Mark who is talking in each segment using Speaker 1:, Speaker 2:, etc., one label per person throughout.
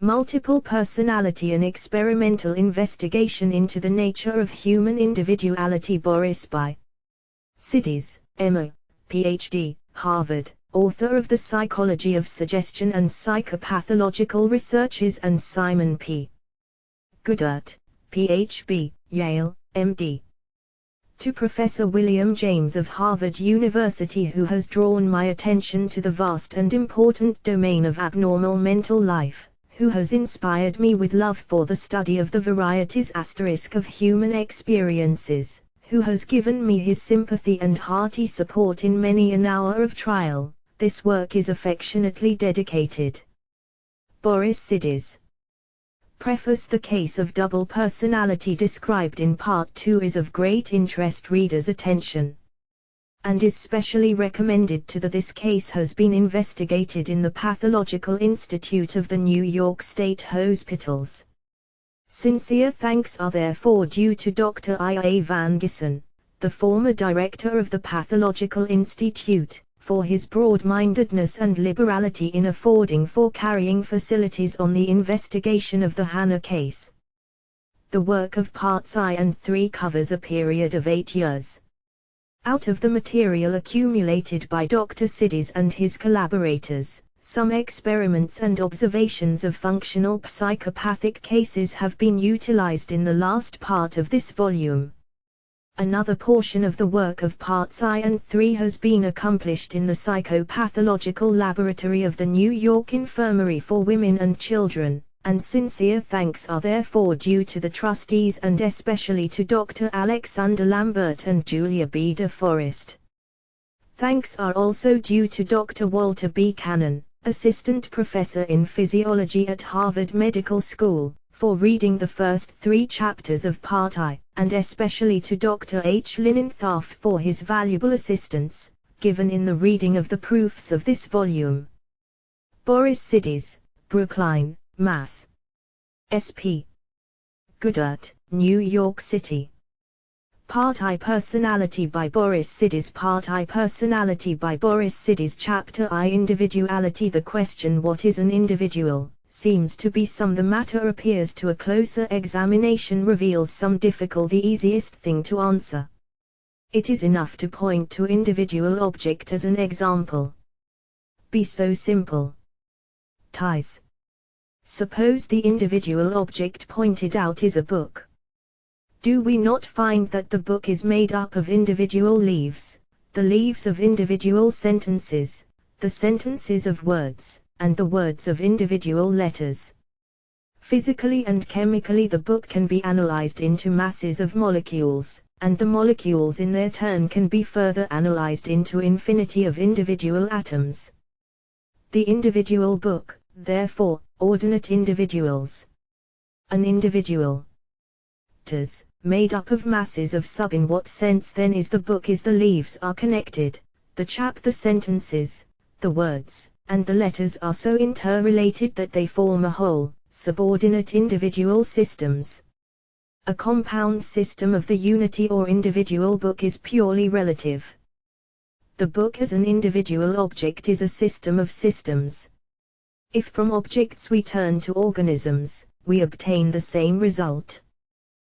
Speaker 1: Multiple Personality, an experimental investigation into the nature of human individuality. Boris by Sidis, M.O., Ph.D., Harvard, author of The Psychology of Suggestion and Psychopathological Researches, and Simon P. Goodhart, Ph.B., Yale, M.D. To Professor William James of Harvard University, who has drawn my attention to the vast and important domain of abnormal mental life, who has inspired me with love for the study of the varieties of human experiences, who has given me his sympathy and hearty support in many an hour of trial. This work is affectionately dedicated. Boris Sidis. Preface. The case of double personality described in Part 2 is of great interest. Readers' attention and is specially recommended to this case has been investigated in the Pathological Institute of the New York State Hospitals. Sincere thanks are therefore due to Dr. I.A. Van Gissen, the former director of the Pathological Institute, for his broad-mindedness and liberality in affording for carrying facilities on the investigation of the Hannah case. The work of Parts I and III covers a period of 8 years. Out of the material accumulated by Dr. Sidis and his collaborators, some experiments and observations of functional psychopathic cases have been utilized in the last part of this volume. Another portion of the work of Parts I and III has been accomplished in the Psychopathological Laboratory of the New York Infirmary for Women and Children, and sincere thanks are therefore due to the trustees and especially to Dr. Alexander Lambert and Julia B. DeForest. Thanks are also due to Dr. Walter B. Cannon, Assistant Professor in Physiology at Harvard Medical School, for reading the first 3 chapters of Part I, and especially to Dr. H. Linenthal for his valuable assistance, given in the reading of the proofs of this volume. Boris Sidis, Brookline, Mass. S.P. Goodhart, New York City. Part I. Personality by Boris Sidis. Part I. Personality by Boris Sidis. Chapter I. Individuality. The question what is an individual seems to be some. The matter appears to a closer examination reveals some difficult. The easiest thing to answer. It is enough to point to individual object as an example. Be so simple. Ties. Suppose the individual object pointed out is a book. Do we not find that the book is made up of individual leaves, the leaves of individual sentences, the sentences of words, and the words of individual letters? Physically and chemically the book can be analyzed into masses of molecules, and the molecules in their turn can be further analyzed into infinity of individual atoms. The individual book, therefore, ordinate individuals. An individual is made up of masses of sub. In what sense then is the book? Is the leaves are connected, the the sentences, the words, and the letters are so interrelated that they form a whole, subordinate individual systems. A compound system of the unity or individual book is purely relative. The book as an individual object is a system of systems. If from objects we turn to organisms, we obtain the same result.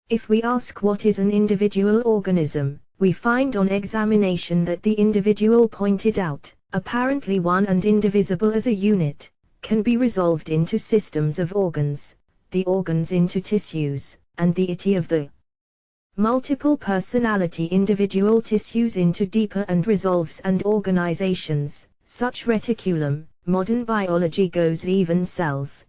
Speaker 1: If we ask what is an individual organism, we find on examination that the individual pointed out, apparently one and indivisible as a unit, can be resolved into systems of organs, the organs into tissues, and the ity of the multiple personality individual tissues into deeper and resolves and organizations, such reticulum. Modern biology goes even cells.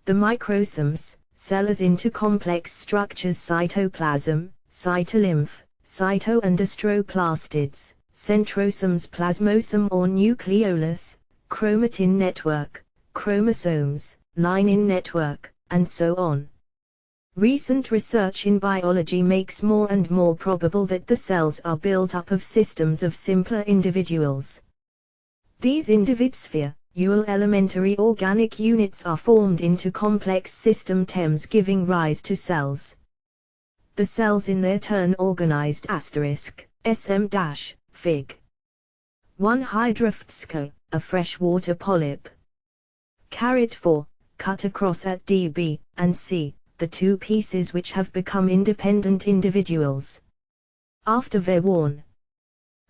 Speaker 1: The microsomes, cells into complex structures: cytoplasm, cytolymph, cyto and astroplastids, centrosomes, plasmosome or nucleolus, chromatin network, chromosomes, linein network, and so on. Recent research in biology makes more and more probable that the cells are built up of systems of simpler individuals. These individsphere, elementary organic units are formed into complex system TEMs, giving rise to cells. The cells in their turn organized *SM-Fig. 1 Hydrophthisco, a freshwater polyp. *4 cut across at D, and C, the two pieces which have become independent individuals. After their worn,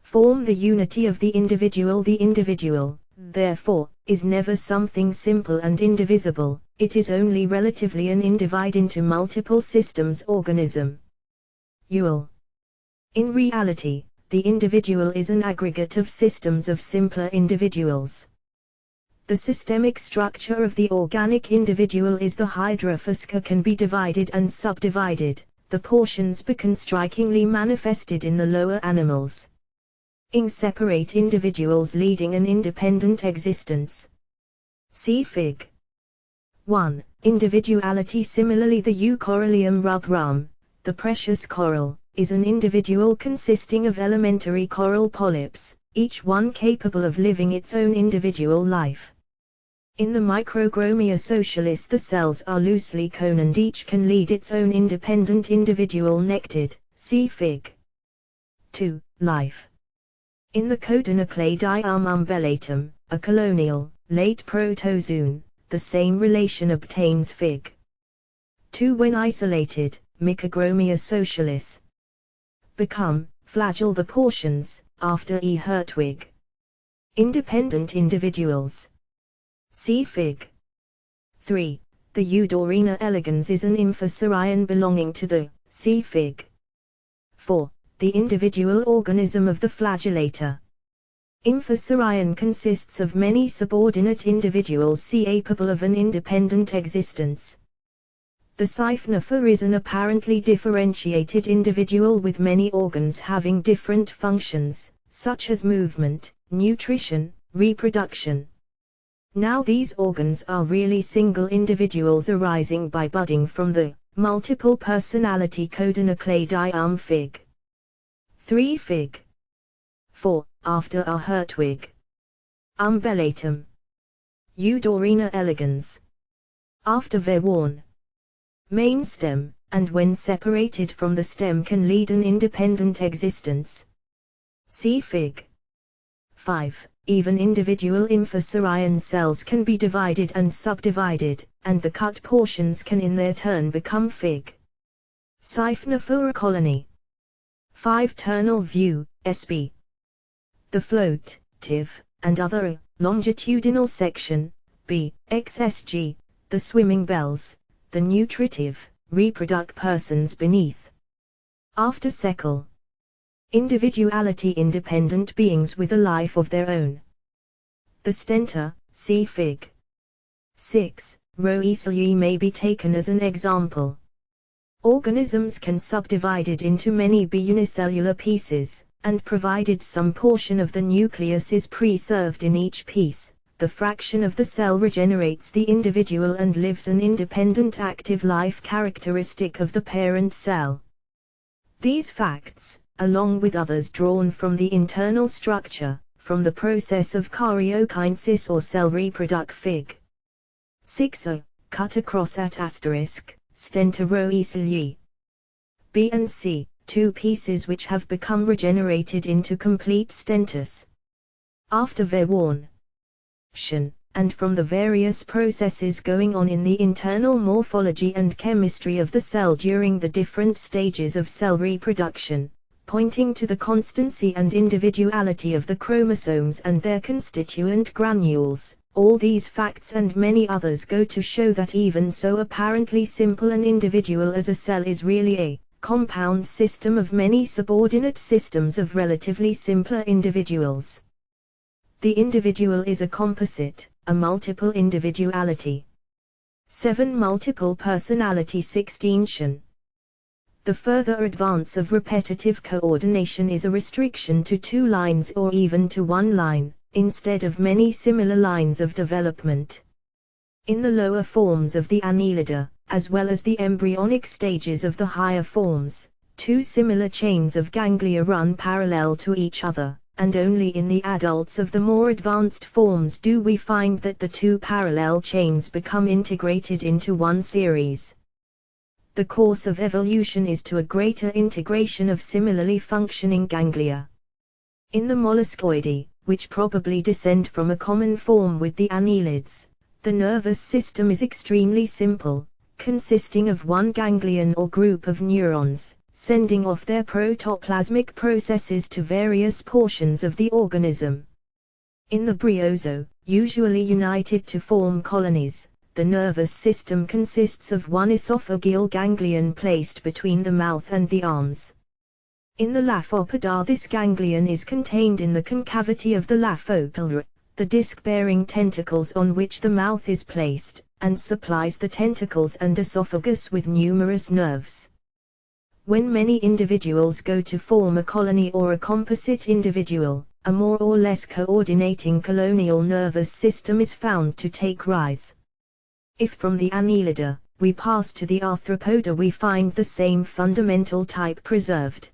Speaker 1: form the unity of the individual. The individual, therefore, is never something simple and indivisible, it is only relatively an individe into multiple systems organism. UL. In reality, the individual is an aggregate of systems of simpler individuals. The systemic structure of the organic individual is the hydrophyska can be divided and subdivided, the portions become strikingly manifested in the lower animals. In separate individuals leading an independent existence. See Fig. 1. Individuality. Similarly, the Eucorallium rubrum, the precious coral, is an individual consisting of elementary coral polyps, each one capable of living its own individual life. In the Microgromia socialis, the cells are loosely coned and each can lead its own independent individual nectid. See Fig. 2. Life. In the Codonocladium umbellatum, a colonial, late protozoon, the same relation obtains Fig. 2 when isolated. Microgromia socialis become flagell. The portions, after E. Hertwig, independent individuals. See Fig. 3. The Eudorina elegans is an infosarion belonging to the, see Fig. 4. The individual organism of the flagellator. Infosarion consists of many subordinate individuals capable of an independent existence. The Siphnopher is an apparently differentiated individual with many organs having different functions, such as movement, nutrition, reproduction. Now these organs are really single individuals arising by budding from the multiple personality Codonocladium. Fig. 3. Fig. 4. After A. Hertwig. Umbellatum. Eudorina elegans. After their worn main stem, and when separated from the stem can lead an independent existence. See Fig. 5. Even individual infosarion cells can be divided and subdivided, and the cut portions can in their turn become Fig. Siphonophora colony. 5. Ternal view, SB. The float, TIV, and other, longitudinal section, B, XSG, the swimming bells, the nutritive, reproduct persons beneath. After Seckle. Individuality. Independent beings with a life of their own. The stenta, see Fig. 6. Roeselyi may be taken as an example. Organisms can subdivided into many unicellular pieces, and provided some portion of the nucleus is preserved in each piece, the fraction of the cell regenerates the individual and lives an independent active life characteristic of the parent cell. These facts, along with others drawn from the internal structure, from the process of karyokinesis or cell reproduct. Fig. 6a, cut across at asterisk, stenta roeselyi. B and C, two pieces which have become regenerated into complete stentus. After their worn and from the various processes going on in the internal morphology and chemistry of the cell during the different stages of cell reproduction, pointing to the constancy and individuality of the chromosomes and their constituent granules, all these facts and many others go to show that even so apparently simple an individual as a cell is really a compound system of many subordinate systems of relatively simpler individuals. The individual is a composite, a multiple individuality. 7. Multiple personality. 16. The further advance of repetitive coordination is a restriction to 2 lines or even to 1 line, instead of many similar lines of development. In the lower forms of the Annelida, as well as the embryonic stages of the higher forms, 2 similar chains of ganglia run parallel to each other, and only in the adults of the more advanced forms do we find that the 2 parallel chains become integrated into one series. The course of evolution is to a greater integration of similarly functioning ganglia. In the molluscoidae, which probably descend from a common form with the annelids, The nervous system is extremely simple, consisting of one ganglion or group of neurons, sending off their protoplasmic processes to various portions of the organism. In the bryozo, usually united to form colonies, the nervous system consists of one esophageal ganglion placed between the mouth and the arms. In the laphopoda, this ganglion is contained in the concavity of the laphopelra, the disc-bearing tentacles on which the mouth is placed, and supplies the tentacles and esophagus with numerous nerves. When many individuals go to form a colony or a composite individual, a more or less coordinating colonial nervous system is found to take rise. If from the annelida, we pass to the arthropoda, we find the same fundamental type preserved.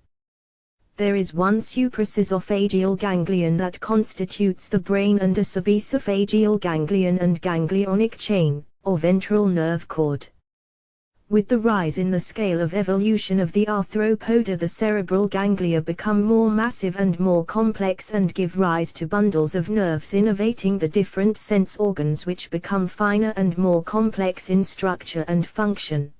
Speaker 1: There is one supraesophageal ganglion that constitutes the brain and a subesophageal ganglion and ganglionic chain, or ventral nerve cord. With the rise in the scale of evolution of the arthropoda, the cerebral ganglia become more massive and more complex and give rise to bundles of nerves innervating the different sense organs, which become finer and more complex in structure and function.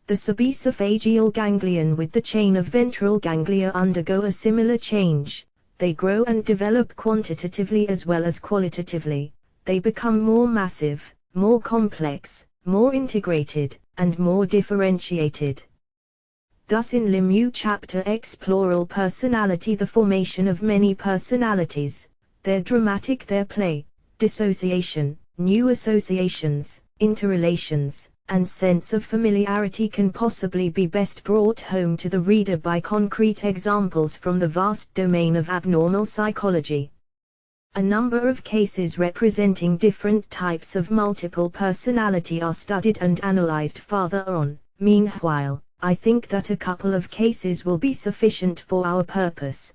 Speaker 1: The subesophageal ganglion with the chain of ventral ganglia undergo a similar change. They grow and develop quantitatively as well as qualitatively. They become more massive, more complex, more integrated, and more differentiated. Thus in Lemieux chapter X, plural personality, the formation of many personalities, their dramatic, their play, dissociation, new associations, interrelations, and sense of familiarity can possibly be best brought home to the reader by concrete examples from the vast domain of abnormal psychology. A number of cases representing different types of multiple personality are studied and analyzed farther on. Meanwhile, I think that a couple of cases will be sufficient for our purpose.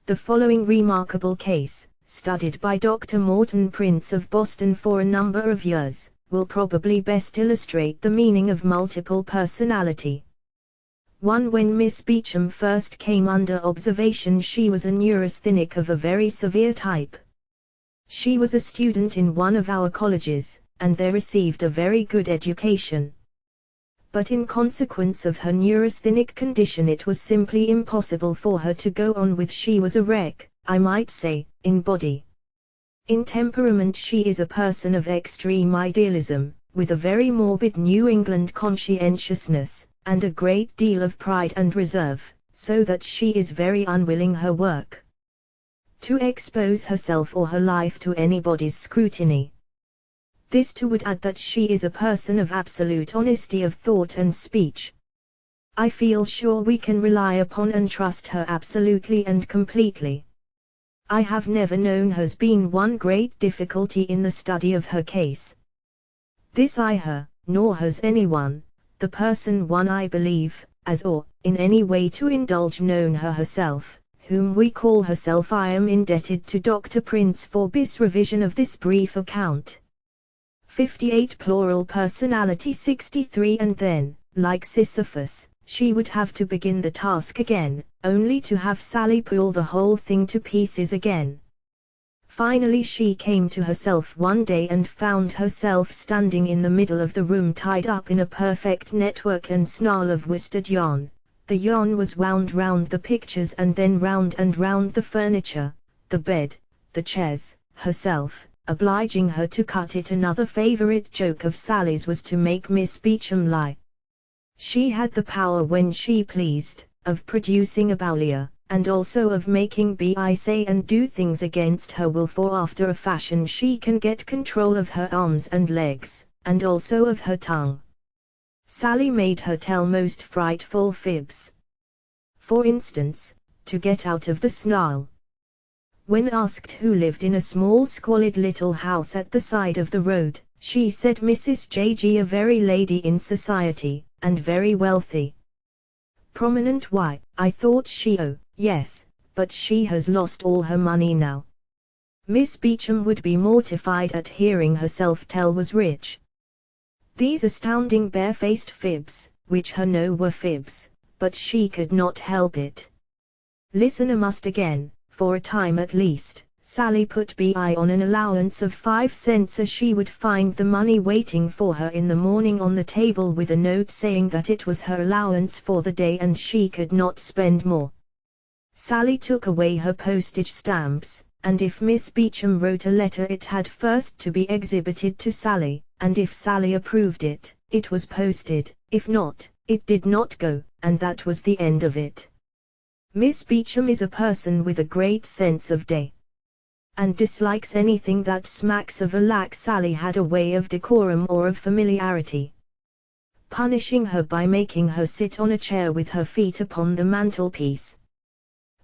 Speaker 1: The following remarkable case, studied by Dr. Morton Prince of Boston for a number of years, will probably best illustrate the meaning of multiple personality. 1. When Miss Beecham first came under observation, she was a neurasthenic of a very severe type. She was a student in one of our colleges, and there received a very good education. But in consequence of her neurasthenic condition, it was simply impossible for her to go on with. She was a wreck, I might say, in body. In temperament she is a person of extreme idealism, with a very morbid New England conscientiousness, and a great deal of pride and reserve, so that she is very unwilling her work to expose herself or her life to anybody's scrutiny. This too would add that she is a person of absolute honesty of thought and speech. I feel sure we can rely upon and trust her absolutely and completely. I have never known her's been one great difficulty in the study of her case. This I her, nor has anyone, the person one I believe, as or, in any way to indulge known her herself, whom we call herself. I am indebted to Dr. Prince for this revision of this brief account. 58 Plural personality 63 And then, like Sisyphus, she would have to begin the task again, only to have Sally pull the whole thing to pieces again. Finally she came to herself one day and found herself standing in the middle of the room, tied up in a perfect network and snarl of worsted yarn. The yarn was wound round the pictures and then round and round the furniture, the bed, the chairs, herself, obliging her to cut it. Another favorite joke of Sally's was to make Miss Beecham lie. She had the power, when she pleased, of producing a boulia, and also of making B.I. say and do things against her will, for after a fashion she can get control of her arms and legs, and also of her tongue. Sally made her tell most frightful fibs. For instance, to get out of the snarl. When asked who lived in a small squalid little house at the side of the road, she said Mrs. J.G., a very lady in society, and very wealthy. Prominent. Why, I thought she, oh, yes, but she has lost all her money now. Miss Beecham would be mortified at hearing herself tell was rich. These astounding barefaced fibs, which her know were fibs, but she could not help it. Listener must again, for a time at least, Sally put BI on an allowance of 5 cents as she would find the money waiting for her in the morning on the table with a note saying that it was her allowance for the day and she could not spend more. Sally took away her postage stamps, and if Miss Beecham wrote a letter it had first to be exhibited to Sally, and if Sally approved it, it was posted, if not, it did not go, and that was the end of it. Miss Beecham is a person with a great sense of day, and dislikes anything that smacks of a lack. Sally had a way of decorum or of familiarity. Punishing her by making her sit on a chair with her feet upon the mantelpiece.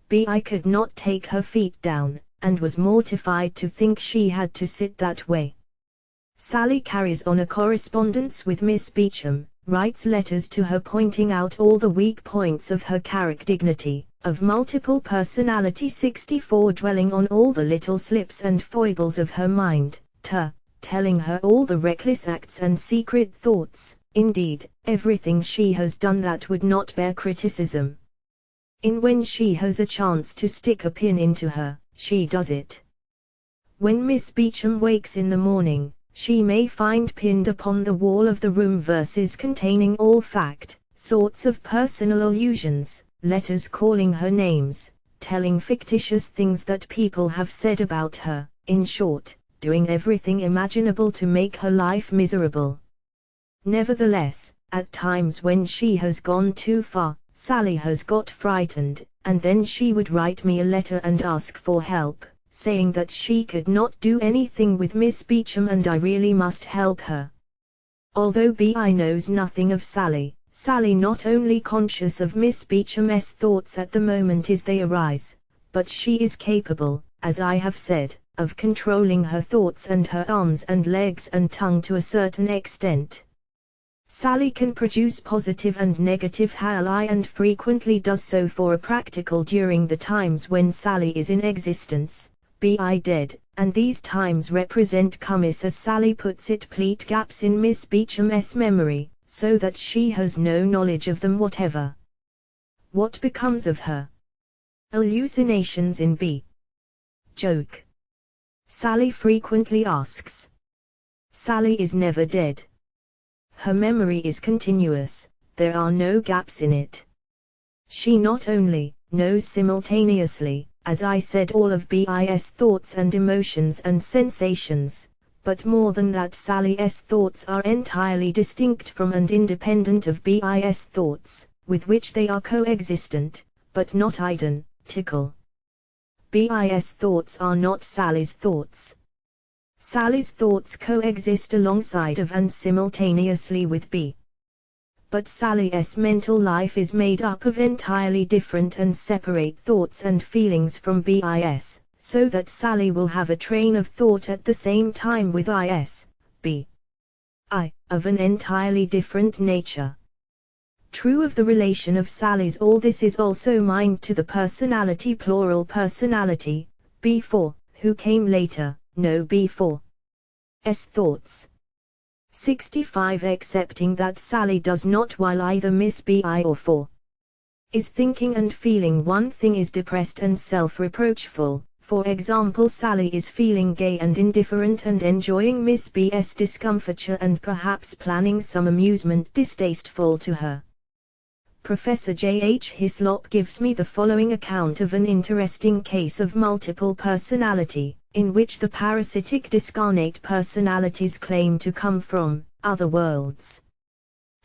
Speaker 1: BI could not take her feet down, and was mortified to think she had to sit that way. Sally carries on a correspondence with Miss Beecham, writes letters to her pointing out all the weak points of her character, dignity, of multiple personality 64, dwelling on all the little slips and foibles of her mind, telling her all the reckless acts and secret thoughts, indeed, everything she has done that would not bear criticism. When she has a chance to stick a pin into her, she does it. When Miss Beecham wakes in the morning, she may find pinned upon the wall of the room verses containing all sorts of personal allusions, letters calling her names, telling fictitious things that people have said about her, in short, doing everything imaginable to make her life miserable. Nevertheless, at times when she has gone too far, Sally has got frightened, and then she would write me a letter and ask for help, saying that she could not do anything with Miss Beecham and I really must help her. Although BI knows nothing of Sally, Sally not only conscious of Miss Beecham's thoughts at the moment as they arise, but she is capable, as I have said, of controlling her thoughts and her arms and legs and tongue to a certain extent. Sally can produce positive and negative hali and frequently does so for a practical during the times when Sally is in existence, BI dead, and these times represent commas as Sally puts it pleat gaps in Miss Beecham's memory, so that she has no knowledge of them whatever. What becomes of her? Hallucinations in B. Joke. Sally frequently asks. Sally is never dead. Her memory is continuous, there are no gaps in it. She not only knows simultaneously, as I said, all of BI's thoughts and emotions and sensations, but more than that, Sally's thoughts are entirely distinct from and independent of BI's thoughts, with which they are coexistent, but not identical. BI's thoughts are not Sally's thoughts. Sally's thoughts coexist alongside of and simultaneously with B. But Sally's mental life is made up of entirely different and separate thoughts and feelings from BI's, so that Sally will have a train of thought at the same time with B. Of an entirely different nature. True of the relation of Sally's, all this is also mined to the personality, plural personality, B4, who came later, no B4's thoughts. 65 Accepting that Sally does not, while either Miss BI or 4 is thinking and feeling one thing, is depressed and self-reproachful. For example, Sally is feeling gay and indifferent and enjoying Miss B's discomfiture and perhaps planning some amusement distasteful to her. Professor J. H. Hislop gives me the following account of an interesting case of multiple personality, in which the parasitic discarnate personalities claim to come from other worlds.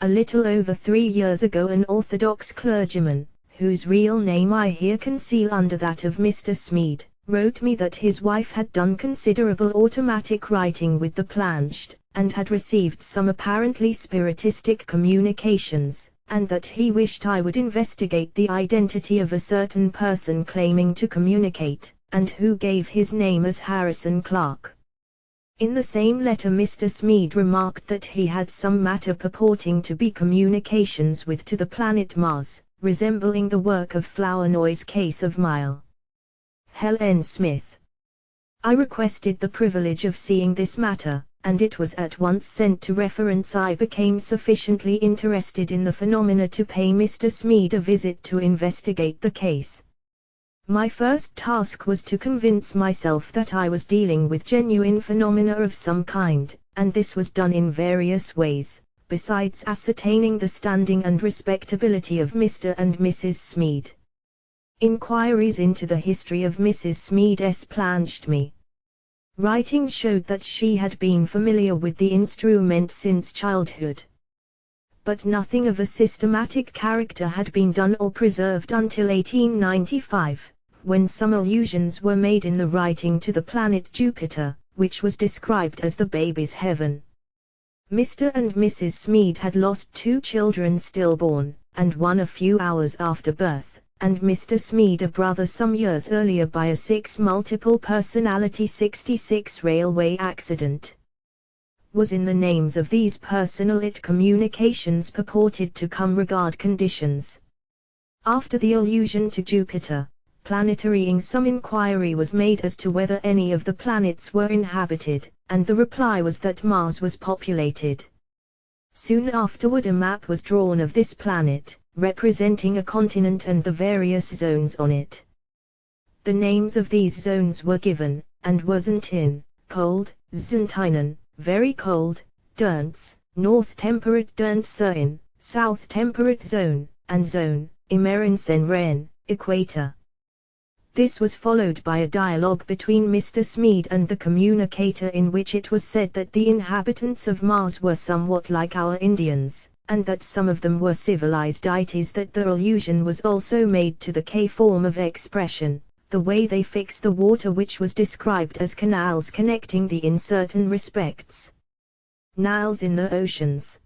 Speaker 1: A little over 3 years ago, an Orthodox clergyman, whose real name I here conceal under that of Mr. Smead, wrote me that his wife had done considerable automatic writing with the planched, and had received some apparently spiritistic communications, and that he wished I would investigate the identity of a certain person claiming to communicate, and who gave his name as Harrison Clark. In the same letter Mr. Smead remarked that he had some matter purporting to be communications with to the planet Mars, resembling the work of Flournoy's case of Mile. Helen Smith. I requested the privilege of seeing this matter, and it was at once sent to reference. I became sufficiently interested in the phenomena to pay Mr. Smead a visit to investigate the case. My first task was to convince myself that I was dealing with genuine phenomena of some kind, and this was done in various ways, besides ascertaining the standing and respectability of Mr. and Mrs. Smead. Inquiries into the history of Mrs. Smead plunged me. Writing showed that she had been familiar with the instrument since childhood. But nothing of a systematic character had been done or preserved until 1895, when some allusions were made in the writing to the planet Jupiter, which was described as the baby's heaven. Mr. and Mrs. Smead had lost 2 children stillborn, and one a few hours after birth, and Mr. Smead a brother some years earlier by a 6 multiple personality 66 railway accident. Was in the names of these personal communications purported to come regard conditions. After the allusion to Jupiter, planetarying, some inquiry was made as to whether any of the planets were inhabited, and the reply was that Mars was populated. Soon afterward a map was drawn of this planet, representing a continent and the various zones on it. The names of these zones were given, and wasn't in, cold, Zentinen, very cold, Dernts, North Temperate Derntsön, South Temperate Zone, and Zone, Immerensen Equator. This was followed by a dialogue between Mr. Smead and the communicator in which it was said that the inhabitants of Mars were somewhat like our Indians, and that some of them were civilized ites. That the allusion was also made to the K form of expression, the way they fix the water, which was described as canals connecting the in certain respects. Canals in the oceans.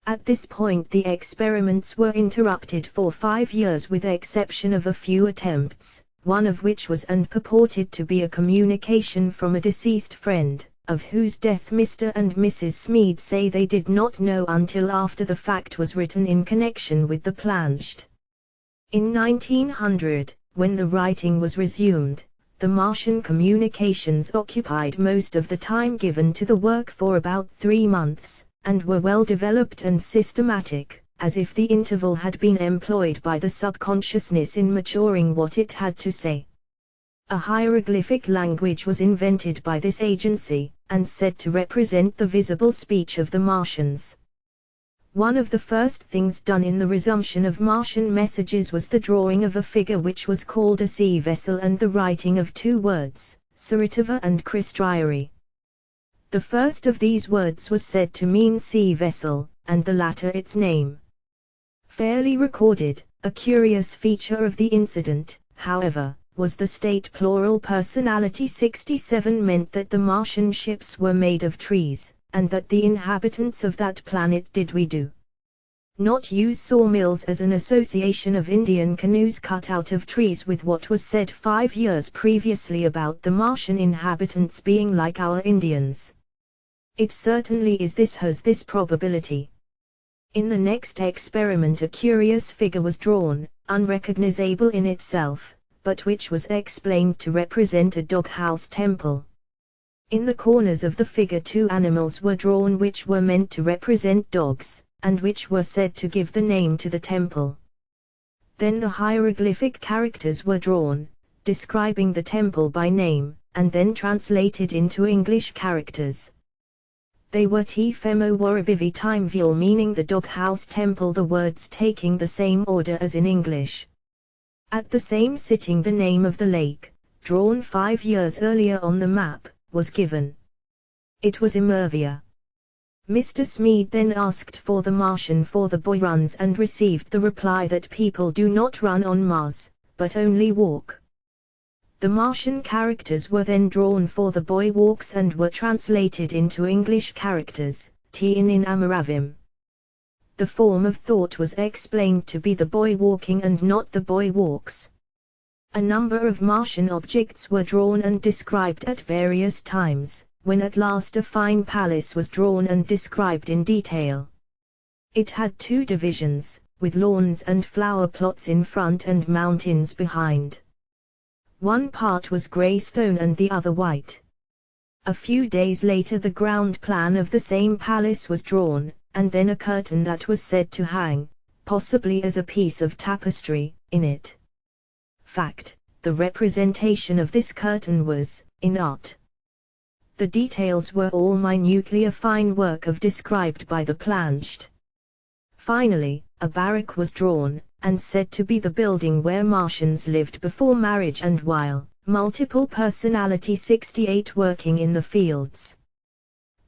Speaker 1: At this point the experiments were interrupted for 5 years with exception of a few attempts, one of which was and purported to be a communication from a deceased friend, of whose death Mr. and Mrs. Smead say they did not know until after the fact was written in connection with the plunged. In 1900, when the writing was resumed, the Martian communications occupied most of the time given to the work for about 3 months, and were well developed and systematic, as if the interval had been employed by the subconsciousness in maturing what it had to say. A hieroglyphic language was invented by this agency, and said to represent the visible speech of the Martians. One of the first things done in the resumption of Martian messages was the drawing of a figure which was called a sea vessel and the writing of 2 words, Saritiva and Christriari. The first of these words was said to mean sea vessel, and the latter its name. Fairly recorded, a curious feature of the incident, however, was the state plural personality 67 meant that the Martian ships were made of trees, and that the inhabitants of that planet did we do not use sawmills as an association of Indian canoes cut out of trees with what was said 5 years previously about the Martian inhabitants being like our Indians. It certainly is. This has this probability. In the next experiment a curious figure was drawn, unrecognizable in itself, but which was explained to represent a doghouse temple. In the corners of the figure 2 animals were drawn which were meant to represent dogs, and which were said to give the name to the temple. Then the hieroglyphic characters were drawn, describing the temple by name, and then translated into English characters. They were Tfemo Warabivi Time Viol, meaning the doghouse temple, the words taking the same order as in English. At the same sitting the name of the lake, drawn 5 years earlier on the map, was given. It was Immervia. Mr. Smead then asked for the Martian for the boy runs and received the reply that people do not run on Mars, but only walk. The Martian characters were then drawn for the boy walks and were translated into English characters, Tin in Amaravim. The form of thought was explained to be the boy walking and not the boy walks. A number of Martian objects were drawn and described at various times, when at last a fine palace was drawn and described in detail. It had 2 divisions, with lawns and flower plots in front and mountains behind. One part was grey stone and the other white. A few days later the ground plan of the same palace was drawn, and then a curtain that was said to hang, possibly as a piece of tapestry, in it. Fact, the representation of this curtain was, in art. The details were all minutely a fine work of described by the planched. Finally, a barrack was drawn, and said to be the building where Martians lived before marriage and while, multiple personality 68 working in the fields.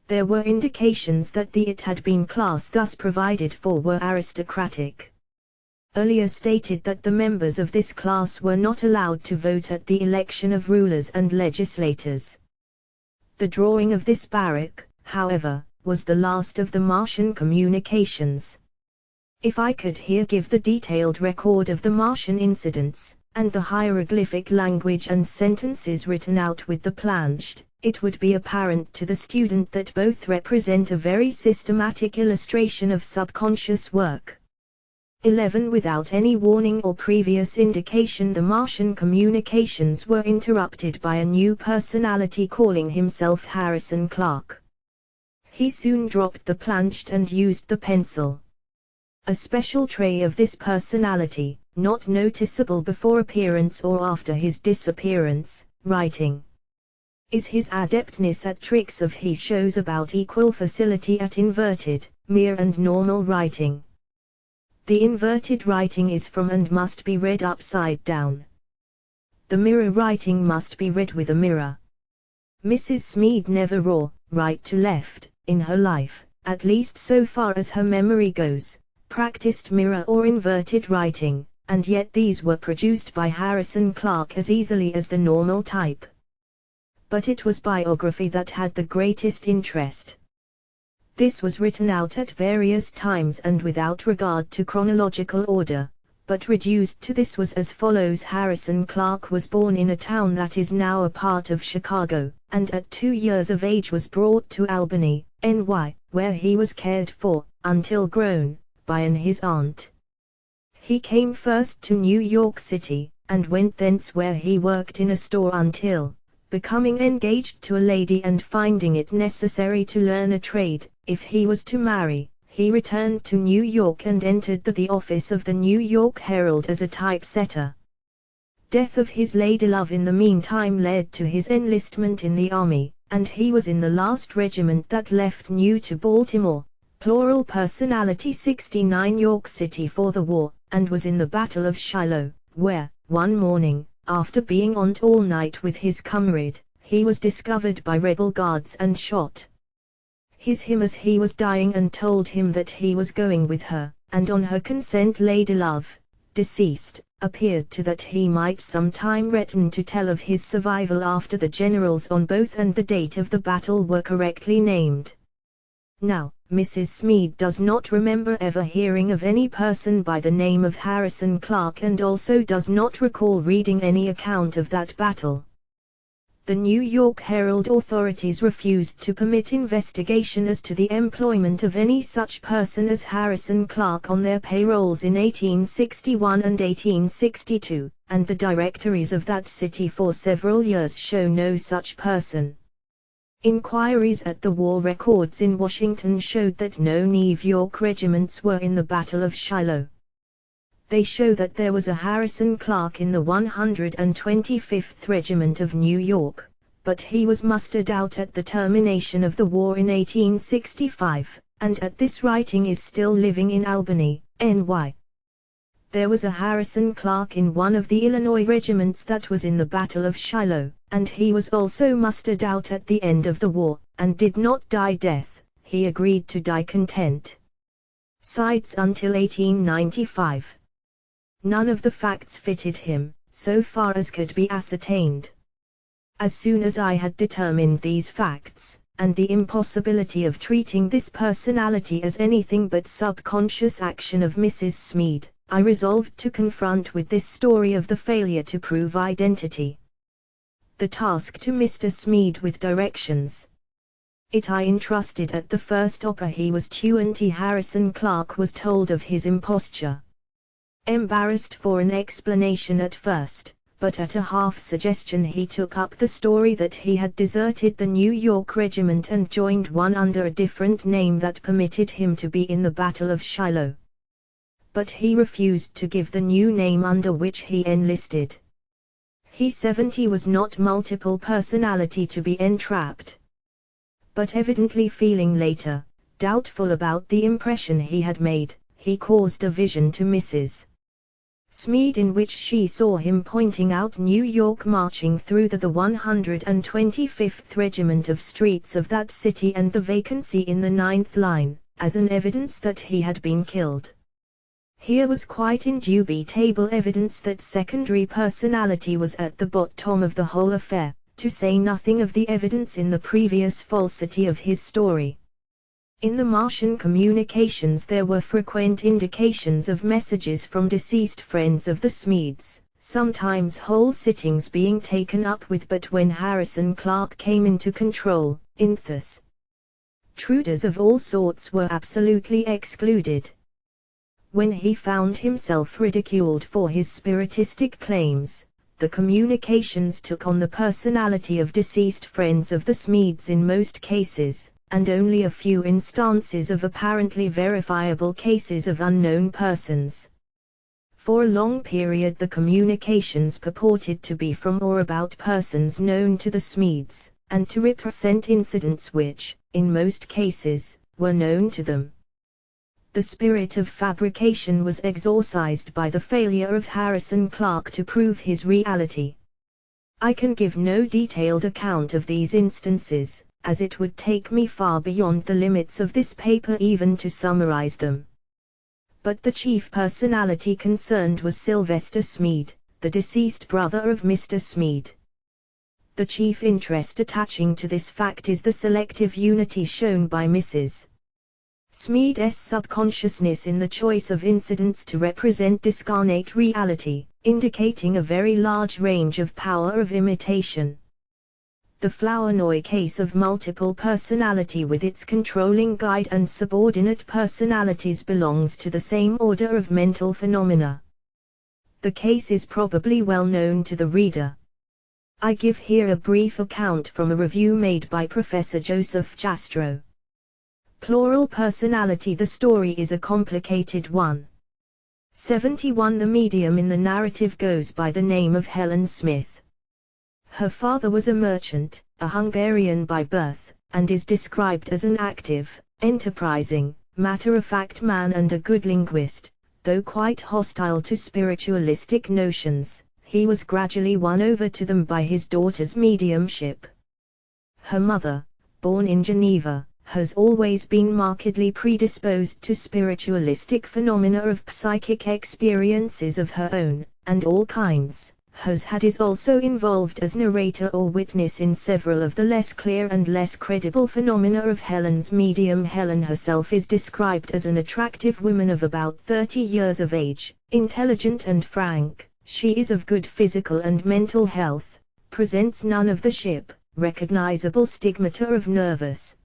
Speaker 1: There were indications that the it had been class thus provided for were aristocratic. Earlier stated that the members of this class were not allowed to vote at the election of rulers and legislators. The drawing of this barrack, however, was the last of the Martian communications. If I could here give the detailed record of the Martian incidents, and the hieroglyphic language and sentences written out with the planched, it would be apparent to the student that both represent a very systematic illustration of subconscious work. 11. Without any warning or previous indication, the Martian communications were interrupted by a new personality calling himself Harrison Clark. He soon dropped the planched and used the pencil. A special trait of this personality, not noticeable before appearance or after his disappearance, writing, is his adeptness at tricks of he shows about equal facility at inverted, mere and normal writing. The inverted writing is from and must be read upside down. The mirror writing must be read with a mirror. Mrs. Smead never wrote right to left, in her life, at least so far as her memory goes, practiced mirror or inverted writing, and yet these were produced by Harrison Clark as easily as the normal type. But it was biography that had the greatest interest. This was written out at various times and without regard to chronological order, but reduced to this was as follows. Harrison Clark was born in a town that is now a part of Chicago, and at 2 years of age was brought to Albany, NY, where he was cared for, until grown, by his aunt. He came first to New York City, and went thence where he worked in a store until, becoming engaged to a lady and finding it necessary to learn a trade, if he was to marry, he returned to New York and entered the office of the New York Herald as a typesetter. Death of his ladylove in the meantime led to his enlistment in the army, and he was in the last regiment that left New to Baltimore, plural personality 69 York City for the war, and was in the Battle of Shiloh, where, one morning, after being on all night with his comrade, he was discovered by rebel guards and shot. Him as he was dying and told him that he was going with her, and on her consent ladylove, deceased, appeared to that he might some time return to tell of his survival after the generals on both and the date of the battle were correctly named. Now, Mrs. Smead does not remember ever hearing of any person by the name of Harrison Clark and also does not recall reading any account of that battle. The New York Herald authorities refused to permit investigation as to the employment of any such person as Harrison Clark on their payrolls in 1861 and 1862, and the directories of that city for several years show no such person. Inquiries at the war records in Washington showed that no New York regiments were in the Battle of Shiloh. They show that there was a Harrison Clark in the 125th Regiment of New York, but he was mustered out at the termination of the war in 1865, and at this writing is still living in Albany, NY. There was a Harrison Clark in one of the Illinois regiments that was in the Battle of Shiloh, and he was also mustered out at the end of the war, and did not die death, he agreed to die content. Sidis until 1895. None of the facts fitted him, so far as could be ascertained. As soon as I had determined these facts, and the impossibility of treating this personality as anything but subconscious action of Mrs. Smead, I resolved to confront with this story of the failure to prove identity. The task to Mr. Smead with directions. It I entrusted at the first opera he was truant. Harrison Clark was told of his imposture. Embarrassed for an explanation at first, but at a half suggestion he took up the story that he had deserted the New York regiment and joined one under a different name that permitted him to be in the Battle of Shiloh. But he refused to give the new name under which he enlisted. He 70 was not multiple personality to be entrapped. But evidently feeling later, doubtful about the impression he had made, he caused a vision to Mrs. Smead in which she saw him pointing out New York marching through the 125th Regiment of streets of that city and the vacancy in the 9th line, as an evidence that he had been killed. Here was quite indubitable evidence that secondary personality was at the bottom of the whole affair, to say nothing of the evidence in the previous falsity of his story. In the Martian communications there were frequent indications of messages from deceased friends of the Smeads, sometimes whole sittings being taken up with, but when Harrison Clark came into control, intruders of all sorts were absolutely excluded. When he found himself ridiculed for his spiritistic claims, the communications took on the personality of deceased friends of the Smeads in most cases, and only a few instances of apparently verifiable cases of unknown persons. For a long period the communications purported to be from or about persons known to the Smeads, and to represent incidents which, in most cases, were known to them. The spirit of fabrication was exorcised by the failure of Harrison Clark to prove his reality. I can give no detailed account of these instances, as it would take me far beyond the limits of this paper even to summarize them. But the chief personality concerned was Sylvester Smead, the deceased brother of Mr. Smead. The chief interest attaching to this fact is the selective unity shown by Mrs. Smead's subconsciousness in the choice of incidents to represent discarnate reality, indicating a very large range of power of imitation. The Flournoy case of multiple personality with its controlling guide and subordinate personalities belongs to the same order of mental phenomena. The case is probably well known to the reader. I give here a brief account from a review made by Professor Joseph Jastrow. Plural personality. The story is a complicated one. 71. The medium in the narrative goes by the name of Helen Smith. Her father was a merchant, a Hungarian by birth, and is described as an active, enterprising, matter-of-fact man and a good linguist. Though quite hostile to spiritualistic notions, he was gradually won over to them by his daughter's mediumship. Her mother, born in Geneva, has always been markedly predisposed to spiritualistic phenomena of psychic experiences of her own, and all kinds. Is also involved as narrator or witness in several of the less clear and less credible phenomena of Helen's medium. Helen herself is described as an attractive woman of about 30 years of age, intelligent and frank. She is of good physical and mental health, presents none of the recognizable stigmata of nervous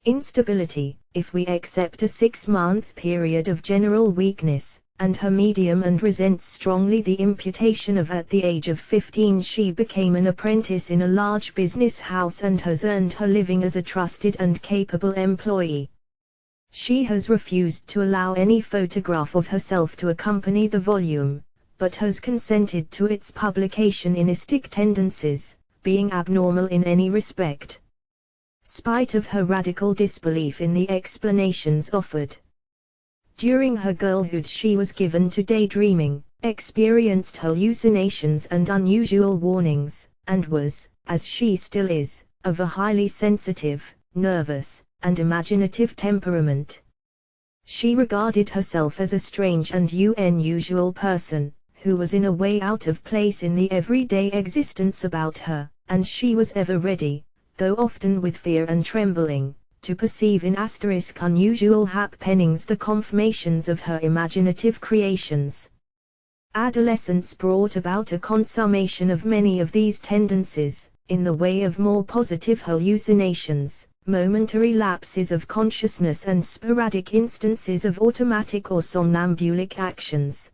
Speaker 1: instability, if we accept a 6-month period of general weakness, and her medium, and resents strongly the imputation of at the age of 15 she became an apprentice in a large business house and has earned her living as a trusted and capable employee. She has refused to allow any photograph of herself to accompany the volume, but has consented to its publication in Istic Tendencies, being abnormal in any respect. Spite of her radical disbelief in the explanations offered. During her girlhood she was given to daydreaming, experienced hallucinations and unusual warnings, and was, as she still is, of a highly sensitive, nervous, and imaginative temperament. She regarded herself as a strange and unusual person, who was in a way out of place in the everyday existence about her, and she was ever ready, though often with fear and trembling, to perceive in unusual happenings the confirmations of her imaginative creations. Adolescence brought about a consummation of many of these tendencies, in the way of more positive hallucinations, momentary lapses of consciousness and sporadic instances of automatic or somnambulic actions.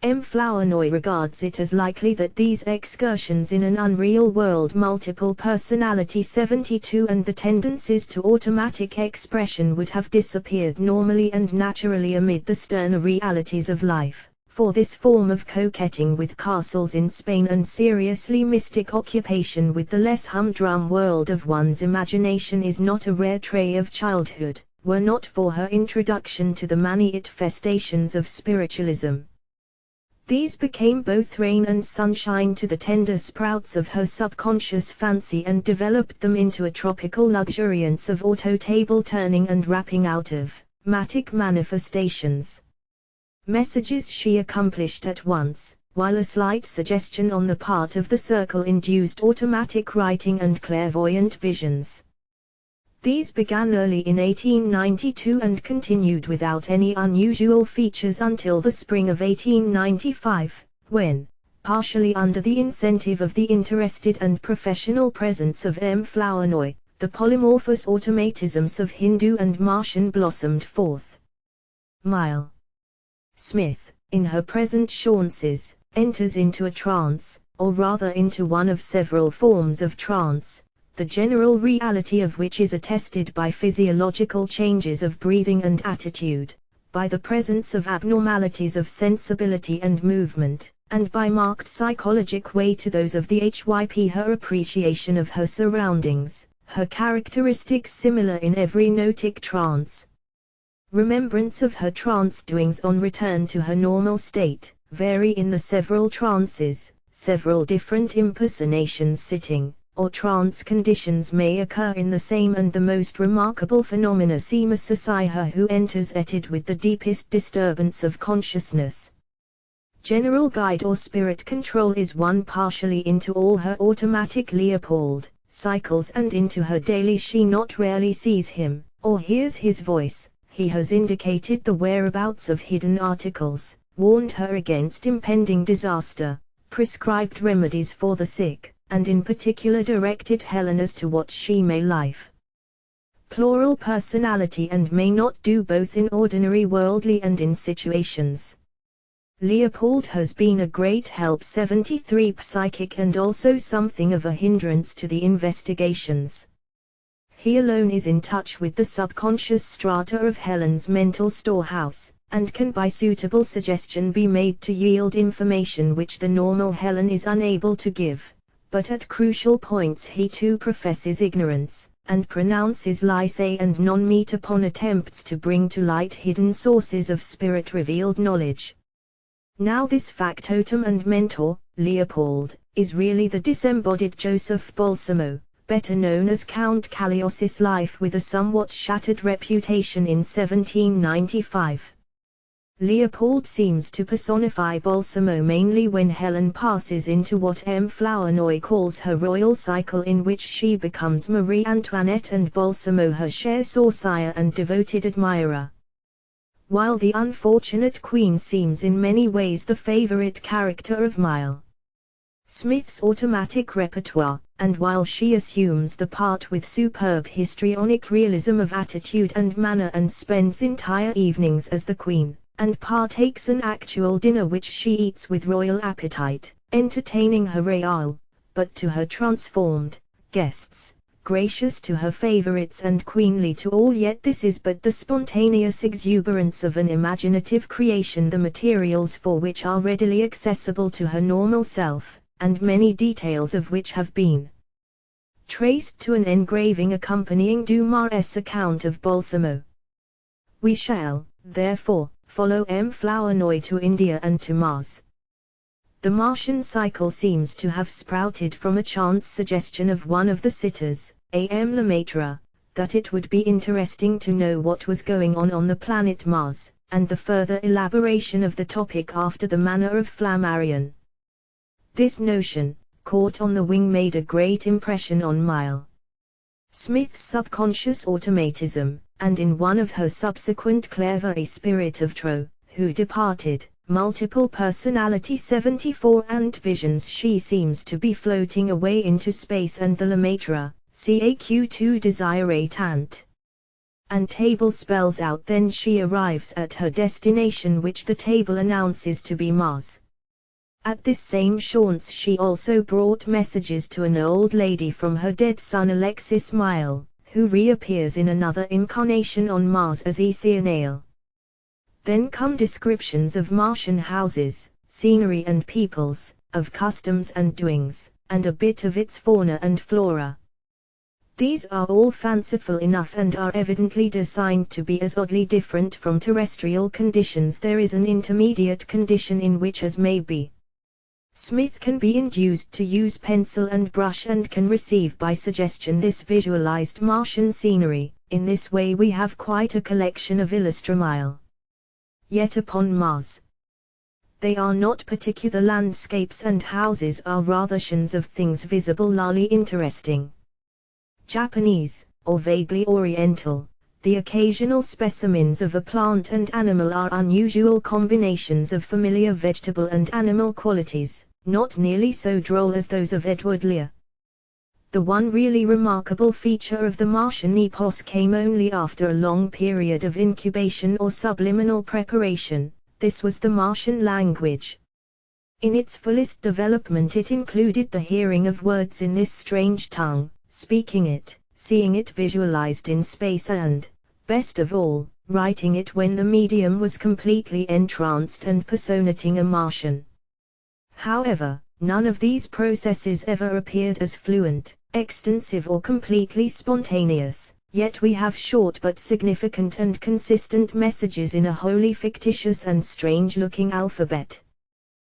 Speaker 1: M. Flournoy regards it as likely that these excursions in an unreal world multiple personality 72 and the tendencies to automatic expression would have disappeared normally and naturally amid the sterner realities of life, for this form of coquetting with castles in Spain and seriously mystic occupation with the less humdrum world of one's imagination is not a rare trait of childhood, were not for her introduction to the manifestations of spiritualism. These became both rain and sunshine to the tender sprouts of her subconscious fancy and developed them into a tropical luxuriance of auto-table turning and rapping out of matic manifestations. Messages she accomplished at once, while a slight suggestion on the part of the circle induced automatic writing and clairvoyant visions. These began early in 1892 and continued without any unusual features until the spring of 1895, when, partially under the incentive of the interested and professional presence of M. Flournoy, the polymorphous automatisms of Hindu and Martian blossomed forth. Mile Smith, in her present seances, enters into a trance, or rather into one of several forms of trance, the general reality of which is attested by physiological changes of breathing and attitude, by the presence of abnormalities of sensibility and movement, and by marked psychologic way to those of the hyp her appreciation of her surroundings, her characteristics similar in every notic trance. Remembrance of her trance doings on return to her normal state, vary in the several trances, several different impersonations sitting, or trance conditions may occur in the same, and the most remarkable phenomena seem to assail her who enters it with the deepest disturbance of consciousness. General guide or spirit control is one partially into all her automatic Leopold cycles, and into her daily she not rarely sees him, or hears his voice. He has indicated the whereabouts of hidden articles, warned her against impending disaster, prescribed remedies for the sick, and in particular directed Helen as to what she may life. Plural personality and may not do both in ordinary worldly and in situations. Leopold has been a great help 73 psychic and also something of a hindrance to the investigations. He alone is in touch with the subconscious strata of Helen's mental storehouse, and can by suitable suggestion be made to yield information which the normal Helen is unable to give, but at crucial points he too professes ignorance, and pronounces lie and non-meat upon attempts to bring to light hidden sources of spirit-revealed knowledge. Now this factotum and mentor, Leopold, is really the disembodied Joseph Balsamo, better known as Count Cagliost's life with a somewhat shattered reputation in 1795. Leopold seems to personify Balsamo mainly when Helen passes into what M. Flournoy calls her royal cycle, in which she becomes Marie Antoinette and Balsamo her cher sorcier and devoted admirer. While the unfortunate queen seems in many ways the favorite character of Mile Smith's automatic repertoire, and while she assumes the part with superb histrionic realism of attitude and manner and spends entire evenings as the queen, and partakes an actual dinner which she eats with royal appetite, entertaining her royal, but to her transformed, guests, gracious to her favorites and queenly to all, yet this is but the spontaneous exuberance of an imaginative creation, the materials for which are readily accessible to her normal self, and many details of which have been traced to an engraving accompanying Dumas' account of Balsamo. We shall, therefore, follow M. Flournoy to India and to Mars. The Martian cycle seems to have sprouted from a chance suggestion of one of the sitters, A. M. Lemaitre, that it would be interesting to know what was going on the planet Mars, and the further elaboration of the topic after the manner of Flammarion. This notion, caught on the wing, made a great impression on Mile Smith's subconscious automatism, and in one of her subsequent clairvoyant spirit of Tro, who departed, multiple personality 74 and visions, she seems to be floating away into space, and the Lemaitre, CAQ2 desirate and table spells out, then she arrives at her destination, which the table announces to be Mars. At this same seance she also brought messages to an old lady from her dead son Alexis Mile, who reappears in another incarnation on Mars as Isianael. Then come descriptions of Martian houses, scenery and peoples, of customs and doings, and a bit of its fauna and flora. These are all fanciful enough and are evidently designed to be as oddly different from terrestrial conditions. There is an intermediate condition in which, as may be, Smith can be induced to use pencil and brush and can receive by suggestion this visualized Martian scenery. In this way we have quite a collection of illustramile. Yet upon Mars, they are not particular landscapes, and houses are rather scenes of things visibly interesting. Japanese, or vaguely Oriental, the occasional specimens of a plant and animal are unusual combinations of familiar vegetable and animal qualities, not nearly so droll as those of Edward Lear. The one really remarkable feature of the Martian epos came only after a long period of incubation or subliminal preparation. This was the Martian language. In its fullest development it included the hearing of words in this strange tongue, speaking it, seeing it visualized in space and, best of all, writing it when the medium was completely entranced and personating a Martian. However, none of these processes ever appeared as fluent, extensive or completely spontaneous, yet we have short but significant and consistent messages in a wholly fictitious and strange-looking alphabet.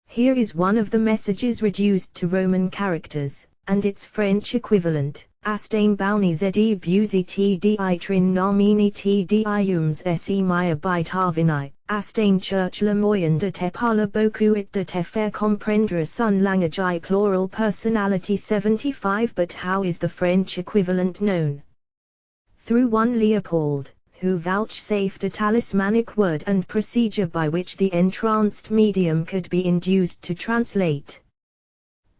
Speaker 1: Here is one of the messages reduced to Roman characters, and its French equivalent: Astain bouni zedi buzi tdi trin nomini tdiums se maya bite harvinai, Astain church le moyen de te parle beaucoup et de te faire comprendre son langage plural. Personality 75. But how is the French equivalent known? Through one Leopold, who vouchsafed a talismanic word and procedure by which the entranced medium could be induced to translate.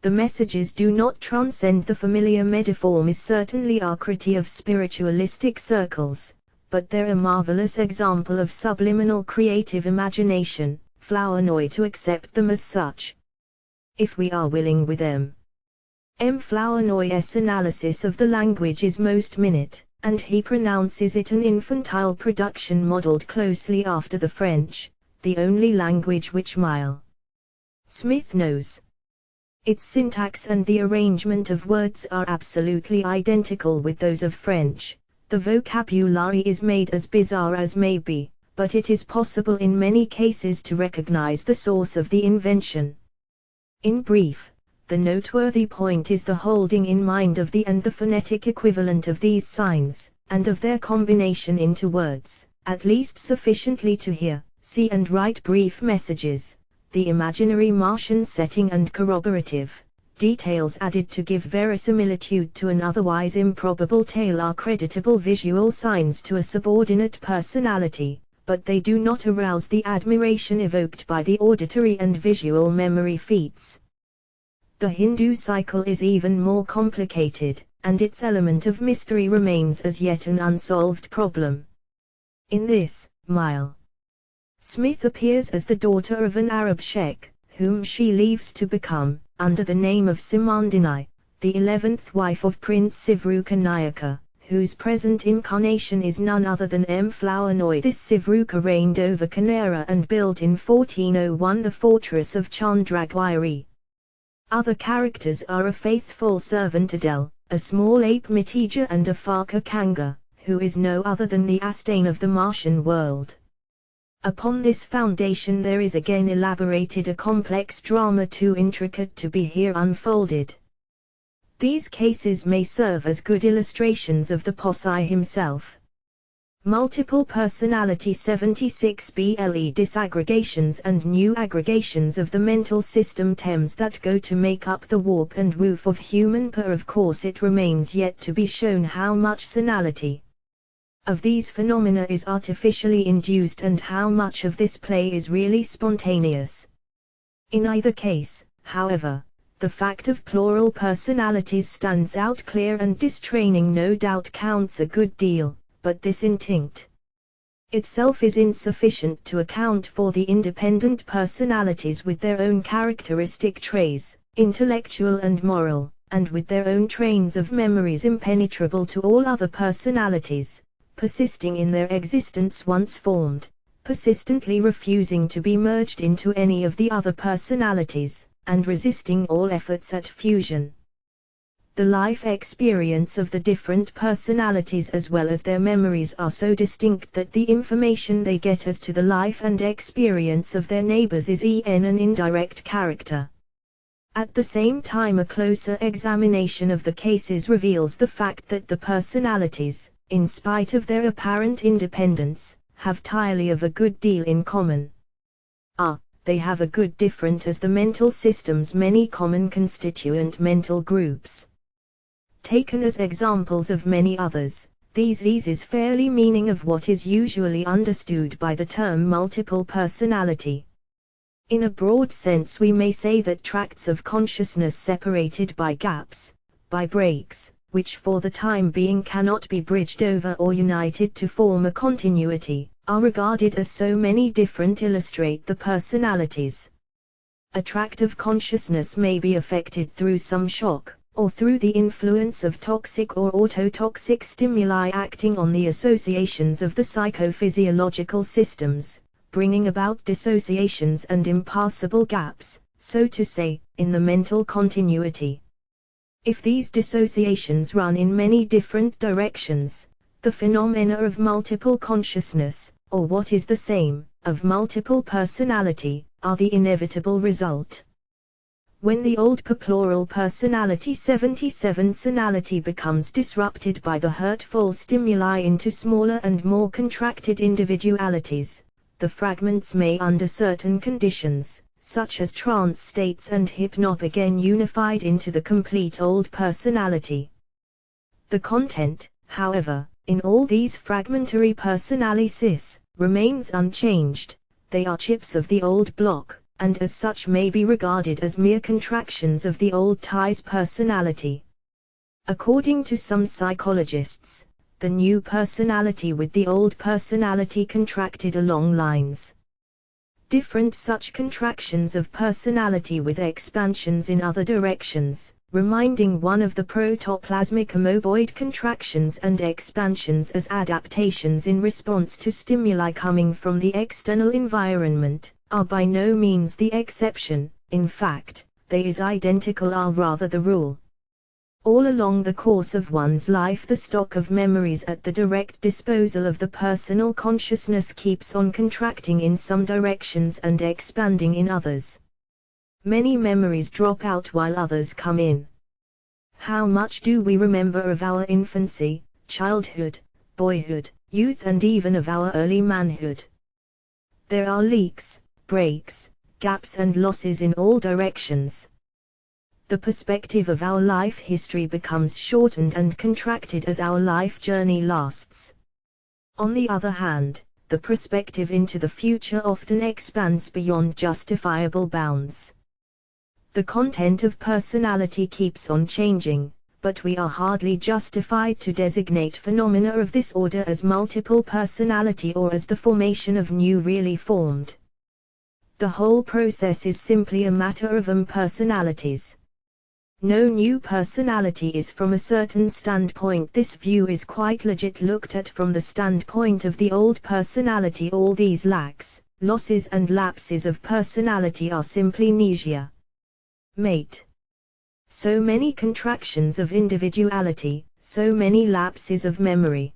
Speaker 1: The messages do not transcend the familiar metaphors, certainly are criti of spiritualistic circles, but they're a marvelous example of subliminal creative imagination, Flournoy to accept them as such, if we are willing with them. M. Flournoy's analysis of the language is most minute, and he pronounces it an infantile production modeled closely after the French, the only language which Mile Smith knows. Its syntax and the arrangement of words are absolutely identical with those of French. The vocabulary is made as bizarre as may be, but it is possible in many cases to recognize the source of the invention. In brief, the noteworthy point is the holding in mind of the and the phonetic equivalent of these signs, and of their combination into words, at least sufficiently to hear, see and write brief messages. The imaginary Martian setting and corroborative details added to give verisimilitude to an otherwise improbable tale are creditable visual signs to a subordinate personality, but they do not arouse the admiration evoked by the auditory and visual memory feats. The Hindu cycle is even more complicated, and its element of mystery remains as yet an unsolved problem. In this, Mile Smith appears as the daughter of an Arab sheikh, whom she leaves to become, under the name of Simandini, the 11th wife of Prince Sivruka Nayaka, whose present incarnation is none other than M. Flournoy. This Sivruka reigned over Kanera and built in 1401 the fortress of Chandragiri. Other characters are a faithful servant Adele, a small ape Mitija and a Farka Kanga, who is no other than the Astain of the Martian world. Upon this foundation there is again elaborated a complex drama too intricate to be here unfolded. These cases may serve as good illustrations of the Posei himself. Multiple personality 76 BLE disaggregations and new aggregations of the mental system terms that go to make up the warp and woof of human per. Of course it remains yet to be shown how much sonality of these phenomena is artificially induced and how much of this play is really spontaneous. In either case, however, the fact of plural personalities stands out clear, and distraining no doubt counts a good deal, but this instinct itself is insufficient to account for the independent personalities with their own characteristic traits, intellectual and moral, and with their own trains of memories impenetrable to all other personalities, persisting in their existence once formed, persistently refusing to be merged into any of the other personalities, and resisting all efforts at fusion. The life experience of the different personalities as well as their memories are so distinct that the information they get as to the life and experience of their neighbors is an indirect character. At the same time, a closer examination of the cases reveals the fact that the personalities, in spite of their apparent independence, have entirely of a good deal in common. They have a good different as the mental system's many common constituent mental groups. Taken as examples of many others, these is fairly meaning of what is usually understood by the term multiple personality. In a broad sense, we may say that tracts of consciousness separated by gaps, by breaks, which for the time being cannot be bridged over or united to form a continuity, are regarded as so many different illustrate the personalities. A tract of consciousness may be affected through some shock, or through the influence of toxic or autotoxic stimuli acting on the associations of the psychophysiological systems, bringing about dissociations and impassable gaps, so to say, in the mental continuity. If these dissociations run in many different directions, the phenomena of multiple consciousness, or what is the same, of multiple personality, are the inevitable result. When the old plural personality 77-sonality becomes disrupted by the hurtful stimuli into smaller and more contracted individualities, the fragments may under certain conditions, such as trance states and hypnop, again unified into the complete old personality. The content, however, in all these fragmentary personalities, remains unchanged. They are chips of the old block, and as such may be regarded as mere contractions of the old tie's personality. According to some psychologists, the new personality with the old personality contracted along lines different, such contractions of personality with expansions in other directions, reminding one of the protoplasmic amoeboid contractions and expansions as adaptations in response to stimuli coming from the external environment, are by no means the exception. In fact, they is identical are rather the rule. All along the course of one's life, the stock of memories at the direct disposal of the personal consciousness keeps on contracting in some directions and expanding in others. Many memories drop out while others come in. How much do we remember of our infancy, childhood, boyhood, youth, and even of our early manhood? There are leaks, breaks, gaps and losses in all directions. The perspective of our life history becomes shortened and contracted as our life journey lasts. On the other hand, the perspective into the future often expands beyond justifiable bounds. The content of personality keeps on changing, but we are hardly justified to designate phenomena of this order as multiple personality or as the formation of new really formed. The whole process is simply a matter of impersonalities. No new personality is from a certain standpoint. This view is quite legit looked at from the standpoint of the old personality. All these lacks, losses and lapses of personality are simply amnesia. Mate. So many contractions of individuality, so many lapses of memory.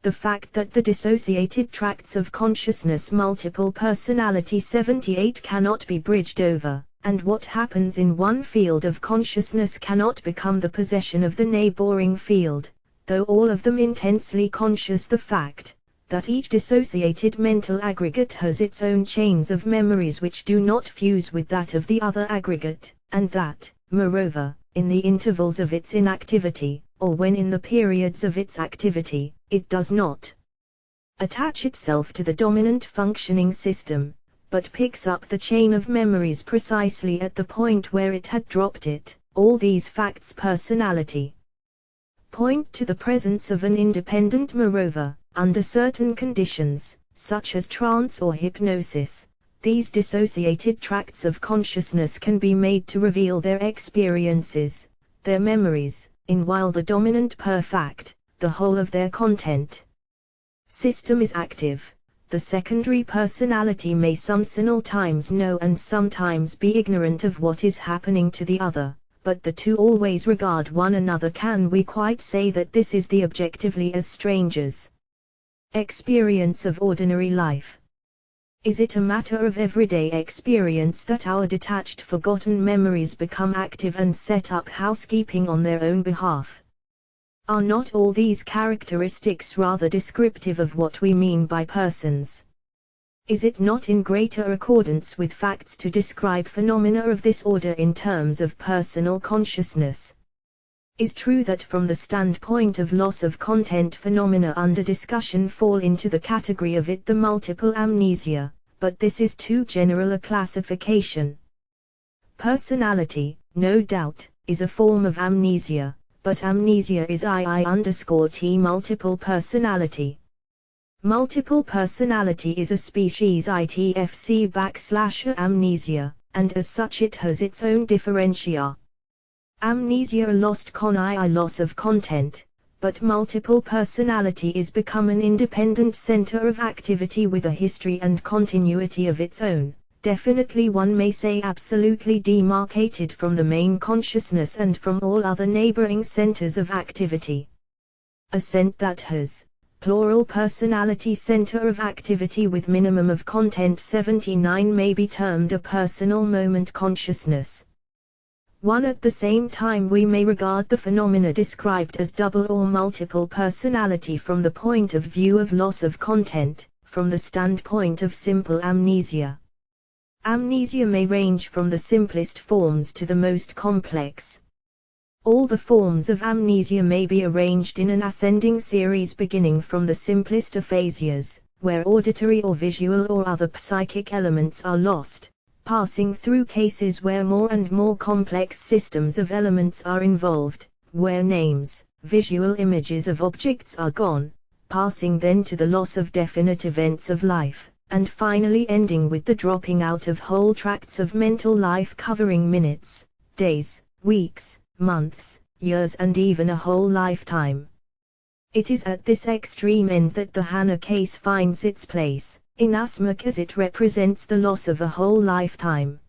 Speaker 1: The fact that the dissociated tracts of consciousness multiple personality 78 cannot be bridged over, and what happens in one field of consciousness cannot become the possession of the neighboring field, though all of them intensely conscious. The fact that each dissociated mental aggregate has its own chains of memories which do not fuse with that of the other aggregate, and that, moreover, in the intervals of its inactivity, or when in the periods of its activity, it does not attach itself to the dominant functioning system, but picks up the chain of memories precisely at the point where it had dropped it. All these facts personality point to the presence of an independent. Moreover, under certain conditions, such as trance or hypnosis, these dissociated tracts of consciousness can be made to reveal their experiences, their memories, in while the dominant fact, the whole of their content system is active. the secondary personality may sometimes know and sometimes be ignorant of what is happening to the other, but the two always regard one another. Can we quite say that this is the objectively as strangers experience of ordinary life? Is it a matter of everyday experience that our detached, forgotten memories become active and set up housekeeping on their own behalf? Are not all these characteristics rather descriptive of what we mean by persons? Is it not in greater accordance with facts to describe phenomena of this order in terms of personal consciousness? Is true that from the standpoint of loss of content, phenomena under discussion fall into the category of the multiple amnesia, but this is too general a classification. Personality, no doubt, is a form of amnesia, but amnesia is I_T multiple personality. Multiple personality is a species ITFC/amnesia, and as such it has its own differentia. Amnesia lost con loss of content, but multiple personality is become an independent center of activity with a history and continuity of its own, definitely one may say absolutely demarcated from the main consciousness and from all other neighboring centers of activity. A cent that has, plural personality center of activity with minimum of content 79 may be termed a personal moment consciousness. One at the same time we may regard the phenomena described as double or multiple personality from the point of view of loss of content, from the standpoint of simple amnesia. Amnesia may range from the simplest forms to the most complex. All the forms of amnesia may be arranged in an ascending series beginning from the simplest aphasias, where auditory or visual or other psychic elements are lost, passing through cases where more and more complex systems of elements are involved, where names, visual images of objects are gone, passing then to the loss of definite events of life, and finally ending with the dropping out of whole tracts of mental life covering minutes, days, weeks, months, years and even a whole lifetime. It is at this extreme end that the Hannah case finds its place, inasmuch as it represents the loss of a whole lifetime.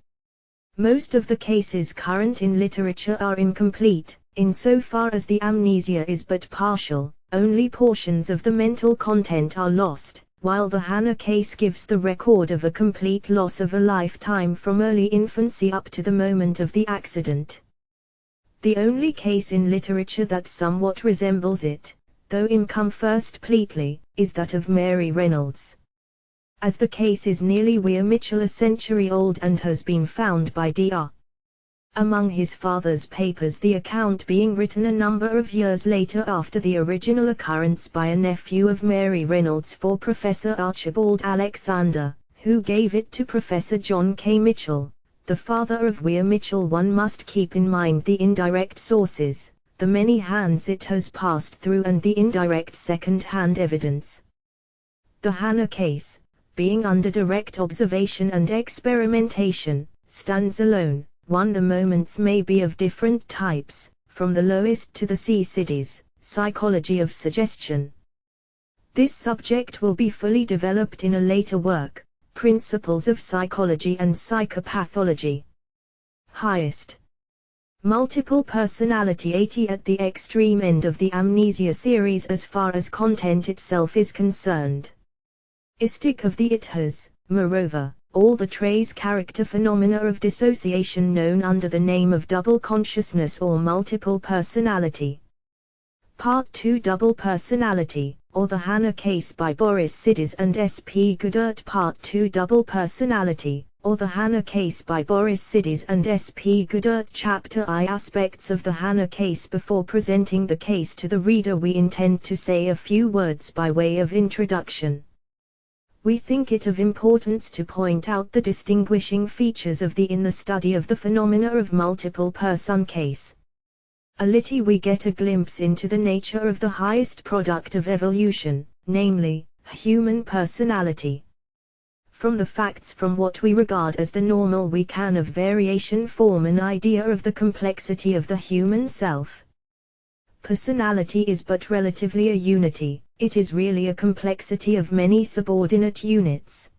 Speaker 1: Most of the cases current in literature are incomplete, insofar as the amnesia is but partial, only portions of the mental content are lost, while the Hannah case gives the record of a complete loss of a lifetime from early infancy up to the moment of the accident. The only case in literature that somewhat resembles it, though incompletely, is that of Mary Reynolds. As the case is nearly Mitchell a century old and has been found by Dr. among his father's papers, the account being written a number of years later after the original occurrence by a nephew of Mary Reynolds for Professor Archibald Alexander, who gave it to Professor John K. Mitchell, the father of Mitchell. One must keep in mind the indirect sources, the many hands it has passed through and the indirect second-hand evidence. The Hannah case, being under direct observation and experimentation, stands alone. The moments may be of different types, from the lowest to the Sidis, psychology of suggestion. This subject will be fully developed in a later work, Principles of Psychology and Psychopathology. Highest. Multiple personality 80 at the extreme end of the amnesia series as far as content itself is concerned. Istic of the it has, moreover, all the trace character phenomena of dissociation known under the name of double consciousness or multiple personality. Part 2 Double Personality, or the Hannah case by Boris Sidis and S.P. Goodhart. Part 2 Double Personality, or the Hannah case by Boris Sidis and S.P. Goodhart. Chapter I Aspects of the Hannah case. Before presenting the case to the reader, we intend to say a few words by way of introduction. We think it of importance to point out the distinguishing features of in the study of the phenomena of multiple person case. A little we get a glimpse into the nature of the highest product of evolution, namely, human personality. From the facts from what we regard as the normal we can of variation form an idea of the complexity of the human self. Personality is but relatively a unity, It is really a complexity of many subordinate units.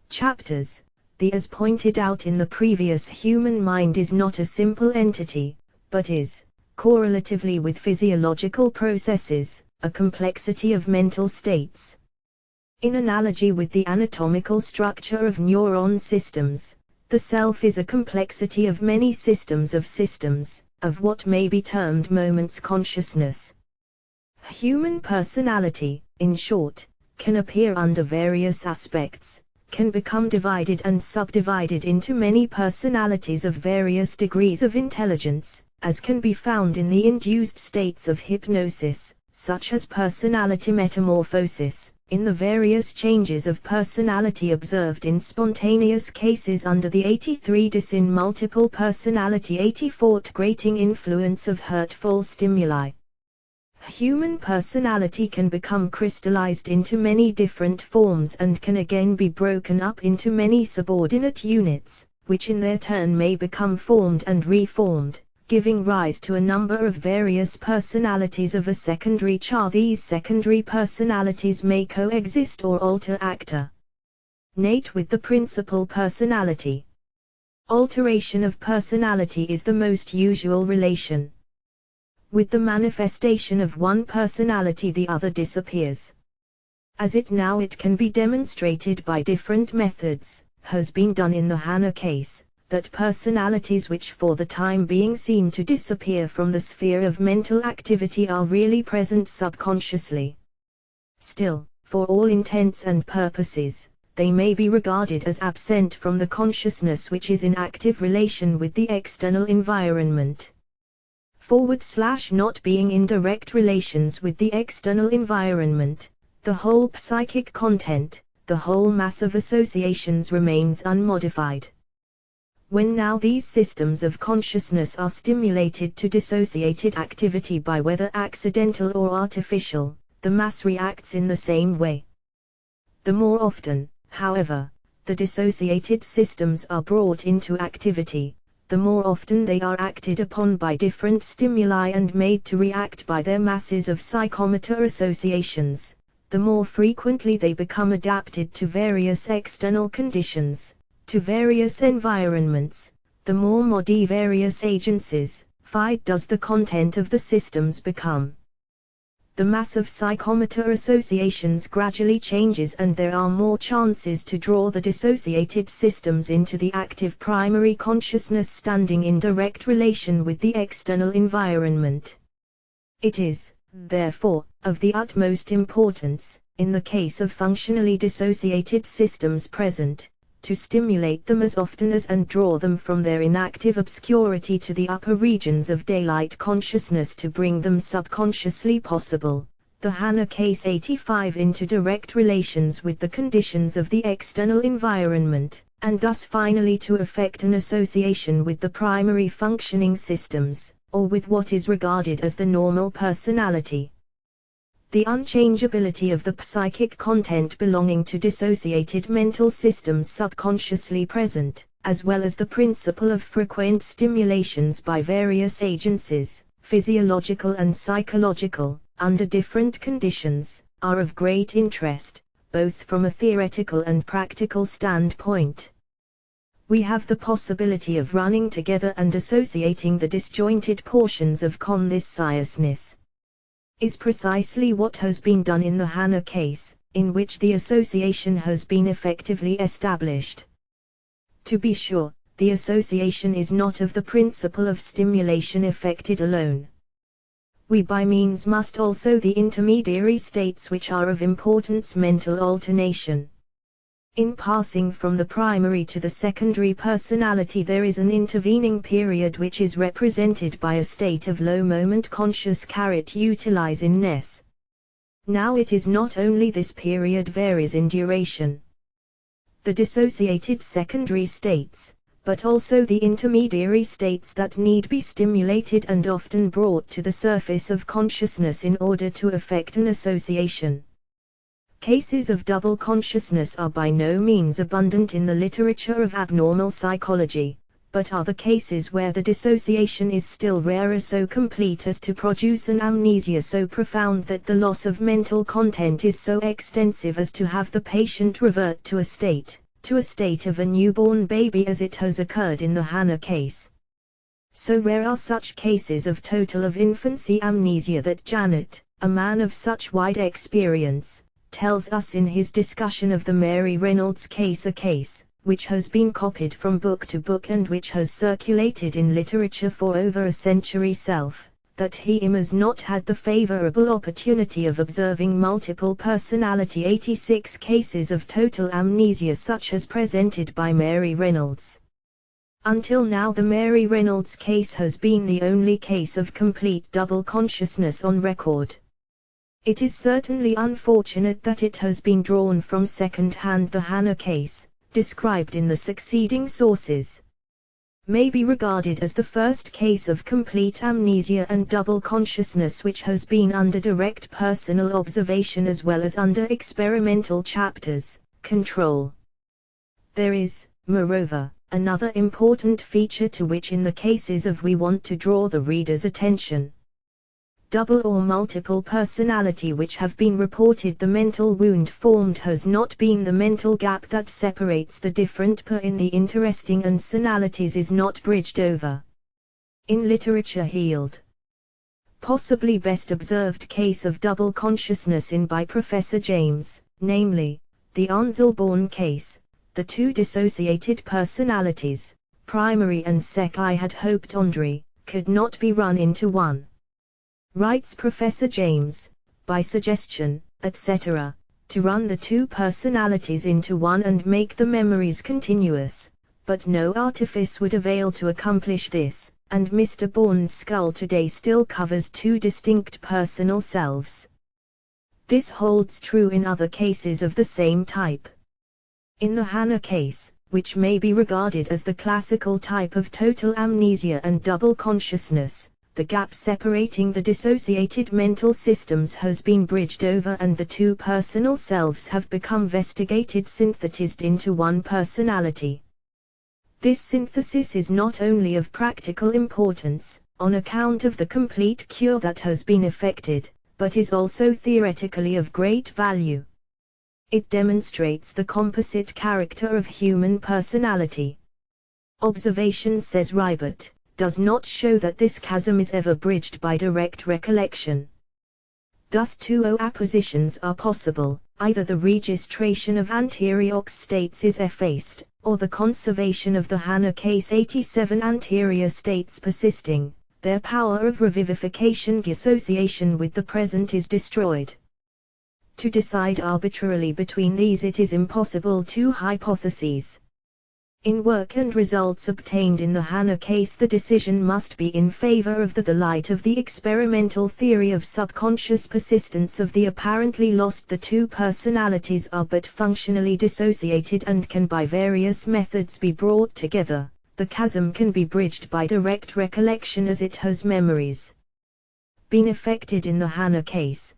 Speaker 1: Chapters. As pointed out in the previous, human mind is not a simple entity, but is, correlatively with physiological processes, a complexity of mental states. In analogy with the anatomical structure of neuron systems, the self is a complexity of many systems, of what may be termed moments consciousness. Human personality, in short, can appear under various aspects, can become divided and subdivided into many personalities of various degrees of intelligence, as can be found in the induced states of hypnosis, such as personality metamorphosis, in the various changes of personality observed in spontaneous cases under the 83 Sidis in multiple personality 84 grating influence of hurtful stimuli. Human personality can become crystallized into many different forms and can again be broken up into many subordinate units, which in their turn may become formed and reformed, giving rise to a number of various personalities of a secondary char. These secondary personalities may coexist or alter actor nate with the principal personality. Alteration of personality is the most usual relation. With the manifestation of one personality, the other disappears. As it can be demonstrated by different methods, has been done in the Hannah case, that personalities which for the time being seem to disappear from the sphere of mental activity are really present subconsciously. Still, for all intents and purposes, they may be regarded as absent from the consciousness which is in active relation with the external environment. Not being in direct relations with the external environment, the whole psychic content, the whole mass of associations remains unmodified. When now these systems of consciousness are stimulated to dissociated activity by whether accidental or artificial, the mass reacts in the same way. The more often, however, the dissociated systems are brought into activity, the more often they are acted upon by different stimuli and made to react by their masses of psychomotor associations, the more frequently they become adapted to various external conditions, to various environments, the more modi various agencies, does the content of the systems become. The mass of psychomotor associations gradually changes and there are more chances to draw the dissociated systems into the active primary consciousness standing in direct relation with the external environment. It is, therefore, of the utmost importance, in the case of functionally dissociated systems present, to stimulate them as often as and draw them from their inactive obscurity to the upper regions of daylight consciousness to bring them subconsciously possible, the Hannah case 85 into direct relations with the conditions of the external environment, and thus finally to effect an association with the primary functioning systems, or with what is regarded as the normal personality. The unchangeability of the psychic content belonging to dissociated mental systems subconsciously present, as well as the principle of frequent stimulations by various agencies, physiological and psychological, under different conditions, are of great interest, both from a theoretical and practical standpoint. We have the possibility of running together and associating the disjointed portions of this consciousness. Is precisely what has been done in the Hannah case, in which the association has been effectively established. To be sure, the association is not of the principle of stimulation effected alone. We by means must also the intermediary states which are of importance mental alternation. In passing from the primary to the secondary personality there is an intervening period which is represented by a state of low moment conscious utilizingness. Now it is not only this period varies in duration. The dissociated secondary states, but also the intermediary states that need be stimulated and often brought to the surface of consciousness in order to effect an association. Cases of double consciousness are by no means abundant in the literature of abnormal psychology, but are the cases where the dissociation is still rarer, so complete as to produce an amnesia so profound that the loss of mental content is so extensive as to have the patient revert to a state of a newborn baby, as it has occurred in the Hannah case. So rare are such cases of total of infancy amnesia that Janet, a man of such wide experience, tells us in his discussion of the Mary Reynolds case, a case which has been copied from book to book and which has circulated in literature for over a century self, that he has not had the favorable opportunity of observing multiple personality 86 cases of total amnesia such as presented by Mary Reynolds. Until now the Mary Reynolds case has been the only case of complete double consciousness on record. It is certainly unfortunate that it has been drawn from second hand. The Hannah case, described in the succeeding sources, may be regarded as the first case of complete amnesia and double consciousness which has been under direct personal observation as well as under experimental chapters, control. There is, moreover, another important feature to which in the cases of we want to draw the reader's attention. Double or multiple personality which have been reported. The mental wound formed has not been the mental gap that separates the different in the interesting personalities is not bridged over. In literature healed, possibly best observed case of double consciousness in by Professor James, namely, the Anselborn case, the two dissociated personalities, primary and sec. I had hoped Andre could not be run into one. Writes Professor James, by suggestion, etc., to run the two personalities into one and make the memories continuous, but no artifice would avail to accomplish this, and Mr. Bourne's skull today still covers two distinct personal selves. This holds true in other cases of the same type. In the Hannah case, which may be regarded as the classical type of total amnesia and double consciousness, the gap separating the dissociated mental systems has been bridged over and the two personal selves have become synthesized into one personality. This synthesis is not only of practical importance, on account of the complete cure that has been effected, but is also theoretically of great value. It demonstrates the composite character of human personality. Observation, says Ribot, does not show that this chasm is ever bridged by direct recollection. Thus two appositions are possible, either the registration of anterior states is effaced, or the conservation of the Hannah case 87 anterior states persisting, their power of revivification association with the present is destroyed. To decide arbitrarily between these it is impossible. Two hypotheses. In work and results obtained in the Hannah case the decision must be in favor of the light of the experimental theory of subconscious persistence of the apparently lost. The two personalities are but functionally dissociated and can by various methods be brought together. The chasm can be bridged by direct recollection as it has memories been effected in the Hannah case.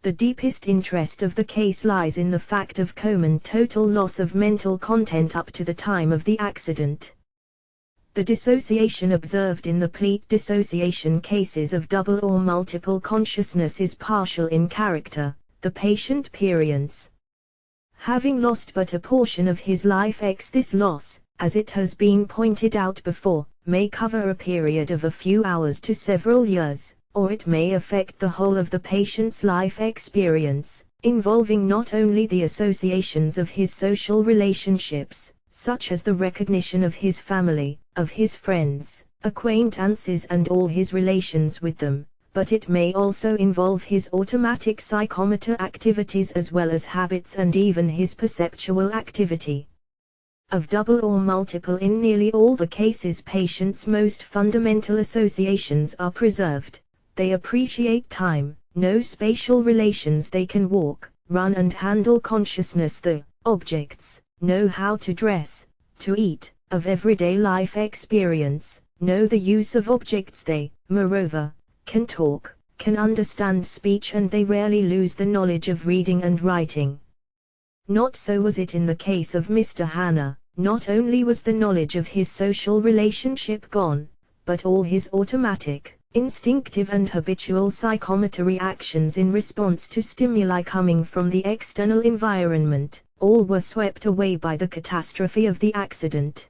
Speaker 1: The deepest interest of the case lies in the fact of common total loss of mental content up to the time of the accident. The dissociation observed in the complete dissociation cases of double or multiple consciousness is partial in character. The patient experience having lost but a portion of his life. This loss, as it has been pointed out before, may cover a period of a few hours to several years, or it may affect the whole of the patient's life experience, involving not only the associations of his social relationships, such as the recognition of his family, of his friends, acquaintances and all his relations with them, but it may also involve his automatic psychomotor activities as well as habits and even his perceptual activity. Of double or multiple, in nearly all the cases patients' most fundamental associations are preserved. They appreciate time, know spatial relations, they can walk, run and handle consciousness, the objects, know how to dress, to eat, of everyday life experience, know the use of objects, they, moreover, can talk, can understand speech, and they rarely lose the knowledge of reading and writing. Not so was it in the case of Mr. Hannah, Not only was the knowledge of his social relationship gone, but all his automatic, instinctive and habitual psychomotor reactions in response to stimuli coming from the external environment, all were swept away by the catastrophe of the accident.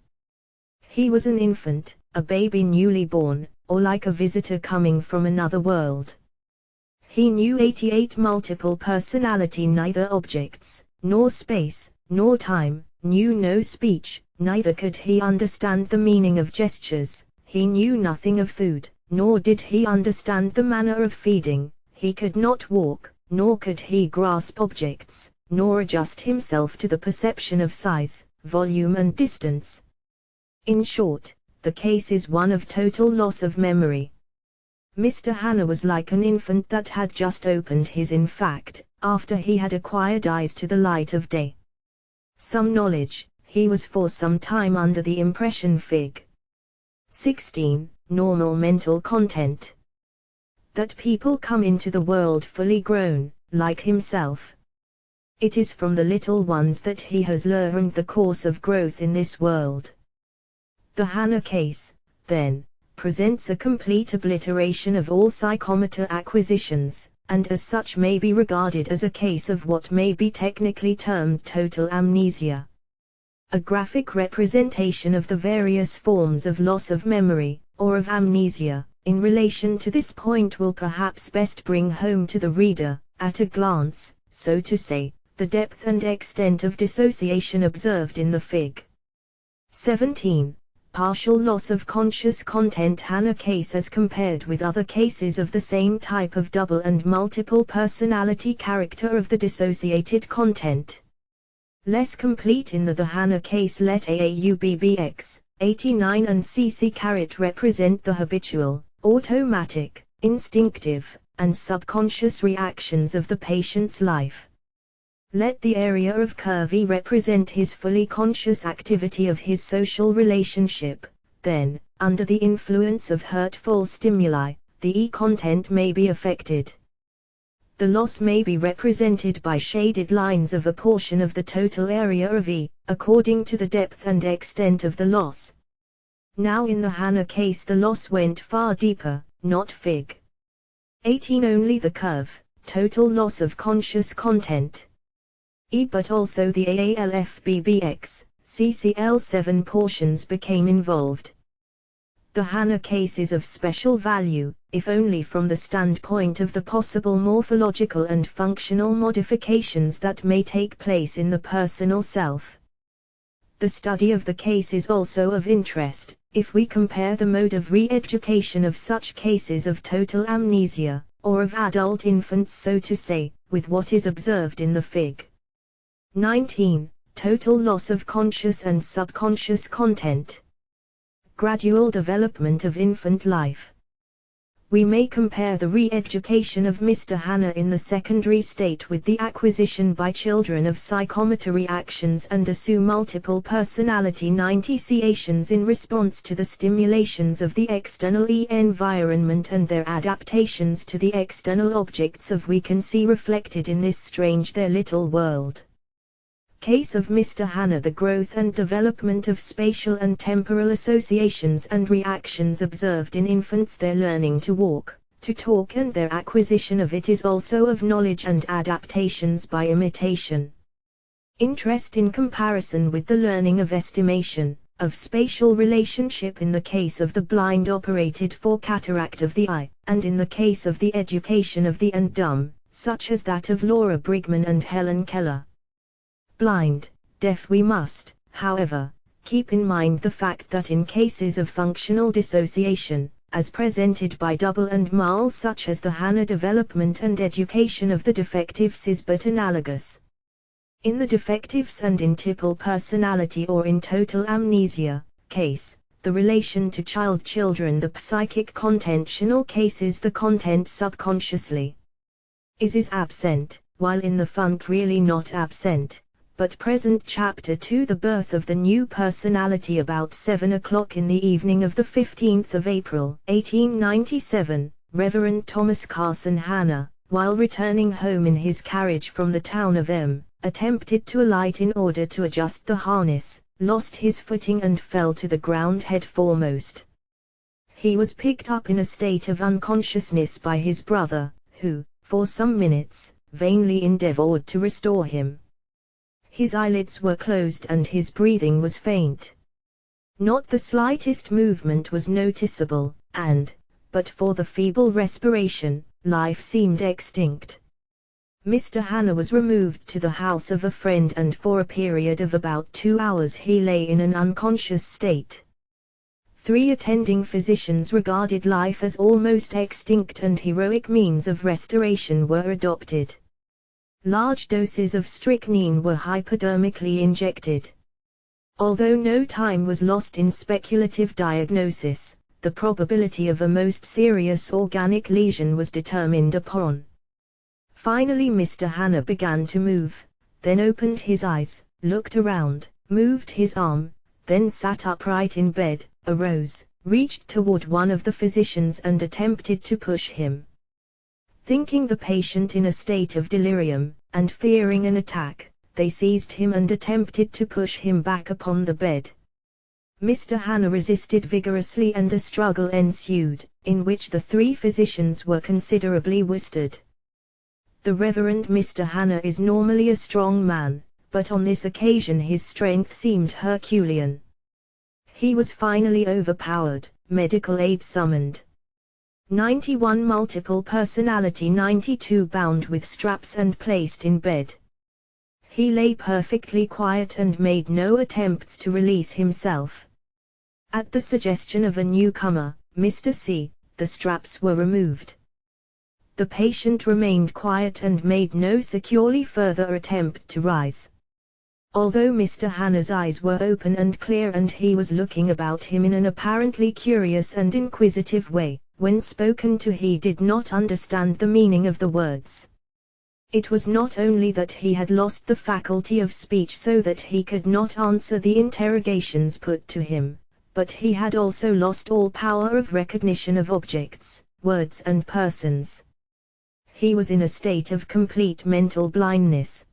Speaker 1: He was an infant, a baby newly born, or like a visitor coming from another world. He knew 88 multiple personality, neither objects, nor space, nor time, knew no speech, neither could he understand the meaning of gestures, he knew nothing of food, nor did he understand the manner of feeding, he could not walk, nor could he grasp objects, nor adjust himself to the perception of size, volume and distance. In short, the case is one of total loss of memory. Mr. Hanna was like an infant that had just opened his, in fact, after he had acquired eyes to the light of day. Some knowledge, he was for some time under the impression Fig. 16, normal mental content. That people come into the world fully grown, like himself. It is from the little ones that he has learned the course of growth in this world. The Hanna case, then, presents a complete obliteration of all psychomotor acquisitions, and as such may be regarded as a case of what may be technically termed total amnesia. A graphic representation of the various forms of loss of memory, or of amnesia, in relation to this point will perhaps best bring home to the reader, at a glance, so to say, the depth and extent of dissociation observed in the Fig. 17. Partial loss of conscious content Hanna case as compared with other cases of the same type of double and multiple personality character of the dissociated content. Less complete in the Hanna case. Let AAUBBX, 89 and CC represent the habitual, automatic, instinctive, and subconscious reactions of the patient's life. Let the area of curve represent his fully conscious activity of his social relationship, then, under the influence of hurtful stimuli, the E content may be affected. The loss may be represented by shaded lines of a portion of the total area of E, according to the depth and extent of the loss. Now in the Hanna case the loss went far deeper, not Fig. 18 only the curve, total loss of conscious content. E but also the AALFBBX, CCL7 portions became involved. The Hanna case is of special value, if only from the standpoint of the possible morphological and functional modifications that may take place in the personal self. The study of the case is also of interest, if we compare the mode of re-education of such cases of total amnesia, or of adult infants so to say, with what is observed in the Fig. 19. Total loss of conscious and subconscious content. Gradual development of infant life. We may compare the re-education of Mr. Hanna in the secondary state with the acquisition by children of psychomotor reactions and assume multiple personality dissociations in response to the stimulations of the external environment and their adaptations to the external objects of we can see reflected in this strange their little world. Case of Mr. Hanna. The growth and development of spatial and temporal associations and reactions observed in infants, their learning to walk, to talk and their acquisition of it is also of knowledge and adaptations by imitation. Interest in comparison with the learning of estimation, of spatial relationship in the case of the blind operated for cataract of the eye, and in the case of the education of the and dumb, such as that of Laura Brigman and Helen Keller. Blind, deaf. We must, however, keep in mind the fact that in cases of functional dissociation, as presented by double and mul such as the Hanna, development and education of the defectives is but analogous. In the defectives and in typical personality or in total amnesia case, the relation to children, the psychic contentional cases, the content subconsciously is absent, while in the funk really not absent, but present. Chapter 2. The birth of the new personality. About 7 o'clock in the evening of the 15th of April, 1897, Reverend Thomas Carson Hanna, while returning home in his carriage from the town of M, attempted to alight in order to adjust the harness, lost his footing and fell to the ground head foremost. He was picked up in a state of unconsciousness by his brother, who, for some minutes, vainly endeavored to restore him. His eyelids were closed and his breathing was faint. Not the slightest movement was noticeable, and, but for the feeble respiration, life seemed extinct. Mr. Hanna was removed to the house of a friend and for a period of about 2 hours he lay in an unconscious state. 3 attending physicians regarded life as almost extinct and heroic means of restoration were adopted. Large doses of strychnine were hypodermically injected. Although no time was lost in speculative diagnosis, the probability of a most serious organic lesion was determined upon. Finally Mr. Hanna began to move, then opened his eyes, looked around, moved his arm, then sat upright in bed, arose, reached toward one of the physicians and attempted to push him. Thinking the patient in a state of delirium, and fearing an attack, they seized him and attempted to push him back upon the bed. Mr. Hanna resisted vigorously and a struggle ensued, in which the 3 physicians were considerably worsted. The Reverend Mr. Hanna is normally a strong man, but on this occasion his strength seemed Herculean. He was finally overpowered, medical aid summoned. 91 multiple personality 92 bound with straps and placed in bed. He lay perfectly quiet and made no attempts to release himself. At the suggestion of a newcomer, Mr. C, the straps were removed. The patient remained quiet and made no securely further attempt to rise. Although Mr. Hanna's eyes were open and clear and he was looking about him in an apparently curious and inquisitive way, when spoken to he did not understand the meaning of the words. It was not only that he had lost the faculty of speech so that he could not answer the interrogations put to him, but he had also lost all power of recognition of objects, words and persons. He was in a state of complete mental blindness.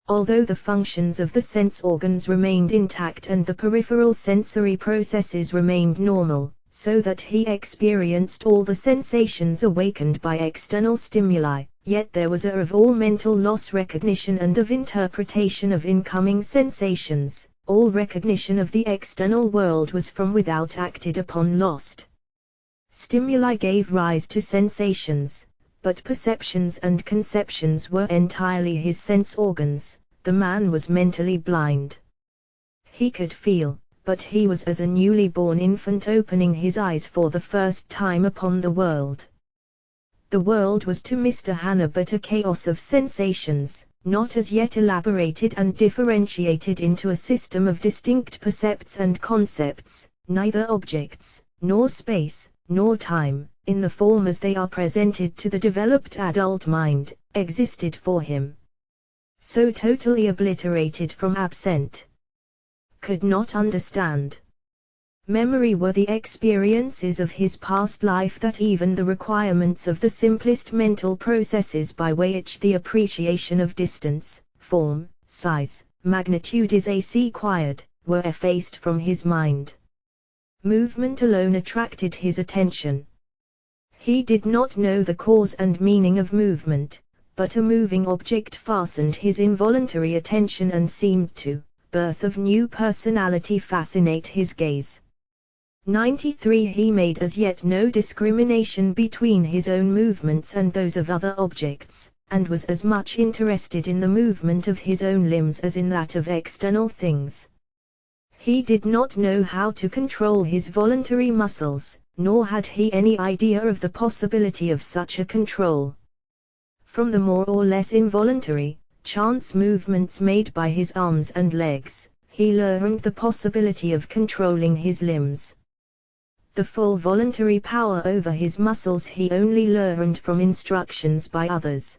Speaker 1: Although the functions of the sense organs remained intact and the peripheral sensory processes remained normal, so that he experienced all the sensations awakened by external stimuli, yet there was of all mental loss recognition and of interpretation of incoming sensations. All recognition of the external world was from without acted upon lost. Stimuli gave rise to sensations, but perceptions and conceptions were entirely his sense organs. The man was mentally blind. He could feel, but he was as a newly born infant opening his eyes for the first time upon the world. The world was to Mr. Hanna but a chaos of sensations, not as yet elaborated and differentiated into a system of distinct percepts and concepts, neither objects, nor space, nor time, in the form as they are presented to the developed adult mind, existed for him. So totally obliterated from absent. Could not understand. Memory were the experiences of his past life that even the requirements of the simplest mental processes by which the appreciation of distance, form, size, magnitude is acquired, were effaced from his mind. Movement alone attracted his attention. He did not know the cause and meaning of movement, but a moving object fastened his involuntary attention and seemed to, birth of new personality, fascinate his gaze. 93 He made as yet no discrimination between his own movements and those of other objects, and was as much interested in the movement of his own limbs as in that of external things. He did not know how to control his voluntary muscles, nor had he any idea of the possibility of such a control. From the more or less involuntary, chance movements made by his arms and legs, he learned the possibility of controlling his limbs. The full voluntary power over his muscles he only learned from instructions by others.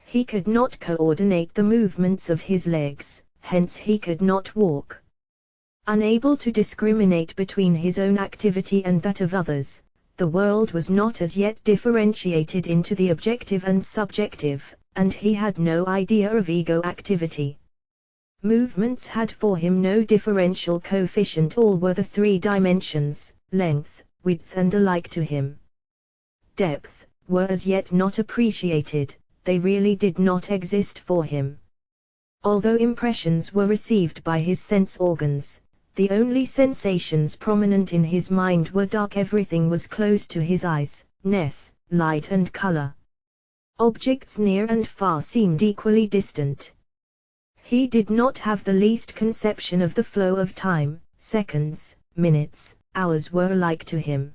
Speaker 1: He could not coordinate the movements of his legs, hence he could not walk. Unable to discriminate between his own activity and that of others, the world was not as yet differentiated into the objective and subjective, and he had no idea of ego activity. Movements had for him no differential coefficient, all were the three dimensions, length, width and alike to him. Depth, were as yet not appreciated, they really did not exist for him. Although impressions were received by his sense organs, the only sensations prominent in his mind were dark. Everything was close to his eyes, ness, light and color. Objects near and far seemed equally distant. He did not have the least conception of the flow of time. Seconds, minutes, hours were alike to him.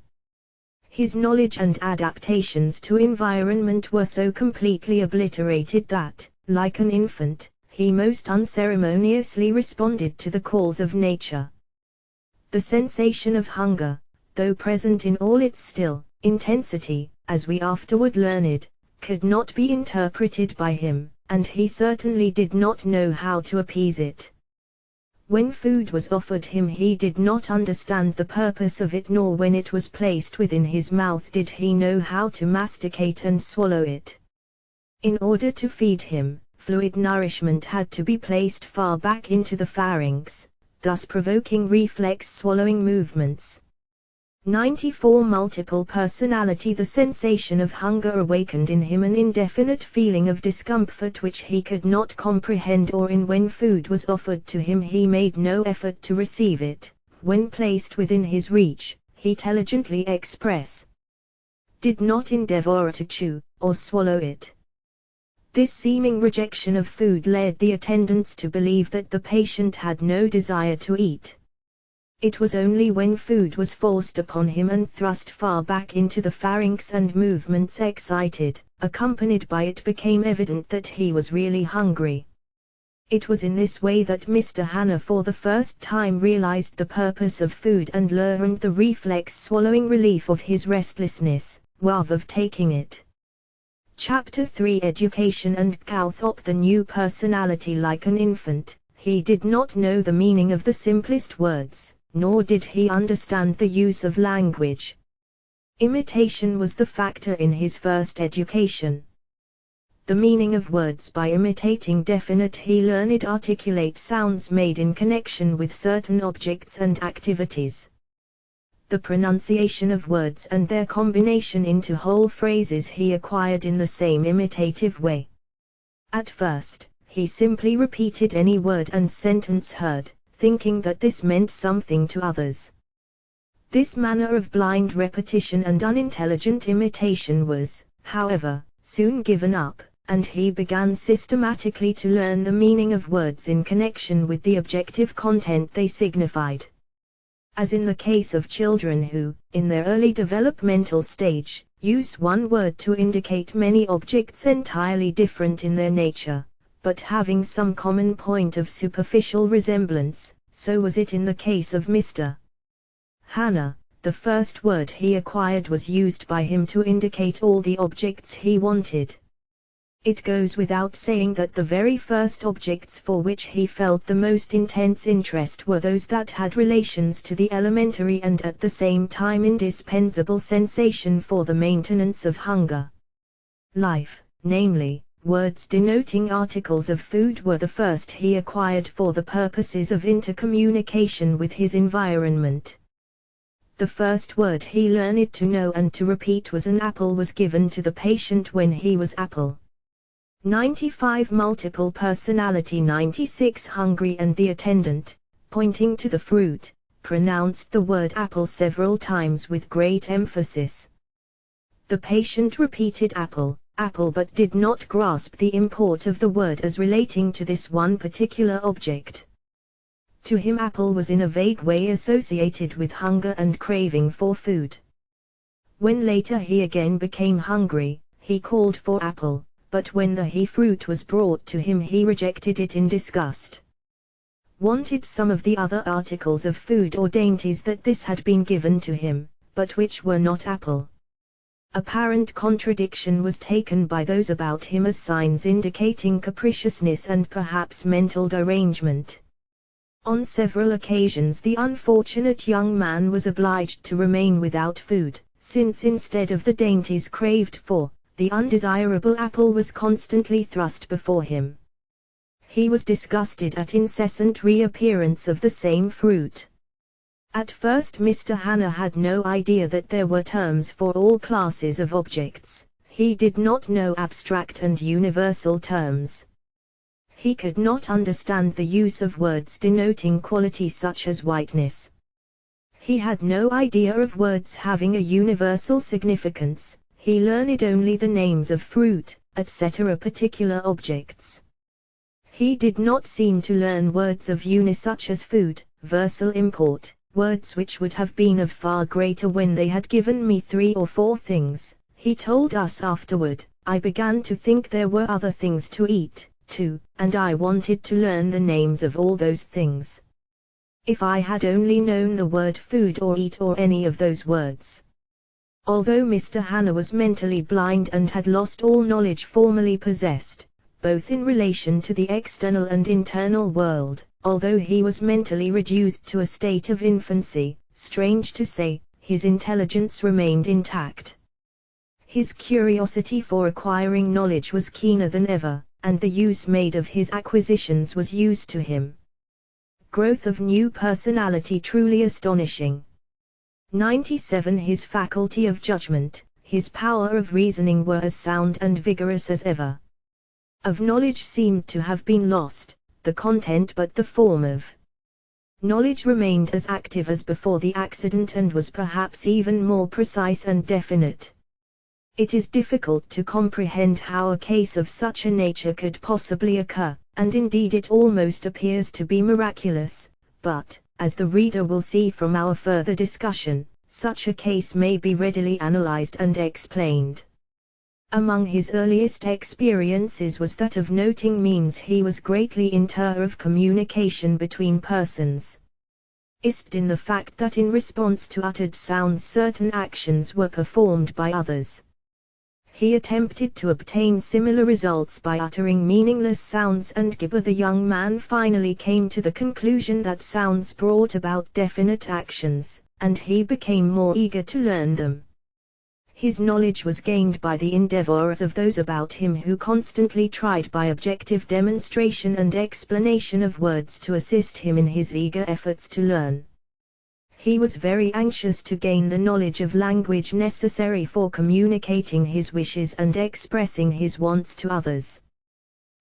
Speaker 1: His knowledge and adaptations to environment were so completely obliterated that, like an infant, he most unceremoniously responded to the calls of nature. The sensation of hunger, though present in all its still intensity, as we afterward learned, could not be interpreted by him, and he certainly did not know how to appease it. When food was offered him he did not understand the purpose of it, nor when it was placed within his mouth did he know how to masticate and swallow it. In order to feed him, fluid nourishment had to be placed far back into the pharynx, thus provoking reflex swallowing movements. 94 Multiple personality. The sensation of hunger awakened in him an indefinite feeling of discomfort which he could not comprehend, or in when food was offered to him he made no effort to receive it. When placed within his reach, he intelligently did not endeavor to chew or swallow it. This seeming rejection of food led the attendants to believe that the patient had no desire to eat. It was only when food was forced upon him and thrust far back into the pharynx and movements excited, accompanied by it, became evident that he was really hungry. It was in this way that Mr. Hanna for the first time realized the purpose of food and learned the reflex swallowing relief of his restlessness, rather of taking it. Chapter 3 Education and Growth. The new personality. Like an infant, he did not know the meaning of the simplest words, nor did he understand the use of language. Imitation was the factor in his first education. The meaning of words. By imitating definite he learned articulate sounds made in connection with certain objects and activities. The pronunciation of words and their combination into whole phrases he acquired in the same imitative way. At first, he simply repeated any word and sentence heard, thinking that this meant something to others. This manner of blind repetition and unintelligent imitation was, however, soon given up, and he began systematically to learn the meaning of words in connection with the objective content they signified. As in the case of children who, in their early developmental stage, use one word to indicate many objects entirely different in their nature, but having some common point of superficial resemblance, so was it in the case of Mr. Hanna. The first word he acquired was used by him to indicate all the objects he wanted. It goes without saying that the very first objects for which he felt the most intense interest were those that had relations to the elementary and at the same time indispensable sensation for the maintenance of hunger. Life, namely, words denoting articles of food, were the first he acquired for the purposes of intercommunication with his environment. The first word he learned to know and to repeat was an apple was given to the patient when he was apple. 95 Multiple personality. 96 Hungry, and the attendant, pointing to the fruit, pronounced the word apple several times with great emphasis. The patient repeated apple, apple, but did not grasp the import of the word as relating to this one particular object. To him apple was in a vague way associated with hunger and craving for food. When later he again became hungry, he called for apple, but when the fruit was brought to him he rejected it in disgust. Wanted some of the other articles of food or dainties that this had been given to him, but which were not apple. Apparent contradiction was taken by those about him as signs indicating capriciousness and perhaps mental derangement. On several occasions the unfortunate young man was obliged to remain without food, since instead of the dainties craved for, the undesirable apple was constantly thrust before him. He was disgusted at incessant reappearance of the same fruit. At first Mr. Hanna had no idea that there were terms for all classes of objects. He did not know abstract and universal terms. He could not understand the use of words denoting qualities such as whiteness. He had no idea of words having a universal significance. He learned only the names of fruit, etc. particular objects. He did not seem to learn words of such as food, versal import, words which would have been of far greater when they had given me 3 or 4 things. He told us afterward, I began to think there were other things to eat, too, and I wanted to learn the names of all those things. If I had only known the word food or eat or any of those words. Although Mr. Hanna was mentally blind and had lost all knowledge formerly possessed, both in relation to the external and internal world, although he was mentally reduced to a state of infancy, strange to say, his intelligence remained intact. His curiosity for acquiring knowledge was keener than ever, and the use made of his acquisitions was used to him. Growth of new personality truly astonishing. 97 His faculty of judgment, his power of reasoning were as sound and vigorous as ever. Of knowledge seemed to have been lost, the content but the form of knowledge remained as active as before the accident and was perhaps even more precise and definite. It is difficult to comprehend how a case of such a nature could possibly occur, and indeed it almost appears to be miraculous, but, as the reader will see from our further discussion, such a case may be readily analyzed and explained. Among his earliest experiences was that of noting means he was greatly in awe of communication between persons. In the fact that in response to uttered sounds certain actions were performed by others. He attempted to obtain similar results by uttering meaningless sounds, and Gibber the young man finally came to the conclusion that sounds brought about definite actions, and he became more eager to learn them. His knowledge was gained by the endeavors of those about him who constantly tried by objective demonstration and explanation of words to assist him in his eager efforts to learn. He was very anxious to gain the knowledge of language necessary for communicating his wishes and expressing his wants to others.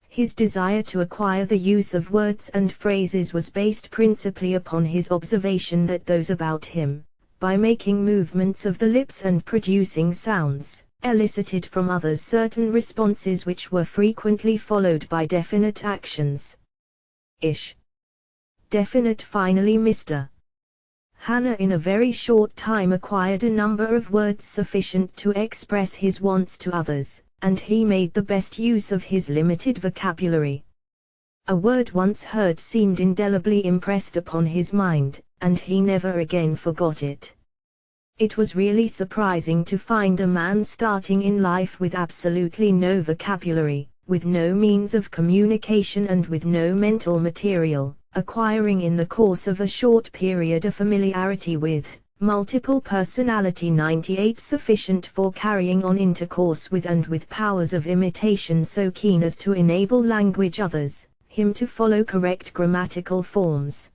Speaker 1: His desire to acquire the use of words and phrases was based principally upon his observation that those about him, by making movements of the lips and producing sounds, elicited from others certain responses which were frequently followed by definite actions. Definite. Finally Mr. Hanna in a very short time acquired a number of words sufficient to express his wants to others, and he made the best use of his limited vocabulary. A word once heard seemed indelibly impressed upon his mind, and he never again forgot it. It was really surprising to find a man starting in life with absolutely no vocabulary, with no means of communication and with no mental material, acquiring in the course of a short period a familiarity with multiple personality 98 sufficient for carrying on intercourse with and with powers of imitation so keen as to enable language others, him to follow correct grammatical forms.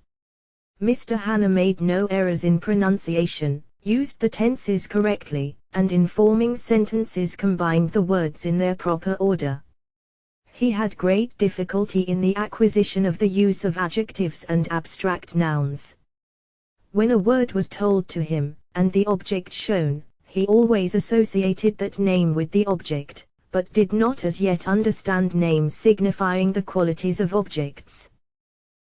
Speaker 1: Mr. Hanna made no errors in pronunciation, used the tenses correctly, and in forming sentences combined the words in their proper order. He had great difficulty in the acquisition of the use of adjectives and abstract nouns. When a word was told to him, and the object shown, he always associated that name with the object, but did not as yet understand names signifying the qualities of objects.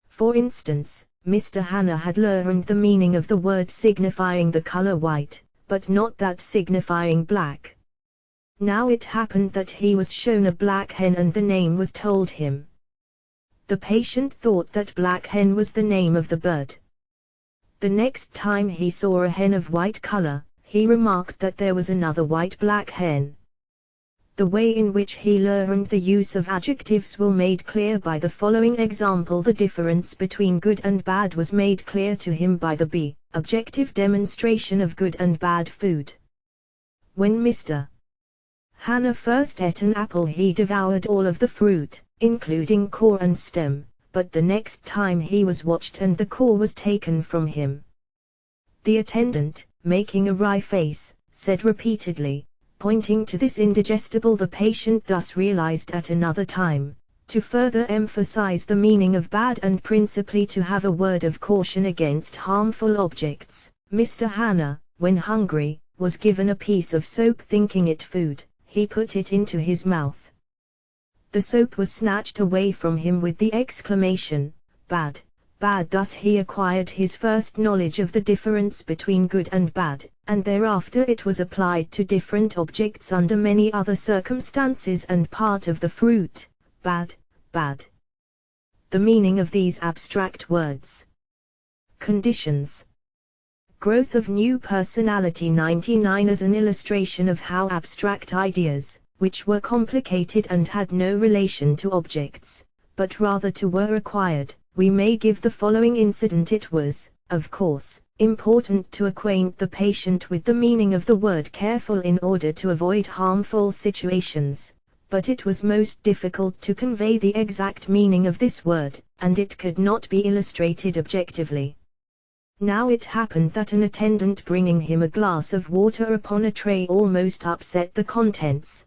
Speaker 1: For instance, Mr. Hanna had learned the meaning of the word signifying the color white, but not that signifying black. Now it happened that he was shown a black hen and the name was told him. The patient thought that black hen was the name of the bird. The next time he saw a hen of white color, he remarked that there was another white-black hen. The way in which he learned the use of adjectives will made clear by the following example. The difference between good and bad was made clear to him by the objective demonstration of good and bad food. When Mr. Hanna first ate an apple he devoured all of the fruit, including core and stem, but the next time he was watched and the core was taken from him. The attendant, making a wry face, said repeatedly, pointing to this indigestible. The patient thus realized at another time, to further emphasize the meaning of bad and principally to have a word of caution against harmful objects. Mr. Hannah, when hungry, was given a piece of soap thinking it food. He put it into his mouth. The soap was snatched away from him with the exclamation, "Bad, bad." Thus he acquired his first knowledge of the difference between good and bad, and thereafter it was applied to different objects under many other circumstances and part of the fruit, bad, bad. The meaning of these abstract words. Conditions. Growth of new personality 99 as an illustration of how abstract ideas, which were complicated and had no relation to objects, but rather to were acquired, we may give the following incident. It was, of course, important to acquaint the patient with the meaning of the word careful in order to avoid harmful situations, but it was most difficult to convey the exact meaning of this word, and it could not be illustrated objectively. Now it happened that an attendant bringing him a glass of water upon a tray almost upset the contents.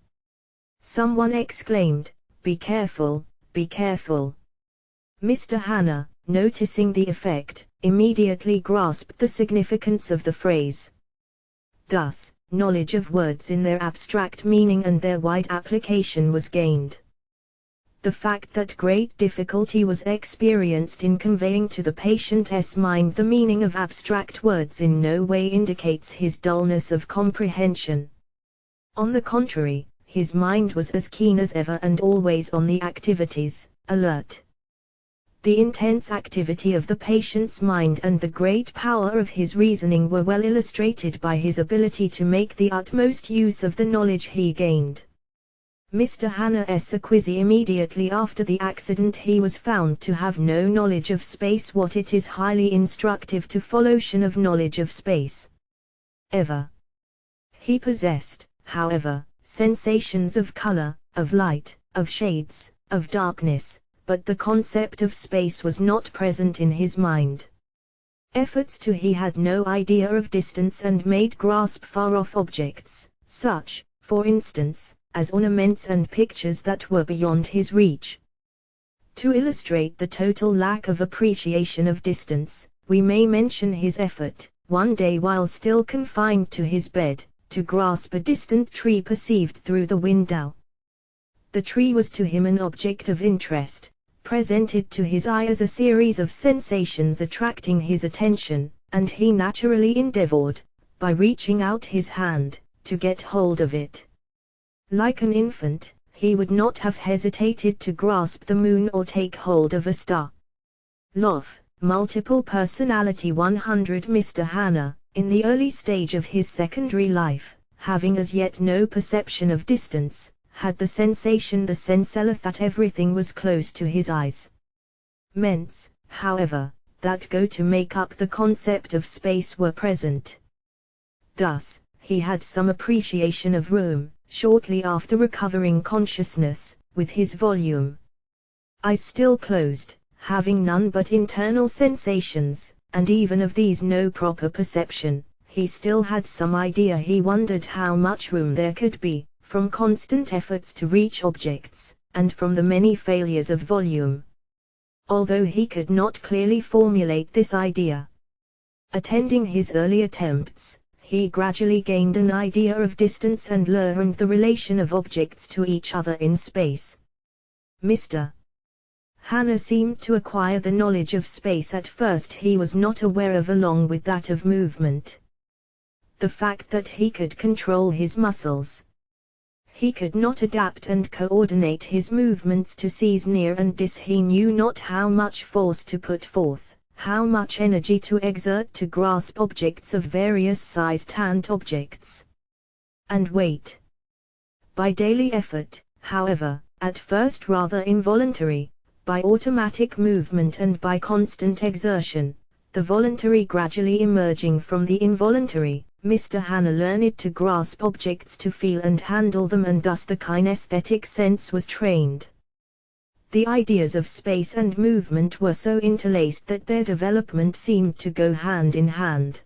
Speaker 1: Someone exclaimed, "Be careful, be careful." Mr. Hannah, noticing the effect, immediately grasped the significance of the phrase. Thus, knowledge of words in their abstract meaning and their wide application was gained. The fact that great difficulty was experienced in conveying to the patient's mind the meaning of abstract words in no way indicates his dullness of comprehension. On the contrary, his mind was as keen as ever and always on the activities, alert. The intense activity of the patient's mind and the great power of his reasoning were well illustrated by his ability to make the utmost use of the knowledge he gained. Mr. Hannah's acquisition immediately after the accident, he was found to have no knowledge of space. What it is highly instructive to follow of knowledge of space. Ever. He possessed, however, sensations of color, of light, of shades, of darkness, but the concept of space was not present in his mind. Efforts to he had no idea of distance and made grasp far-off objects, such, for instance, as ornaments and pictures that were beyond his reach. To illustrate the total lack of appreciation of distance, we may mention his effort, one day while still confined to his bed, to grasp a distant tree perceived through the window. The tree was to him an object of interest, presented to his eye as a series of sensations attracting his attention, and he naturally endeavored, by reaching out his hand, to get hold of it. Like an infant, he would not have hesitated to grasp the moon or take hold of a star. Love, multiple personality 100. Mr. Hannah, in the early stage of his secondary life, having as yet no perception of distance, had the sensation that everything was close to his eyes. Ments, however, that go to make up the concept of space were present. Thus, he had some appreciation of room, shortly after recovering consciousness, with his volume. Eyes still closed, having none but internal sensations, and even of these no proper perception, he still had some idea. He wondered how much room there could be, from constant efforts to reach objects, and from the many failures of volume. Although he could not clearly formulate this idea. Attending his early attempts, he gradually gained an idea of distance and learned the relation of objects to each other in space. Mr. Hannah seemed to acquire the knowledge of space at first he was not aware of, along with that of movement. The fact that he could control his muscles. He could not adapt and coordinate his movements to seize near and dis. He knew not how much force to put forth, how much energy to exert to grasp objects of various sized and objects and weight. By daily effort, however, at first rather involuntary, by automatic movement and by constant exertion, the voluntary gradually emerging from the involuntary, Mr. Hannah learned to grasp objects, to feel and handle them, and thus the kinesthetic sense was trained. The ideas of space and movement were so interlaced that their development seemed to go hand in hand.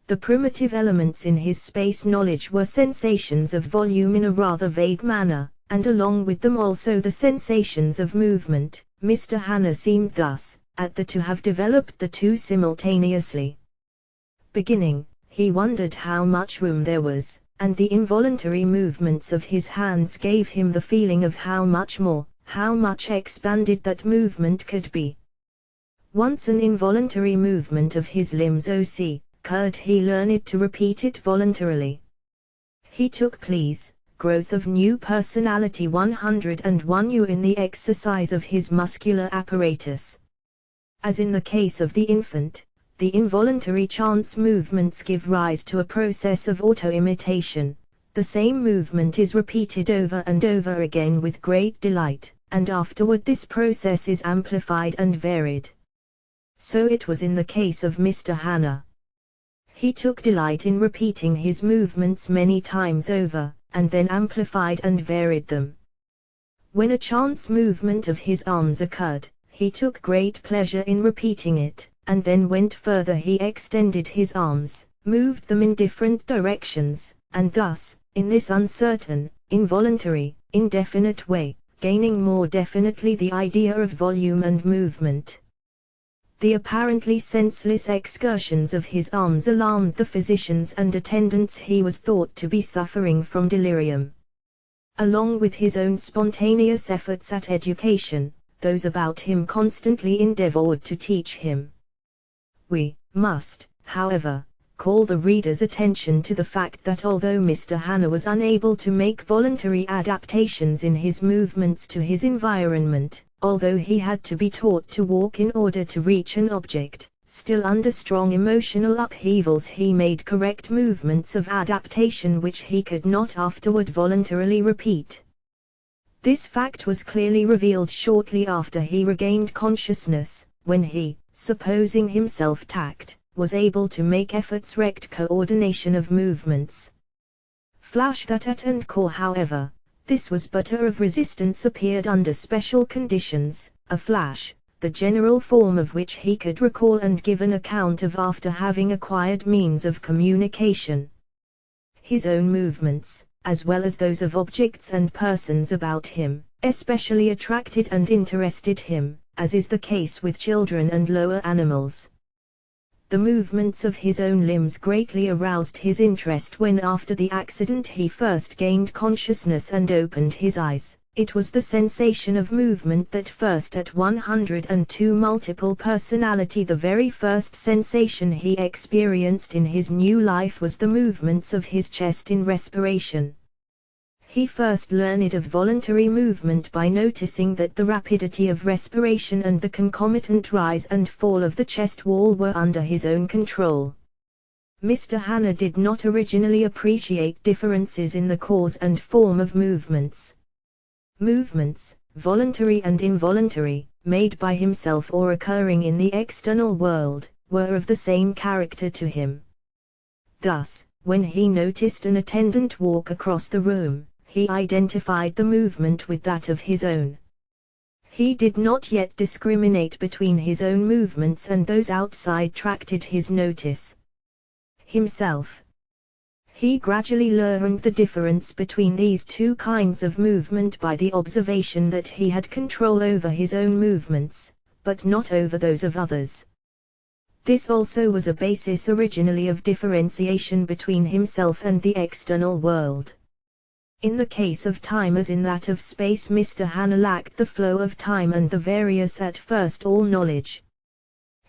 Speaker 1: The primitive elements in his space knowledge were sensations of volume in a rather vague manner, and along with them also the sensations of movement. Mr. Hanna seemed thus, to have developed the two simultaneously. Beginning, he wondered how much room there was, and the involuntary movements of his hands gave him the feeling of how much more, how much expanded that movement could be. Once an involuntary movement of his limbs occurred, he learned to repeat it voluntarily. He took please, growth of new personality 101 in the exercise of his muscular apparatus. As in the case of the infant, the involuntary chance movements give rise to a process of auto-imitation. The same movement is repeated over and over again with great delight, and afterward this process is amplified and varied. So it was in the case of Mr. Hanna. He took delight in repeating his movements many times over, and then amplified and varied them. When a chance movement of his arms occurred, he took great pleasure in repeating it, and then went further. He extended his arms, moved them in different directions, and thus, in this uncertain, involuntary, indefinite way, gaining more definitely the idea of volume and movement. The apparently senseless excursions of his arms alarmed the physicians and attendants. He was thought to be suffering from delirium. Along with his own spontaneous efforts at education, those about him constantly endeavored to teach him. We must, however, call the reader's attention to the fact that although Mr. Hanna was unable to make voluntary adaptations in his movements to his environment, although he had to be taught to walk in order to reach an object, still under strong emotional upheavals he made correct movements of adaptation which he could not afterward voluntarily repeat. This fact was clearly revealed shortly after he regained consciousness, when he, supposing himself tact, was able to make efforts-rect coordination of movements. Flash that at and core, however, this was but of resistance appeared under special conditions, a flash, the general form of which he could recall and give an account of after having acquired means of communication. His own movements, as well as those of objects and persons about him, especially attracted and interested him, as is the case with children and lower animals. The movements of his own limbs greatly aroused his interest when after the accident he first gained consciousness and opened his eyes. It was the sensation of movement that first at 102 multiple personality. The very first sensation he experienced in his new life was the movements of his chest in respiration. He first learned of voluntary movement by noticing that the rapidity of respiration and the concomitant rise and fall of the chest wall were under his own control. Mr. Hanna did not originally appreciate differences in the cause and form of movements. Movements, voluntary and involuntary, made by himself or occurring in the external world, were of the same character to him. Thus, when he noticed an attendant walk across the room, he identified the movement with that of his own. He did not yet discriminate between his own movements and those outside attracted his notice. Himself. He gradually learned the difference between these two kinds of movement by the observation that he had control over his own movements, but not over those of others. This also was a basis originally of differentiation between himself and the external world. In the case of time as in that of space, Mr. Hanna lacked the flow of time and the various at first all knowledge.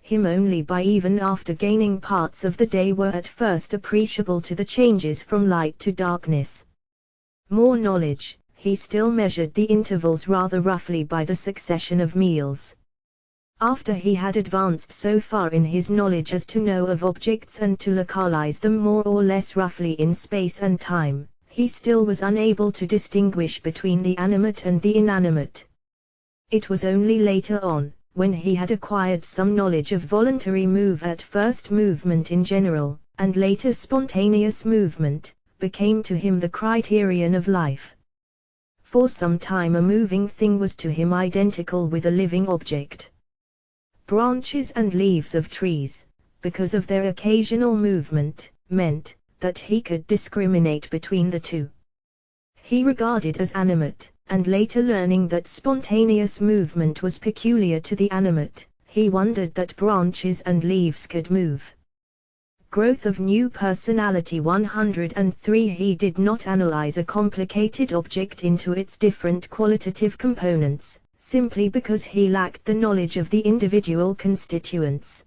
Speaker 1: Him only by even after gaining parts of the day were at first appreciable to the changes from light to darkness. More knowledge, he still measured the intervals rather roughly by the succession of meals. After he had advanced so far in his knowledge as to know of objects and to localize them more or less roughly in space and time, he still was unable to distinguish between the animate and the inanimate. It was only later on, when he had acquired some knowledge of voluntary at first movement in general, and later spontaneous movement, became to him the criterion of life. For some time a moving thing was to him identical with a living object. Branches and leaves of trees, because of their occasional movement, meant that he could discriminate between the two. He regarded as animate, and later learning that spontaneous movement was peculiar to the animate, he wondered that branches and leaves could move. Growth of new personality 103. He did not analyze a complicated object into its different qualitative components, simply because he lacked the knowledge of the individual constituents.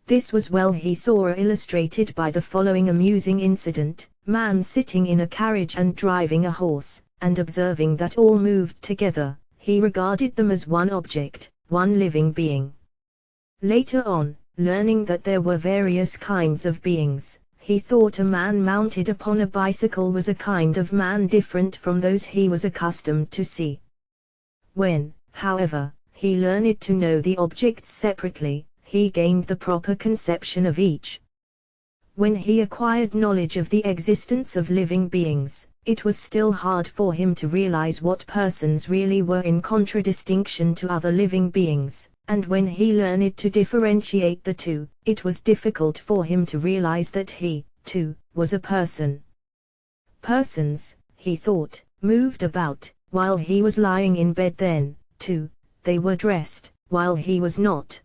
Speaker 1: This was well he saw illustrated by the following amusing incident: man sitting in a carriage and driving a horse, and observing that all moved together, he regarded them as one object, one living being. Later on, learning that there were various kinds of beings, he thought a man mounted upon a bicycle was a kind of man different from those he was accustomed to see. When, however, he learned to know the objects separately, he gained the proper conception of each. When he acquired knowledge of the existence of living beings, it was still hard for him to realize what persons really were in contradistinction to other living beings. And when he learned to differentiate the two, it was difficult for him to realize that he, too, was a person. Persons, he thought, moved about, while he was lying in bed. Then, too, they were dressed, while he was not.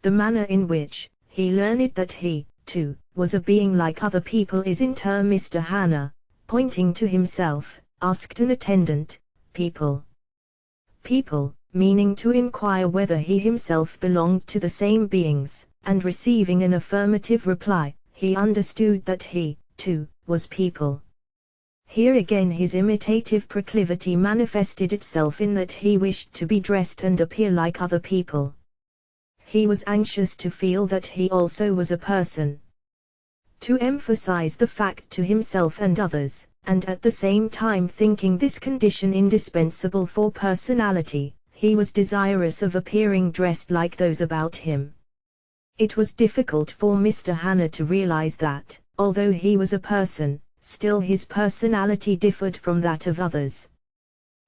Speaker 1: The manner in which he learned that he, too, was a being like other people is in turn Mr. Hannah, pointing to himself, asked an attendant, people, meaning to inquire whether he himself belonged to the same beings, and receiving an affirmative reply, he understood that he, too, was people. Here again his imitative proclivity manifested itself in that he wished to be dressed and appear like other people. He was anxious to feel that he also was a person. To emphasize the fact to himself and others, and at the same time thinking this condition indispensable for personality, he was desirous of appearing dressed like those about him. It was difficult for Mr. Hannah to realize that, although he was a person, still his personality differed from that of others.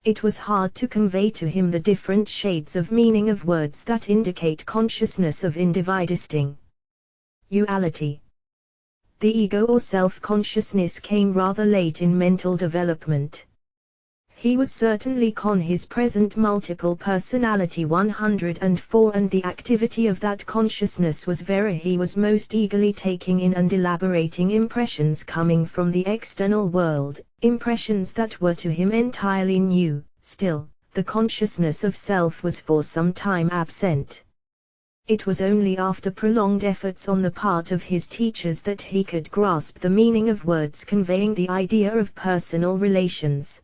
Speaker 1: It was hard to convey to him the different shades of meaning of words that indicate consciousness of individuality. The ego or self-consciousness came rather late in mental development. He was certainly con his present multiple personality 104, and the activity of that consciousness was very he was most eagerly taking in and elaborating impressions coming from the external world, impressions that were to him entirely new. Still, the consciousness of self was for some time absent. It was only after prolonged efforts on the part of his teachers that he could grasp the meaning of words conveying the idea of personal relations.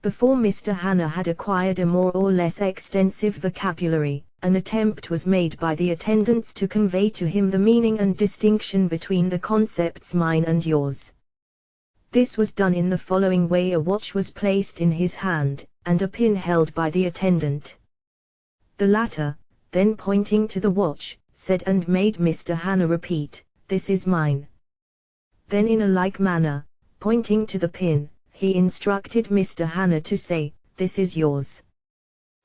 Speaker 1: Before Mr. Hannah had acquired a more or less extensive vocabulary, an attempt was made by the attendants to convey to him the meaning and distinction between the concepts mine and yours. This was done in the following way: a watch was placed in his hand, and a pin held by the attendant. The latter, then pointing to the watch, said and made Mr. Hannah repeat, "This is mine." Then in a like manner, pointing to the pin, he instructed Mr. Hannah to say, "This is yours."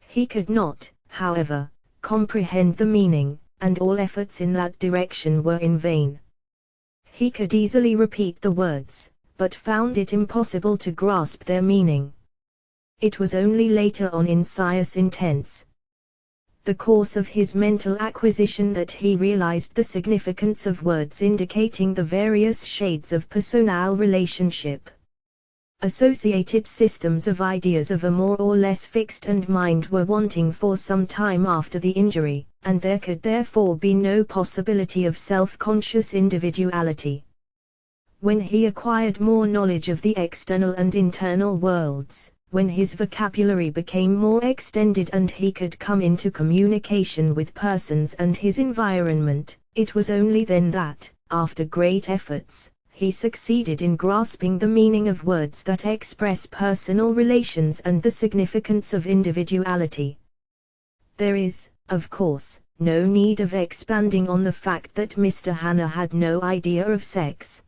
Speaker 1: He could not, however, comprehend the meaning, and all efforts in that direction were in vain. He could easily repeat the words, but found it impossible to grasp their meaning. It was only later on in science intense, the course of his mental acquisition, that he realized the significance of words indicating the various shades of personal relationship. Associated systems of ideas of a more or less fixed and mind were wanting for some time after the injury, and there could therefore be no possibility of self-conscious individuality. When he acquired more knowledge of the external and internal worlds, when his vocabulary became more extended and he could come into communication with persons and his environment, it was only then that, after great efforts, he succeeded in grasping the meaning of words that express personal relations and the significance of individuality. There is, of course, no need of expanding on the fact that Mr. Hannah had no idea of sex.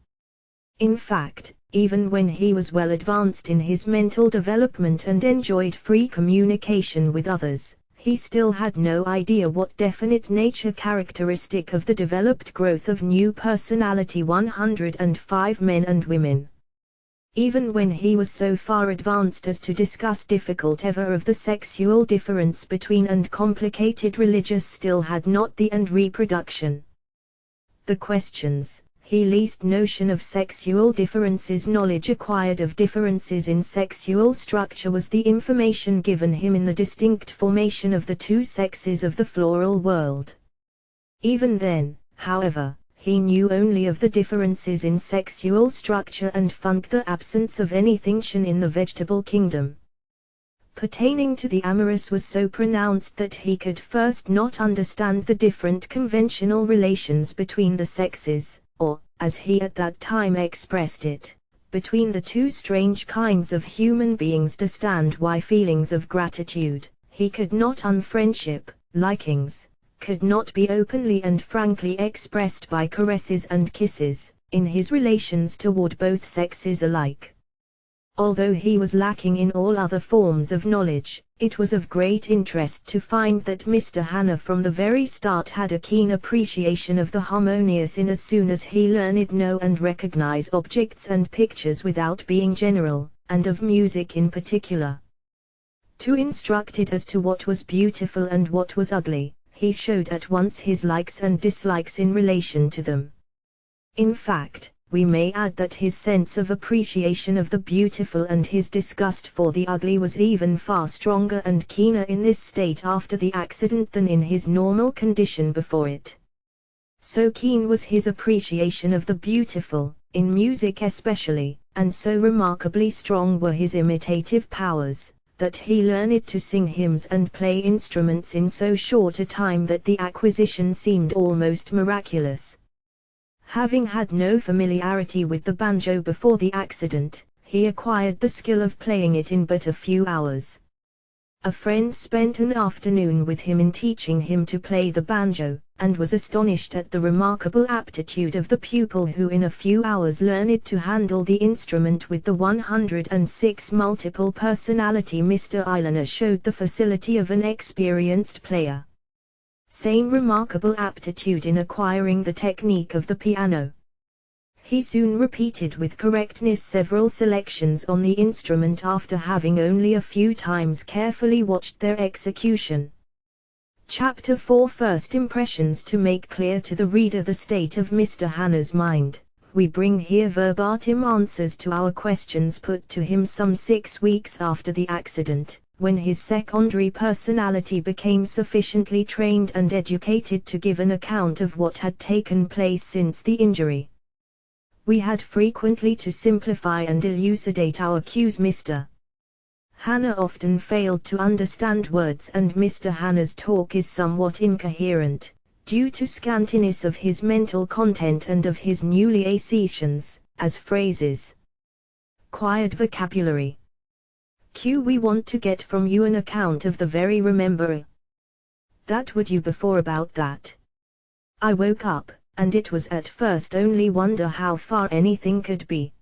Speaker 1: In fact, even when he was well advanced in his mental development and enjoyed free communication with others, he still had no idea what definite nature characteristic of the developed growth of new personality 105 men and women. Even when he was so far advanced as to discuss difficult ever of the sexual difference between and complicated religious still had not the and reproduction. The questions, he least notion of sexual differences knowledge acquired of differences in sexual structure was the information given him in the distinct formation of the two sexes of the floral world. Even then, however, he knew only of the differences in sexual structure and funk the absence of any distinction in the vegetable kingdom. Pertaining to the amorous was so pronounced that he could first not understand the different conventional relations between the sexes, or, as he at that time expressed it, between the two strange kinds of human beings to stand why feelings of gratitude, he could not unfriendship, likings, could not be openly and frankly expressed by caresses and kisses, in his relations toward both sexes alike. Although he was lacking in all other forms of knowledge, it was of great interest to find that Mr. Hanna from the very start had a keen appreciation of the harmonious in as soon as he learned know and recognize objects and pictures without being general, and of music in particular. Too instructed as to what was beautiful and what was ugly, he showed at once his likes and dislikes in relation to them. In fact, we may add that his sense of appreciation of the beautiful and his disgust for the ugly was even far stronger and keener in this state after the accident than in his normal condition before it. So keen was his appreciation of the beautiful, in music especially, and so remarkably strong were his imitative powers, that he learned to sing hymns and play instruments in so short a time that the acquisition seemed almost miraculous. Having had no familiarity with the banjo before the accident, he acquired the skill of playing it in but a few hours. A friend spent an afternoon with him in teaching him to play the banjo, and was astonished at the remarkable aptitude of the pupil who in a few hours learned to handle the instrument with the 106 multiple personality. Mr. Eiliner showed the facility of an experienced player. Same remarkable aptitude in acquiring the technique of the piano. He soon repeated with correctness several selections on the instrument after having only a few times carefully watched their execution. Chapter 4 First Impressions. To make clear to the reader the state of Mr. Hanna's mind, we bring here verbatim answers to our questions put to him some 6 weeks after the accident, when his secondary personality became sufficiently trained and educated to give an account of what had taken place since the injury. We had frequently to simplify and elucidate our cues. Mr. Hanna often failed to understand words, and Mr. Hanna's talk is somewhat incoherent, due to scantiness of his mental content and of his new liaisons, as phrases. Quiet vocabulary. Q. We want to get from you an account of the very remember. That would you before about that. I woke up, and it was at first only wonder how far anything could be.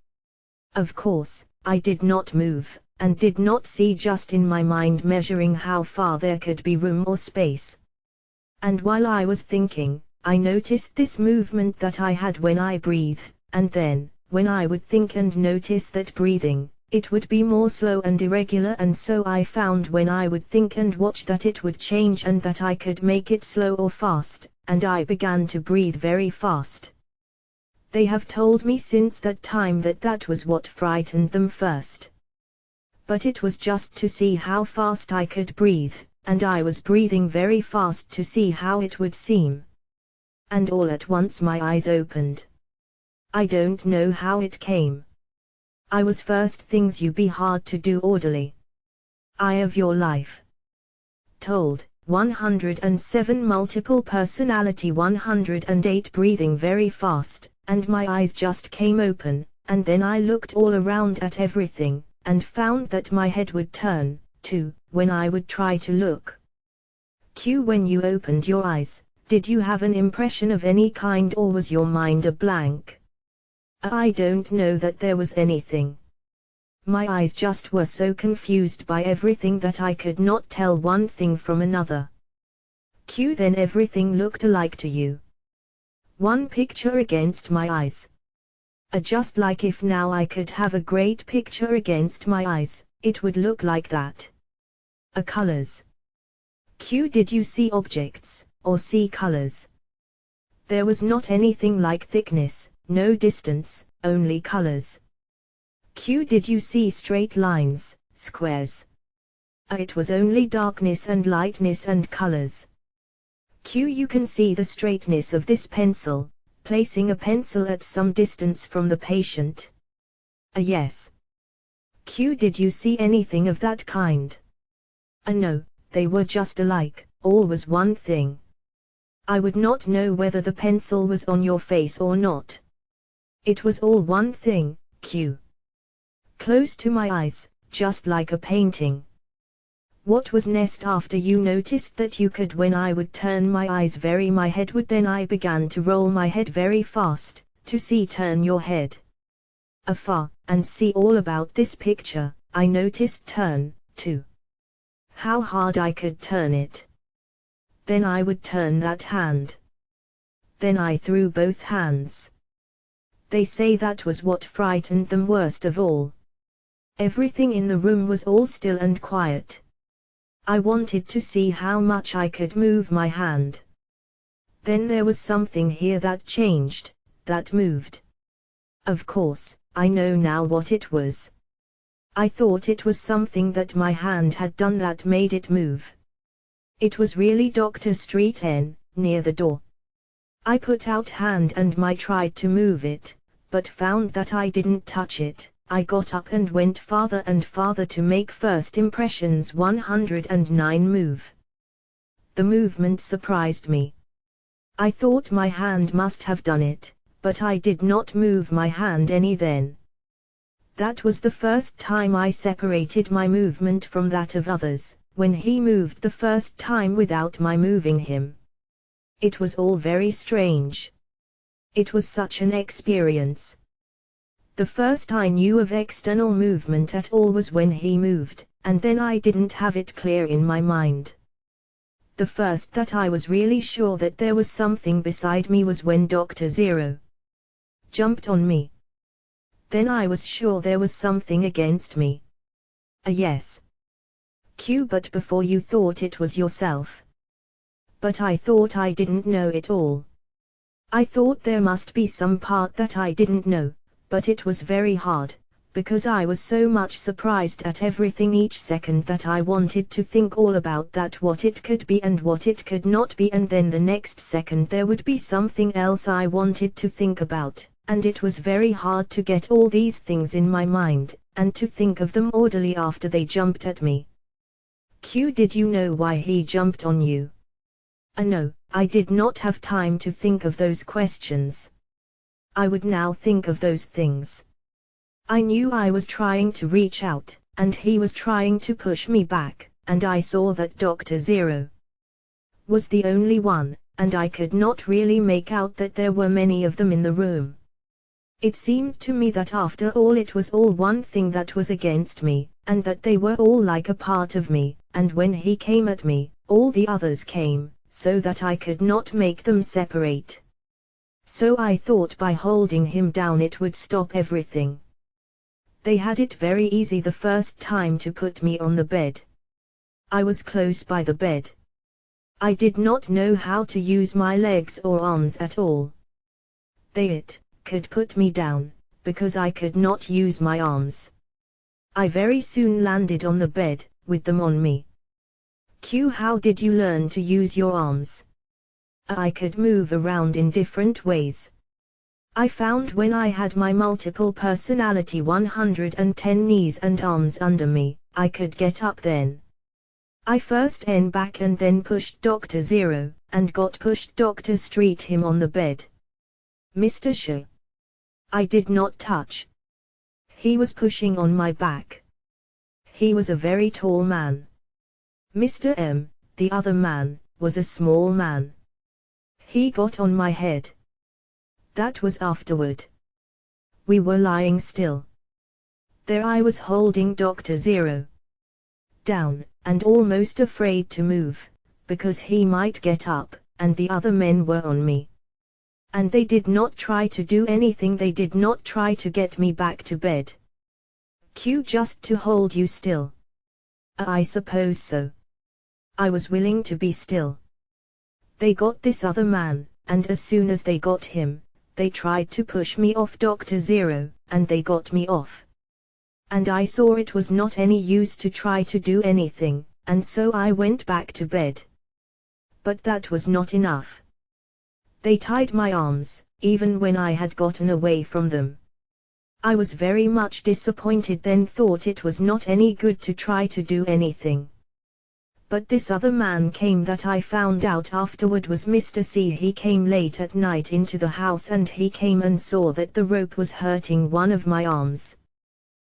Speaker 1: Of course, I did not move, and did not see just in my mind measuring how far there could be room or space. And while I was thinking, I noticed this movement that I had when I breathe, and then, when I would think and notice that breathing, it would be more slow and irregular, and so I found when I would think and watch that it would change and that I could make it slow or fast, and I began to breathe very fast. They have told me since that time that that was what frightened them first. But it was just to see how fast I could breathe, and I was breathing very fast to see how it would seem. And all at once my eyes opened. I don't know how it came. I was first things you be hard to do orderly. Eye of your life. Told, 107 multiple personality 108 breathing very fast, and my eyes just came open, and then I looked all around at everything, and found that my head would turn, too, when I would try to look. Q. When you opened your eyes, did you have an impression of any kind or was your mind a blank? I don't know that there was anything. My eyes just were so confused by everything that I could not tell one thing from another. Q. Then everything looked alike to you. One picture against my eyes. Just like if now I could have a great picture against my eyes, it would look like that. Colors. Q. Did you see objects, or see colors? There was not anything like thickness, no distance, only colors. Q. Did you see straight lines, squares? It was only darkness and lightness and colors. Q. You can see the straightness of this pencil, placing a pencil at some distance from the patient. Yes. Q. Did you see anything of that kind? No, they were just alike, all was one thing. I would not know whether the pencil was on your face or not. It was all one thing, Q. Close to my eyes, just like a painting. What was next after you noticed that you could when I would turn my eyes my head would then I began to roll my head very fast, to see turn your head afar, and see all about this picture, I noticed turn, too. How hard I could turn it. Then I would turn that hand. Then I threw both hands. They say that was what frightened them worst of all. Everything in the room was all still and quiet. I wanted to see how much I could move my hand. Then there was something here that changed, that moved. Of course, I know now what it was. I thought it was something that my hand had done that made it move. It was really Dr. Street N, near the door. I put out hand and tried to move it, but found that I didn't touch it. I got up and went farther and farther to make first impressions 109 move. The movement surprised me. I thought my hand must have done it, but I did not move my hand any then. That was the first time I separated my movement from that of others, when he moved the first time without my moving him. It was all very strange. It was such an experience. The first I knew of external movement at all was when he moved, and then I didn't have it clear in my mind. The first that I was really sure that there was something beside me was when Dr. Zero jumped on me. Then I was sure there was something against me. Yes. Q. But before you thought it was yourself. But I thought I didn't know it all. I thought there must be some part that I didn't know, but it was very hard, because I was so much surprised at everything each second that I wanted to think all about that, what it could be and what it could not be, and then the next second there would be something else I wanted to think about, and it was very hard to get all these things in my mind, and to think of them orderly after they jumped at me. Q. Did you know why he jumped on you? No, I did not have time to think of those questions. I would now think of those things. I knew I was trying to reach out, and he was trying to push me back, and I saw that Dr. Zero was the only one, and I could not really make out that there were many of them in the room. It seemed to me that after all it was all one thing that was against me, and that they were all like a part of me, and when he came at me, all the others came, so that I could not make them separate. So I thought by holding him down it would stop everything. They had it very easy the first time to put me on the bed. I was close by the bed. I did not know how to use my legs or arms at all. They could put me down, because I could not use my arms. I very soon landed on the bed, with them on me. Q. How did you learn to use your arms? I could move around in different ways. I found when I had my multiple personality 110 knees and arms under me, I could get up then. I first went back and then pushed Dr. Zero, and got pushed Dr. Street him on the bed. Mr. Sh. I did not touch. He was pushing on my back. He was a very tall man. Mr. M, the other man, was a small man. He got on my head. That was afterward. We were lying still. There I was holding Dr. Zero down, and almost afraid to move, because he might get up, and the other men were on me. And they did not try to do anything, they did not try to get me back to bed. Q, just to hold you still. I suppose so. I was willing to be still. They got this other man, and as soon as they got him, they tried to push me off Dr. Zero, and they got me off. And I saw it was not any use to try to do anything, and so I went back to bed. But that was not enough. They tied my arms, even when I had gotten away from them. I was very much disappointed, then thought it was not any good to try to do anything. But this other man came that I found out afterward was Mr. C. He came late at night into the house, and he came and saw that the rope was hurting one of my arms.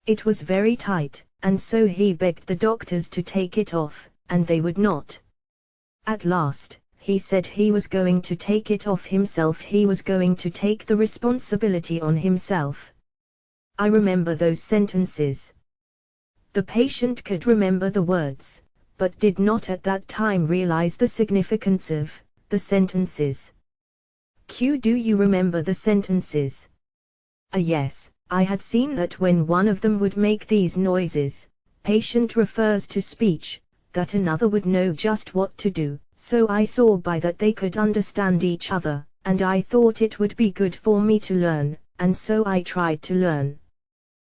Speaker 1: It was very tight, and so he begged the doctors to take it off, and they would not. At last, he said he was going to take it off himself, he was going to take the responsibility on himself. I remember those sentences. The patient could remember the words, but did not at that time realize the significance of the sentences. Q, do you remember the sentences? Yes. I had seen that when one of them would make these noises, patient refers to speech, that another would know just what to do, so I saw by that they could understand each other, and I thought it would be good for me to learn, and so I tried to learn.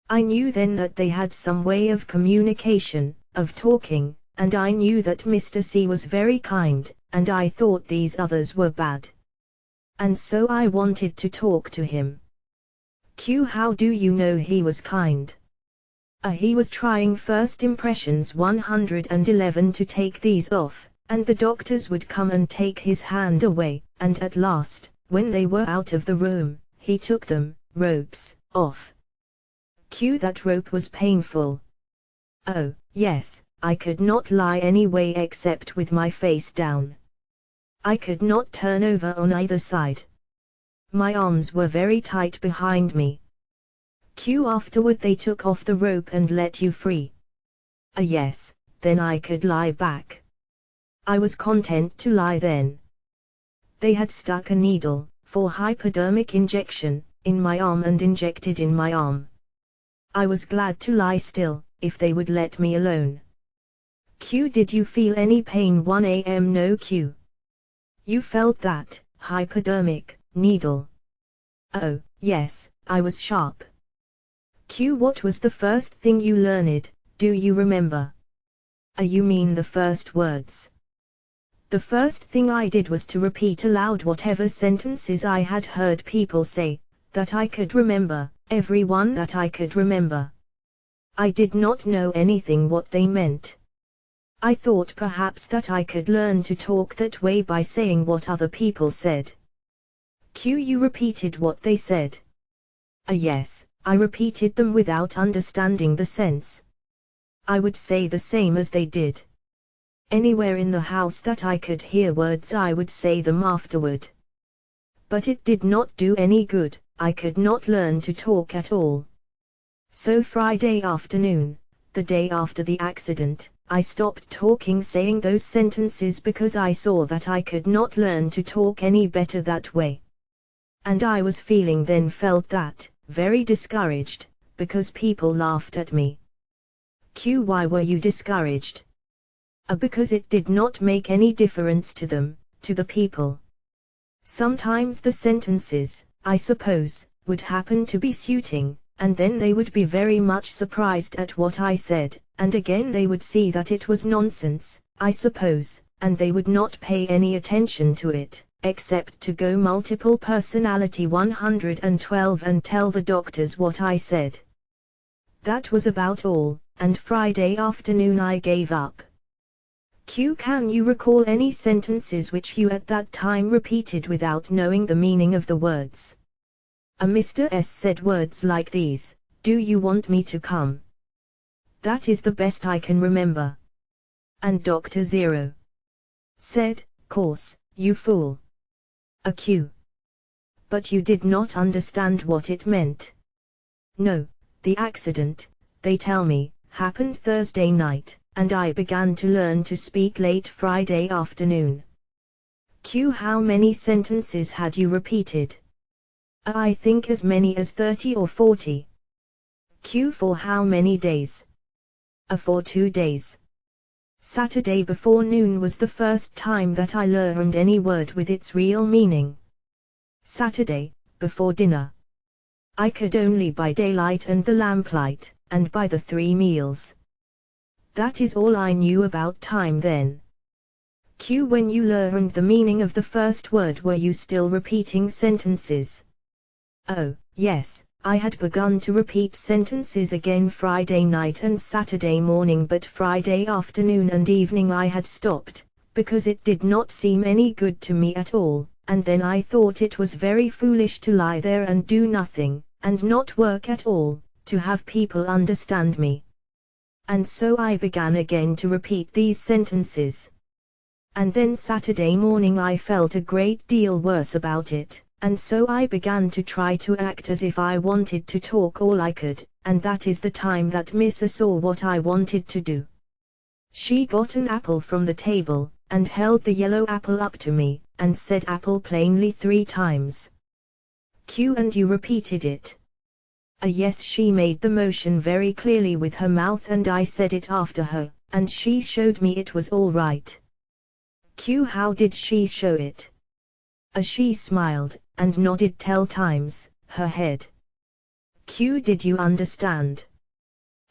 Speaker 1: I knew then that they had some way of communication, of talking, and I knew that Mr. C was very kind, and I thought these others were bad. And so I wanted to talk to him. Q, how do you know he was kind? He was trying first impressions 111 to take these off, and the doctors would come and take his hand away, and at last, when they were out of the room, he took them, ropes, off. Q, that rope was painful. Oh, yes, I could not lie any way except with my face down. I could not turn over on either side. My arms were very tight behind me. Q, afterward they took off the rope and let you free. Yes, then I could lie back. I was content to lie then. They had stuck a needle, for hypodermic injection, in my arm and injected in my arm. I was glad to lie still, if they would let me alone. Q, did you feel any pain 1 a.m. No Q. You felt that, hypodermic needle. Oh, yes, I was sharp. Q, what was the first thing you learned, do you remember? You mean the first words? The first thing I did was to repeat aloud whatever sentences I had heard people say, that I could remember, every one that I could remember. I did not know anything what they meant. I thought perhaps that I could learn to talk that way by saying what other people said. Q, you repeated what they said? Yes, I repeated them without understanding the sense. I would say the same as they did. Anywhere in the house that I could hear words I would say them afterward. But it did not do any good, I could not learn to talk at all. So Friday afternoon, the day after the accident, I stopped talking saying those sentences because I saw that I could not learn to talk any better that way. And I was felt that, very discouraged, because people laughed at me. Q, why were you discouraged? Because it did not make any difference to them, to the people. Sometimes the sentences, I suppose, would happen to be suiting, and then they would be very much surprised at what I said, and again they would see that it was nonsense, I suppose, and they would not pay any attention to it, except to go multiple personality 112 and tell the doctors what I said. That was about all, and Friday afternoon I gave up. Q, can you recall any sentences which you at that time repeated without knowing the meaning of the words? Mr. S said words like these, do you want me to come? That is the best I can remember. And Dr. Zero said, course, you fool. Q. But you did not understand what it meant. No, the accident, they tell me, happened Thursday night, and I began to learn to speak late Friday afternoon. Q. How many sentences had you repeated? I think as many as 30 or 40. Q. For how many days? For 2 days. Saturday before noon was the first time that I learned any word with its real meaning. Saturday, before dinner. I could only by daylight and the lamplight, and by the 3 meals. That is all I knew about time then. Q. When you learned the meaning of the first word, were you still repeating sentences? Oh, yes, I had begun to repeat sentences again Friday night and Saturday morning, but Friday afternoon and evening I had stopped, because it did not seem any good to me at all, and then I thought it was very foolish to lie there and do nothing, and not work at all, to have people understand me. And so I began again to repeat these sentences. And then Saturday morning I felt a great deal worse about it, and so I began to try to act as if I wanted to talk all I could, and that is the time that Missa saw what I wanted to do. She got an apple from the table, and held the yellow apple up to me, and said apple plainly 3 times. Q. And you repeated it? Yes, she made the motion very clearly with her mouth and I said it after her, and she showed me it was all right. Q. How did she show it? She smiled, and nodded 10 times, her head. Q. Did you understand?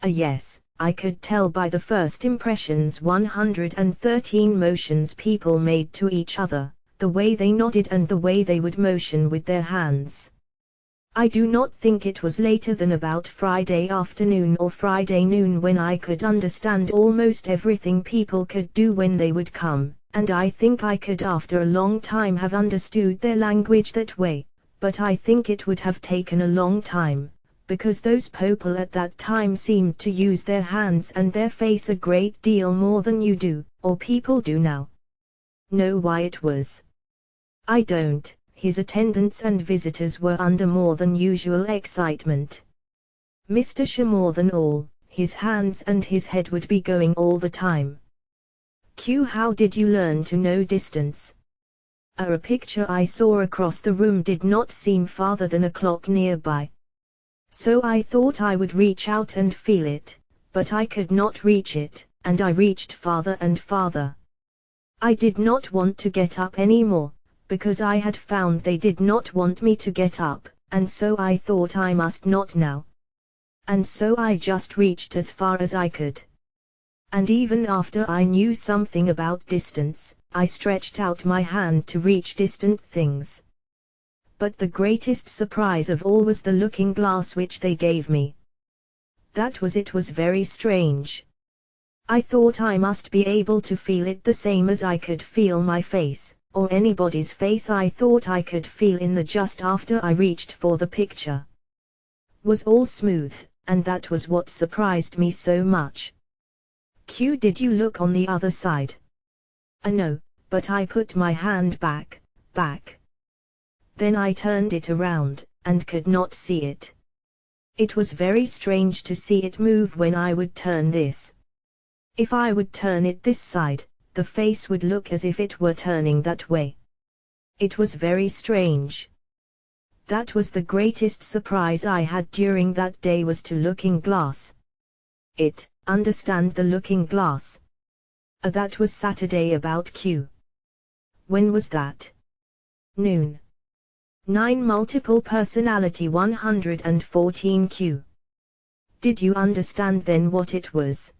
Speaker 1: Yes, I could tell by the first impressions 113 motions people made to each other, the way they nodded and the way they would motion with their hands. I do not think it was later than about Friday afternoon or Friday noon when I could understand almost everything people could do when they would come, and I think I could after a long time have understood their language that way, but I think it would have taken a long time, because those people at that time seemed to use their hands and their face a great deal more than you do, or people do now. Know why it was? I don't. His attendants and visitors were under more than usual excitement. Mr. Shaw more than all, his hands and his head would be going all the time. Q. How did you learn to know distance? A picture I saw across the room did not seem farther than a clock nearby. So I thought I would reach out and feel it, but I could not reach it, and I reached farther and farther. I did not want to get up any more, because I had found they did not want me to get up, and so I thought I must not now. And so I just reached as far as I could. And even after I knew something about distance, I stretched out my hand to reach distant things. But the greatest surprise of all was the looking glass which they gave me. It was very strange. I thought I must be able to feel it the same as I could feel my face, or anybody's face I thought I could feel in the just after I reached for the picture. Was all smooth, and that was what surprised me so much. Q. Did you look on the other side? No, but I put my hand back. Then I turned it around, and could not see it. It was very strange to see it move when I would turn this. If I would turn it this side, the face would look as if it were turning that way. It was very strange. That was the greatest surprise I had during that day, was to looking glass. Understand the looking glass? That was Saturday about Q. When was that? Noon. 9 Multiple personality 114 Q. Did you understand then what it was?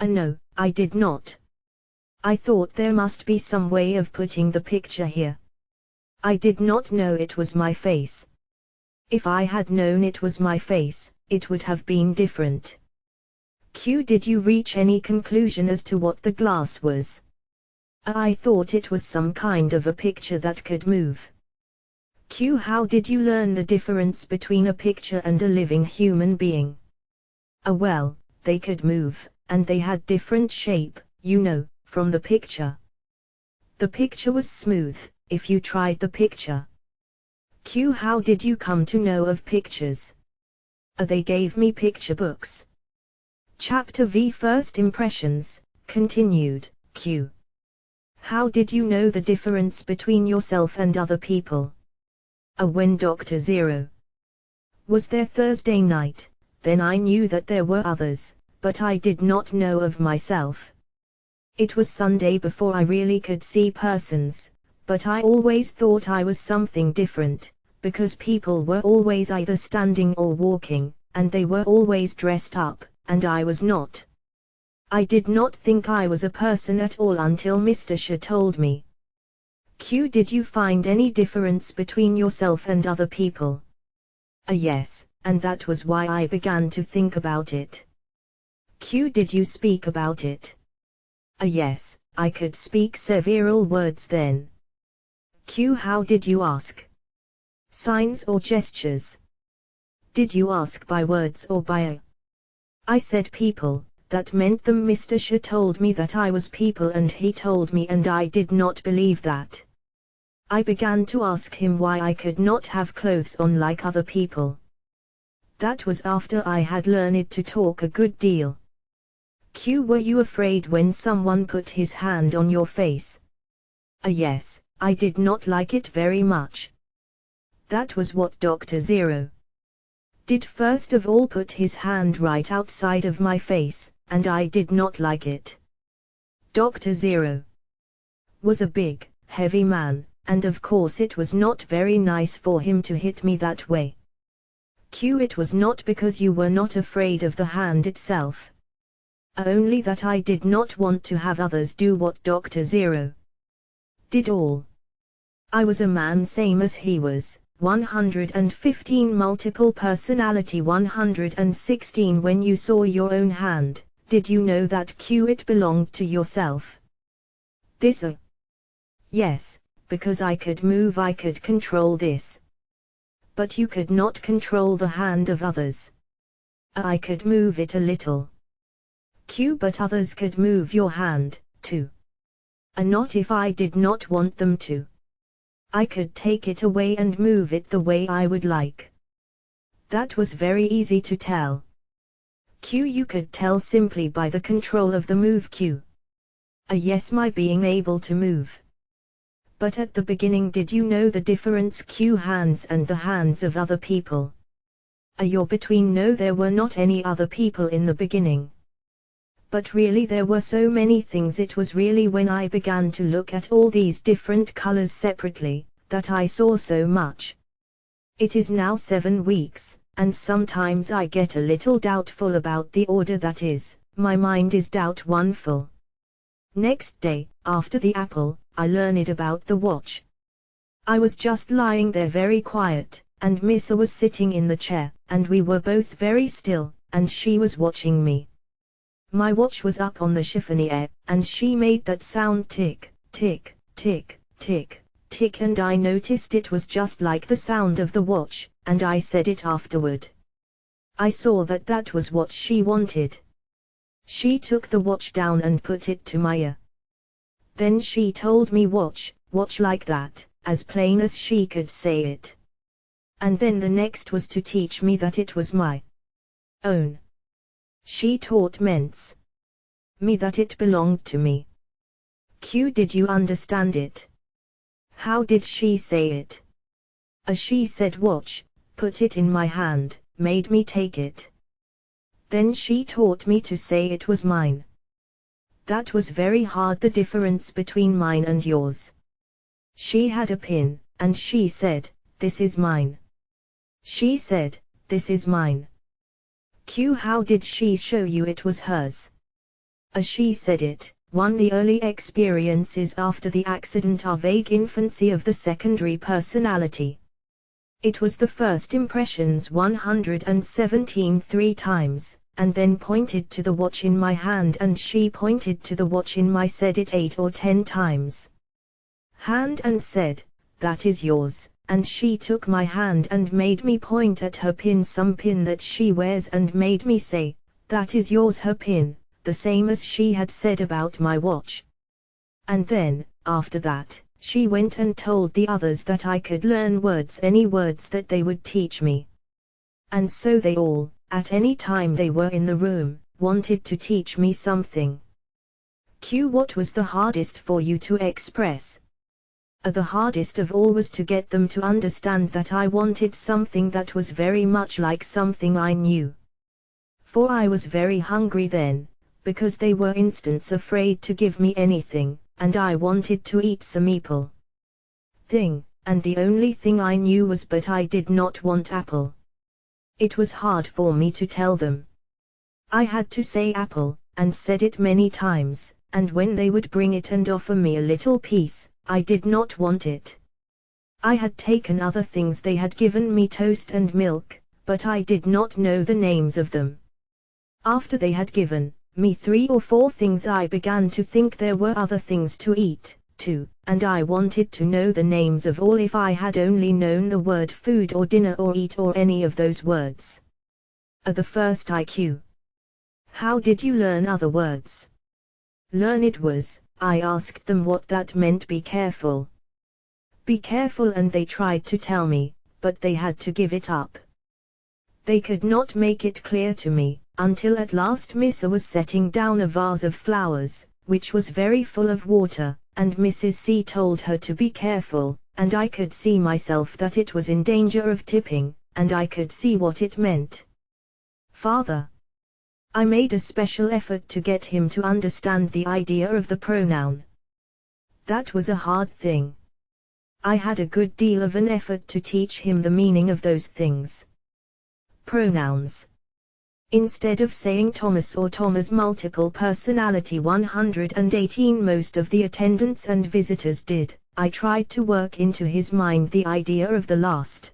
Speaker 1: No, I did not. I thought there must be some way of putting the picture here. I did not know it was my face. If I had known it was my face, it would have been different. Q. Did you reach any conclusion as to what the glass was? I thought it was some kind of a picture that could move. Q. How did you learn the difference between a picture and a living human being? Well, they could move, and they had different shape, you know, from the picture. The picture was smooth, if you tried the picture. Q. How did you come to know of pictures? They gave me picture books. Chapter V First Impressions, continued, Q. How did you know the difference between yourself and other people? When Dr. Zero was there Thursday night, then I knew that there were others, but I did not know of myself. It was Sunday before I really could see persons, but I always thought I was something different, because people were always either standing or walking, and they were always dressed up, and I was not. I did not think I was a person at all until Mr. Shah told me. Q. Did you find any difference between yourself and other people? Yes, and that was why I began to think about it. Q. Did you speak about it? Yes, I could speak several words then. Q. How did you ask? Signs or gestures? Did you ask by words or by a? I said people, that meant them. Mr. Shah told me that I was people and he told me, and I did not believe that. I began to ask him why I could not have clothes on like other people. That was after I had learned to talk a good deal. Q. Were you afraid when someone put his hand on your face? Yes, I did not like it very much. That was what Dr. Zero did first of all, put his hand right outside of my face, and I did not like it. Dr. Zero was a big, heavy man, and of course it was not very nice for him to hit me that way. Q. It was not because you were not afraid of the hand itself. Only that I did not want to have others do what Dr. Zero did all. I was a man same as he was, 115 multiple personality 116. When you saw your own hand, did you know that Q. it belonged to yourself? This yes, because I could move, I could control this. But you could not control the hand of others. I could move it a little. Q. But others could move your hand, too. Not if I did not want them to. I could take it away and move it the way I would like. That was very easy to tell. Q. You could tell simply by the control of the move. Q. Yes, my being able to move. But at the beginning, did you know the difference? Q. Hands and the hands of other people. You're between. No, there were not any other people in the beginning. But really there were so many things. It was really when I began to look at all these different colors separately, that I saw so much. It is now 7 weeks, and sometimes I get a little doubtful about the order. That is, my mind is doubtful. Next day, after the apple, I learned about the watch. I was just lying there very quiet, and Missa was sitting in the chair, and we were both very still, and she was watching me. My watch was up on the chiffonier, and she made that sound tick, tick, tick, tick, tick, and I noticed it was just like the sound of the watch, and I said it afterward. I saw that that was what she wanted. She took the watch down and put it to my ear. Then she told me watch, watch like that, as plain as she could say it. And then the next was to teach me that it was my own. She taught me that it belonged to me. Q. Did you understand it? How did she say it? She said watch, put it in my hand, made me take it. Then she taught me to say it was mine. That was very hard, the difference between mine and yours. She had a pin, and she said, this is mine. She said, this is mine. Q. How did she show you it was hers? She said it. 1. The early experiences after the accident are vague infancy of the secondary personality. It was the first impressions 117 3 times, and then pointed to the watch in my hand, and she pointed to the watch in my, said it 8 or 10 times. Hand, and said, that is yours. And she took my hand and made me point at her pin, some pin that she wears, and made me say, that is yours, her pin, the same as she had said about my watch. And then, after that, she went and told the others that I could learn words, any words that they would teach me. And so they all, at any time they were in the room, wanted to teach me something. What was the hardest for you to express? The hardest of all was to get them to understand that I wanted something that was very much like something I knew. For I was very hungry then, because they were instantly afraid to give me anything, and I wanted to eat some apple thing, and the only thing I knew was but I did not want apple. It was hard for me to tell them. I had to say apple, and said it many times, and when they would bring it and offer me a little piece, I did not want it. I had taken other things, they had given me toast and milk, but I did not know the names of them. After they had given me 3 or 4 things, I began to think there were other things to eat, too, and I wanted to know the names of all if I had only known the word food or dinner or eat or any of those words. The first IQ. How did you learn other words? Learn it was, I asked them what that meant. Be careful. Be careful, and they tried to tell me, but they had to give it up. They could not make it clear to me, until at last Missa was setting down a vase of flowers, which was very full of water, and Mrs. C told her to be careful, and I could see myself that it was in danger of tipping, and I could see what it meant. Father. I made a special effort to get him to understand the idea of the pronoun. That was a hard thing. I had a good deal of an effort to teach him the meaning of those things. Pronouns. Instead of saying Thomas or Thomas multiple personality 118, most of the attendants and visitors did, I tried to work into his mind the idea of the last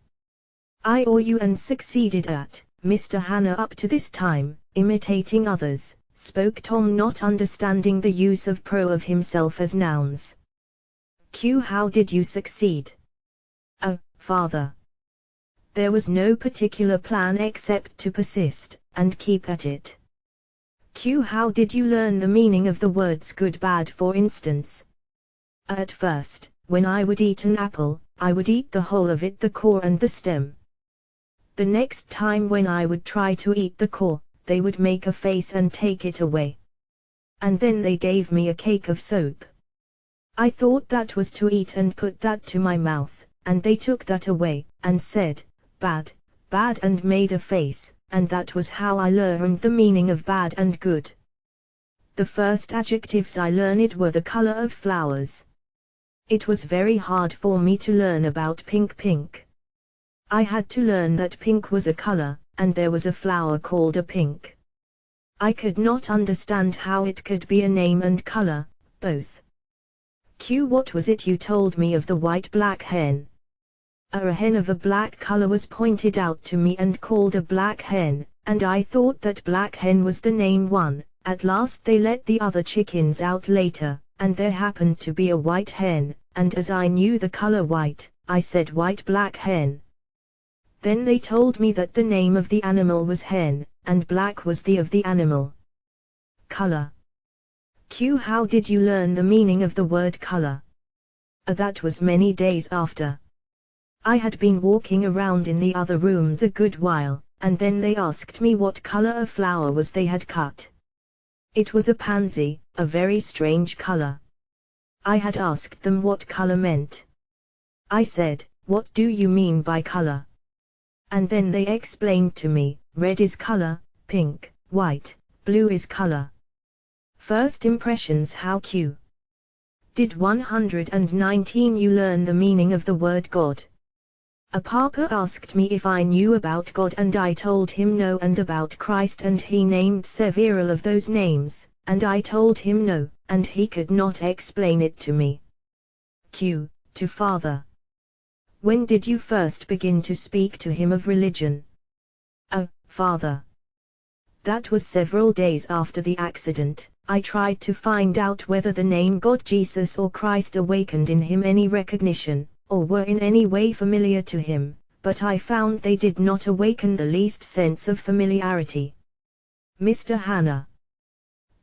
Speaker 1: I or you, and succeeded at. Mr. Hanna up to this time, imitating others, spoke Tom, not understanding the use of pro of himself as nouns. How did you succeed? Father. There was no particular plan except to persist, and keep at it. How did you learn the meaning of the words good bad, for instance? At first, when I would eat an apple, I would eat the whole of it, the core and the stem. The next time when I would try to eat the core, they would make a face and take it away. And then they gave me a cake of soap. I thought that was to eat and put that to my mouth, and they took that away, and said, bad, bad, and made a face, and that was how I learned the meaning of bad and good. The first adjectives I learned were the color of flowers. It was very hard for me to learn about pink. I had to learn that pink was a color, and there was a flower called a pink. I could not understand how it could be a name and color, both. What was it you told me of the white-black hen? A hen of a black color was pointed out to me and called a black hen, and I thought that black hen was the name one. At last they let the other chickens out later, and there happened to be a white hen, and as I knew the color white, I said white-black hen. Then they told me that the name of the animal was hen, and black was the of the animal. Color. How did you learn the meaning of the word color? That was many days after. I had been walking around in the other rooms a good while, and then they asked me what color a flower was they had cut. It was a pansy, a very strange color. I had asked them what color meant. I said, "What do you mean by color?" And then they explained to me, red is color, pink, white, blue is color. First impressions. How did 119 you learn the meaning of the word God? A papa asked me if I knew about God, and I told him no, and about Christ, and he named several of those names, and I told him no, and he could not explain it to me. To Father. When did you first begin to speak to him of religion? Father. That was several days after the accident. I tried to find out whether the name God, Jesus or Christ awakened in him any recognition, or were in any way familiar to him, but I found they did not awaken the least sense of familiarity. Mr. Hanna.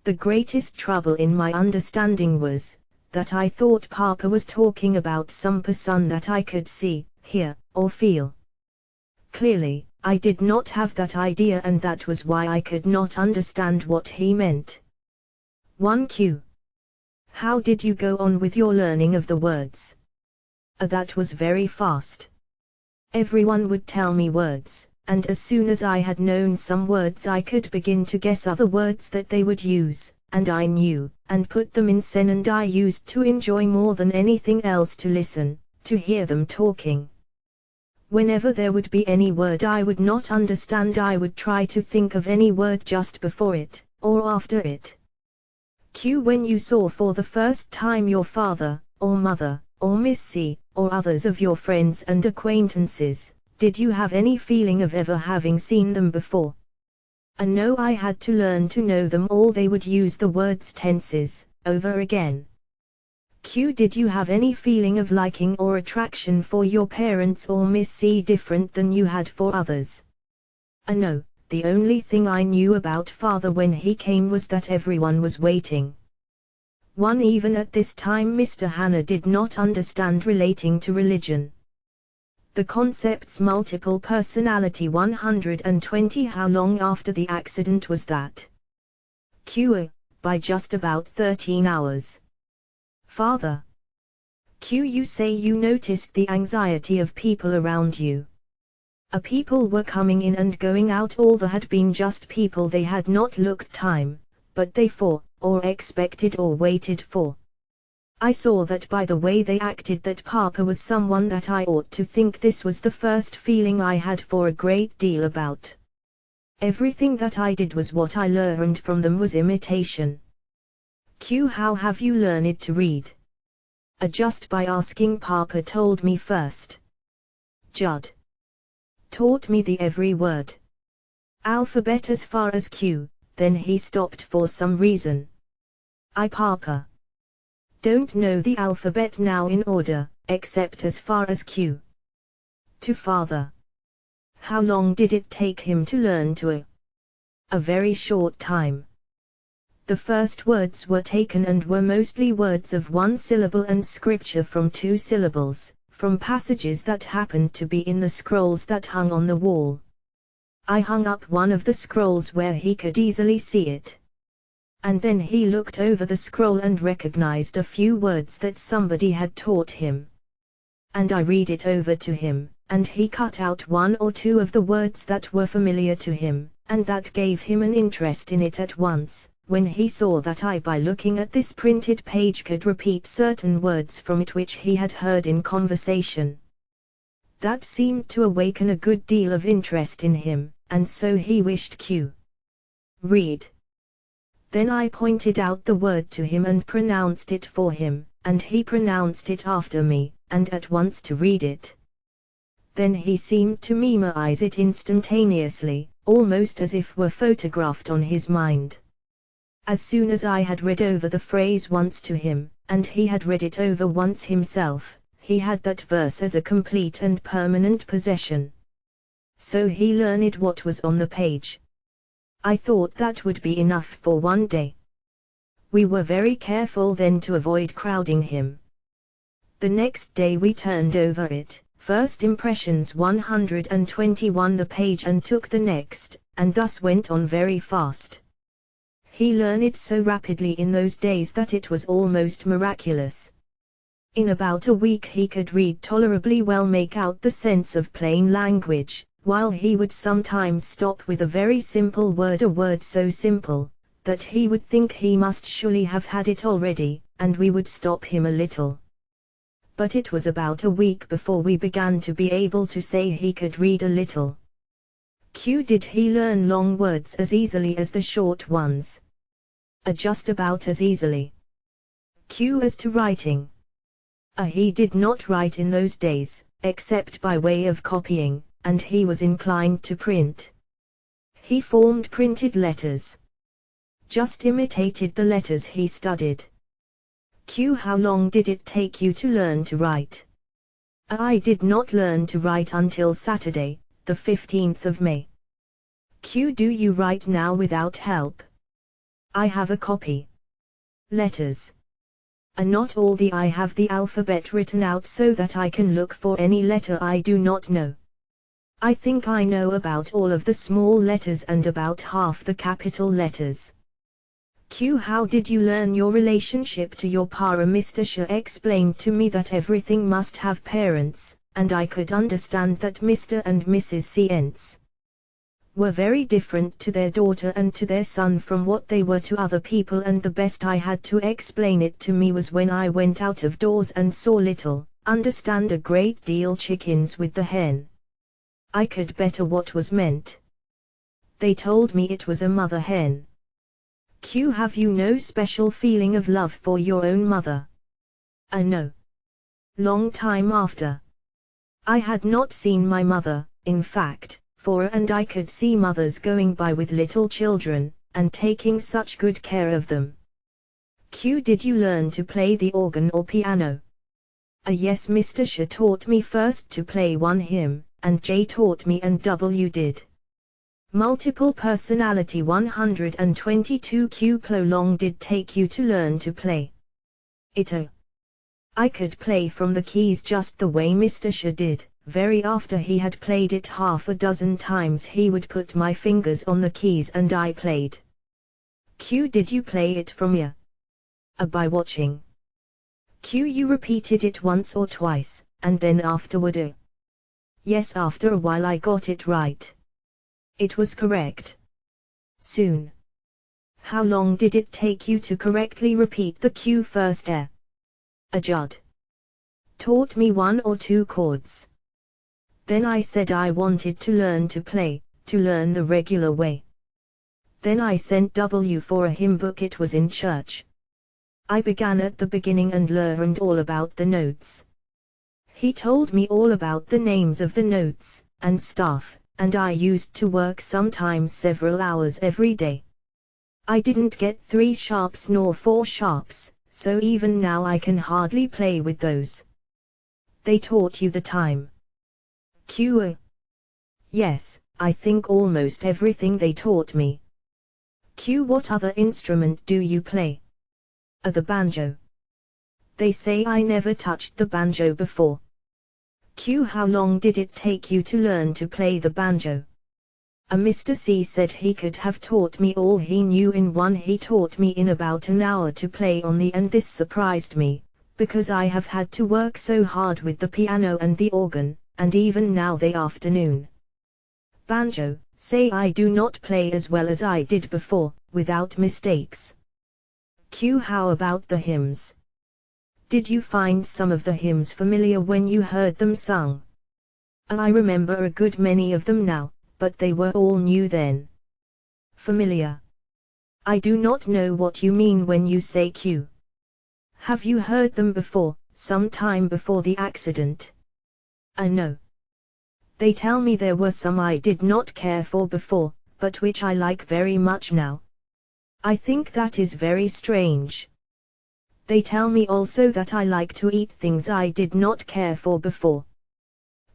Speaker 1: The greatest trouble in my understanding was, that I thought Papa was talking about some person that I could see, hear, or feel. Clearly, I did not have that idea, and that was why I could not understand what he meant. 1Q. How did you go on with your learning of the words? That was very fast. Everyone would tell me words, and as soon as I had known some words I could begin to guess other words that they would use, and I knew, and put them in sen, and I used to enjoy more than anything else to listen, to hear them talking. Whenever there would be any word I would not understand, I would try to think of any word just before it, or after it. Q. When you saw for the first time your father, or mother, or Miss C, or others of your friends and acquaintances, did you have any feeling of ever having seen them before? No, I had to learn to know them all. They would use the words tenses, over again. Q. Did you have any feeling of liking or attraction for your parents or Miss C different than you had for others? No, the only thing I knew about father when he came was that everyone was waiting. 1. Even at this time Mr. Hanna did not understand relating to religion. The concepts multiple personality 120. How long after the accident was that? Q. By just about 13 hours. Father. Q. You say you noticed the anxiety of people around you. People were coming in and going out. All there had been just people they had not looked time, but they for, or expected or waited for. I saw that by the way they acted that Papa was someone that I ought to think. This was the first feeling I had for a great deal about. Everything that I did was what I learned from them was imitation. Q. How have you learned to read? Just by asking. Papa told me first. Judd taught me the every word alphabet as far as Q, then he stopped for some reason. Papa don't know the alphabet now in order, except as far as Q. To father. How long did it take him to learn to a very short time. The first words were taken and were mostly words of one syllable and scripture from 2 syllables, from passages that happened to be in the scrolls that hung on the wall. I hung up one of the scrolls where he could easily see it. And then he looked over the scroll and recognized a few words that somebody had taught him. And I read it over to him, and he cut out 1 or 2 of the words that were familiar to him, and that gave him an interest in it at once, when he saw that I by looking at this printed page could repeat certain words from it which he had heard in conversation. That seemed to awaken a good deal of interest in him, and so he wished Q. read. Then I pointed out the word to him and pronounced it for him, and he pronounced it after me, and at once to read it. Then he seemed to memorize it instantaneously, almost as if were photographed on his mind. As soon as I had read over the phrase once to him, and he had read it over once himself, he had that verse as a complete and permanent possession. So he learned what was on the page. I thought that would be enough for one day. We were very careful then to avoid crowding him. The next day we turned over it, first impressions 121 the page and took the next, and thus went on very fast. He learned so rapidly in those days that it was almost miraculous. In about a week he could read tolerably well, make out the sense of plain language, while he would sometimes stop with a very simple word, a word so simple, that he would think he must surely have had it already, and we would stop him a little. But it was about a week before we began to be able to say he could read a little. Q. Did he learn long words as easily as the short ones? Just about as easily. Q. As to writing? He did not write in those days, except by way of copying, and he was inclined to print. He formed printed letters. Just imitated the letters he studied. Q. How long did it take you to learn to write? I did not learn to write until Saturday, the 15th of May. Q. Do you write now without help? I have a copy. Letters. Not all I have the alphabet written out so that I can look for any letter I do not know. I think I know about all of the small letters and about half the capital letters. Q. How did you learn your relationship to your para? Mr. Shah explained to me that everything must have parents, and I could understand that Mr. and Mrs. Sience were very different to their daughter and to their son from what they were to other people, and the best I had to explain it to me was when I went out of doors and saw little, understand a great deal chickens with the hen. I could better what was meant. They told me it was a mother hen. Q. Have you no special feeling of love for your own mother? No. Long time after. I had not seen my mother, in fact, and I could see mothers going by with little children, and taking such good care of them. Q. Did you learn to play the organ or piano? Yes, Mr. Shah taught me first to play one hymn, and J taught me and W did. Multiple personality 122. Q. How long did take you to learn to play it? I could play from the keys just the way Mr. Shah did. Very after he had played it half a dozen times he would put my fingers on the keys and I played. Q. Did you play it from ear? By watching. Q. You repeated it once or twice, and then afterward? Yes, after a while I got it right. It was correct. Soon. How long did it take you to correctly repeat the Q first? Judd taught me 1 or 2 chords. Then I said I wanted to learn to play, to learn the regular way. Then I sent W for a hymn book. It was in church. I began at the beginning and learned all about the notes. He told me all about the names of the notes, and stuff, and I used to work sometimes several hours every day. I didn't get 3 sharps nor 4 sharps, so even now I can hardly play with those. They taught you the time? Q. Yes, I think almost everything they taught me. Q. What other instrument do you play? The banjo. They say I never touched the banjo before. Q. How long did it take you to learn to play the banjo? Mr. C said he could have taught me all he knew in one. He taught me in about an hour to play on the, and this surprised me, because I have had to work so hard with the piano and the organ, and even now the afternoon. Banjo, say I do not play as well as I did before, without mistakes. Q. How about the hymns? Did you find some of the hymns familiar when you heard them sung? I remember a good many of them now, but they were all new then. Familiar. I do not know what you mean when you say Q. Have you heard them before, some time before the accident? No. They tell me there were some I did not care for before, but which I like very much now. I think that is very strange. They tell me also that I like to eat things I did not care for before.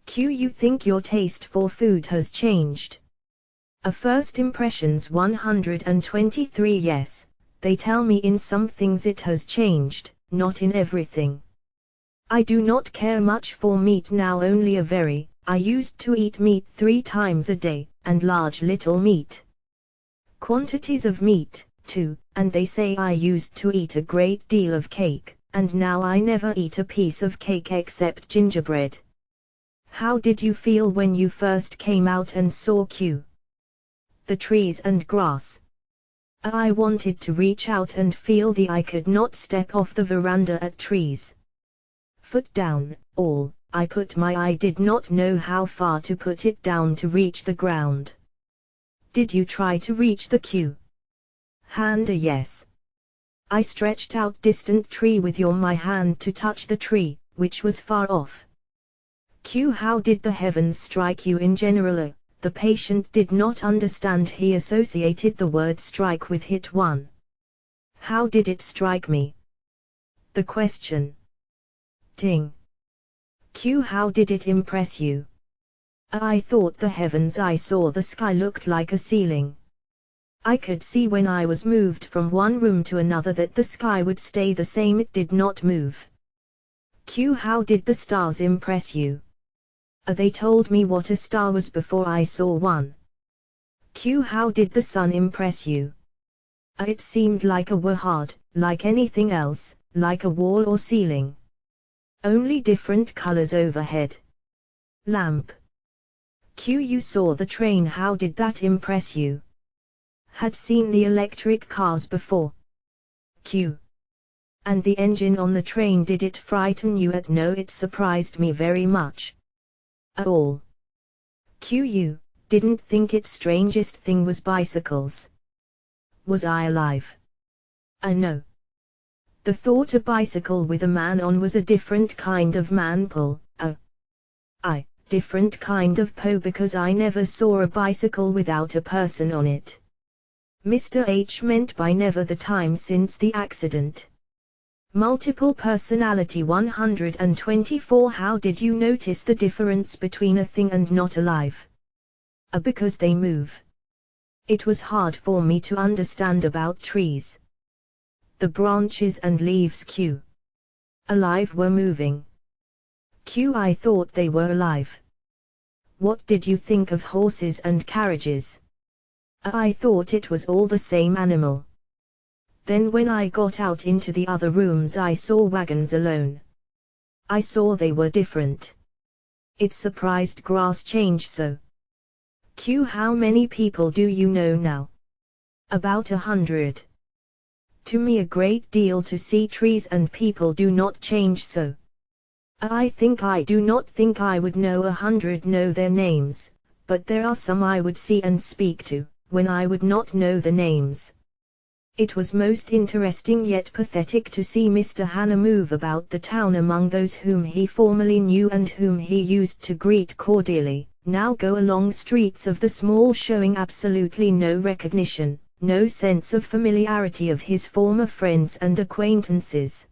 Speaker 1: Q. You think your taste for food has changed? First impressions 123. Yes, they tell me in some things it has changed, not in everything. I do not care much for meat now, only a very. I used to eat meat 3 times a day, and large little meat. Quantities of meat, too, and they say I used to eat a great deal of cake, and now I never eat a piece of cake except gingerbread. How did you feel when you first came out and saw Q? The trees and grass. I wanted to reach out and feel the. I could not step off the veranda at trees. Foot down, all. I put my. I did not know how far to put it down to reach the ground. Did you try to reach the Q? Hand. Yes. I stretched out distant tree with my hand to touch the tree, which was far off. Q. How did the heavens strike you in general? The patient did not understand. He associated the word strike with hit one. How did it strike me? The question. Ting. Q. How did it impress you? I thought the heavens. I saw the sky looked like a ceiling. I could see when I was moved from one room to another that the sky would stay the same, it did not move. Q. How did the stars impress you? They told me what a star was before I saw one. Q. How did the sun impress you? It seemed like a were hard, like anything else, like a wall or ceiling. Only different colors overhead. Lamp. Q. You saw the train, how did that impress you? Had seen the electric cars before. Q. And the engine on the train, did it frighten you? No, it surprised me very much. All. Q. You didn't think it strangest thing was bicycles? Was I alive? No. The thought a bicycle with a man on was a different kind of man pull. Different kind of po, because I never saw a bicycle without a person on it. Mr. H meant by never the time since the accident. Multiple personality 124. How did you notice the difference between a thing and not alive? Because they move. It was hard for me to understand about trees. The branches and leaves. Q. Alive were moving. Q. I thought they were alive. What did you think of horses and carriages? I thought it was all the same animal. Then when I got out into the other rooms I saw wagons alone. I saw they were different. It surprised grass change so. Q. How many people do you know now? About 100. To me a great deal to see trees and people do not change so. I do not think I would know 100 know their names, but there are some I would see and speak to, when I would not know the names. It was most interesting yet pathetic to see Mr. Hanna move about the town among those whom he formerly knew and whom he used to greet cordially, now go along streets of the small showing absolutely no recognition, no sense of familiarity of his former friends and acquaintances.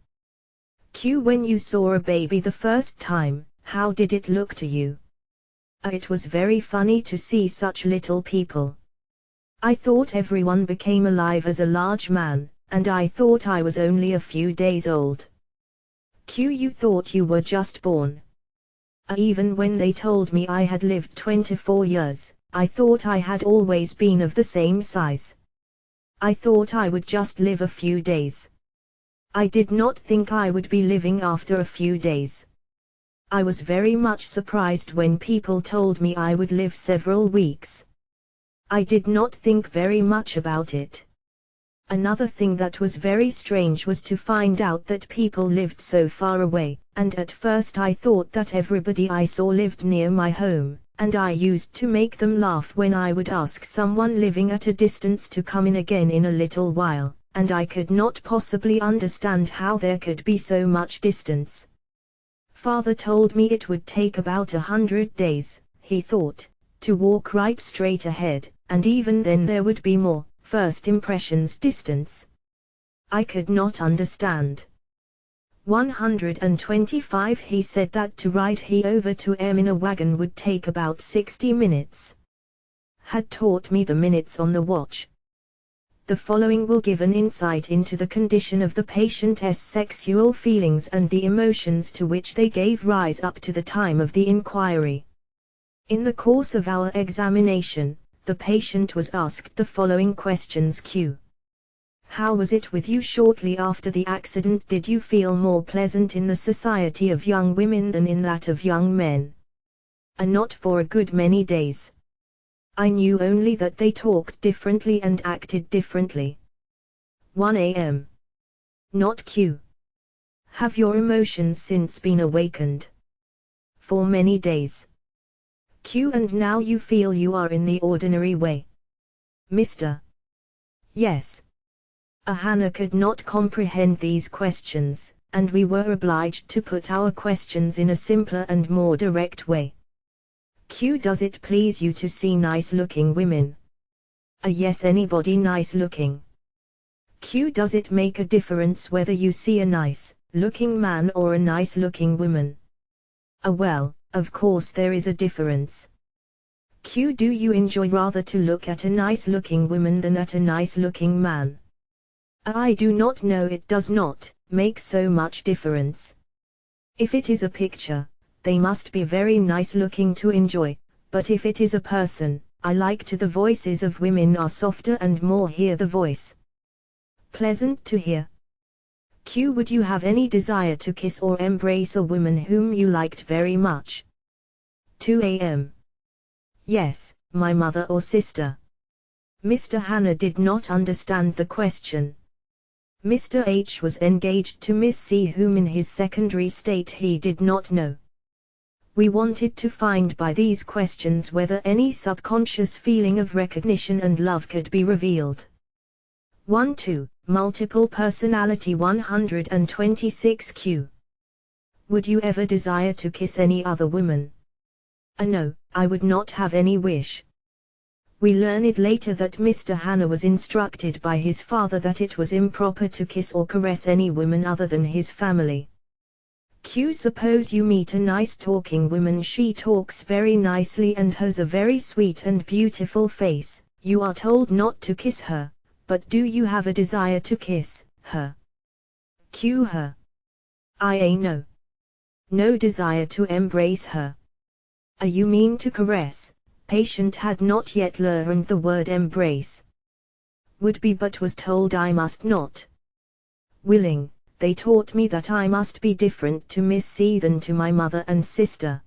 Speaker 1: Q. When you saw a baby the first time, how did it look to you? It was very funny to see such little people. I thought everyone became alive as a large man, and I thought I was only a few days old. Q. You thought you were just born. Even when they told me I had lived 24 years, I thought I had always been of the same size. I thought I would just live a few days. I did not think I would be living after a few days. I was very much surprised when people told me I would live several weeks. I did not think very much about it. Another thing that was very strange was to find out that people lived so far away, and at first I thought that everybody I saw lived near my home, and I used to make them laugh when I would ask someone living at a distance to come in again in a little while, and I could not possibly understand how there could be so much distance. Father told me it would take about 100 days, he thought, to walk right straight ahead, and even then there would be more first impressions distance. I could not understand. 125. He said that to ride he over to M in a wagon would take about 60 minutes. Had taught me the minutes on the watch. The following will give an insight into the condition of the patient's sexual feelings and the emotions to which they gave rise up to the time of the inquiry. In the course of our examination, the patient was asked the following questions. Q. How was it with you shortly after the accident? Did you feel more pleasant in the society of young women than in that of young men? Not for a good many days. I knew only that they talked differently and acted differently. 1 a.m. Not Q. Have your emotions since been awakened? For many days. Q. And now you feel you are in the ordinary way? Mr. Yes. Hannah could not comprehend these questions, and we were obliged to put our questions in a simpler and more direct way. Q. Does it please you to see nice-looking women? Yes, anybody nice-looking. Q. Does it make a difference whether you see a nice-looking man or a nice-looking woman? Well, of course there is a difference. Q. Do you enjoy rather to look at a nice-looking woman than at a nice-looking man? I do not know. It does not make so much difference. If it is a picture, they must be very nice looking to enjoy, but if it is a person, I like to the voices of women are softer and more hear the voice. Pleasant to hear. Q. Would you have any desire to kiss or embrace a woman whom you liked very much? 2 a.m. Yes, my mother or sister. Mr. Hannah did not understand the question. Mr. H was engaged to Miss C, whom in his secondary state he did not know. We wanted to find by these questions whether any subconscious feeling of recognition and love could be revealed. 1-2, Multiple Personality 126 Q. Would you ever desire to kiss any other woman? No, I would not have any wish. We learned later that Mr. Hannah was instructed by his father that it was improper to kiss or caress any woman other than his family. Q. Suppose you meet a nice talking woman, she talks very nicely and has a very sweet and beautiful face, you are told not to kiss her, but do you have a desire to kiss her? Q. Her. I.A. No. No desire to embrace her. You mean to caress? Patient had not yet learned the word embrace. Would be, but was told I must not. Willing. They taught me that I must be different to Miss C than to my mother and sister.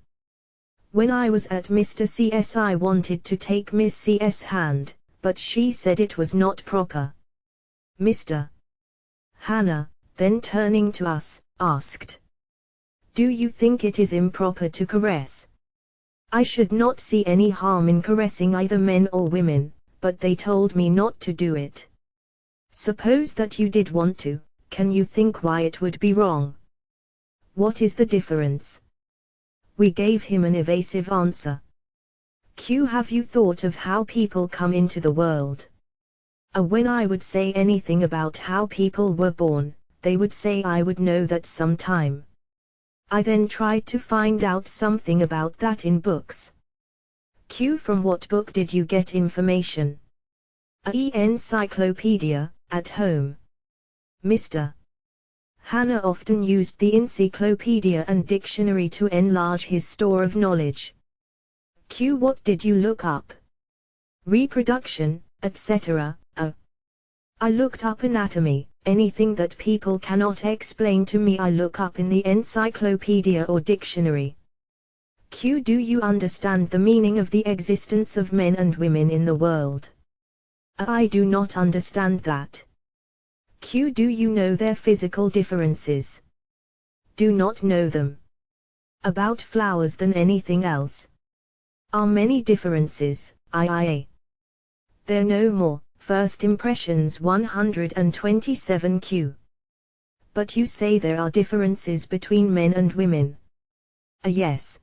Speaker 1: When I was at Mr. C.'s I wanted to take Miss C.'s hand, but she said it was not proper. Mr. Hannah, then turning to us, asked, "Do you think it is improper to caress?" I should not see any harm in caressing either men or women, but they told me not to do it. Suppose that you did want to. Can you think why it would be wrong? What is the difference? We gave him an evasive answer. Q. Have you thought of how people come into the world? When I would say anything about how people were born, they would say I would know that sometime. I then tried to find out something about that in books. Q. From what book did you get information? An encyclopedia, at home. Mr. Hannah often used the encyclopedia and dictionary to enlarge his store of knowledge. Q. What did you look up? Reproduction, etc. I looked up anatomy. Anything that people cannot explain to me I look up in the encyclopedia or dictionary. Q. Do you understand the meaning of the existence of men and women in the world? I do not understand that. Q. Do you know their physical differences? Do not know them. About flowers than anything else. Are many differences, I.A. There no more. First Impressions 127 Q. But you say there are differences between men and women. Yes.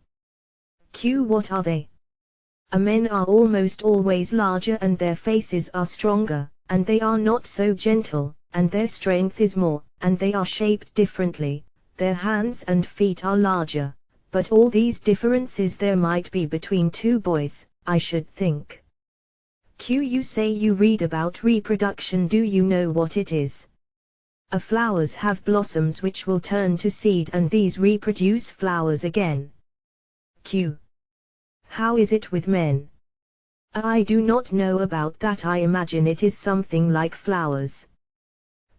Speaker 1: Q. What are they? Men are almost always larger and their faces are stronger, and they are not so gentle, and their strength is more, and they are shaped differently, their hands and feet are larger, but all these differences there might be between two boys, I should think. Q. You say you read about reproduction, do you know what it is? Flowers have blossoms which will turn to seed and these reproduce flowers again. Q. How is it with men? I do not know about that, I imagine it is something like flowers.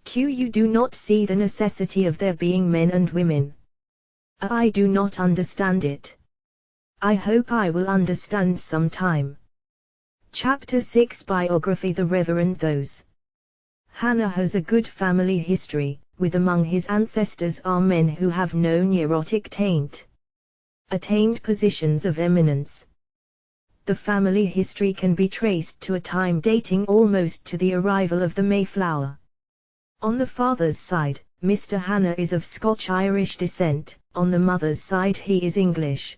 Speaker 1: Q. You do not see the necessity of there being men and women. I do not understand it. I hope I will understand sometime. Chapter 6 Biography. The Reverend Those. Hannah has a good family history, with among his ancestors are men who have no neurotic taint. Attained positions of eminence. The family history can be traced to a time dating almost to the arrival of the Mayflower. On the father's side, Mr. Hannah is of Scotch-Irish descent, on the mother's side he is English.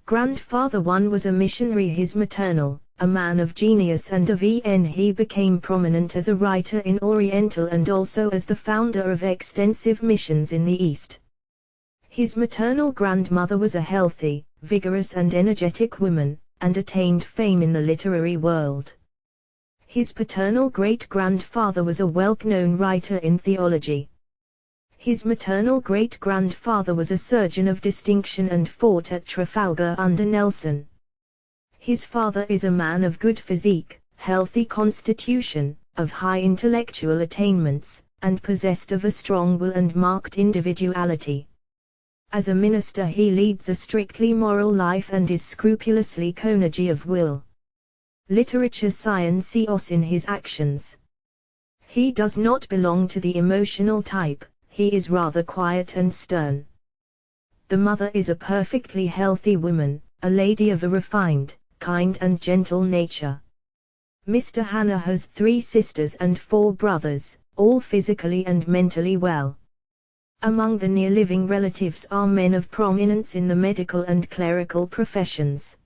Speaker 1: Grandfather 1 was a missionary, his maternal, a man of genius and of he became prominent as a writer in Oriental and also as the founder of extensive missions in the East. His maternal grandmother was a healthy, vigorous and energetic woman, and attained fame in the literary world. His paternal great-grandfather was a well-known writer in theology. His maternal great-grandfather was a surgeon of distinction and fought at Trafalgar under Nelson. His father is a man of good physique, healthy constitution, of high intellectual attainments, and possessed of a strong will and marked individuality. As a minister he leads a strictly moral life and is scrupulously conergy of will. Literature science in his actions. He does not belong to the emotional type, he is rather quiet and stern. The mother is a perfectly healthy woman, a lady of a refined, kind and gentle nature. Mr. Hannah has 3 sisters and 4 brothers, all physically and mentally well. Among the near-living relatives are men of prominence in the medical and clerical professions.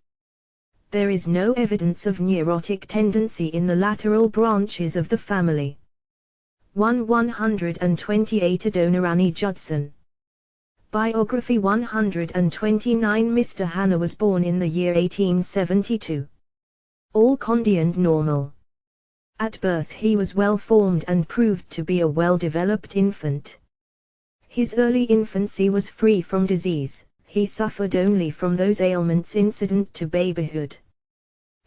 Speaker 1: There is no evidence of neurotic tendency in the lateral branches of the family. 128 Adonirani Judson. Biography 129 Mr. Hannah was born in the year 1872. All conditioned normal. At birth he was well formed and proved to be a well-developed infant. His early infancy was free from disease, he suffered only from those ailments incident to babyhood.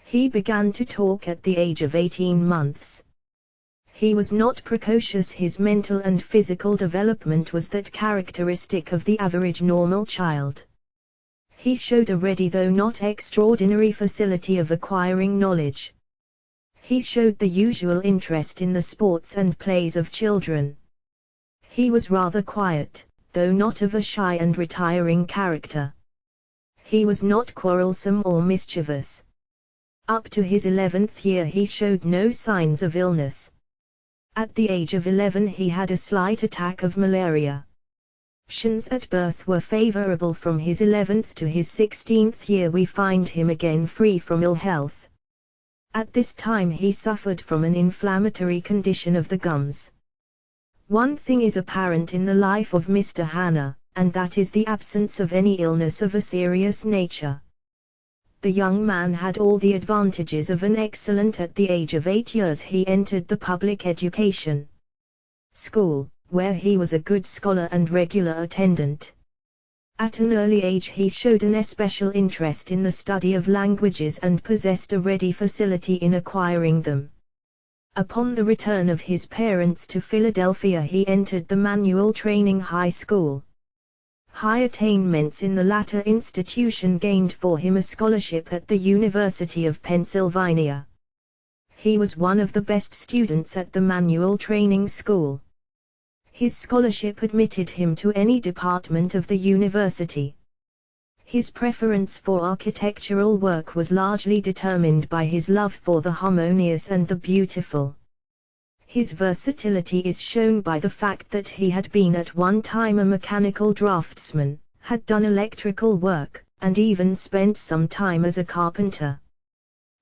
Speaker 1: He began to talk at the age of 18 months. He was not precocious. His mental and physical development was that characteristic of the average normal child. He showed a ready though not extraordinary facility of acquiring knowledge. He showed the usual interest in the sports and plays of children. He was rather quiet, though not of a shy and retiring character. He was not quarrelsome or mischievous. Up to his 11th year he showed no signs of illness. At the age of 11 he had a slight attack of malaria. Conditions at birth were favorable. From his 11th to his 16th year we find him again free from ill health. At this time he suffered from an inflammatory condition of the gums. One thing is apparent in the life of Mr. Hannah, and that is the absence of any illness of a serious nature. The young man had all the advantages of an excellent. At the age of 8 years he entered the public education school, where he was a good scholar and regular attendant. At an early age he showed an especial interest in the study of languages and possessed a ready facility in acquiring them. Upon the return of his parents to Philadelphia he entered the Manual Training High School. High attainments in the latter institution gained for him a scholarship at the University of Pennsylvania. He was one of the best students at the Manual Training School. His scholarship admitted him to any department of the university. His preference for architectural work was largely determined by his love for the harmonious and the beautiful. His versatility is shown by the fact that he had been at one time a mechanical draftsman, had done electrical work, and even spent some time as a carpenter.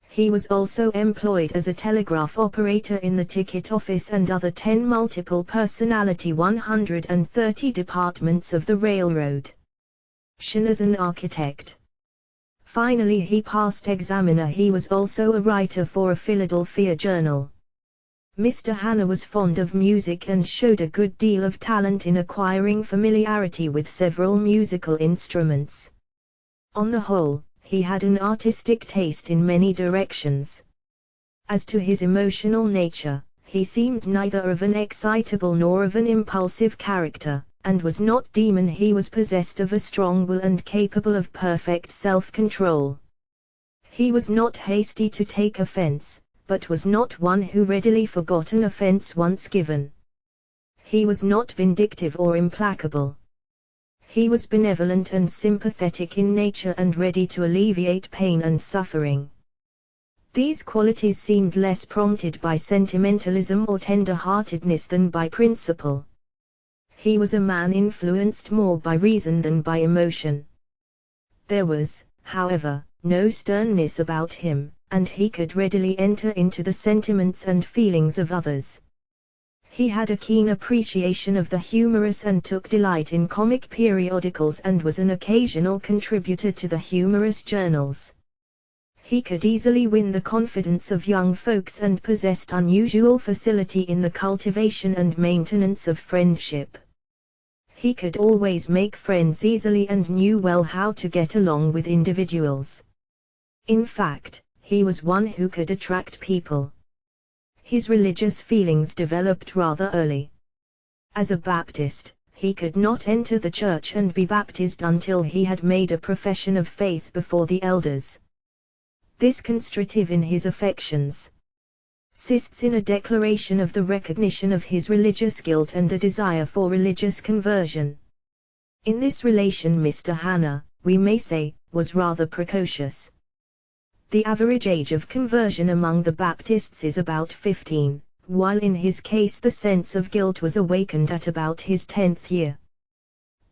Speaker 1: He was also employed as a telegraph operator in the ticket office and other 10 multiple personality 130 departments of the railroad. As an architect. Finally he passed examiner. He was also a writer for a Philadelphia journal. Mr. Hannah was fond of music and showed a good deal of talent in acquiring familiarity with several musical instruments. On the whole, he had an artistic taste in many directions. As to his emotional nature, he seemed neither of an excitable nor of an impulsive character, and was not demon. He was possessed of a strong will and capable of perfect self-control. He was not hasty to take offense, but was not one who readily forgot an offense once given. He was not vindictive or implacable. He was benevolent and sympathetic in nature and ready to alleviate pain and suffering. These qualities seemed less prompted by sentimentalism or tender-heartedness than by principle. He was a man influenced more by reason than by emotion. There was, however, no sternness about him, and he could readily enter into the sentiments and feelings of others. He had a keen appreciation of the humorous and took delight in comic periodicals and was an occasional contributor to the humorous journals. He could easily win the confidence of young folks and possessed unusual facility in the cultivation and maintenance of friendship. He could always make friends easily and knew well how to get along with individuals. In fact, he was one who could attract people. His religious feelings developed rather early. As a Baptist, he could not enter the church and be baptized until he had made a profession of faith before the elders. This constrictive in his affections consists in a declaration of the recognition of his religious guilt and a desire for religious conversion. In this relation Mr. Hannah, we may say, was rather precocious. The average age of conversion among the Baptists is about 15, while in his case the sense of guilt was awakened at about his 10th year.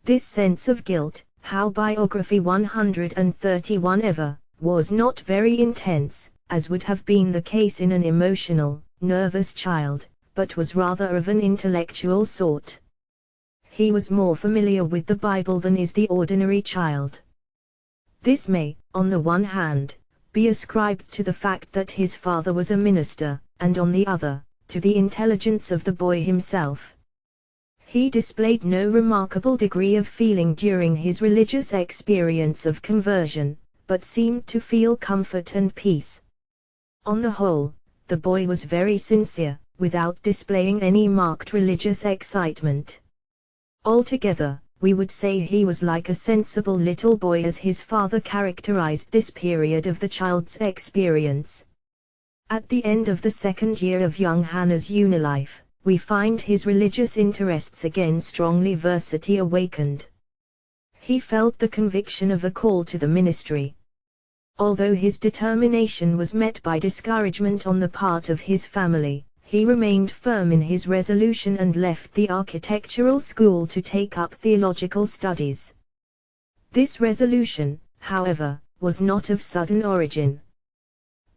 Speaker 1: This sense of guilt, how biography 131 ever, was not very intense, as would have been the case in an emotional, nervous child, but was rather of an intellectual sort. He was more familiar with the Bible than is the ordinary child. This may, on the one hand, be ascribed to the fact that his father was a minister, and on the other, to the intelligence of the boy himself. He displayed no remarkable degree of feeling during his religious experience of conversion, but seemed to feel comfort and peace. On the whole, the boy was very sincere, without displaying any marked religious excitement. Altogether, we would say he was like a sensible little boy, as his father characterized this period of the child's experience. At the end of the second year of young Hannah's unilife, we find his religious interests again strongly versatily awakened. He felt the conviction of a call to the ministry. Although his determination was met by discouragement on the part of his family, he remained firm in his resolution and left the architectural school to take up theological studies. This resolution, however, was not of sudden origin.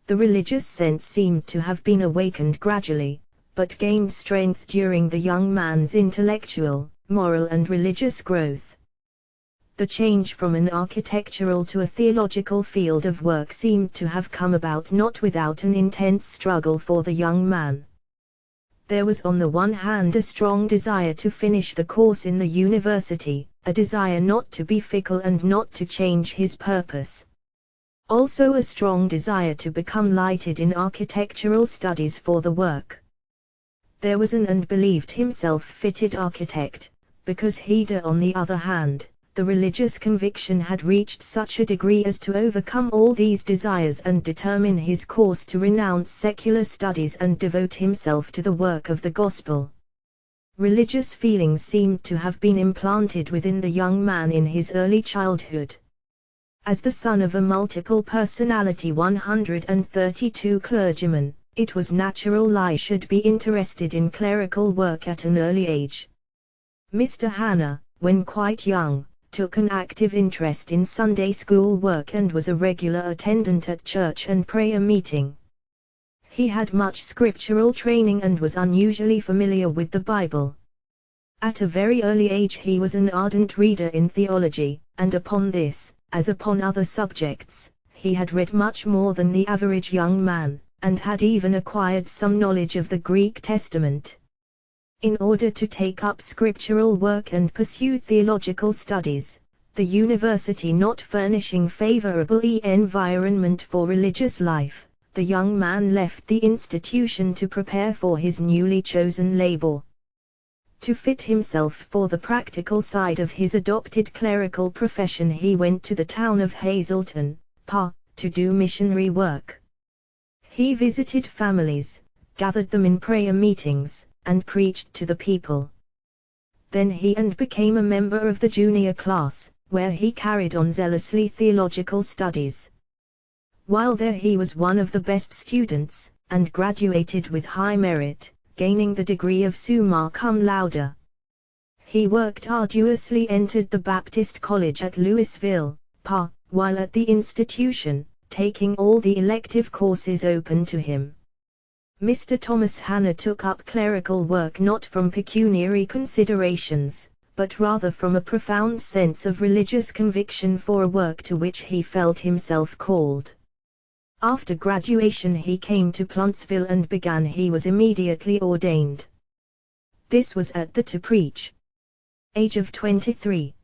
Speaker 1: The religious sense seemed to have been awakened gradually, but gained strength during the young man's intellectual, moral and religious growth. The change from an architectural to a theological field of work seemed to have come about not without an intense struggle for the young man. There was on the one hand a strong desire to finish the course in the university, a desire not to be fickle and not to change his purpose. Also a strong desire to become lighted in architectural studies for the work. There was an and believed himself fitted architect, because Heda on the other hand, the religious conviction had reached such a degree as to overcome all these desires and determine his course to renounce secular studies and devote himself to the work of the gospel. Religious feelings seemed to have been implanted within the young man in his early childhood. As the son of a multiple personality 132 clergyman, it was natural he should be interested in clerical work at an early age. Mr. Hannah, when quite young, took an active interest in Sunday school work and was a regular attendant at church and prayer meeting. He had much scriptural training and was unusually familiar with the Bible. At a very early age he was an ardent reader in theology, and upon this, as upon other subjects, he had read much more than the average young man, and had even acquired some knowledge of the Greek Testament. In order to take up scriptural work and pursue theological studies, the university not furnishing favorable environment for religious life, the young man left the institution to prepare for his newly chosen labor. To fit himself for the practical side of his adopted clerical profession he went to the town of Hazleton, Pa, to do missionary work. He visited families, gathered them in prayer meetings, and preached to the people. Then he became a member of the junior class, where he carried on zealously theological studies. While there he was one of the best students, and graduated with high merit, gaining the degree of summa cum laude. He worked arduously, entered the Baptist College at Louisville, Pa, while at the institution, taking all the elective courses open to him. Mr. Thomas Hannah took up clerical work not from pecuniary considerations, but rather from a profound sense of religious conviction for a work to which he felt himself called. After graduation he came to Plunksville and he was immediately ordained. This was at the to preach. age of 23.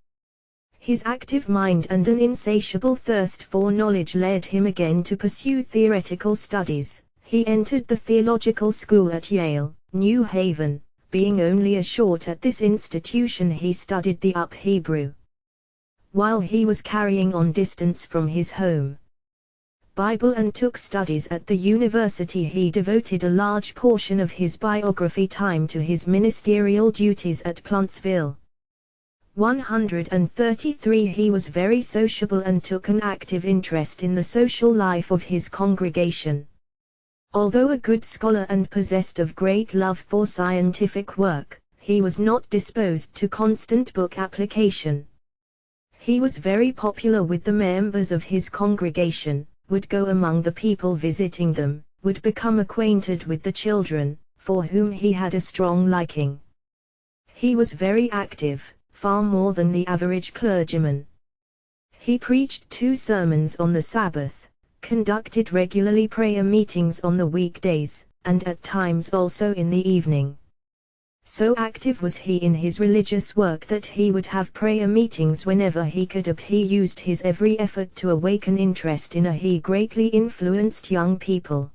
Speaker 1: His active mind and an insatiable thirst for knowledge led him again to pursue theoretical studies. He entered the theological school at Yale, New Haven. Being only a short at this institution, he studied the Up Hebrew. While he was carrying on distance from his home Bible and took studies at the university, he devoted a large portion of his biography time to his ministerial duties at Plantsville. 133. He was very sociable and took an active interest in the social life of his congregation. Although a good scholar and possessed of great love for scientific work, he was not disposed to constant book application. He was very popular with the members of his congregation, would go among the people visiting them, would become acquainted with the children, for whom he had a strong liking. He was very active, far more than the average clergyman. He preached 2 sermons on the Sabbath, conducted regularly prayer meetings on the weekdays, and at times also in the evening. So active was he in his religious work that he would have prayer meetings whenever he could. He used his every effort to awaken interest in he greatly influenced young people.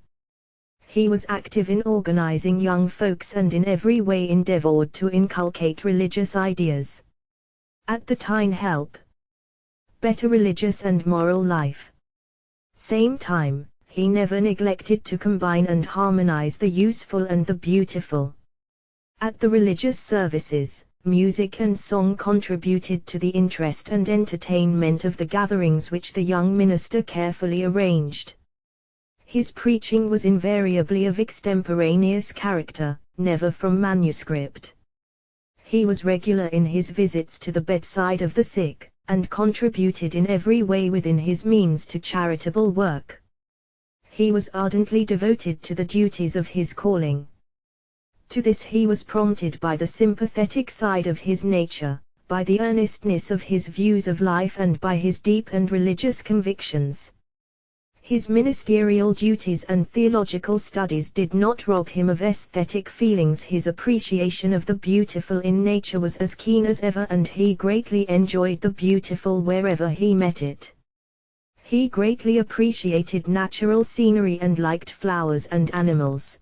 Speaker 1: He was active in organizing young folks and in every way endeavored to inculcate religious ideas. At the time help better religious and moral life. Same time, he never neglected to combine and harmonize the useful and the beautiful. At the religious services, music and song contributed to the interest and entertainment of the gatherings which the young minister carefully arranged. His preaching was invariably of extemporaneous character, never from manuscript. He was regular in his visits to the bedside of the sick, and contributed in every way within his means to charitable work. He was ardently devoted to the duties of his calling. To this he was prompted by the sympathetic side of his nature, by the earnestness of his views of life and by his deep and religious convictions. His ministerial duties and theological studies did not rob him of aesthetic feelings. His appreciation of the beautiful in nature was as keen as ever, and he greatly enjoyed the beautiful wherever he met it. He greatly appreciated natural scenery and liked flowers and animals.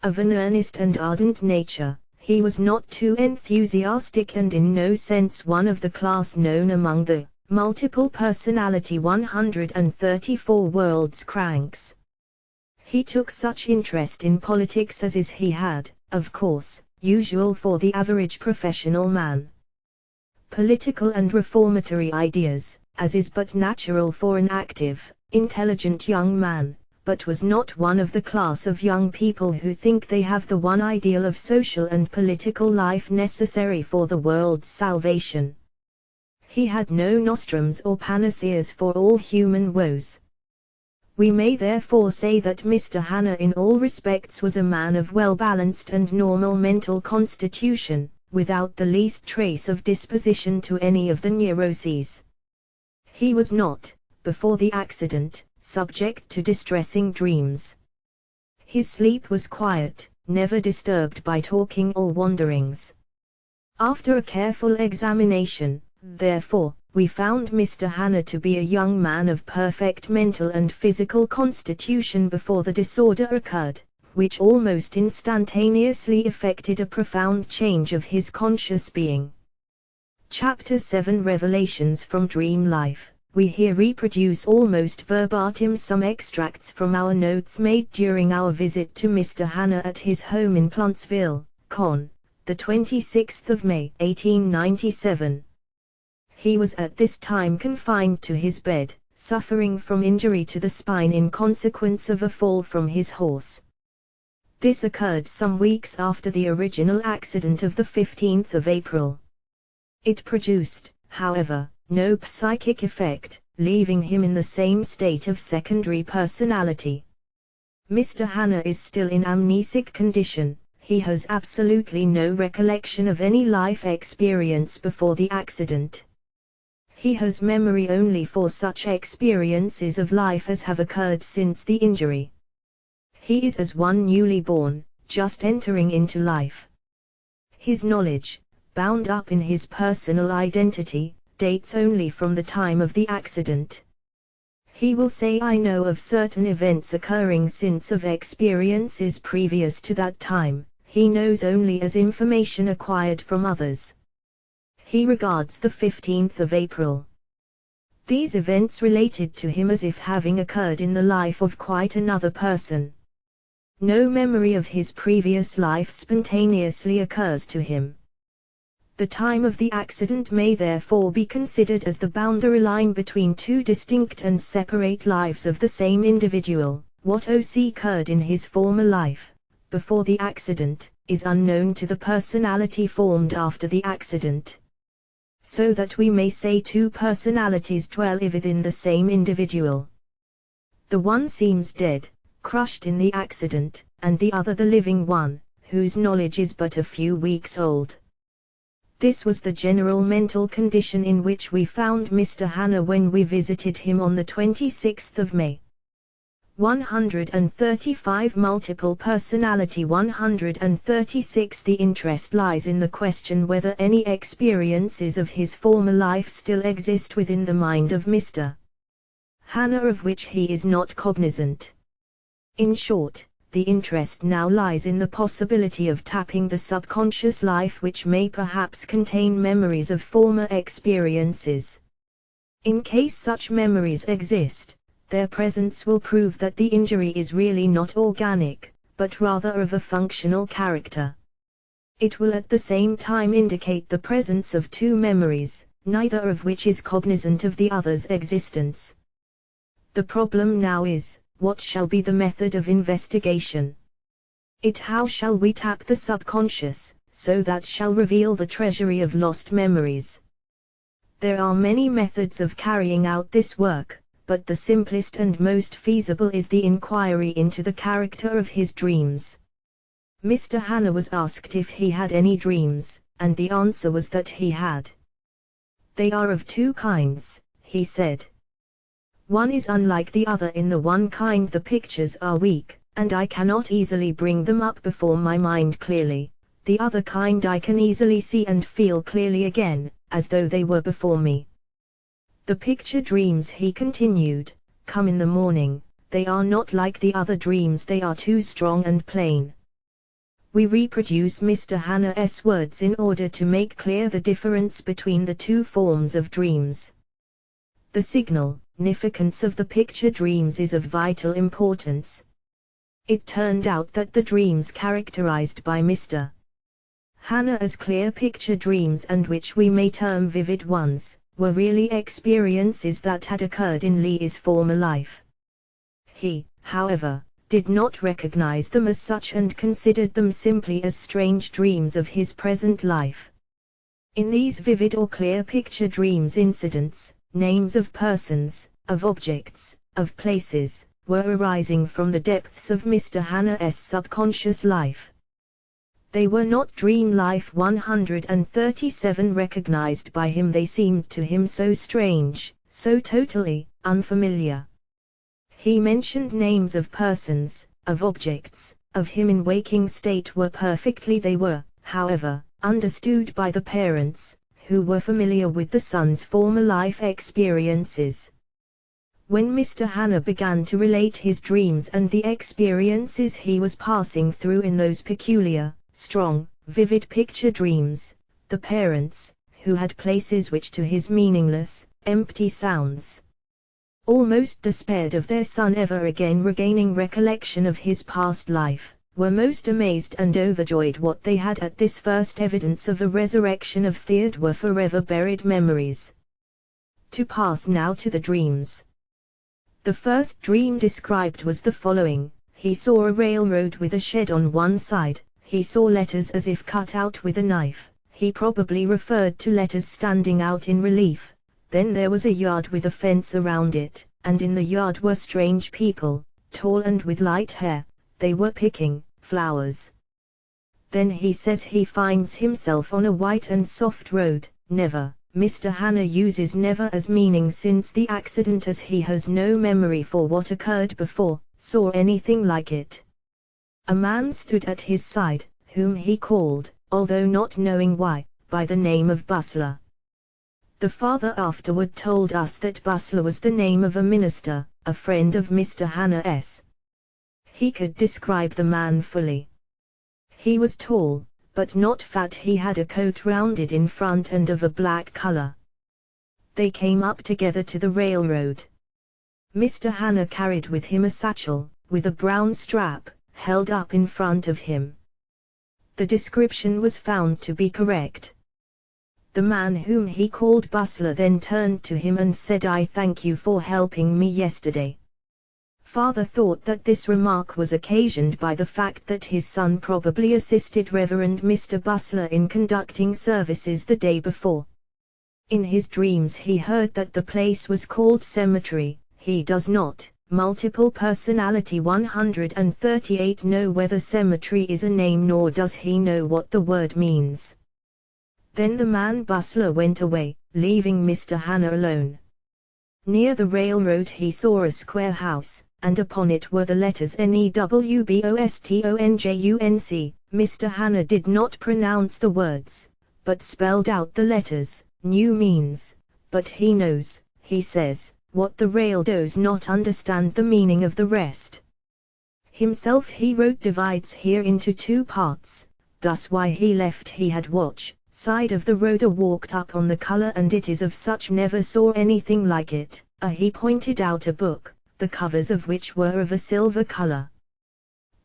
Speaker 1: Of an earnest and ardent nature, he was not too enthusiastic and in no sense one of the class known among the multiple personality 134 world's cranks. He took such interest in politics as is he had, of course, usual for the average professional man. Political and reformatory ideas, as is but natural for an active, intelligent young man, but was not one of the class of young people who think they have the one ideal of social and political life necessary for the world's salvation. He had no nostrums or panaceas for all human woes. We may therefore say that Mr. Hanna in all respects was a man of well-balanced and normal mental constitution, without the least trace of disposition to any of the neuroses. He was not, before the accident, subject to distressing dreams. His sleep was quiet, never disturbed by talking or wanderings. After a careful examination, therefore, we found Mr. Hanna to be a young man of perfect mental and physical constitution before the disorder occurred, which almost instantaneously effected a profound change of his conscious being. Chapter 7 Revelations from Dream Life. We here reproduce almost verbatim some extracts from our notes made during our visit to Mr. Hanna at his home in Plantsville, Conn, the 26th of May, 1897. He was at this time confined to his bed, suffering from injury to the spine in consequence of a fall from his horse. This occurred some weeks after the original accident of the 15th of April. It produced, however, no psychic effect, leaving him in the same state of secondary personality. Mr. Hanna is still in amnesic condition. He has absolutely no recollection of any life experience before the accident. He has memory only for such experiences of life as have occurred since the injury. He is as one newly born, just entering into life. His knowledge, bound up in his personal identity, dates only from the time of the accident. He will say, I know of certain events occurring since of experiences previous to that time. He knows only as information acquired from others. He regards the 15th of April. These events related to him as if having occurred in the life of quite another person. No memory of his previous life spontaneously occurs to him. The time of the accident may therefore be considered as the boundary line between two distinct and separate lives of the same individual. What occurred in his former life, before the accident, is unknown to the personality formed after the accident. So that we may say two personalities dwell within the same individual. The one seems dead, crushed in the accident, and the other the living one, whose knowledge is but a few weeks old. This was the general mental condition in which we found Mr. Hanna when we visited him on the 26th of May. 135 Multiple personality. 136 The interest lies in the question whether any experiences of his former life still exist within the mind of Mr. Hanna of which he is not cognizant. In short, the interest now lies in the possibility of tapping the subconscious life which may perhaps contain memories of former experiences. In case such memories exist, their presence will prove that the injury is really not organic, but rather of a functional character. It will at the same time indicate the presence of two memories, neither of which is cognizant of the other's existence. The problem now is, what shall be the method of investigation? How shall we tap the subconscious, so that shall reveal the treasury of lost memories? There are many methods of carrying out this work, but the simplest and most feasible is the inquiry into the character of his dreams. Mr. Hanna was asked if he had any dreams, and the answer was that he had. They are of two kinds, he said. One is unlike the other. In the one kind the pictures are weak, and I cannot easily bring them up before my mind clearly. The other kind I can easily see and feel clearly again, as though they were before me. The picture dreams, he continued, come in the morning. They are not like the other dreams, they are too strong and plain. We reproduce Mr. Hanna's words in order to make clear the difference between the two forms of dreams. The significance of the picture dreams is of vital importance. It turned out that the dreams characterized by Mr. Hanna as clear picture dreams, and which we may term vivid ones, were really experiences that had occurred in Lee's former life. He, however, did not recognize them as such and considered them simply as strange dreams of his present life. In these vivid or clear picture dreams, incidents, names of persons, of objects, of places, were arising from the depths of Mr. Hanna's subconscious life. They were not dream life. 137 recognized by him, they seemed to him so strange, so totally unfamiliar. He mentioned names of persons, of objects, of him in waking state were perfectly. They were, however, understood by the parents, who were familiar with the son's former life experiences. When Mr. Hanna began to relate his dreams and the experiences he was passing through in those peculiar, strong, vivid picture dreams, the parents, who had places which to his meaningless, empty sounds, almost despaired of their son ever again regaining recollection of his past life, were most amazed and overjoyed. What they had at this first evidence of a resurrection of feared were forever buried memories. To pass now to the dreams. The first dream described was the following: he saw a railroad with a shed on one side. He saw letters as if cut out with a knife. He probably referred to letters standing out in relief. Then there was a yard with a fence around it, and in the yard were strange people, tall and with light hair. They were picking flowers. Then he says he finds himself on a white and soft road. Never. Mr. Hanna uses never as meaning since the accident, as he has no memory for what occurred before, saw anything like it. A man stood at his side, whom he called, although not knowing why. by the name of Bustler. The father afterward told us that Bustler was the name of a minister, a friend of Mr. Hannah's. He could describe the man fully. He was tall, but not fat. He had a coat rounded in front and of a black color. They came up together to the railroad. Mr. Hannah carried with him a satchel, with a brown strap, held up in front of him. The description was found to be correct. The man whom he called Bustler then turned to him and said, "I thank you for helping me yesterday." Father thought that this remark was occasioned by the fact that his son probably assisted Reverend Mr. Bustler in conducting services the day before. In his dreams he heard that the place was called cemetery. He does not, multiple personality 138, know whether cemetery is a name, nor does he know what the word means. Then the man Bustler went away, leaving Mr. Hannah alone. Near the railroad he saw a square house, and upon it were the letters NEWBOSTONJUNC. Mr. Hannah did not pronounce the words, but spelled out the letters. New means, but he knows, he says, what the rail does not understand the meaning of the rest. Himself he wrote divides here into two parts, thus why he left he had watch, side of the road a walked up on the color, and it is of such never saw anything like it. He pointed out a book, the covers of which were of a silver color.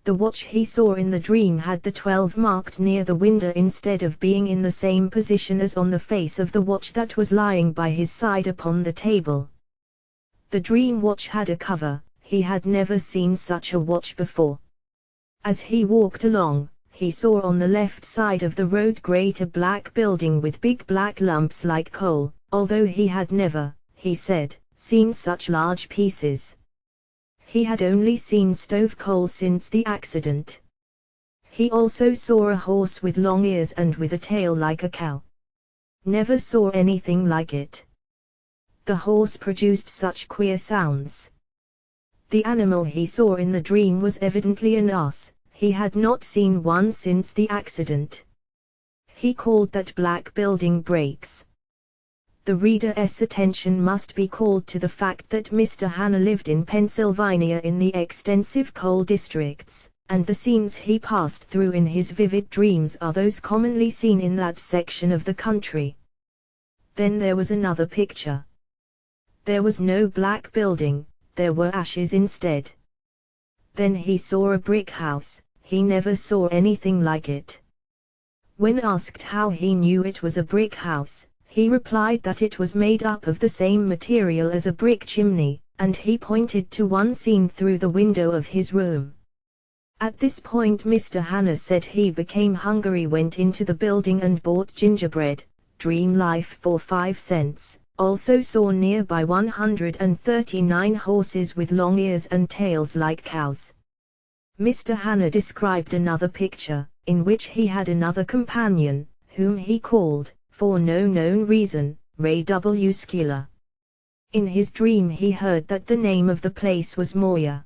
Speaker 1: The watch he saw in the dream had the 12 marked near the window instead of being in the same position as on the face of the watch that was lying by his side upon the table. The dream watch had a cover. He had never seen such a watch before. As he walked along, he saw on the left side of the road a black building with big black lumps like coal, although he had never, he said, seen such large pieces. He had only seen stove coal since the accident. He also saw a horse with long ears and with a tail like a cow. Never saw anything like it. The horse produced such queer sounds. The animal he saw in the dream was evidently an ass. He had not seen one since the accident. He called that black building Brakes. The reader's attention must be called to the fact that Mr. Hannah lived in Pennsylvania in the extensive coal districts, and the scenes he passed through in his vivid dreams are those commonly seen in that section of the country. Then there was another picture. There was no black building, there were ashes instead. Then he saw a brick house. He never saw anything like it. When asked how he knew it was a brick house, he replied that it was made up of the same material as a brick chimney, and he pointed to one seen through the window of his room. At this point Mr. Hannah said he became hungry, went into the building and bought gingerbread, dream life for 5 cents, also saw nearby 139 horses with long ears and tails like cows. Mr. Hannah described another picture, in which he had another companion, whom he called, for no known reason, Ray W. Skiller. In his dream he heard that the name of the place was Moya.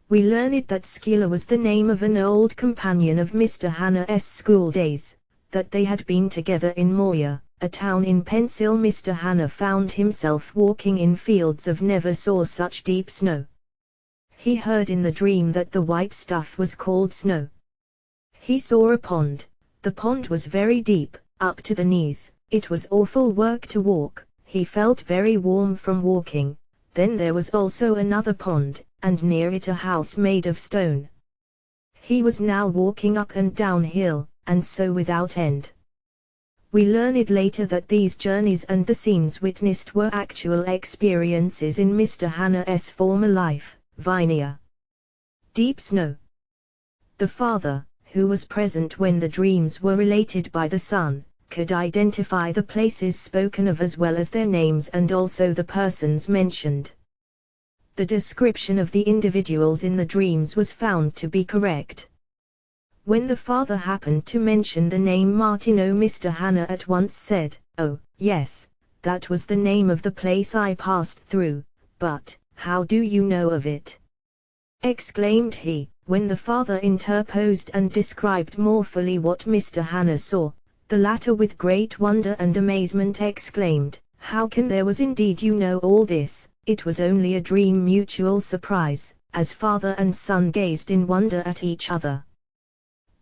Speaker 1: We learned that Skiller was the name of an old companion of Mr. Hannah's school days, that they had been together in Moya, a town in Pennsylvania. Mr. Hannah found himself walking in fields of never saw such deep snow. He heard in the dream that the white stuff was called snow. He saw a pond. The pond was very deep, up to the knees. It was awful work to walk. He felt very warm from walking. Then there was also another pond, and near it a house made of stone. He was now walking up and down hill, and so without end. We learned later that these journeys and the scenes witnessed were actual experiences in Mr. Hannah's former life. Vinia. Deep snow. The father, who was present when the dreams were related by the son, could identify the places spoken of as well as their names and also the persons mentioned. The description of the individuals in the dreams was found to be correct. When the father happened to mention the name Martineau, Mr. Hannah at once said, "Oh, yes, that was the name of the place I passed through, but how do you know of it?" exclaimed he, when the father interposed and described more fully what Mr. Hannah saw. The latter with great wonder and amazement exclaimed, "How can there was indeed you know all this?" It was only a dream. Mutual surprise, as father and son gazed in wonder at each other.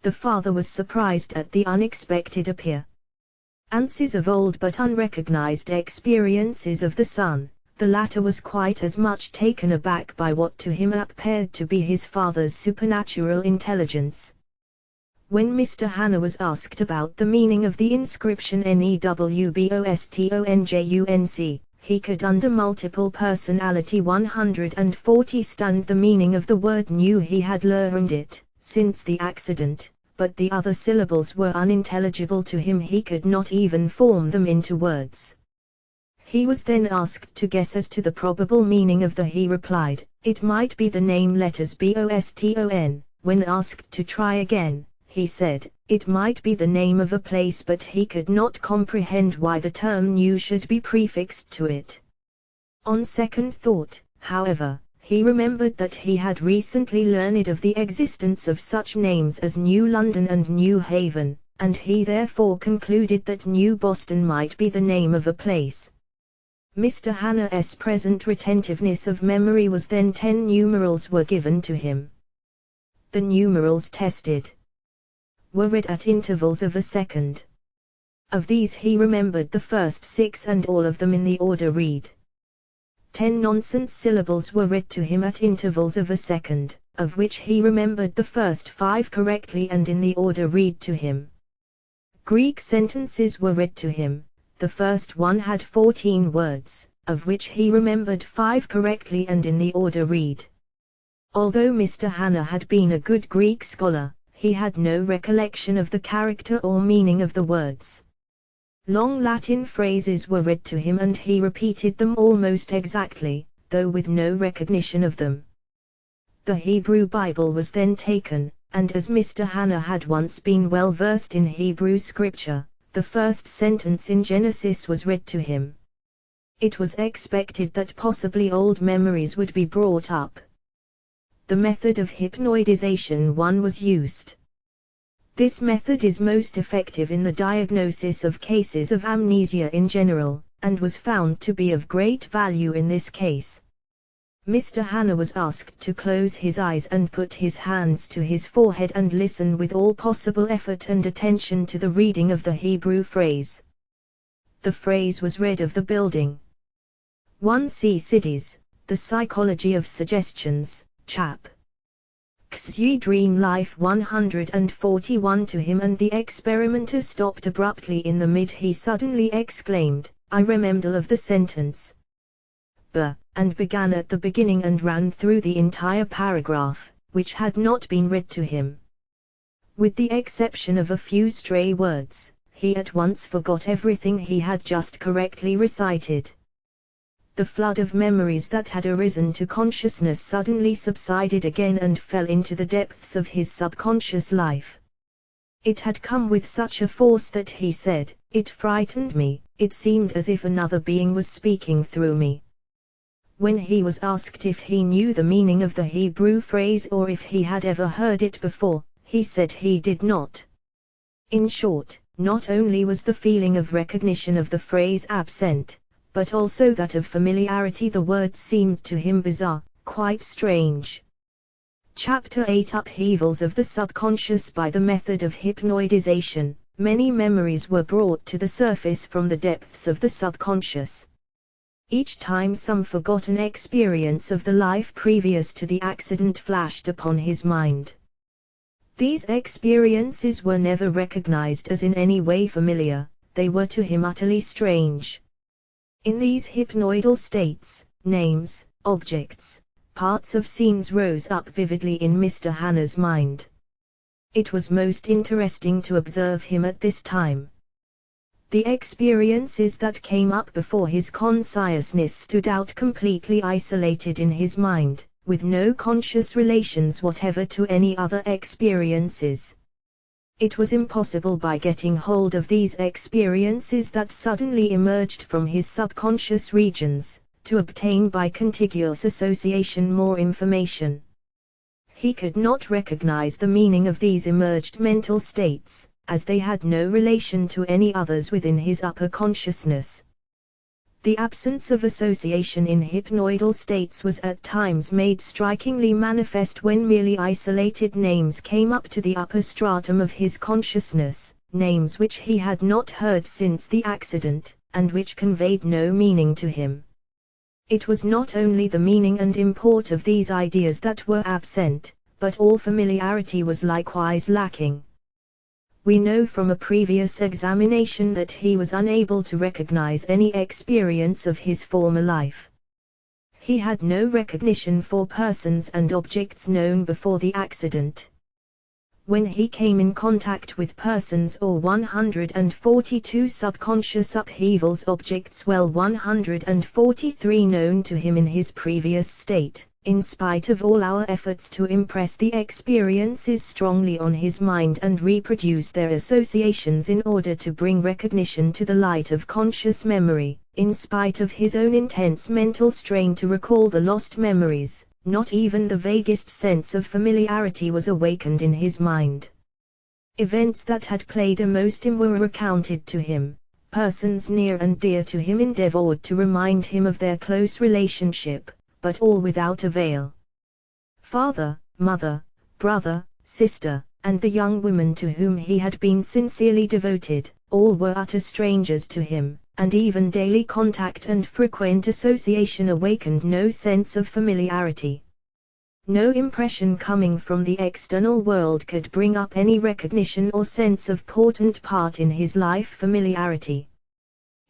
Speaker 1: The father was surprised at the unexpected appearances of old but unrecognized experiences of the son. The latter was quite as much taken aback by what to him appeared to be his father's supernatural intelligence. When Mr. Hanna was asked about the meaning of the inscription NEWBOSTONJUNC, he could under multiple personality 140 stunned the meaning of the word, knew he had learned it since the accident, but the other syllables were unintelligible to him. He could not even form them into words. He was then asked to guess as to the probable meaning of the. He replied, "It might be the name letters BOSTON." When asked to try again, he said, "It might be the name of a place," but he could not comprehend why the term new should be prefixed to it. On second thought, however, he remembered that he had recently learned of the existence of such names as New London and New Haven, and he therefore concluded that New Boston might be the name of a place. Mr. Hanna's present retentiveness of memory was then 10 numerals were given to him. The numerals tested were read at intervals of a second. Of these he remembered the first 6 and all of them in the order read. 10 nonsense syllables were read to him at intervals of a second, of which he remembered the first 5 correctly and in the order read to him. Greek sentences were read to him. The first one had 14 words, of which he remembered 5 correctly and in the order read. Although Mr. Hanna had been a good Greek scholar, he had no recollection of the character or meaning of the words. Long Latin phrases were read to him and he repeated them almost exactly, though with no recognition of them. The Hebrew Bible was then taken, and as Mr. Hanna had once been well versed in Hebrew scripture, the first sentence in Genesis was read to him. It was expected that possibly old memories would be brought up. The method of hypnoidization was used. This method is most effective in the diagnosis of cases of amnesia in general, and was found to be of great value in this case. Mr. Hanna was asked to close his eyes and put his hands to his forehead and listen with all possible effort and attention to the reading of the Hebrew phrase. The phrase was read of the building. 1. Sidis, The Psychology of Suggestions, Chap. XY Dream Life 141 to him, and the experimenter stopped abruptly in the mid. He suddenly exclaimed, "I remember of the sentence B," and began at the beginning and ran through the entire paragraph, which had not been read to him. With the exception of a few stray words, he at once forgot everything he had just correctly recited. The flood of memories that had arisen to consciousness suddenly subsided again and fell into the depths of his subconscious life. It had come with such a force that he said, "It frightened me, it seemed as if another being was speaking through me." When he was asked if he knew the meaning of the Hebrew phrase or if he had ever heard it before, he said he did not. In short, not only was the feeling of recognition of the phrase absent, but also that of familiarity. The word seemed to him bizarre, quite strange. Chapter 8 Upheavals of the Subconscious. By the method of hypnoidization, many memories were brought to the surface from the depths of the subconscious. Each time some forgotten experience of the life previous to the accident flashed upon his mind. These experiences were never recognized as in any way familiar, they were to him utterly strange. In these hypnoidal states, names, objects, parts of scenes rose up vividly in Mr. Hanna's mind. It was most interesting to observe him at this time. The experiences that came up before his consciousness stood out completely isolated in his mind, with no conscious relations whatever to any other experiences. It was impossible by getting hold of these experiences that suddenly emerged from his subconscious regions, to obtain by contiguous association more information. He could not recognize the meaning of these emerged mental states, as they had no relation to any others within his upper consciousness. The absence of association in hypnoidal states was at times made strikingly manifest when merely isolated names came up to the upper stratum of his consciousness, names which he had not heard since the accident, and which conveyed no meaning to him. It was not only the meaning and import of these ideas that were absent, but all familiarity was likewise lacking. We know from a previous examination that he was unable to recognize any experience of his former life. He had no recognition for persons and objects known before the accident. When he came in contact with persons or 142 subconscious upheavals, objects, 143 known to him in his previous state, in spite of all our efforts to impress the experiences strongly on his mind and reproduce their associations in order to bring recognition to the light of conscious memory, in spite of his own intense mental strain to recall the lost memories, not even the vaguest sense of familiarity was awakened in his mind. Events that had played a most in were recounted to him. Persons near and dear to him endeavored to remind him of their close relationship, but all without avail. Father, mother, brother, sister, and the young woman to whom he had been sincerely devoted, all were utter strangers to him, and even daily contact and frequent association awakened no sense of familiarity. No impression coming from the external world could bring up any recognition or sense of portent part in his life familiarity.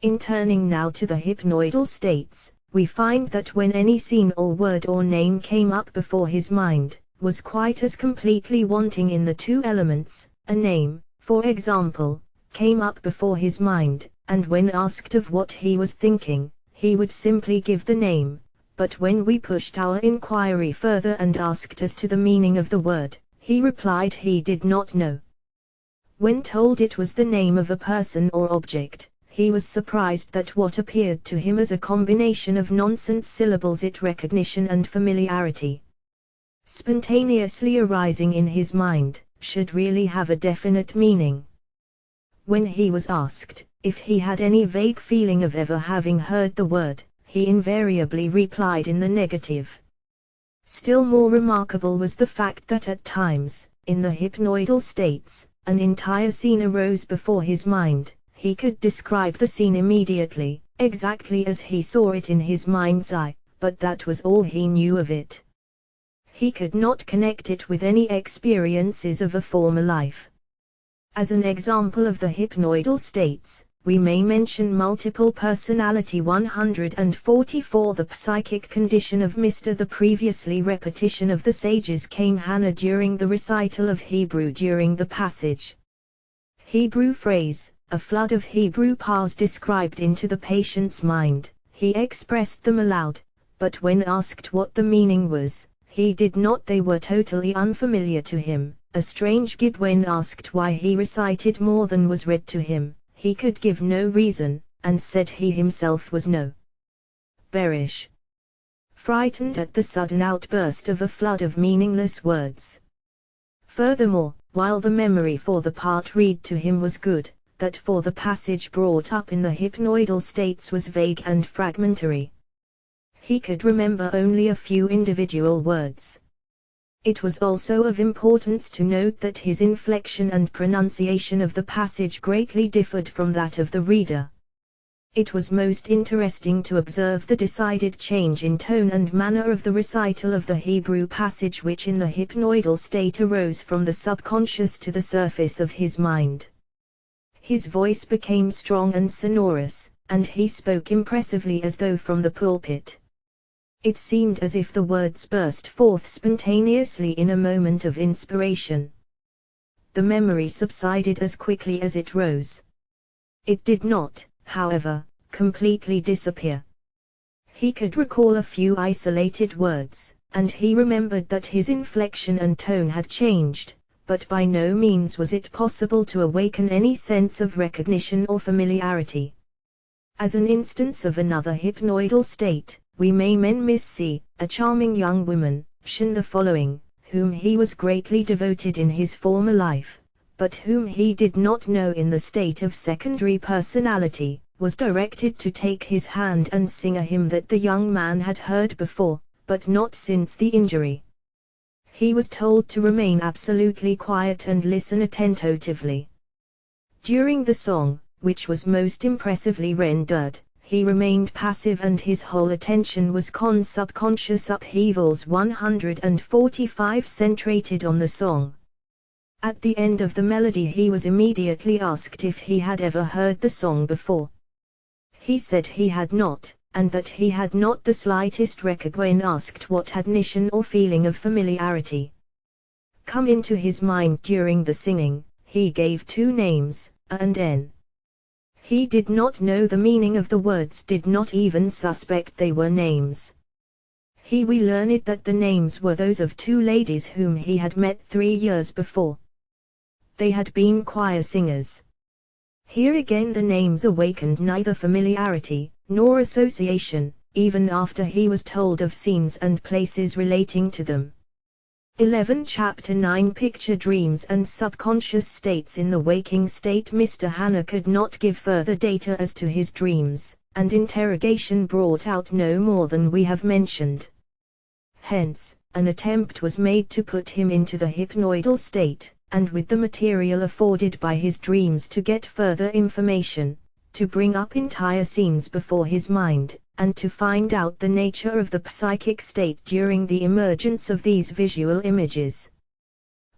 Speaker 1: In turning now to the hypnoidal states, we find that when any scene or word or name came up before his mind, was quite as completely wanting in the two elements. A name, for example, came up before his mind, and when asked of what he was thinking, he would simply give the name, but when we pushed our inquiry further and asked as to the meaning of the word, he replied he did not know. When told it was the name of a person or object, he was surprised that what appeared to him as a combination of nonsense syllables, its recognition and familiarity, spontaneously arising in his mind, should really have a definite meaning. When he was asked if he had any vague feeling of ever having heard the word, he invariably replied in the negative. Still more remarkable was the fact that at times, in the hypnoidal states, an entire scene arose before his mind. He could describe the scene immediately, exactly as he saw it in his mind's eye, but that was all he knew of it. He could not connect it with any experiences of a former life. As an example of the hypnoidal states, we may mention multiple personality 144, the psychic condition of Mr. The previously repetition of the sage's Kame Hannah during the recital of Hebrew during the passage. Hebrew phrase, a flood of Hebrew paths described into the patient's mind. He expressed them aloud, but when asked what the meaning was, he did not. They were totally unfamiliar to him. A strange gib when asked why he recited more than was read to him, he could give no reason, and said he himself was no bearish. Frightened at the sudden outburst of a flood of meaningless words. Furthermore, while the memory for the part read to him was good, that for the passage brought up in the hypnoidal states was vague and fragmentary. He could remember only a few individual words. It was also of importance to note that his inflection and pronunciation of the passage greatly differed from that of the reader. It was most interesting to observe the decided change in tone and manner of the recital of the Hebrew passage which in the hypnoidal state arose from the subconscious to the surface of his mind. His voice became strong and sonorous, and he spoke impressively as though from the pulpit. It seemed as if the words burst forth spontaneously in a moment of inspiration. The memory subsided as quickly as it rose. It did not, however, completely disappear. He could recall a few isolated words, and he remembered that his inflection and tone had changed, but by no means was it possible to awaken any sense of recognition or familiarity. As an instance of another hypnoidal state, we may mention Miss C, a charming young woman, the following, whom he was greatly devoted in his former life, but whom he did not know in the state of secondary personality, was directed to take his hand and sing a hymn that the young man had heard before, but not since the injury. He was told to remain absolutely quiet and listen attentively. During the song, which was most impressively rendered, he remained passive and his whole attention was subconscious upheavals 145 centrated on the song. At the end of the melody he was immediately asked if he had ever heard the song before. He said he had not, and that he had not the slightest record when asked what adnition or feeling of familiarity come into his mind during the singing. He gave two names, A and N. He did not know the meaning of the words, did not even suspect they were names. We learned that the names were those of two ladies whom he had met 3 years before. They had been choir singers. Here again the names awakened neither familiarity, nor association, even after he was told of scenes and places relating to them. 11 Chapter 9 Picture Dreams and Subconscious States. In the waking state Mr. Hanna could not give further data as to his dreams, and interrogation brought out no more than we have mentioned. Hence, an attempt was made to put him into the hypnoidal state, and with the material afforded by his dreams to get further information, to bring up entire scenes before his mind, and to find out the nature of the psychic state during the emergence of these visual images.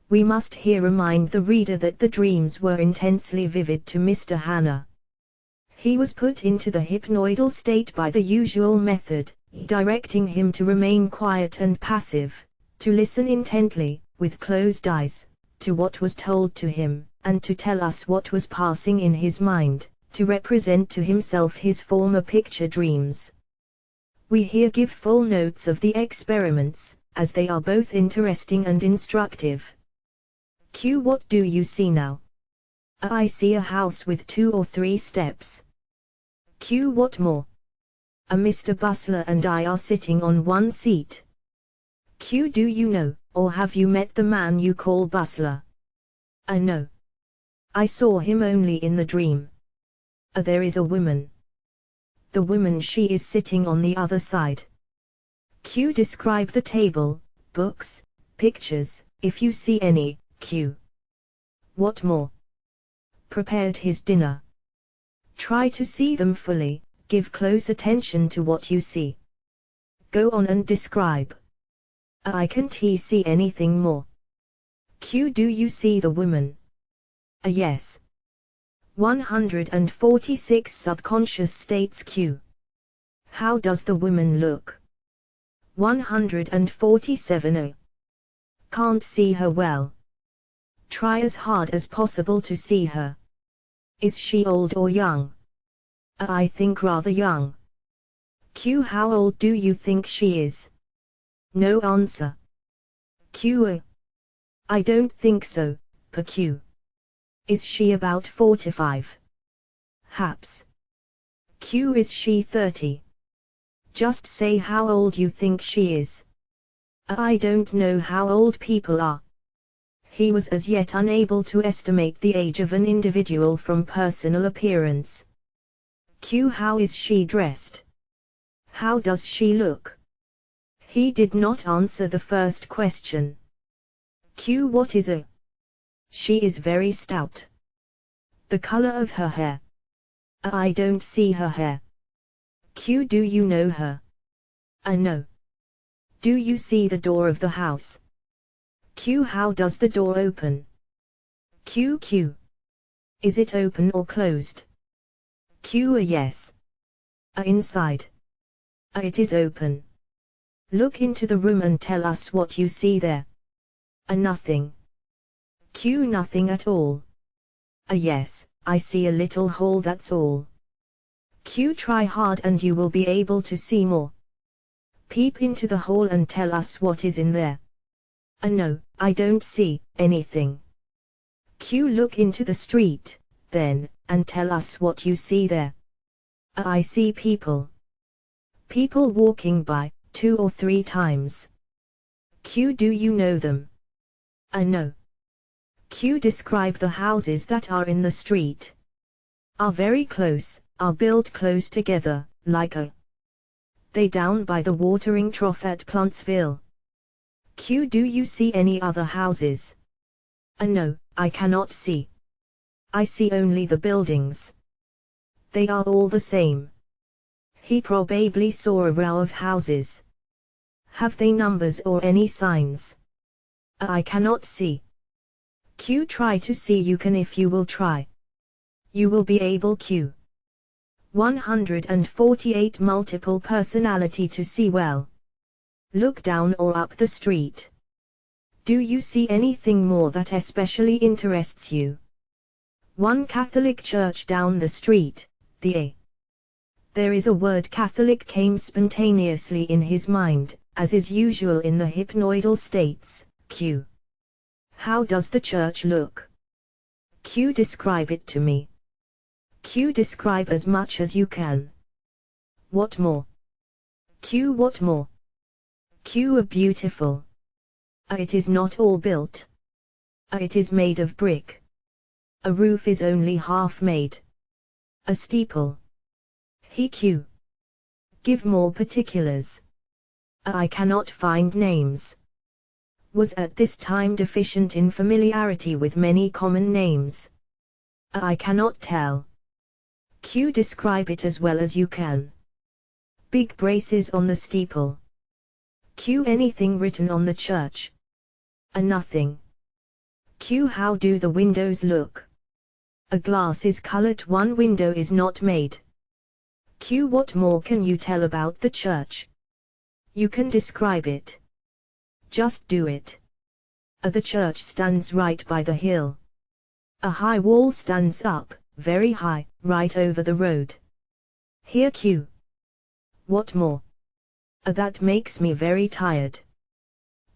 Speaker 1: We must here remind the reader that the dreams were intensely vivid to Mr. Hanna. He was put into the hypnoidal state by the usual method, directing him to remain quiet and passive, to listen intently, with closed eyes, to what was told to him, and to tell us what was passing in his mind, to represent to himself his former picture dreams. We here give full notes of the experiments, as they are both interesting and instructive. Q. What do you see now? A. I see a house with 2 or 3 steps. Q. What more? A. Mr. Bustler and I are sitting on one seat. Q. Do you know, or have you met the man you call Bustler? A. No. I saw him only in the dream. A. There is a woman. The woman, she is sitting on the other side. Q. Describe the table, books, pictures, if you see any. Q. What more? Prepared his dinner. Try to see them fully, give close attention to what you see. Go on and describe. I can't see anything more. Q. Do you see the woman? Yes. 146 Subconscious states. Q. How does the woman look? 147. Can't see her well. Try as hard as possible to see her. Is she old or young? I think rather young. Q. How old do you think she is? No answer. Q. I don't think so, per Q. Is she about 45? Haps. Q. Is she 30? Just say how old you think she is. I don't know how old people are. He was as yet unable to estimate the age of an individual from personal appearance. Q. How is she dressed? How does she look? He did not answer the first question. Q. What is a? She is very stout. The color of her hair? I don't see her hair. Q. Do you know her? No. Do you see the door of the house? Q. How does the door open? Q. Is it open or closed? Q. Yes. Inside? It is open. Look into the room and tell us what you see there. Nothing. Q. Nothing at all? Yes, I see a little hole, that's all. Q. Try hard and you will be able to see more. Peep into the hole and tell us what is in there. No, I don't see anything. Q. Look into the street, then, and tell us what you see there. I see people. People walking by, 2 or 3 times. Q. Do you know them? No. Q. Describe the houses that are in the street. Are very close, are built close together, like a. They down by the watering trough at Plantsville. Q. Do you see any other houses? No, I cannot see. I see only the buildings. They are all the same. He probably saw a row of houses. Have they numbers or any signs? I cannot see. Q. Try to see. You can if you will try. You will be able. Q. 148 Multiple personality to see well. Look down or up the street. Do you see anything more that especially interests you? One Catholic church down the street, the A. There is a word Catholic came spontaneously in his mind, as is usual in the hypnoidal states. Q. How does the church look? Q. Describe it to me. Q. Describe as much as you can. What more? Q. What more? Q. Beautiful. It is not all built. It is made of brick. A roof is only half made. A steeple. Q. Give more particulars. I cannot find names. Was at this time deficient in familiarity with many common names. I cannot tell. Q. Describe it as well as you can. Big braces on the steeple. Q. Anything written on the church? Nothing. Q. How do the windows look? A glass is colored. One window is not made. Q. What more can you tell about the church? You can describe it. Just do it. The church stands right by the hill. A high wall stands up, very high, right over the road. Here. Q. What more? That makes me very tired.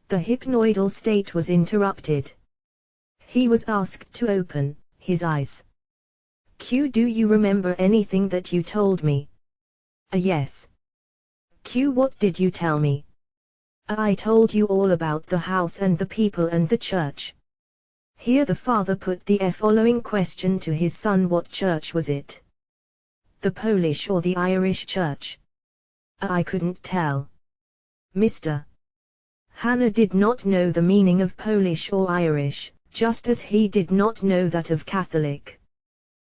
Speaker 1: The hypnoidal state was interrupted. He was asked to open his eyes. Q. Do you remember anything that you told me? Yes. Q. What did you tell me? I told you all about the house and the people and the church. Here the father put the following question to his son. What church was it? The Polish or the Irish church? I couldn't tell. Mr. Hannah did not know the meaning of Polish or Irish, just as he did not know that of Catholic.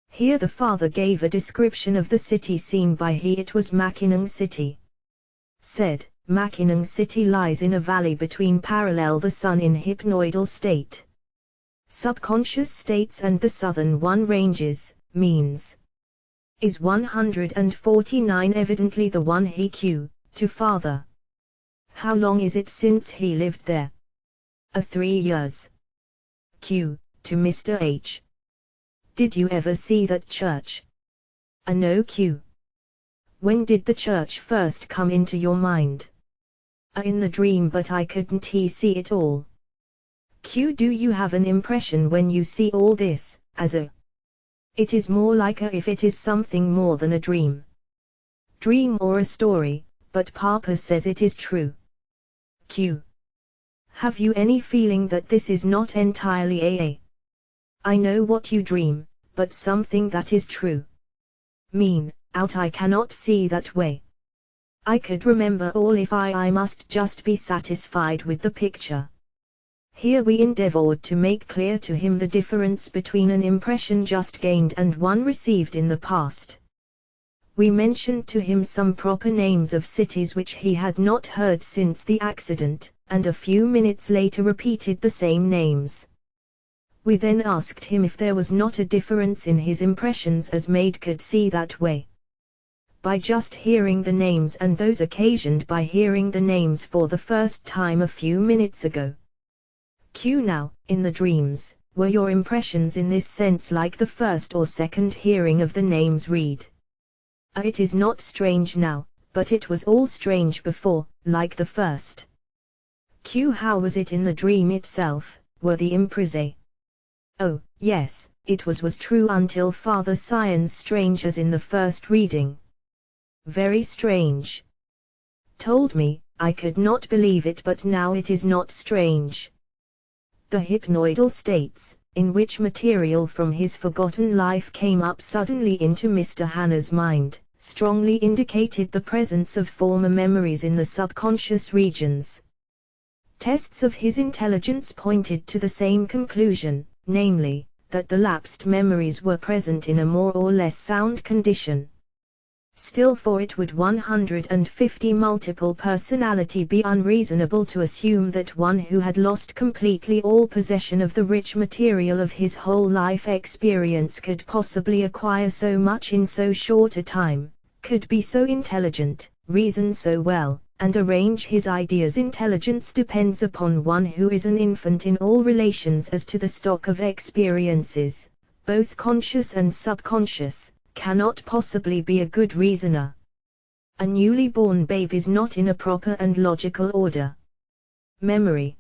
Speaker 1: Here the father gave a description of the city seen by he. It was Mackinac City. Said, Mackinac City lies in a valley between parallel the sun in hypnoidal state. Subconscious states and the southern one ranges, means. Is 149 evidently the one he. Q. To father. How long is it since he lived there? 3 years. Q. To Mr. H. Did you ever see that church? No. Q. When did the church first come into your mind? In the dream, but I couldn't see it all. Q. Do you have an impression when you see all this, as a. It is more like a if it is something more than a dream. Dream or a story, but Papa says it is true. Q. Have you any feeling that this is not entirely a. I know what you dream, but something that is true. Mean, out I cannot see that way. I could remember all if I must just be satisfied with the picture. Here we endeavored to make clear to him the difference between an impression just gained and one received in the past. We mentioned to him some proper names of cities which he had not heard since the accident, and a few minutes later repeated the same names. We then asked him if there was not a difference in his impressions as Maid could see that way. By just hearing the names and those occasioned by hearing the names for the first time a few minutes ago. Q. Now, in the dreams, were your impressions in this sense like the first or second hearing of the names read? It is not strange now, but it was all strange before, like the first. Q. How was it in the dream itself? Were the impressions? Oh, yes, it was true until Father Science strange as in the first reading. Very strange. Told me, I could not believe it, but now it is not strange. The hypnoidal states, in which material from his forgotten life came up suddenly into Mr. Hanna's mind, strongly indicated the presence of former memories in the subconscious regions. Tests of his intelligence pointed to the same conclusion, namely, that the lapsed memories were present in a more or less sound condition. Still, for it would 150 multiple personality be unreasonable to assume that one who had lost completely all possession of the rich material of his whole life experience could possibly acquire so much in so short a time, could be so intelligent, reason so well, and arrange his ideas. Intelligence depends upon one who is an infant in all relations as to the stock of experiences, both conscious and subconscious, cannot possibly be a good reasoner. A newly born babe is not in a proper and logical order. Memory.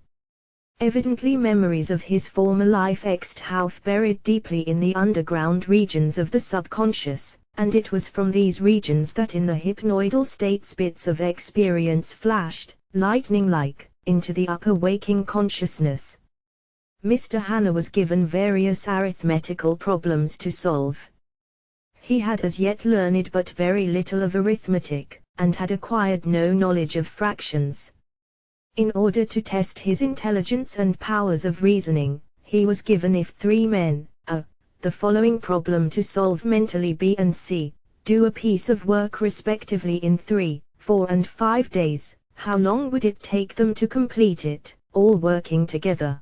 Speaker 1: Evidently memories of his former life half buried deeply in the underground regions of the subconscious, and it was from these regions that in the hypnoidal states bits of experience flashed, lightning-like, into the upper waking consciousness. Mr. Hanna was given various arithmetical problems to solve. He had as yet learned but very little of arithmetic, and had acquired no knowledge of fractions. In order to test his intelligence and powers of reasoning, he was given, if three men, the following problem to solve mentally: B and C, do a piece of work respectively in 3, 4 and 5 days, how long would it take them to complete it, all working together?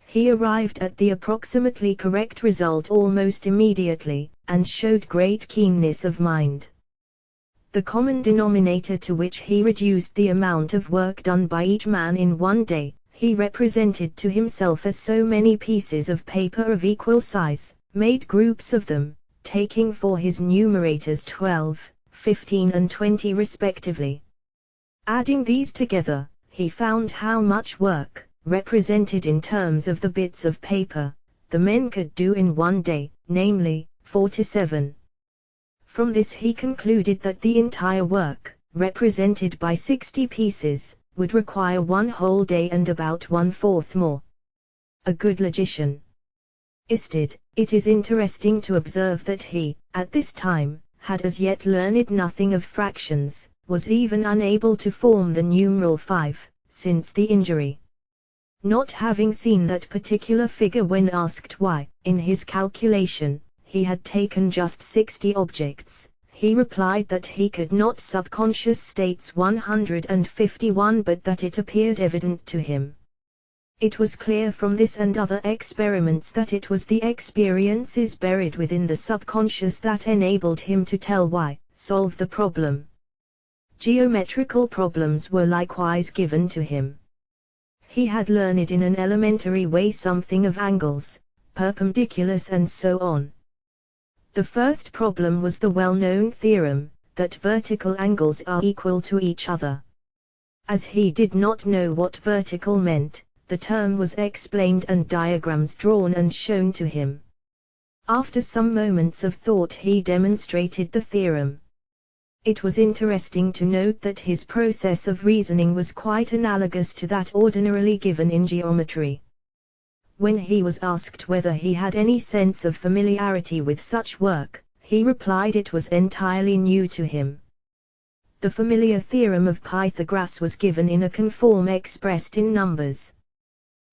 Speaker 1: He arrived at the approximately correct result almost immediately, and showed great keenness of mind. The common denominator to which he reduced the amount of work done by each man in one day, he represented to himself as so many pieces of paper of equal size, made groups of them, taking for his numerators 12, 15 and 20 respectively. Adding these together, he found how much work, represented in terms of the bits of paper, the men could do in one day, namely, 47. From this he concluded that the entire work, represented by 60 pieces, would require one whole day and about 1/4 more. A good logician. It is interesting to observe that he, at this time, had as yet learned nothing of fractions, was even unable to form the numeral 5, since the injury. Not having seen that particular figure when asked why, in his calculation, he had taken just 60 objects, he replied that he could not. Subconscious states 151, but that it appeared evident to him. It was clear from this and other experiments that it was the experiences buried within the subconscious that enabled him to tell why, solve the problem. Geometrical problems were likewise given to him. He had learned in an elementary way something of angles, perpendiculars and so on. The first problem was the well-known theorem, that vertical angles are equal to each other. As he did not know what vertical meant, the term was explained and diagrams drawn and shown to him. After some moments of thought he demonstrated the theorem. It was interesting to note that his process of reasoning was quite analogous to that ordinarily given in geometry. When he was asked whether he had any sense of familiarity with such work, he replied it was entirely new to him. The familiar theorem of Pythagoras was given in a conform expressed in numbers.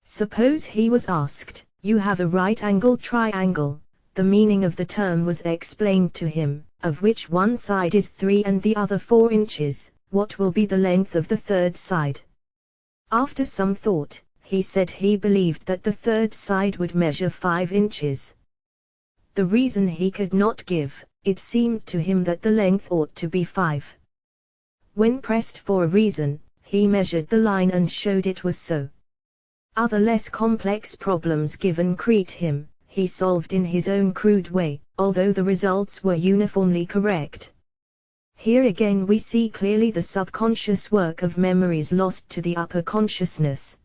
Speaker 1: Suppose he was asked, "You have a right-angled triangle," the meaning of the term was explained to him, of which one side is 3 and the other 4 inches, what will be the length of the third side? After some thought, he said he believed that the third side would measure 5 inches. The reason he could not give, it seemed to him that the length ought to be 5. When pressed for a reason, he measured the line and showed it was so. Other less complex problems given him, he solved in his own crude way, although the results were uniformly correct. Here again we see clearly the subconscious work of memories lost to the upper consciousness.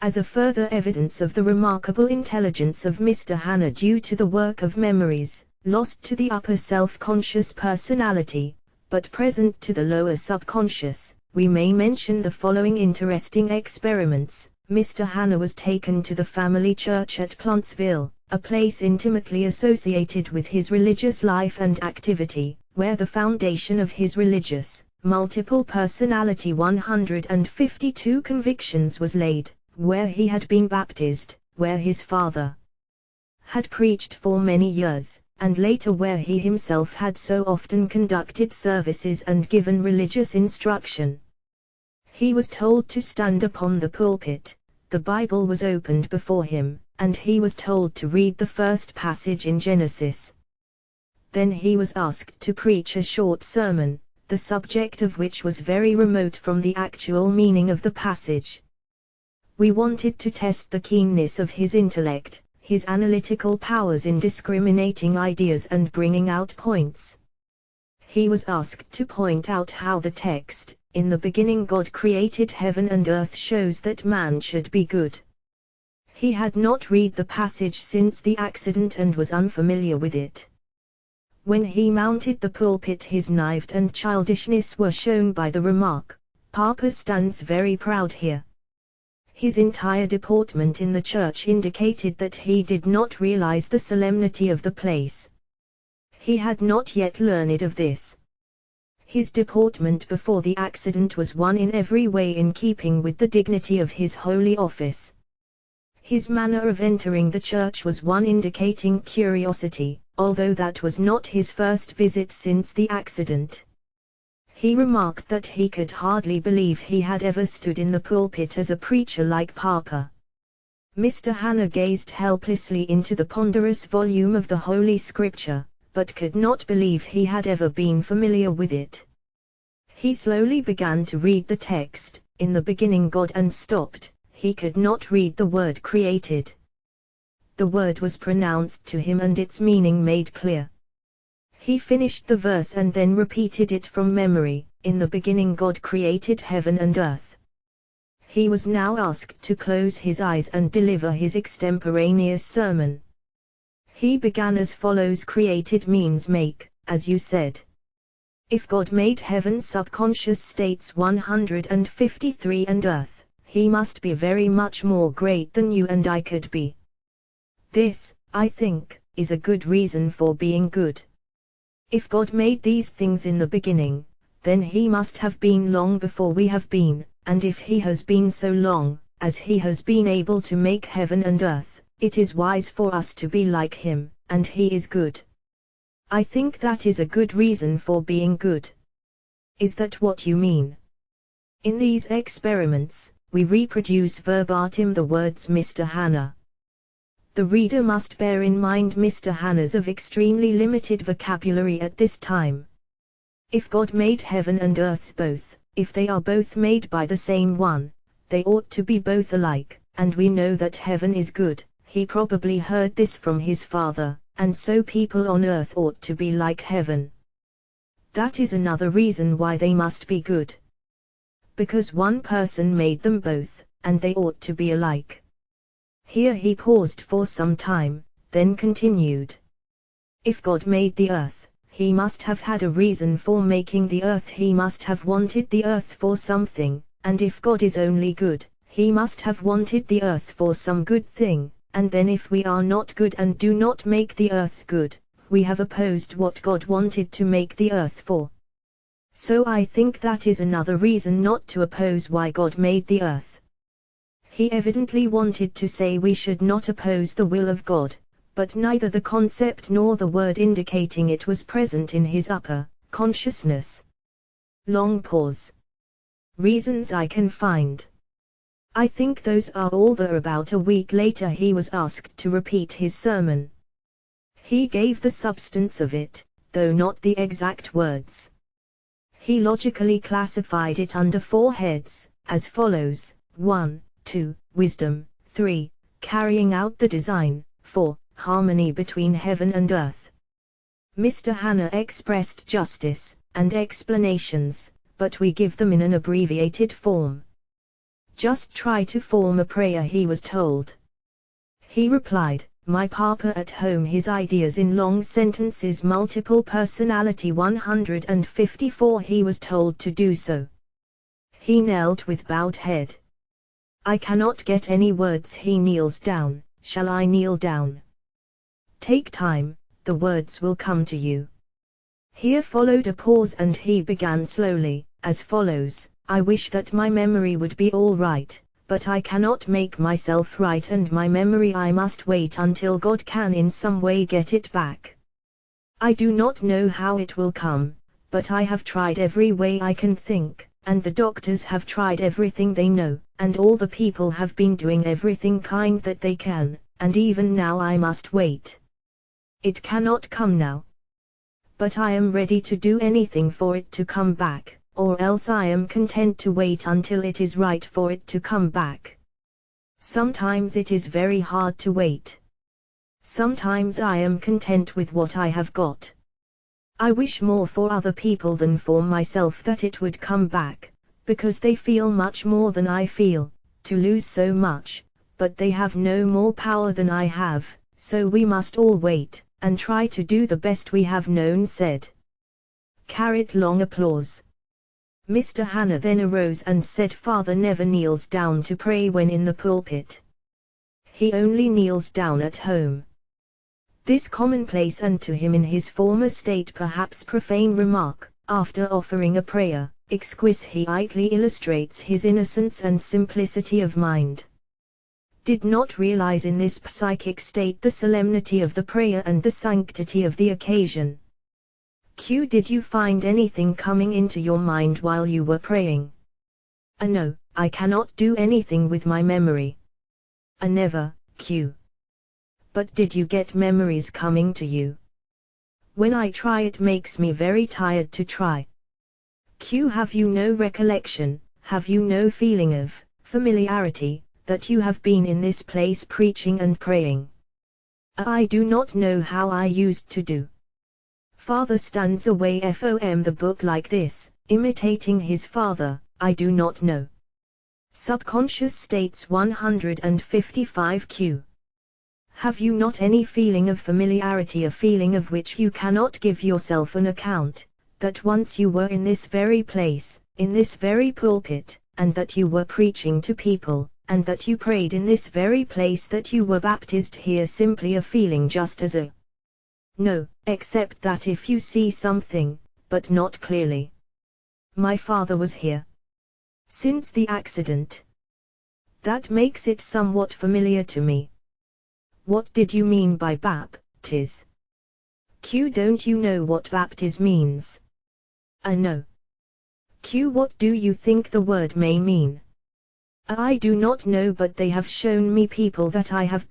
Speaker 1: As a further evidence of the remarkable intelligence of Mr. Hanna due to the work of memories, lost to the upper self-conscious personality, but present to the lower subconscious, we may mention the following interesting experiments, Mr. Hanna was taken to the family church at Plantsville, a place intimately associated with his religious life and activity, where the foundation of his religious, multiple personality 152 convictions was laid, where he had been baptized, where his father had preached for many years, and later where he himself had so often conducted services and given religious instruction. He was told to stand upon the pulpit, the Bible was opened before him, and he was told to read the first passage in Genesis. Then he was asked to preach a short sermon, the subject of which was very remote from the actual meaning of the passage. We wanted to test the keenness of his intellect, his analytical powers in discriminating ideas and bringing out points. He was asked to point out how the text, "In the beginning God created heaven and earth," shows that man should be good. He had not read the passage since the accident and was unfamiliar with it. When he mounted the pulpit, his naivete and childishness were shown by the remark, "Papa stands very proud here." His entire deportment in the church indicated that he did not realize the solemnity of the place. He had not yet learned of this. His deportment before the accident was one in every way in keeping with the dignity of his holy office. His manner of entering the church was one indicating curiosity, although that was not his first visit since the accident. He remarked that he could hardly believe he had ever stood in the pulpit as a preacher like Papa. Mr. Hanna gazed helplessly into the ponderous volume of the Holy Scripture, but could not believe he had ever been familiar with it. He slowly began to read the text, "In the beginning God," and stopped. He could not read the word "created." The word was pronounced to him and its meaning made clear. He finished the verse and then repeated it from memory, "In the beginning God created heaven and earth." He was now asked to close his eyes and deliver his extemporaneous sermon. He began as follows: "Created means make, as you said. If God made heaven," subconscious states 153, "and earth, he must be very much more great than you and I could be. This, I think, is a good reason for being good. If God made these things in the beginning, then he must have been long before we have been, and if he has been so long, as he has been able to make heaven and earth, it is wise for us to be like him, and he is good. I think that is a good reason for being good." Is that what you mean? In these experiments, we reproduce verbatim the words Mr. Hanna. The reader must bear in mind Mr. Hanna's of extremely limited vocabulary at this time. If God made heaven and earth both, if they are both made by the same one, they ought to be both alike, and we know that heaven is good. He probably heard this from his father, and so people on earth ought to be like heaven. That is another reason why they must be good. Because one person made them both, and they ought to be alike. Here he paused for some time, then continued. If God made the earth, he must have had a reason for making the earth. He must have wanted the earth for something, and if God is only good, he must have wanted the earth for some good thing. And then if we are not good and do not make the earth good, we have opposed what God wanted to make the earth for. So I think that is another reason not to oppose why God made the earth. He evidently wanted to say we should not oppose the will of God, but neither the concept nor the word indicating it was present in his upper consciousness. Long pause. Reasons I can find. I think those are all there. About a week later he was asked to repeat his sermon. He gave the substance of it, though not the exact words. He logically classified it under 4 heads, as follows: 1, 2, wisdom; 3, carrying out the design; 4, harmony between heaven and earth. Mr. Hanna expressed justice and explanations, but we give them in an abbreviated form. Just try to form a prayer, he was told. He replied, "My papa at home, his ideas in long sentences, multiple personality 154." He was told to do so. He knelt with bowed head. I cannot get any words. He kneels down. Shall I kneel down? Take time, the words will come to you. Here followed a pause and he began slowly, as follows: I wish that my memory would be all right, but I cannot make myself right, and my memory I must wait until God can in some way get it back. I do not know how it will come, but I have tried every way I can think, and the doctors have tried everything they know, and all the people have been doing everything kind that they can, and even now I must wait. It cannot come now. But I am ready to do anything for it to come back, or else I am content to wait until it is right for it to come back. Sometimes it is very hard to wait. Sometimes I am content with what I have got. I wish more for other people than for myself that it would come back, because they feel much more than I feel, to lose so much, but they have no more power than I have, so we must all wait, and try to do the best we have known said. Long applause. Mr. Hanna then arose and said, Father never kneels down to pray when in the pulpit. He only kneels down at home. This commonplace and to him in his former state perhaps profane remark, after offering a prayer, exquisitely illustrates his innocence and simplicity of mind. Did not realize in this psychic state the solemnity of the prayer and the sanctity of the occasion. Q. Did you find anything coming into your mind while you were praying? No, I cannot do anything with my memory. Never, Q. But did you get memories coming to you? When I try it makes me very tired to try. Q. Have you no recollection, have you no feeling of familiarity, that you have been in this place preaching and praying? I do not know how I used to do. Father stands away from the book like this, imitating his father, I do not know. Subconscious states 155 Q. Have you not any feeling of familiarity, a feeling of which you cannot give yourself an account, that once you were in this very place, in this very pulpit, and that you were preaching to people, and that you prayed in this very place, that you were baptized here, simply a feeling just as a... No, except that if you see something, but not clearly. My father was here. Since the accident. That makes it somewhat familiar to me. What did you mean by baptize? Q. Don't you know what baptize means? No. Q. What do you think the word may mean? I do not know, but they have shown me people that I have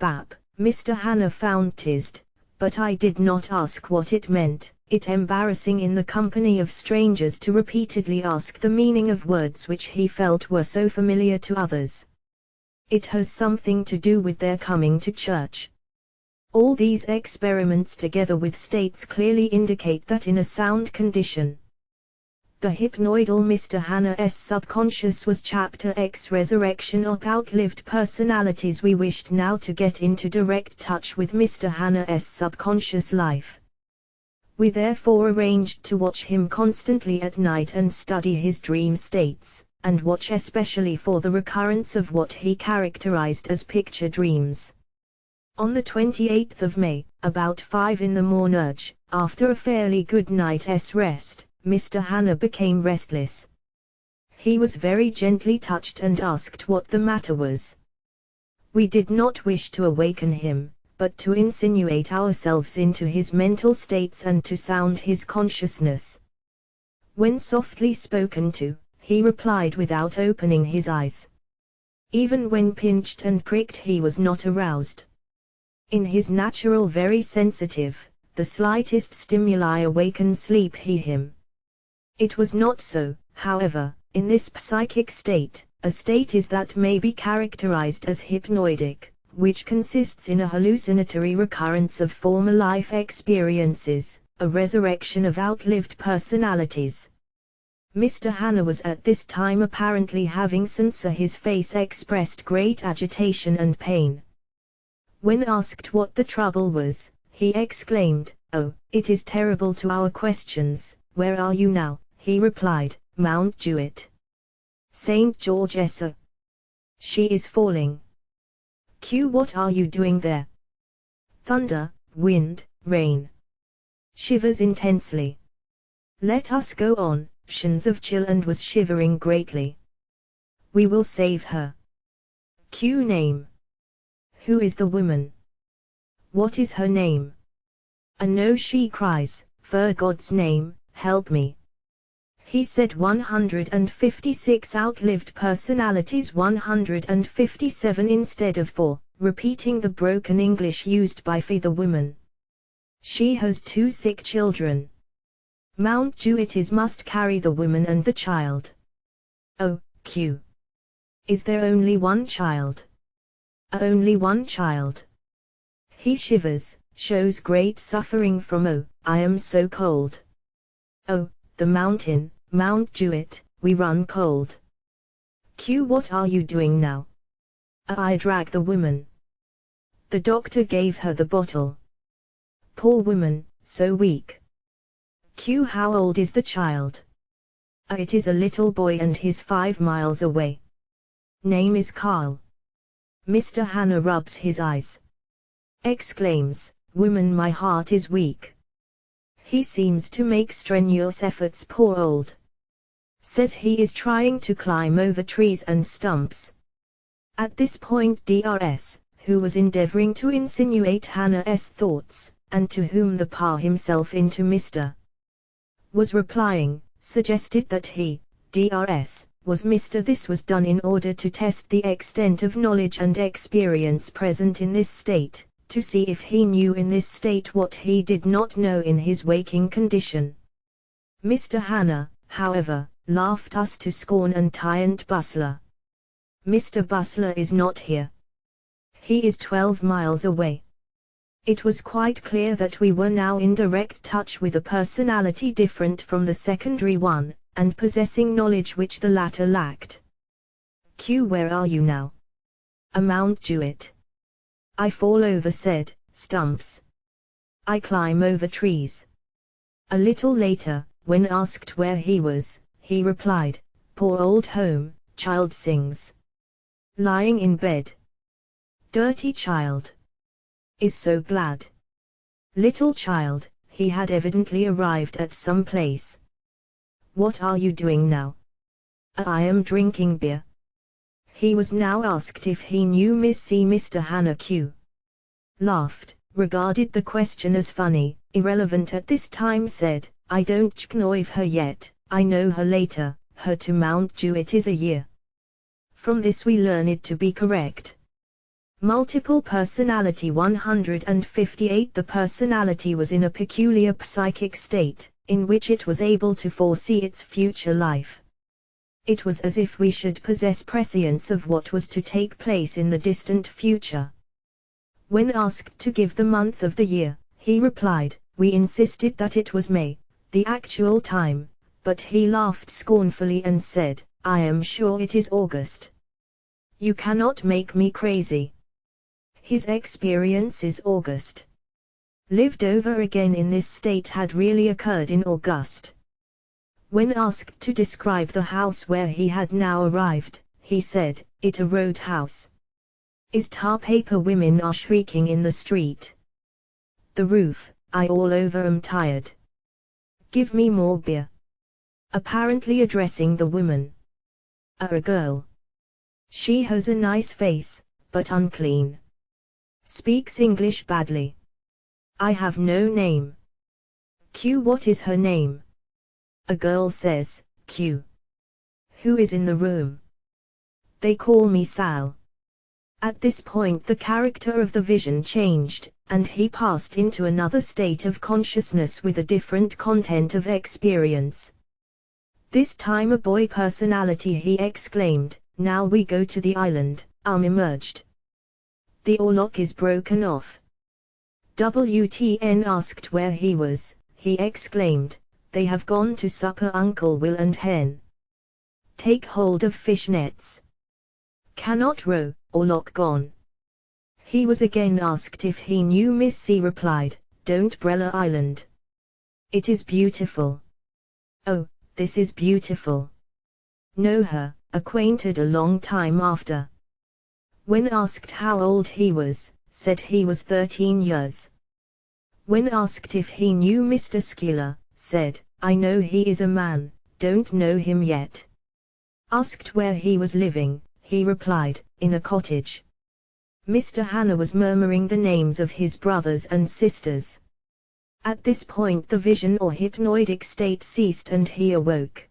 Speaker 1: Mr. Hanna baptized, but I did not ask what it meant. It embarrassing in the company of strangers to repeatedly ask the meaning of words which he felt were so familiar to others. It has something to do with their coming to church. All these experiments together with states clearly indicate that in a sound condition. The hypnoidal Mr. Hanna's subconscious was Chapter X, Resurrection of Outlived Personalities. We wished now to get into direct touch with Mr. Hanna's subconscious life. We therefore arranged to watch him constantly at night and study his dream states, and watch especially for the recurrence of what he characterized as picture dreams. On the 28th of May, about 5 in the morning, after a fairly good night's rest, Mr. Hanna became restless. He was very gently touched and asked what the matter was. We did not wish to awaken him, but to insinuate ourselves into his mental states and to sound his consciousness. When softly spoken to, he replied without opening his eyes. Even when pinched and pricked he was not aroused. In his natural very sensitive, the slightest stimuli awaken sleep him. It was not so, however, in this psychic state. A state is that may be characterized as hypnoidic, which consists in a hallucinatory recurrence of former life experiences, a resurrection of outlived personalities. Mr. Hanna was at this time apparently having since his face expressed great agitation and pain. When asked what the trouble was, he exclaimed, "Oh, it is terrible to our questions. Where are you now?" He replied, "Mount Jewett. St. George, sir." She is falling. Q. What are you doing there? Thunder, wind, rain. Shivers intensely. Let us go on. Shins of chill and was shivering greatly. We will save her. Q. Name. Who is the woman? What is her name? No, she cries, for God's name, help me. He said 156 outlived personalities 157 instead of 4, repeating the broken English used by the woman. She has 2 sick children. Mount Jewett must carry the woman and the child. Oh, Q. Is there only one child? Only one child. He shivers, shows great suffering from oh, I am so cold. Oh, the mountain, Mount Jewett, we run cold. Q. What are you doing now? I drag the woman. The doctor gave her the bottle. Poor woman, so weak. Q. How old is the child? It is a little boy and he's 5 miles away. Name is Carl. Mr. Hanna rubs his eyes. Exclaims, woman, my heart is weak. He seems to make strenuous efforts, poor old. Says he is trying to climb over trees and stumps. At this point Drs, who was endeavoring to insinuate Hannah's thoughts, and to whom the Pa himself into Mr. was replying, suggested that he, Drs, was Mr. This was done in order to test the extent of knowledge and experience present in this state, to see if he knew in this state what he did not know in his waking condition. Mr. Hanna, however, laughed us to scorn and tyrant Bustler. Mr. Bustler is not here. He is 12 miles away. It was quite clear that we were now in direct touch with a personality different from the secondary one, and possessing knowledge which the latter lacked. Q. Where are you now? Mount Jewett. I fall over said stumps. I climb over trees. A little later, when asked where he was, he replied, poor old home, child sings. Lying in bed. Dirty child. Is so glad. Little child, he had evidently arrived at some place. What are you doing now? I am drinking beer. He was now asked if he knew Mr. Hanna. Q. Laughed, regarded the question as funny, irrelevant at this time, said, I don't know of her yet, I know her later, her to Mount Jewett is a year. From this we learn it to be correct. Multiple personality 158. The personality was in a peculiar psychic state, in which it was able to foresee its future life. It was as if we should possess prescience of what was to take place in the distant future. When asked to give the month of the year, he replied, we insisted that it was May, the actual time, but he laughed scornfully and said, I am sure it is August. You cannot make me crazy. His experience is August. Lived over again in this state had really occurred in August. When asked to describe the house where he had now arrived, he said, it a roadhouse. Is tar paper, women are shrieking in the street. The roof, I all over am tired. Give me more beer. Apparently addressing the woman. A girl. She has a nice face, but unclean. Speaks English badly. I have no name. Q. What is her name? A girl says, Q. Who is in the room? They call me Sal. At this point the character of the vision changed, and he passed into another state of consciousness with a different content of experience. This time a boy personality, he exclaimed, now we go to the island, emerged. The oarlock is broken off. WTN asked where he was, he exclaimed, they have gone to supper, Uncle Will and Hen. Take hold of fish nets. Cannot row, oarlock gone. He was again asked if he knew Miss C. replied, don't Brella Island. It is beautiful. Oh, this is beautiful. Know her, acquainted a long time after. When asked how old he was, said he was 13 years. When asked if he knew Mr. Sculler, said, I know he is a man, don't know him yet. Asked where he was living, he replied, in a cottage. Mr. Hanna was murmuring the names of his brothers and sisters. At this point the vision or hypnoidic state ceased and he awoke.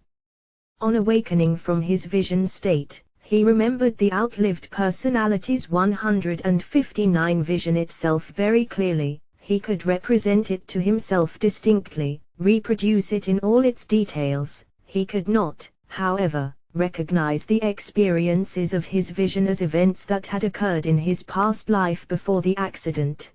Speaker 1: On awakening from his vision state, he remembered the outlived personality's 159 vision itself very clearly. He could represent it to himself distinctly, reproduce it in all its details. He could not, however, recognize the experiences of his vision as events that had occurred in his past life before the accident.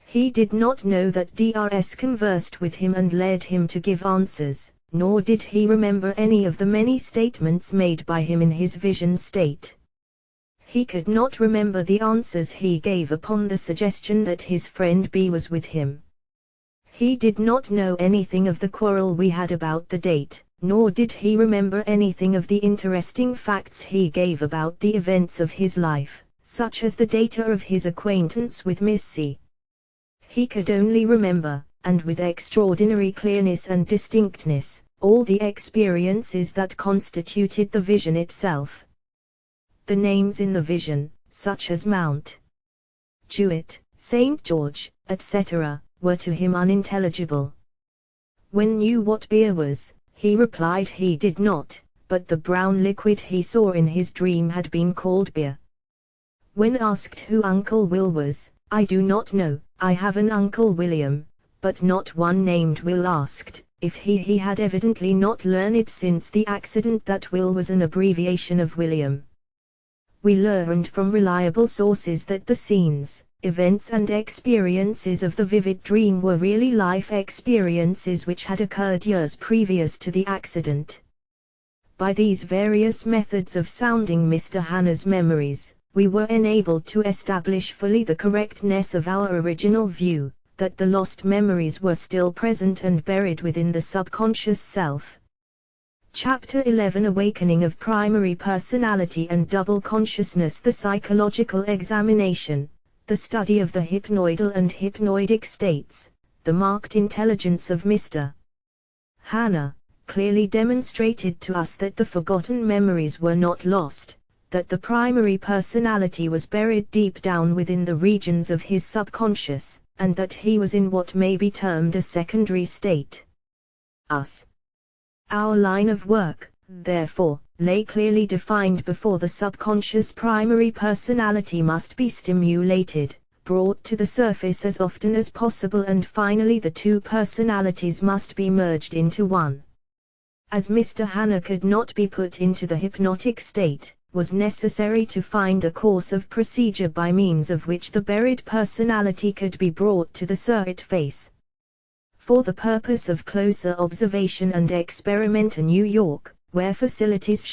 Speaker 1: He did not know that Drs conversed with him and led him to give answers, nor did he remember any of the many statements made by him in his vision state. He could not remember the answers he gave upon the suggestion that his friend B was with him. He did not know anything of the quarrel we had about the date, nor did he remember anything of the interesting facts he gave about the events of his life, such as the data of his acquaintance with Miss C. He could only remember, and with extraordinary clearness and distinctness, all the experiences that constituted the vision itself. The names in the vision, such as Mount Jewett, St. George, etc., were to him unintelligible. When knew what beer was, he replied he did not, but the brown liquid he saw in his dream had been called beer. When asked who Uncle Will was, I do not know, I have an Uncle William, but not one named Will. Asked if he had evidently not learned since the accident that Will was an abbreviation of William. We learned from reliable sources that the scenes, events and experiences of the vivid dream were really life experiences which had occurred years previous to the accident. By these various methods of sounding Mr. Hanna's memories, we were enabled to establish fully the correctness of our original view, that the lost memories were still present and buried within the subconscious self. Chapter 11 Awakening of Primary Personality and Double Consciousness. The psychological examination, the study of the hypnoidal and hypnoidic states, the marked intelligence of Mr. Hanna, clearly demonstrated to us that the forgotten memories were not lost, that the primary personality was buried deep down within the regions of his subconscious, and that he was in what may be termed a secondary state. Our line of work, therefore, lay clearly defined before the subconscious primary personality must be stimulated, brought to the surface as often as possible, and finally the two personalities must be merged into one. As Mr. Hanna could not be put into the hypnotic state, was necessary to find a course of procedure by means of which the buried personality could be brought to the surface. For the purpose of closer observation and experiment in New York, where facilities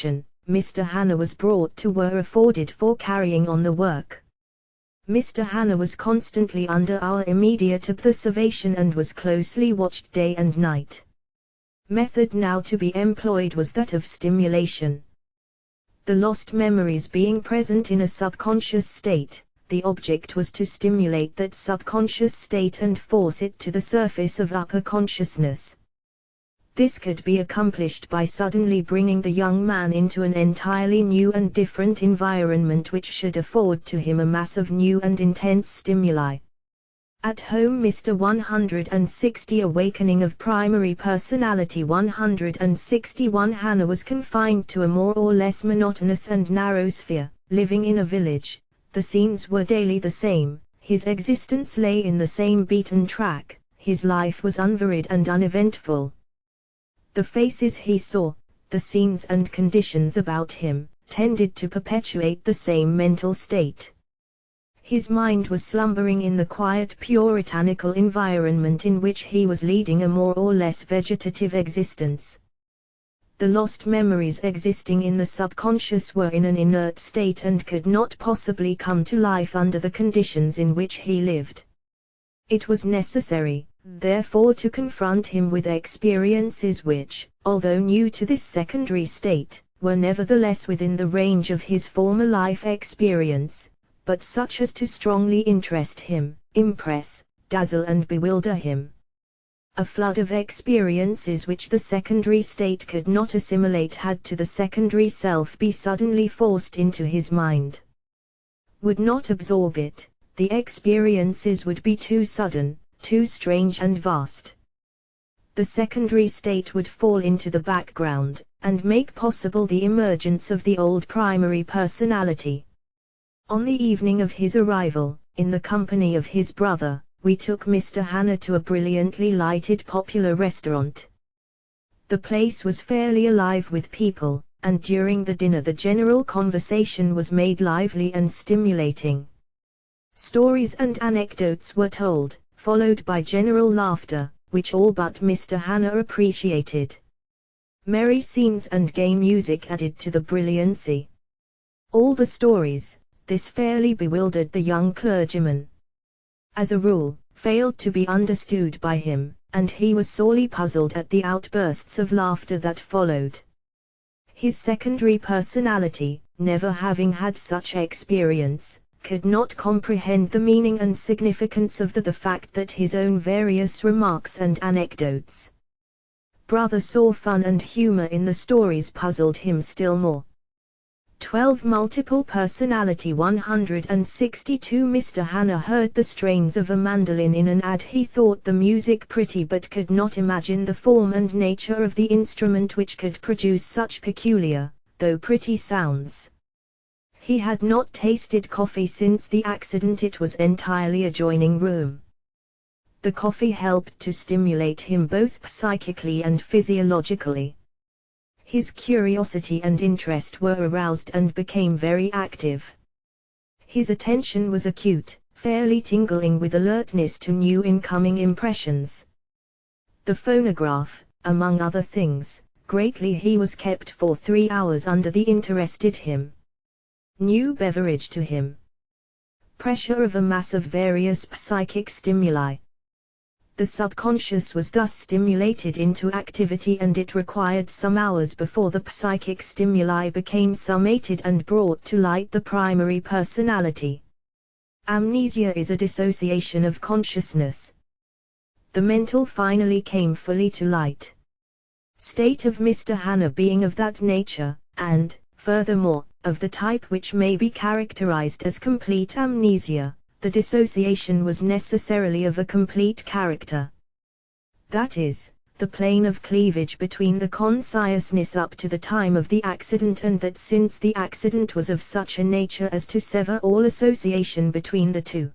Speaker 1: Mr. Hanna was brought to were afforded for carrying on the work. Mr. Hanna was constantly under our immediate observation and was closely watched day and night. Method now to be employed was that of stimulation. The lost memories being present in a subconscious state, the object was to stimulate that subconscious state and force it to the surface of upper consciousness. This could be accomplished by suddenly bringing the young man into an entirely new and different environment which should afford to him a mass of new and intense stimuli. At home. Mr. 160 Awakening of Primary Personality. 161 Hanna was confined to a more or less monotonous and narrow sphere, living in a village. The scenes were daily the same, his existence lay in the same beaten track, his life was unvaried and uneventful. The faces he saw, the scenes and conditions about him, tended to perpetuate the same mental state. His mind was slumbering in the quiet puritanical environment in which he was leading a more or less vegetative existence. The lost memories existing in the subconscious were in an inert state and could not possibly come to life under the conditions in which he lived. It was necessary, therefore, to confront him with experiences which, although new to this secondary state, were nevertheless within the range of his former life experience, but such as to strongly interest him, impress, dazzle and bewilder him. A flood of experiences which the secondary state could not assimilate had to the secondary self be suddenly forced into his mind. Would not absorb it, the experiences would be too sudden, too strange and vast. The secondary state would fall into the background, and make possible the emergence of the old primary personality. On the evening of his arrival, in the company of his brother, we took Mr. Hanna to a brilliantly lighted popular restaurant. The place was fairly alive with people, and during the dinner the general conversation was made lively and stimulating. Stories and anecdotes were told, followed by general laughter, which all but Mr. Hanna appreciated. Merry scenes and gay music added to the brilliancy. All the stories, this fairly bewildered the young clergyman. As a rule, failed to be understood by him, and he was sorely puzzled at the outbursts of laughter that followed. His secondary personality, never having had such experience, could not comprehend the meaning and significance of the fact that his own various remarks and anecdotes. Brother saw fun and humor in the stories puzzled him still more. 12 Multiple Personality 162 Mr. Hanna heard the strains of a mandolin in an ad. He thought the music pretty but could not imagine the form and nature of the instrument which could produce such peculiar, though pretty sounds. He had not tasted coffee since the accident. It was entirely adjoining room. The coffee helped to stimulate him both psychically and physiologically. His curiosity and interest were aroused and became very active. His attention was acute, fairly tingling with alertness to new incoming impressions. The phonograph, among other things, greatly he was kept for 3 hours under the interested him. New beverage to him. Pressure of a mass of various psychic stimuli. The subconscious was thus stimulated into activity, and it required some hours before the psychic stimuli became summated and brought to light the primary personality. Amnesia is a dissociation of consciousness. The mental finally came fully to light. State of Mr. Hanna being of that nature, and, furthermore, of the type which may be characterized as complete amnesia, the dissociation was necessarily of a complete character. That is, the plane of cleavage between the consciousness up to the time of the accident, and that since the accident was of such a nature as to sever all association between the two.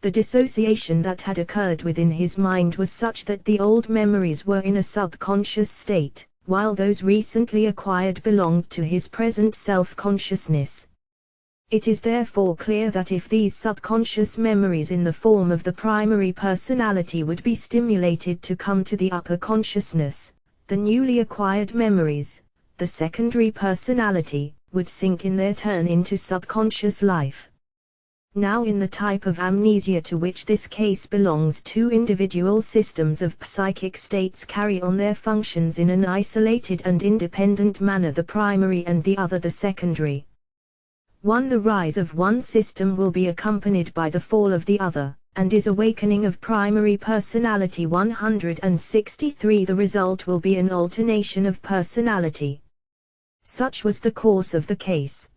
Speaker 1: The dissociation that had occurred within his mind was such that the old memories were in a subconscious state, while those recently acquired belonged to his present self-consciousness. It is therefore clear that if these subconscious memories in the form of the primary personality would be stimulated to come to the upper consciousness, the newly acquired memories, the secondary personality, would sink in their turn into subconscious life. Now in the type of amnesia to which this case belongs, two individual systems of psychic states carry on their functions in an isolated and independent manner, the primary and the other the secondary. The rise of one system will be accompanied by the fall of the other, and is awakening of primary personality 163. The result will be an alternation of personality. Such was the course of the case.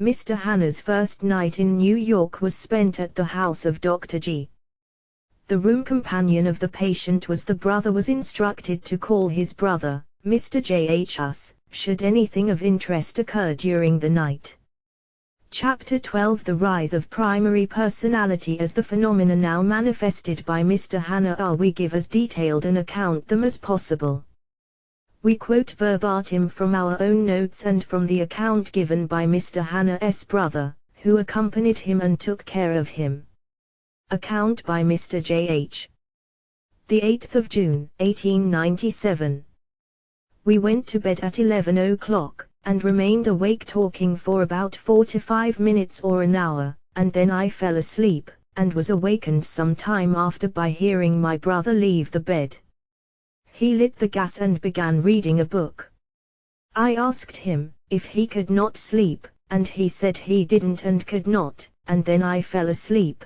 Speaker 1: Mr. Hanna's first night in New York was spent at the house of Dr. G. The room companion of the patient was the brother was instructed to call his brother, Mr. J.H.S., should anything of interest occur during the night. Chapter 12 The Rise of Primary Personality. As the phenomena now manifested by Mr. Hanna are, we give as detailed an account them as possible. We quote verbatim from our own notes and from the account given by Mr. Hanna's brother, who accompanied him and took care of him. Account by Mr. J.H. The 8th of June, 1897. We went to bed at 11 o'clock, and remained awake talking for about 45 minutes or an hour, and then I fell asleep, and was awakened some time after by hearing my brother leave the bed. He lit the gas and began reading a book. I asked him if he could not sleep, and he said he didn't and could not, and then I fell asleep.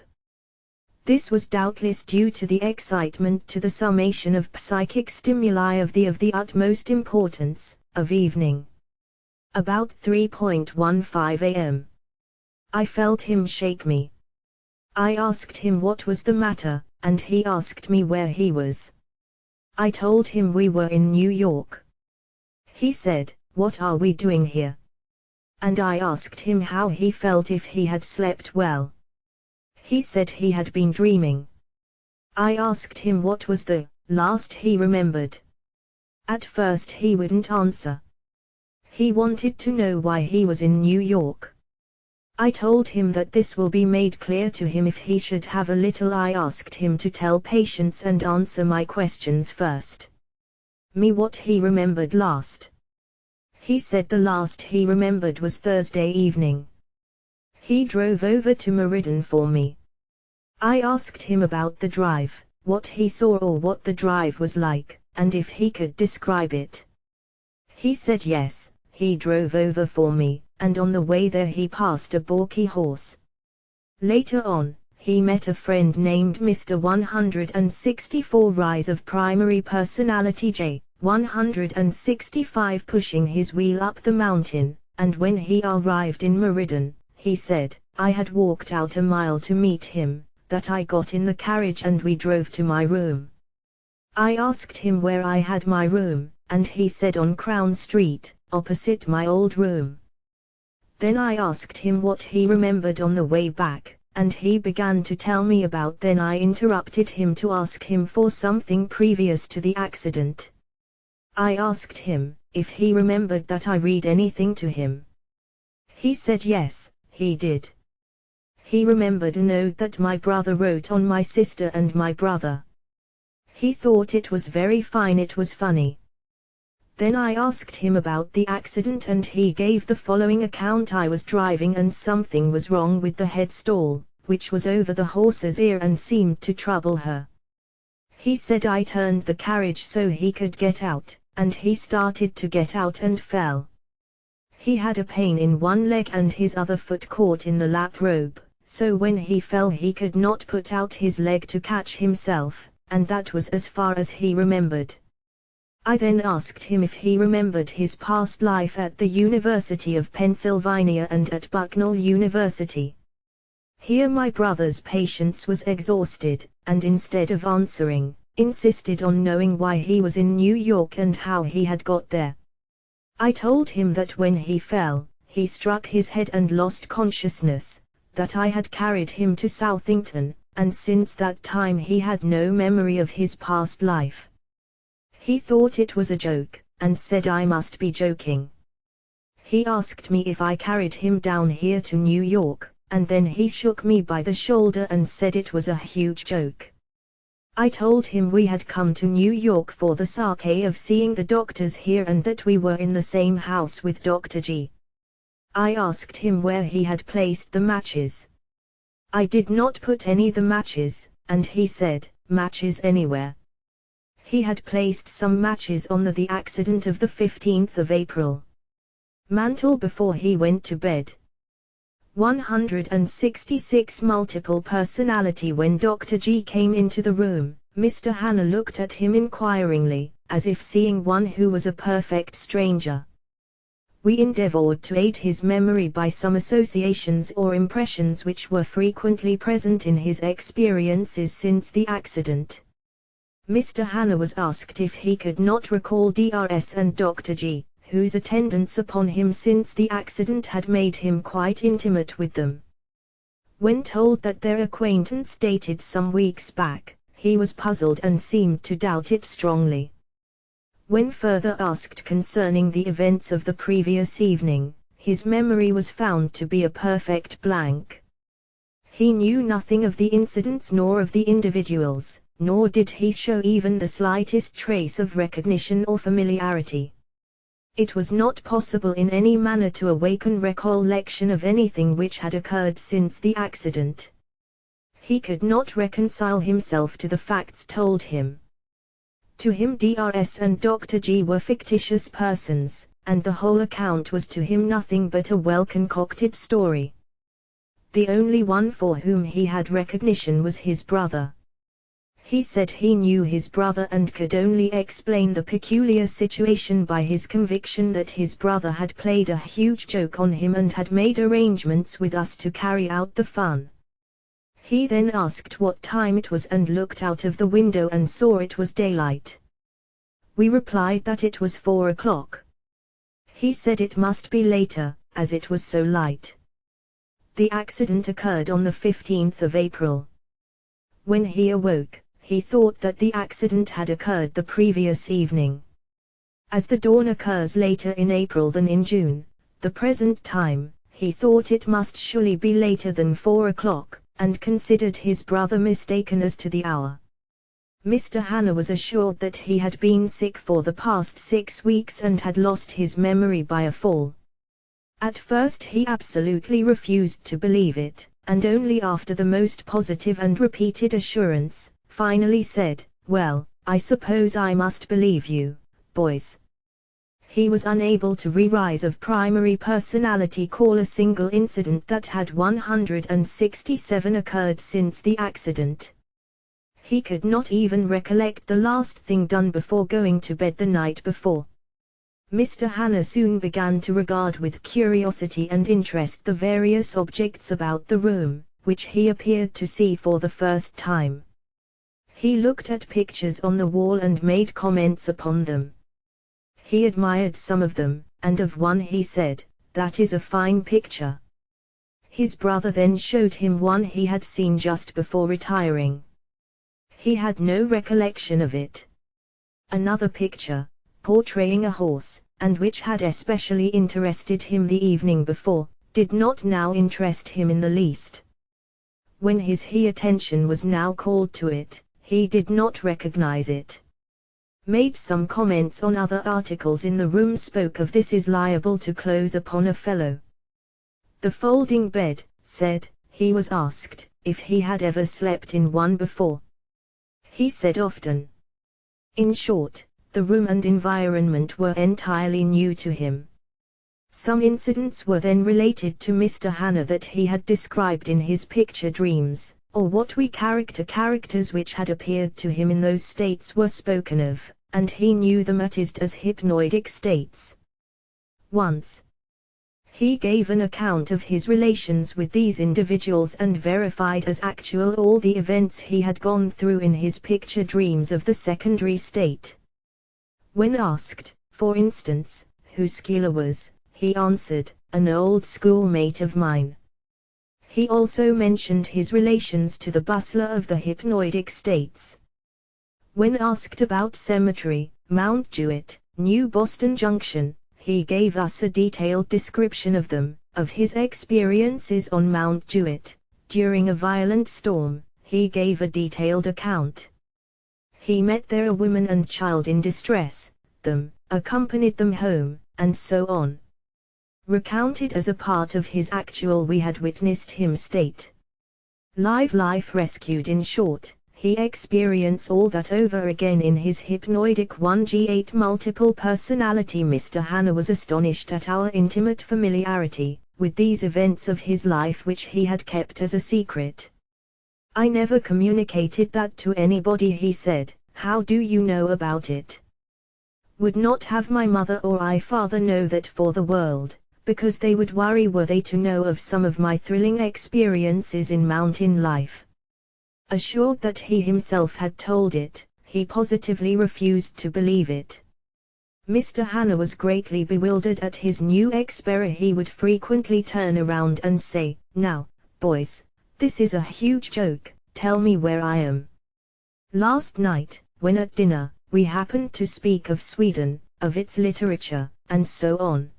Speaker 1: This was doubtless due to the excitement to the summation of psychic stimuli of the utmost importance, of evening. About 3:15 a.m. I felt him shake me. I asked him what was the matter, and he asked me where he was. I told him we were in New York. He said, "What are we doing here?" And I asked him how he felt, if he had slept well. He said he had been dreaming. I asked him what was the last he remembered. At first he wouldn't answer. He wanted to know why he was in New York. I told him that this will be made clear to him if he should have a little. I asked him to tell patience and answer my questions first. Me what he remembered last. He said the last he remembered was Thursday evening. He drove over to Meriden for me. I asked him about the drive, what he saw or what the drive was like, and if he could describe it. He said yes, he drove over for me, and on the way there he passed a balky horse. Later on, he met a friend named Mr. 164 Rise of Primary Personality J. 165 pushing his wheel up the mountain, and when he arrived in Meriden, he said, I had walked out a mile to meet him, that I got in the carriage and we drove to my room. I asked him where I had my room, and he said on Crown Street, opposite my old room. Then I asked him what he remembered on the way back, and he began to tell me about. Then I interrupted him to ask him for something previous to the accident. I asked him if he remembered that I read anything to him. He said yes, he did. He remembered a note that my brother wrote on my sister and my brother. He thought it was very fine, it was funny. Then I asked him about the accident and he gave the following account. I was driving and something was wrong with the headstall, which was over the horse's ear and seemed to trouble her. He said I turned the carriage so he could get out, and he started to get out and fell. He had a pain in one leg and his other foot caught in the lap robe, so when he fell he could not put out his leg to catch himself, and that was as far as he remembered. I then asked him if he remembered his past life at the University of Pennsylvania and at Bucknell University. Here my brother's patience was exhausted, and instead of answering, insisted on knowing why he was in New York and how he had got there. I told him that when he fell, he struck his head and lost consciousness, that I had carried him to Southington, and since that time he had no memory of his past life. He thought it was a joke, and said I must be joking. He asked me if I carried him down here to New York, and then he shook me by the shoulder and said it was a huge joke. I told him we had come to New York for the sake of seeing the doctors here and that we were in the same house with Dr. G. I asked him where he had placed the matches. I did not put any the matches, and he said, matches anywhere. He had placed some matches on the accident of the 15th of April. Mantle before he went to bed. 166 Multiple personality. When Dr. G came into the room, Mr. Hanna looked at him inquiringly, as if seeing one who was a perfect stranger. We endeavored to aid his memory by some associations or impressions which were frequently present in his experiences since the accident. Mr. Hanna was asked if he could not recall Drs and Dr. G, whose attendance upon him since the accident had made him quite intimate with them. When told that their acquaintance dated some weeks back, he was puzzled and seemed to doubt it strongly. When further asked concerning the events of the previous evening, his memory was found to be a perfect blank. He knew nothing of the incidents nor of the individuals, nor did he show even the slightest trace of recognition or familiarity. It was not possible in any manner to awaken recollection of anything which had occurred since the accident. He could not reconcile himself to the facts told him. To him Drs and Dr. G were fictitious persons, and the whole account was to him nothing but a well-concocted story. The only one for whom he had recognition was his brother. He said he knew his brother and could only explain the peculiar situation by his conviction that his brother had played a huge joke on him and had made arrangements with us to carry out the fun. He then asked what time it was and looked out of the window and saw it was daylight. We replied that it was 4 o'clock. He said it must be later, as it was so light. The accident occurred on the 15th of April. When he awoke, he thought that the accident had occurred the previous evening. As the dawn occurs later in April than in June, the present time, he thought it must surely be later than 4 o'clock, and considered his brother mistaken as to the hour. Mr. Hanna was assured that he had been sick for the past 6 weeks and had lost his memory by a fall. At first he absolutely refused to believe it, and only after the most positive and repeated assurance, finally said, "Well, I suppose I must believe you, boys." He was unable to re-rise of primary personality call a single incident that had 167 occurred since the accident. He could not even recollect the last thing done before going to bed the night before. Mr. Hanna soon began to regard with curiosity and interest the various objects about the room, which he appeared to see for the first time. He looked at pictures on the wall and made comments upon them. He admired some of them, and of one he said, "That is a fine picture." His brother then showed him one he had seen just before retiring. He had no recollection of it. Another picture, portraying a horse, and which had especially interested him the evening before, did not now interest him in the least. When his attention was now called to it, he did not recognize it. Made some comments on other articles in the room, spoke of this is liable to close upon a fellow. The folding bed, said, he was asked, if he had ever slept in one before. He said often. In short, the room and environment were entirely new to him. Some incidents were then related to Mr. Hanna that he had described in his picture dreams, or what we characters which had appeared to him in those states were spoken of, and he knew them as hypnoidic states. Once, he gave an account of his relations with these individuals and verified as actual all the events he had gone through in his picture dreams of the secondary state. When asked, for instance, who Skila was, he answered, "An old schoolmate of mine." He also mentioned his relations to the bustler of the hypnoidic states. When asked about Cemetery, Mount Jewett, New Boston Junction, he gave us a detailed description of them, of his experiences on Mount Jewett. During a violent storm, he gave a detailed account. He met there a woman and child in distress, accompanied them home, and so on. Recounted as a part of his actual we had witnessed him state. Life rescued. In short, he experienced all that over again in his hypnoidic 1G8 multiple personality. Mr. Hanna was astonished at our intimate familiarity with these events of his life which he had kept as a secret. "I never communicated that to anybody," he said. "How do you know about it?" "Would not have my mother or father know that for the world, because they would worry were they to know of some of my thrilling experiences in mountain life." Assured that he himself had told it, he positively refused to believe it. Mr. Hanna was greatly bewildered at his new experience. He would frequently turn around and say, "Now, boys, this is a huge joke, tell me where I am." Last night, when at dinner, we happened to speak of Sweden, of its literature, and so on.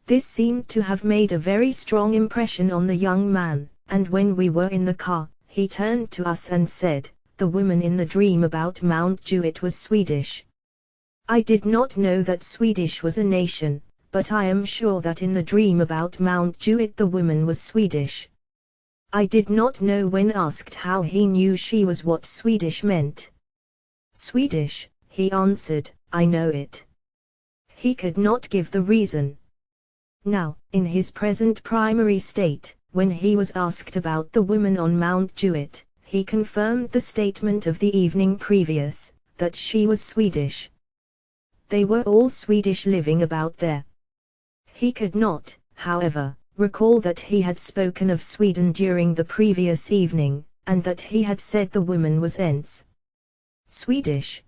Speaker 1: This seemed to have made a very strong impression on the young man, and when we were in the car, he turned to us and said, "The woman in the dream about Mount Jewett was Swedish." I did not know that Swedish was a nation, but I am sure that in the dream about Mount Jewett the woman was Swedish. I did not know when asked how he knew she was what Swedish meant. "Swedish," he answered, "I know it." He could not give the reason. Now, in his present primary state, when he was asked about the woman on Mount Jewett, he confirmed the statement of the evening previous, that she was Swedish. They were all Swedish living about there. He could not, however, recall that he had spoken of Sweden during the previous evening, and that he had said the woman was Ens. Swedish.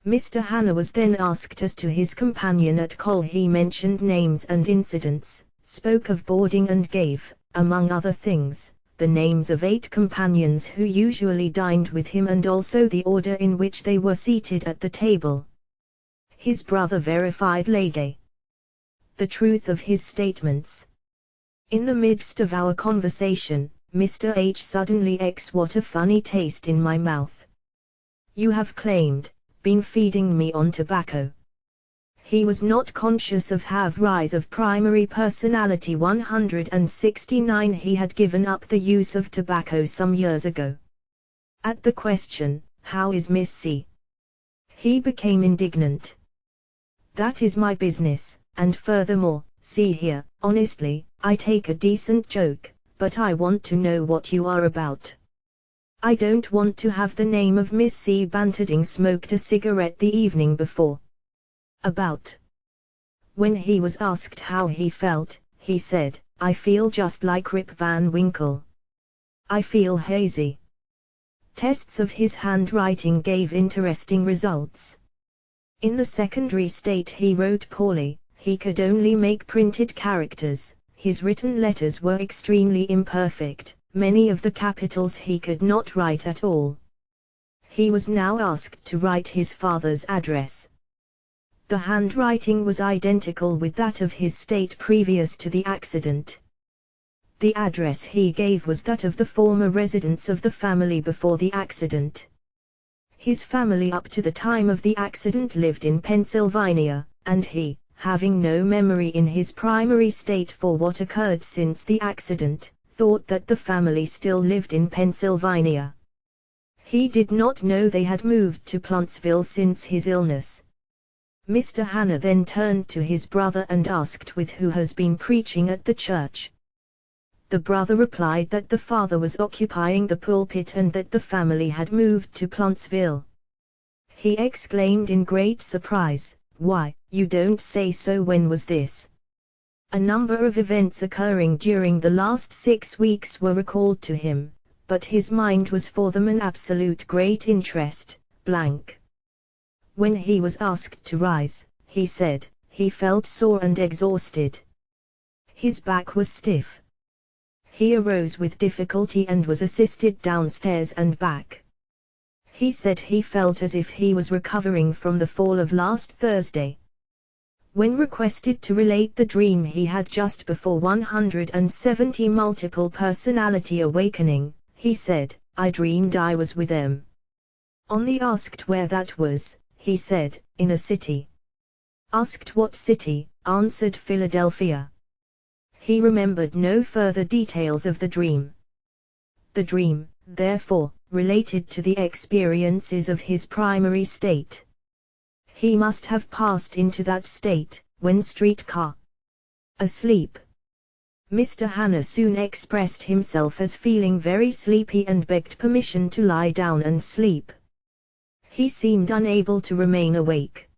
Speaker 1: Mr. Hanna was then asked as to his companion at Col. He mentioned names and incidents, spoke of boarding and gave, among other things, the names of 8 companions who usually dined with him and also the order in which they were seated at the table. His brother verified lege the truth of his statements. In the midst of our conversation, Mr. H suddenly what a funny taste in my mouth. You have claimed, been feeding me on tobacco. He was not conscious of have rise of primary personality 169. He had given up the use of tobacco some years ago. At the question, how is Miss C? He became indignant. That is my business, and furthermore, see here, honestly, I take a decent joke, but I want to know what you are about. I don't want to have the name of Miss C bantered. Smoked a cigarette the evening before. About. When he was asked how he felt, he said, I feel just like Rip Van Winkle. I feel hazy. Tests of his handwriting gave interesting results. In the secondary state he wrote poorly, he could only make printed characters, his written letters were extremely imperfect. Many of the capitals he could not write at all. He was now asked to write his father's address. The handwriting was identical with that of his state previous to the accident. The address he gave was that of the former residence of the family before the accident. His family up to the time of the accident lived in Pennsylvania, and he, having no memory in his primary state for what occurred since the accident, thought that the family still lived in Pennsylvania. He did not know they had moved to Plantsville since his illness. Mr. Hanna then turned to his brother and asked with who has been preaching at the church. The brother replied that the father was occupying the pulpit and that the family had moved to Plantsville. He exclaimed in great surprise, "Why, you don't say so, when was this?" A number of events occurring during the last 6 weeks were recalled to him, but his mind was for them an absolute great interest, blank. When he was asked to rise, he said, he felt sore and exhausted. His back was stiff. He arose with difficulty and was assisted downstairs and back. He said he felt as if he was recovering from the fall of last Thursday. When requested to relate the dream he had just before 170 multiple personality awakening, he said, I dreamed I was with them. On the asked where that was, he said, in a city. Asked what city, answered Philadelphia. He remembered no further details of the dream. The dream, therefore, related to the experiences of his primary state. He must have passed into that state, when streetcar. Asleep. Mr. Hanna soon expressed himself as feeling very sleepy and begged permission to lie down and sleep. He seemed unable to remain awake.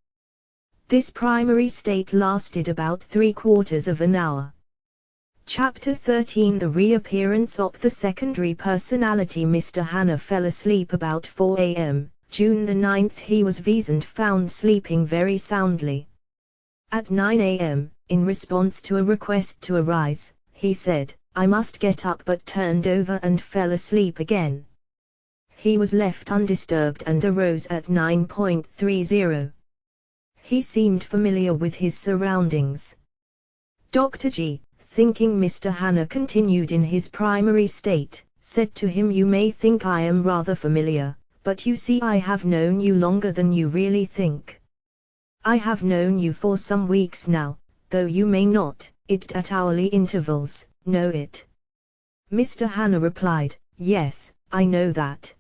Speaker 1: This primary state lasted about 3/4 of an hour. Chapter 13 The reappearance of the secondary personality. Mr. Hanna fell asleep about 4 a.m. June the 9th. He was found sleeping very soundly. At 9 a.m., in response to a request to arise, he said, I must get up, but turned over and fell asleep again. He was left undisturbed and arose at 9:30. He seemed familiar with his surroundings. Dr. G, thinking Mr. Hanna continued in his primary state, said to him, you may think I am rather familiar, but you see I have known you longer than you really think. I have known you for some weeks now, though you may not, at hourly intervals, know it. Mr. Hanna replied, yes, I know that.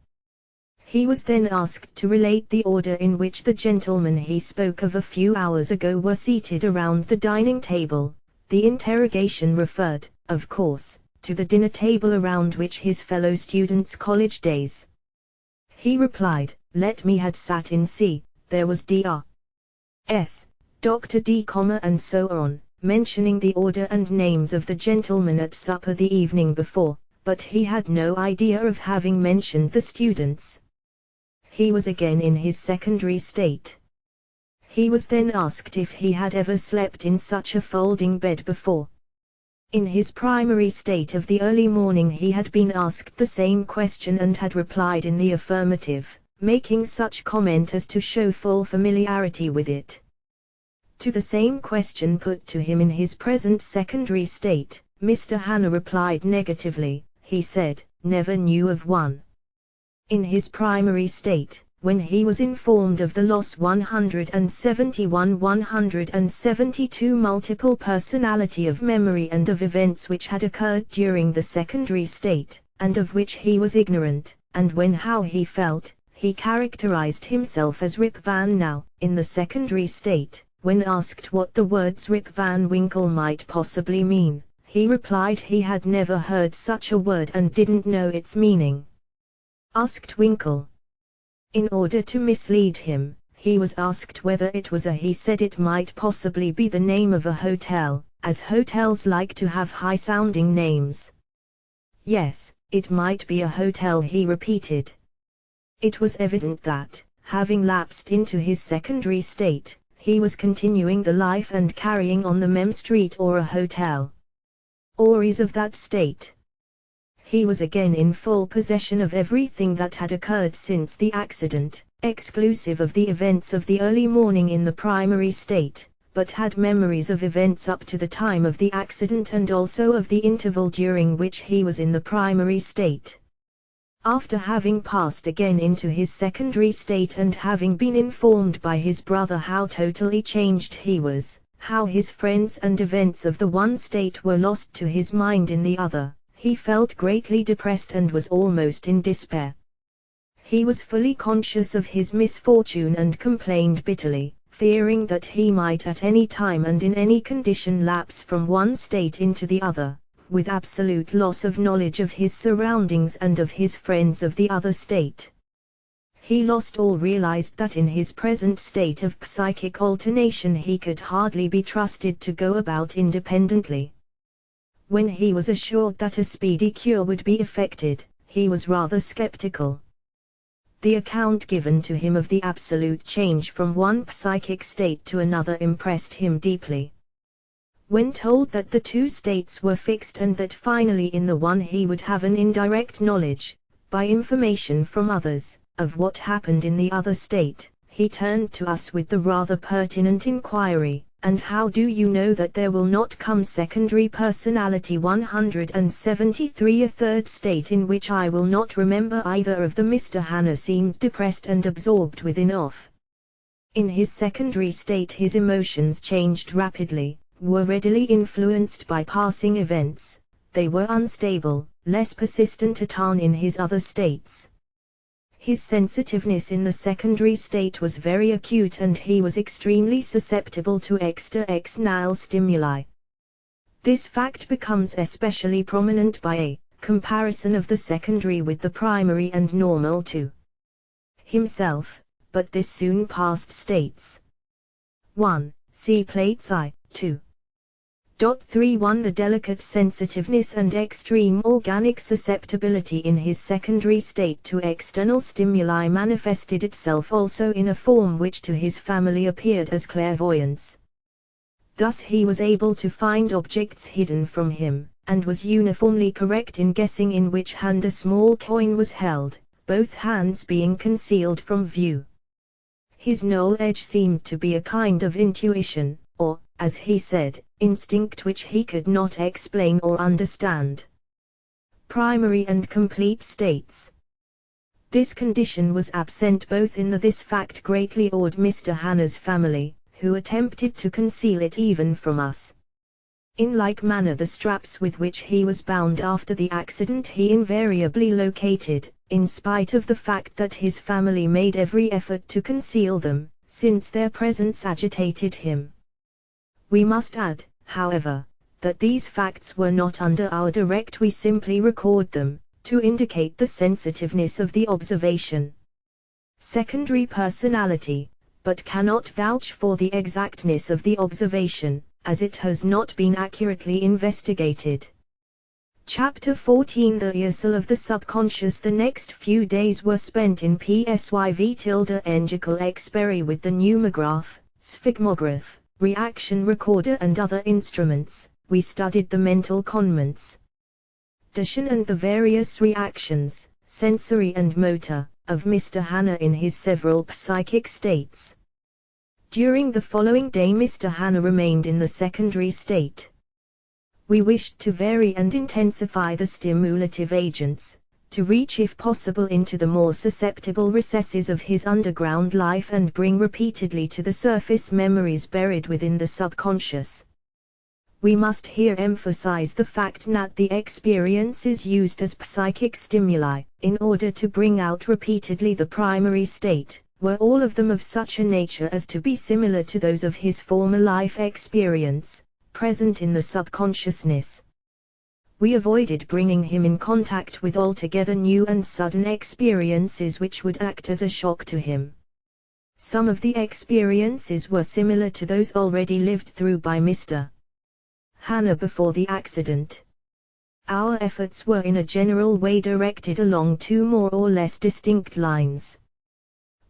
Speaker 1: He was then asked to relate the order in which the gentlemen he spoke of a few hours ago were seated around the dining table. The interrogation referred, of course, to the dinner table around which his fellow students' college days. He replied, "Let me had sat in C, there was Dr. S, Dr. D, and so on, mentioning the order and names of the gentlemen at supper the evening before, but he had no idea of having mentioned the students." He was again in his secondary state. He was then asked if he had ever slept in such a folding bed before. In his primary state of the early morning he had been asked the same question and had replied in the affirmative, making such comment as to show full familiarity with it. To the same question put to him in his present secondary state, Mr. Hanna replied negatively. He said, "Never knew of one." In his primary state, when he was informed of the loss 171-172 multiple personality of memory and of events which had occurred during the secondary state, and of which he was ignorant, and when how he felt, he characterized himself as Rip Van Now. In the secondary state, when asked what the words Rip Van Winkle might possibly mean, he replied he had never heard such a word and didn't know its meaning. Asked Winkle. In order to mislead him, he was asked whether it was a he said it might possibly be the name of a hotel, as hotels like to have high-sounding names. Yes, it might be a hotel, he repeated. It was evident that, having lapsed into his secondary state, he was continuing the life and carrying on the mem street or a hotel. Or is of that state. He was again in full possession of everything that had occurred since the accident, exclusive of the events of the early morning in the primary state, but had memories of events up to the time of the accident and also of the interval during which he was in the primary state. After having passed again into his secondary state and having been informed by his brother how totally changed he was, how his friends and events of the one state were lost to his mind in the other, he felt greatly depressed and was almost in despair. He was fully conscious of his misfortune and complained bitterly, fearing that he might at any time and in any condition lapse from one state into the other, with absolute loss of knowledge of his surroundings and of his friends of the other state. He lost all, realized that in his present state of psychic alternation he could hardly be trusted to go about independently. When he was assured that a speedy cure would be effected, he was rather skeptical. The account given to him of the absolute change from one psychic state to another impressed him deeply. When told that the two states were fixed and that finally in the one he would have an indirect knowledge, by information from others, of what happened in the other state, he turned to us with the rather pertinent inquiry, "And how do you know that there will not come secondary personality 173, a third state in which I will not remember either of them?" Mr. Hanna seemed depressed and absorbed within off. In his secondary state his emotions changed rapidly, were readily influenced by passing events, they were unstable, less persistent in his other states. His sensitiveness in the secondary state was very acute and he was extremely susceptible to external stimuli. This fact becomes especially prominent by a comparison of the secondary with the primary and normal to himself, but this soon past states. 1. See plates I, 2. 3.1 The delicate sensitiveness and extreme organic susceptibility in his secondary state to external stimuli manifested itself also in a form which to his family appeared as clairvoyance. Thus he was able to find objects hidden from him, and was uniformly correct in guessing in which hand a small coin was held, both hands being concealed from view. His knowledge seemed to be a kind of intuition, or, as he said, instinct which he could not explain or understand. Primary and complete states. This condition was absent both in this fact greatly awed Mr. Hanna's family, who attempted to conceal it even from us. In like manner the straps with which he was bound after the accident he invariably located, in spite of the fact that his family made every effort to conceal them, since their presence agitated him. We must add, however, that these facts were not under our direct, we simply record them, to indicate the sensitiveness of the observation. Secondary personality, but cannot vouch for the exactness of the observation, as it has not been accurately investigated. Chapter 14, The Rehearsal of the Subconscious. The next few days were spent in psyv-engical expery with the pneumograph, sphygmograph, reaction recorder and other instruments. We studied the mental conments and the various reactions, sensory and motor, of Mr. Hanna in his several psychic states. During the following day Mr. Hanna remained in the secondary state. We wished to vary and intensify the stimulative agents, to reach if possible into the more susceptible recesses of his underground life and bring repeatedly to the surface memories buried within the subconscious. We must here emphasize the fact that the experience is used as psychic stimuli, in order to bring out repeatedly the primary state, were all of them of such a nature as to be similar to those of his former life experience, present in the subconsciousness. We avoided bringing him in contact with altogether new and sudden experiences which would act as a shock to him. Some of the experiences were similar to those already lived through by Mr. Hanna before the accident. Our efforts were in a general way directed along two more or less distinct lines.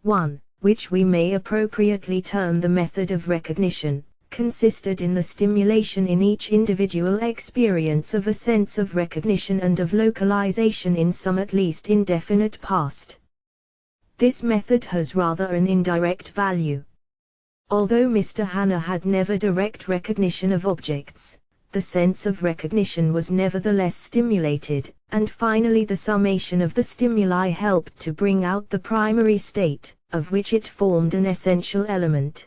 Speaker 1: One, which we may appropriately term the method of recognition, consisted in the stimulation in each individual experience of a sense of recognition and of localization in some at least indefinite past. This method has rather an indirect value. Although Mr. Hanna had never direct recognition of objects, the sense of recognition was nevertheless stimulated, and finally the summation of the stimuli helped to bring out the primary state, of which it formed an essential element.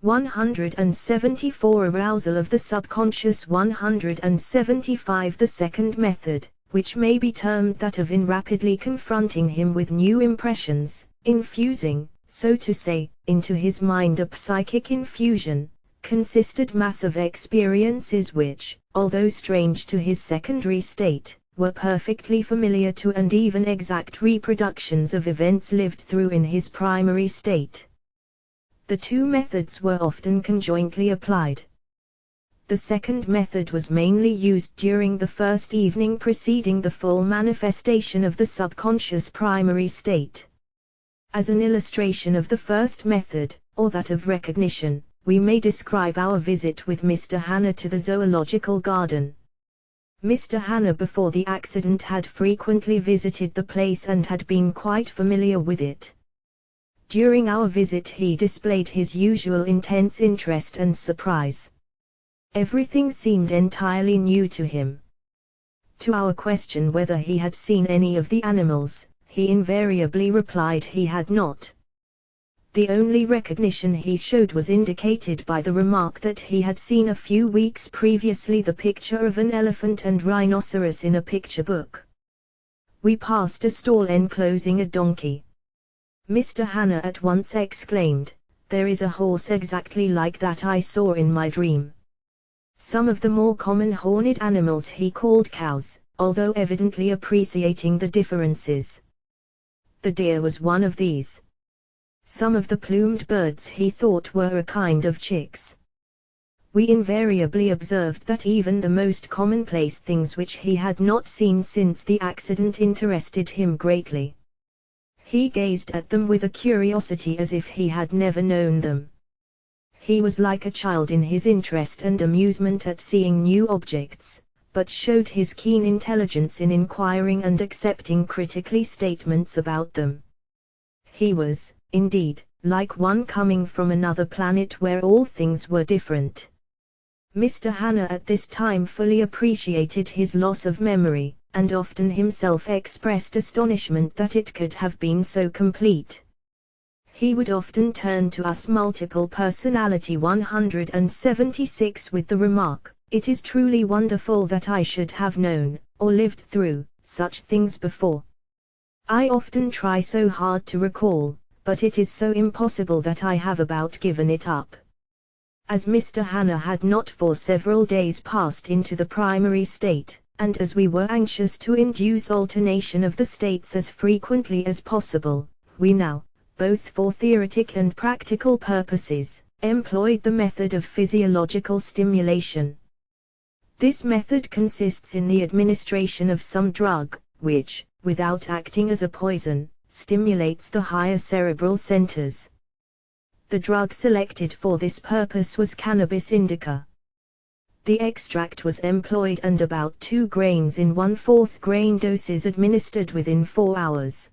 Speaker 1: 174 Arousal of the subconscious. 175 The second method, which may be termed that of rapidly confronting him with new impressions, infusing, so to say, into his mind a psychic infusion, consisted mass of experiences which, although strange to his secondary state, were perfectly familiar to and even exact reproductions of events lived through in his primary state. The two methods were often conjointly applied. The second method was mainly used during the first evening preceding the full manifestation of the subconscious primary state. As an illustration of the first method, or that of recognition, we may describe our visit with Mr. Hanna to the zoological garden. Mr. Hanna before the accident had frequently visited the place and had been quite familiar with it. During our visit he displayed his usual intense interest and surprise. Everything seemed entirely new to him. To our question whether he had seen any of the animals, he invariably replied he had not. The only recognition he showed was indicated by the remark that he had seen a few weeks previously the picture of an elephant and rhinoceros in a picture book. We passed a stall enclosing a donkey. Mr. Hanna at once exclaimed, "There is a horse exactly like that I saw in my dream." Some of the more common horned animals he called cows, although evidently appreciating the differences. The deer was one of these. Some of the plumed birds he thought were a kind of chicks. We invariably observed that even the most commonplace things which he had not seen since the accident interested him greatly. He gazed at them with a curiosity as if he had never known them. He was like a child in his interest and amusement at seeing new objects, but showed his keen intelligence in inquiring and accepting critically statements about them. He was, indeed, like one coming from another planet where all things were different. Mr. Hanna at this time fully appreciated his loss of memory, and often himself expressed astonishment that it could have been so complete. He would often turn to us multiple personality 176 with the remark, "It is truly wonderful that I should have known, or lived through, such things before." I often try so hard to recall, but it is so impossible that I have about given it up. As Mr. Hanna had not for several days passed into the primary state, and as we were anxious to induce alternation of the states as frequently as possible, we now, both for theoretic and practical purposes, employed the method of physiological stimulation. This method consists in the administration of some drug, which, without acting as a poison, stimulates the higher cerebral centers. The drug selected for this purpose was cannabis indica. The extract was employed and about 2 grains in 1/4 grain doses administered within 4 hours.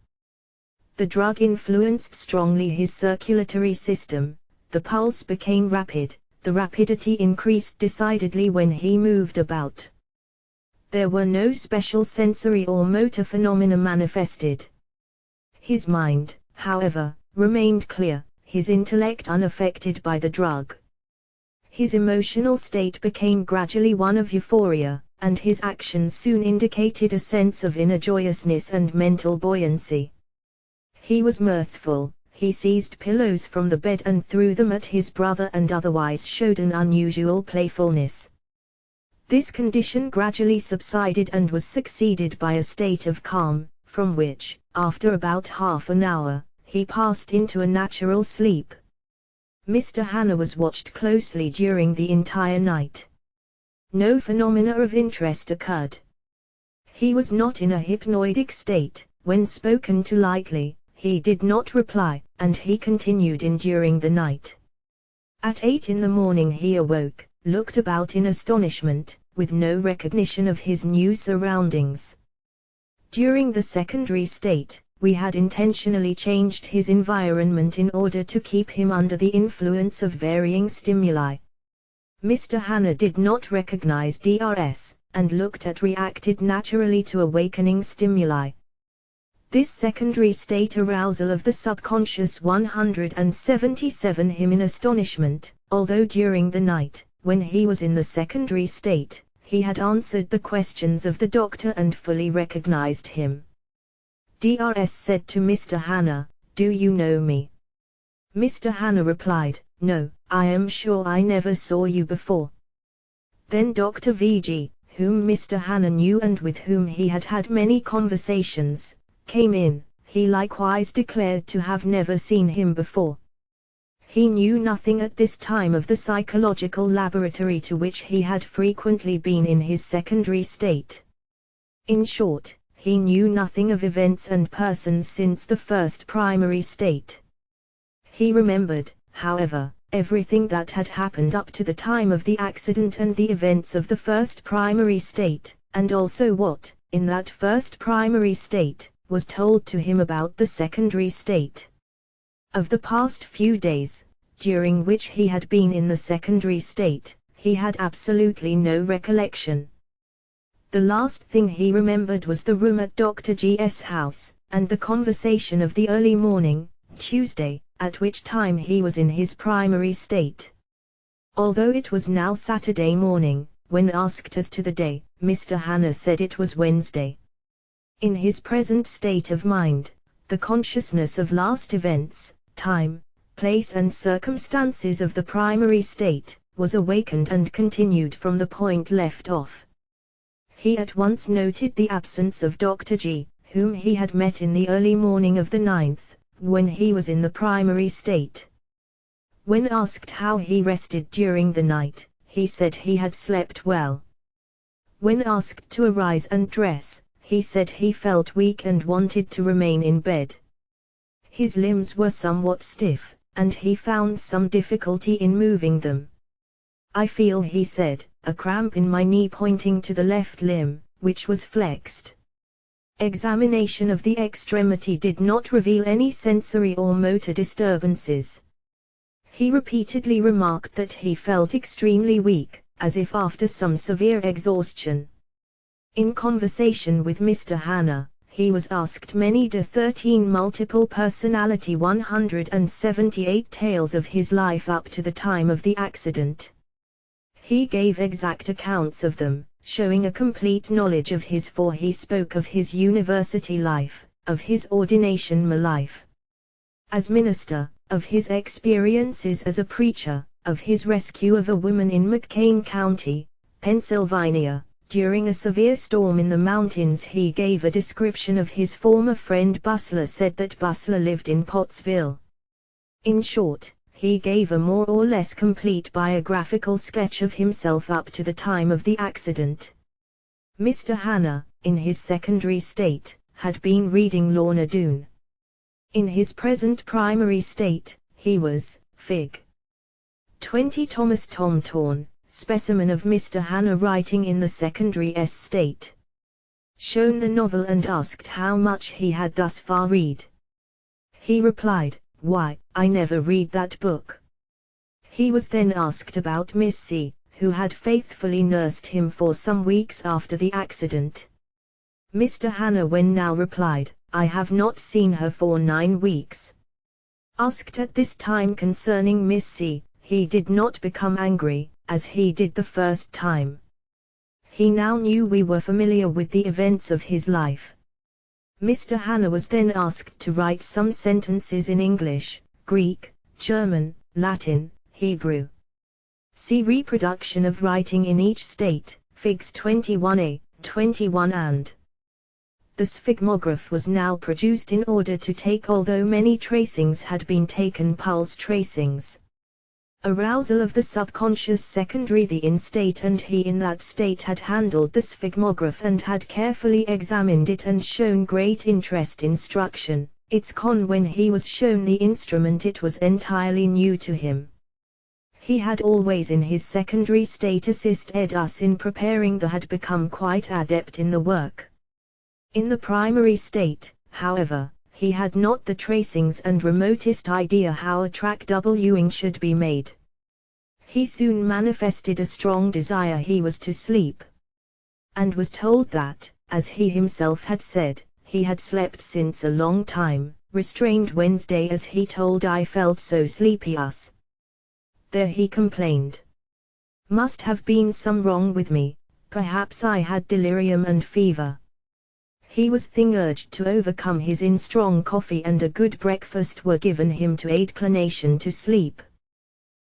Speaker 1: The drug influenced strongly his circulatory system, the pulse became rapid, the rapidity increased decidedly when he moved about. There were no special sensory or motor phenomena manifested. His mind, however, remained clear, his intellect unaffected by the drug. His emotional state became gradually one of euphoria, and his actions soon indicated a sense of inner joyousness and mental buoyancy. He was mirthful, he seized pillows from the bed and threw them at his brother and otherwise showed an unusual playfulness. This condition gradually subsided and was succeeded by a state of calm, from which, after about half an hour, he passed into a natural sleep. Mr. Hanna was watched closely during the entire night. No phenomena of interest occurred. He was not in a hypnoidic state. When spoken to lightly, he did not reply, and he continued in during the night. At 8 in the morning he awoke, looked about in astonishment, with no recognition of his new surroundings. During the secondary state, we had intentionally changed his environment in order to keep him under the influence of varying stimuli. Mr. Hanna did not recognize DRS, and looked at reacted naturally to awakening stimuli. This secondary state arousal of the subconscious 177 him in astonishment, although during the night, when he was in the secondary state, he had answered the questions of the doctor and fully recognized him. DRS said to Mr. Hanna, "Do you know me?" Mr. Hanna replied, "No, I am sure I never saw you before." Then Dr. VG, whom Mr. Hanna knew and with whom he had had many conversations, came in. He likewise declared to have never seen him before. He knew nothing at this time of the psychological laboratory to which he had frequently been in his secondary state. In short, he knew nothing of events and persons since the first primary state. He remembered, however, everything that had happened up to the time of the accident and the events of the first primary state, and also what, in that first primary state, was told to him about the secondary state. Of the past few days, during which he had been in the secondary state, he had absolutely no recollection. The last thing he remembered was the room at Dr. G.'s house, and the conversation of the early morning, Tuesday, at which time he was in his primary state. Although it was now Saturday morning, when asked as to the day, Mr. Hanna said it was Wednesday. In his present state of mind, the consciousness of last events, time, place and circumstances of the primary state, was awakened and continued from the point left off. He at once noted the absence of Dr. G, whom he had met in the early morning of the 9th, when he was in the primary state. When asked how he rested during the night, he said he had slept well. When asked to arise and dress, he said he felt weak and wanted to remain in bed. His limbs were somewhat stiff, and he found some difficulty in moving them. "I feel," he said, "a cramp in my knee," pointing to the left limb, which was flexed. Examination of the extremity did not reveal any sensory or motor disturbances. He repeatedly remarked that he felt extremely weak, as if after some severe exhaustion. In conversation with Mr. Hanna, he was asked many de 13 multiple personality 178 tales of his life up to the time of the accident. He gave exact accounts of them, showing a complete knowledge of his, for he spoke of his university life, of his ordination life as minister, of his experiences as a preacher, of his rescue of a woman in McCain County, Pennsylvania, during a severe storm in the mountains. He gave a description of his former friend Bustler, said that Bustler lived in Pottsville. In short, he gave a more or less complete biographical sketch of himself up to the time of the accident. Mr. Hanna, in his secondary state, had been reading Lorna Doone. In his present primary state, he was, Fig. 20 Thomas Tom Torn, specimen of Mr. Hanna writing in the secondary S state. Shown the novel and asked how much he had thus far read. He replied, "Why, I never read that book." He was then asked about Miss C, who had faithfully nursed him for some weeks after the accident. Mr. Hanna when now replied, "I have not seen her for 9 weeks. Asked at this time concerning Miss C, he did not become angry, as he did the first time. He now knew we were familiar with the events of his life." Mr. Hanna was then asked to write some sentences in English, Greek, German, Latin, Hebrew. See reproduction of writing in each state, Figs 21a, 21 and. The sphygmograph was now produced in order to take, although many tracings had been taken, pulse tracings. Arousal of the subconscious secondary the in state, and he in that state had handled the sphygmograph and had carefully examined it and shown great interest. Instruction, its con when he was shown the instrument it was entirely new to him. He had always in his secondary state assisted us in preparing the had become quite adept in the work. In the primary state, however, he had not the tracings and remotest idea how a track Wing should be made. He soon manifested a strong desire he was to sleep, and was told that, as he himself had said, he had slept since a long time, restrained Wednesday as he told I felt so sleepy us. There he complained. Must have been some wrong with me, perhaps I had delirium and fever. He was urged to overcome his in strong coffee and a good breakfast were given him to aid clinician to sleep.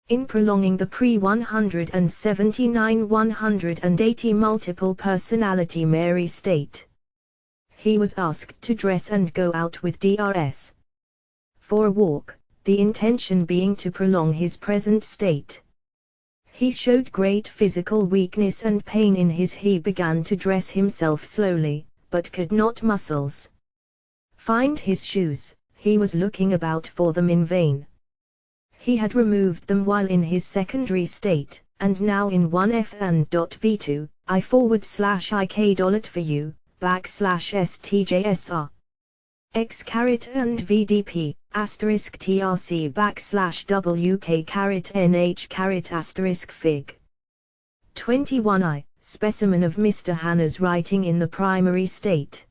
Speaker 1: In prolonging the pre-179-180 multiple personality Mary state, he was asked to dress and go out with Drs. for a walk, the intention being to prolong his present state. He showed great physical weakness and pain in his. He began to dress himself slowly, but could not muscles find his shoes. He was looking about for them in vain. He had removed them while in his secondary state, and now in 1F and .v2, I/IK for you, /STJSR. X caret and VDP, asterisk TRC /WK caret NH caret asterisk Fig. 21I, specimen of Mr. Hanna's writing in the primary state.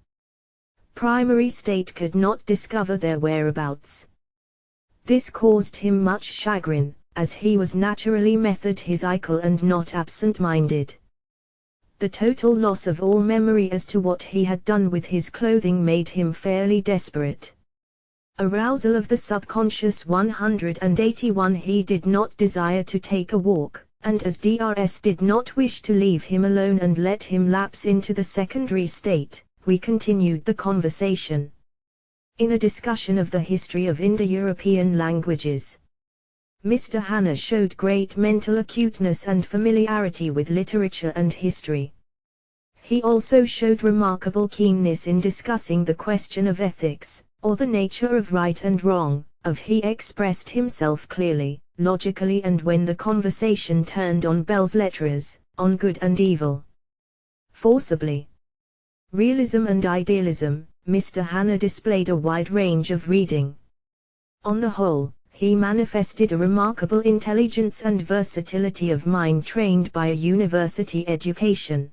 Speaker 1: Primary state could not discover their whereabouts. This caused him much chagrin, as he was naturally methodical and not absent-minded. The total loss of all memory as to what he had done with his clothing made him fairly desperate. Arousal of the subconscious 181. He did not desire to take a walk, and as Drs did not wish to leave him alone and let him lapse into the secondary state, we continued the conversation. In a discussion of the history of Indo-European languages, Mr. Hanna showed great mental acuteness and familiarity with literature and history. He also showed remarkable keenness in discussing the question of ethics, or the nature of right and wrong. He expressed himself clearly, logically, and when the conversation turned on belles lettres, on good and evil, forcibly. Realism and idealism, Mr. Hanna displayed a wide range of reading. On the whole, he manifested a remarkable intelligence and versatility of mind trained by a university education.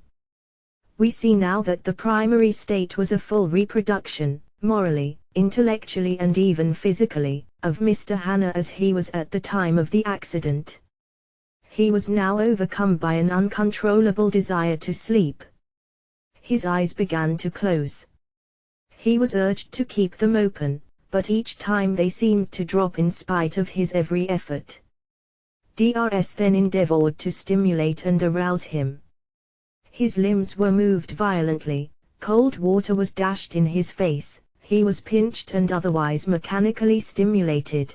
Speaker 1: We see now that the primary state was a full reproduction, morally, intellectually and even physically, of Mr. Hanna as he was at the time of the accident. He was now overcome by an uncontrollable desire to sleep. His eyes began to close. He was urged to keep them open, but each time they seemed to drop in spite of his every effort. Drs then endeavored to stimulate and arouse him. His limbs were moved violently, cold water was dashed in his face, he was pinched and otherwise mechanically stimulated.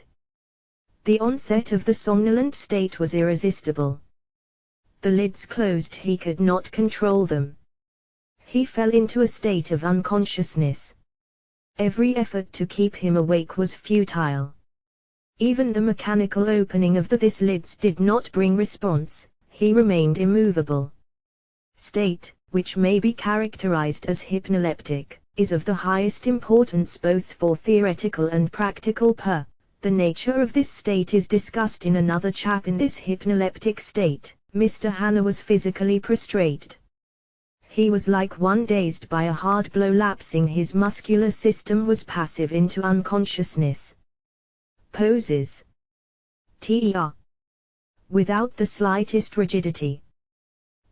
Speaker 1: The onset of the somnolent state was irresistible. The lids closed, he could not control them. He fell into a state of unconsciousness. Every effort to keep him awake was futile. Even the mechanical opening of the lids did not bring response, he remained immovable. State, which may be characterized as hypnoleptic, is of the highest importance both for theoretical and practical purposes. The nature of this state is discussed in another chapter. In this hypnoleptic state, Mr. Hanna was physically prostrate. He was like one dazed by a hard blow, lapsing his muscular system was passive into unconsciousness. Poses. Ter. Without the slightest rigidity.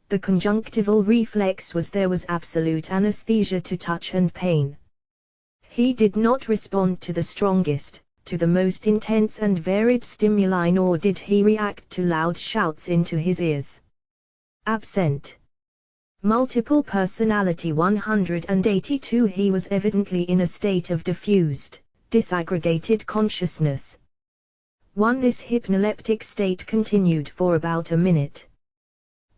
Speaker 1: The conjunctival reflex was there was absolute anesthesia to touch and pain. He did not respond to the strongest, to the most intense and varied stimuli, nor did he react to loud shouts into his ears. Absent. Multiple personality 182. He was evidently in a state of diffused, disaggregated consciousness. 1. This hypnoleptic state continued for about a minute.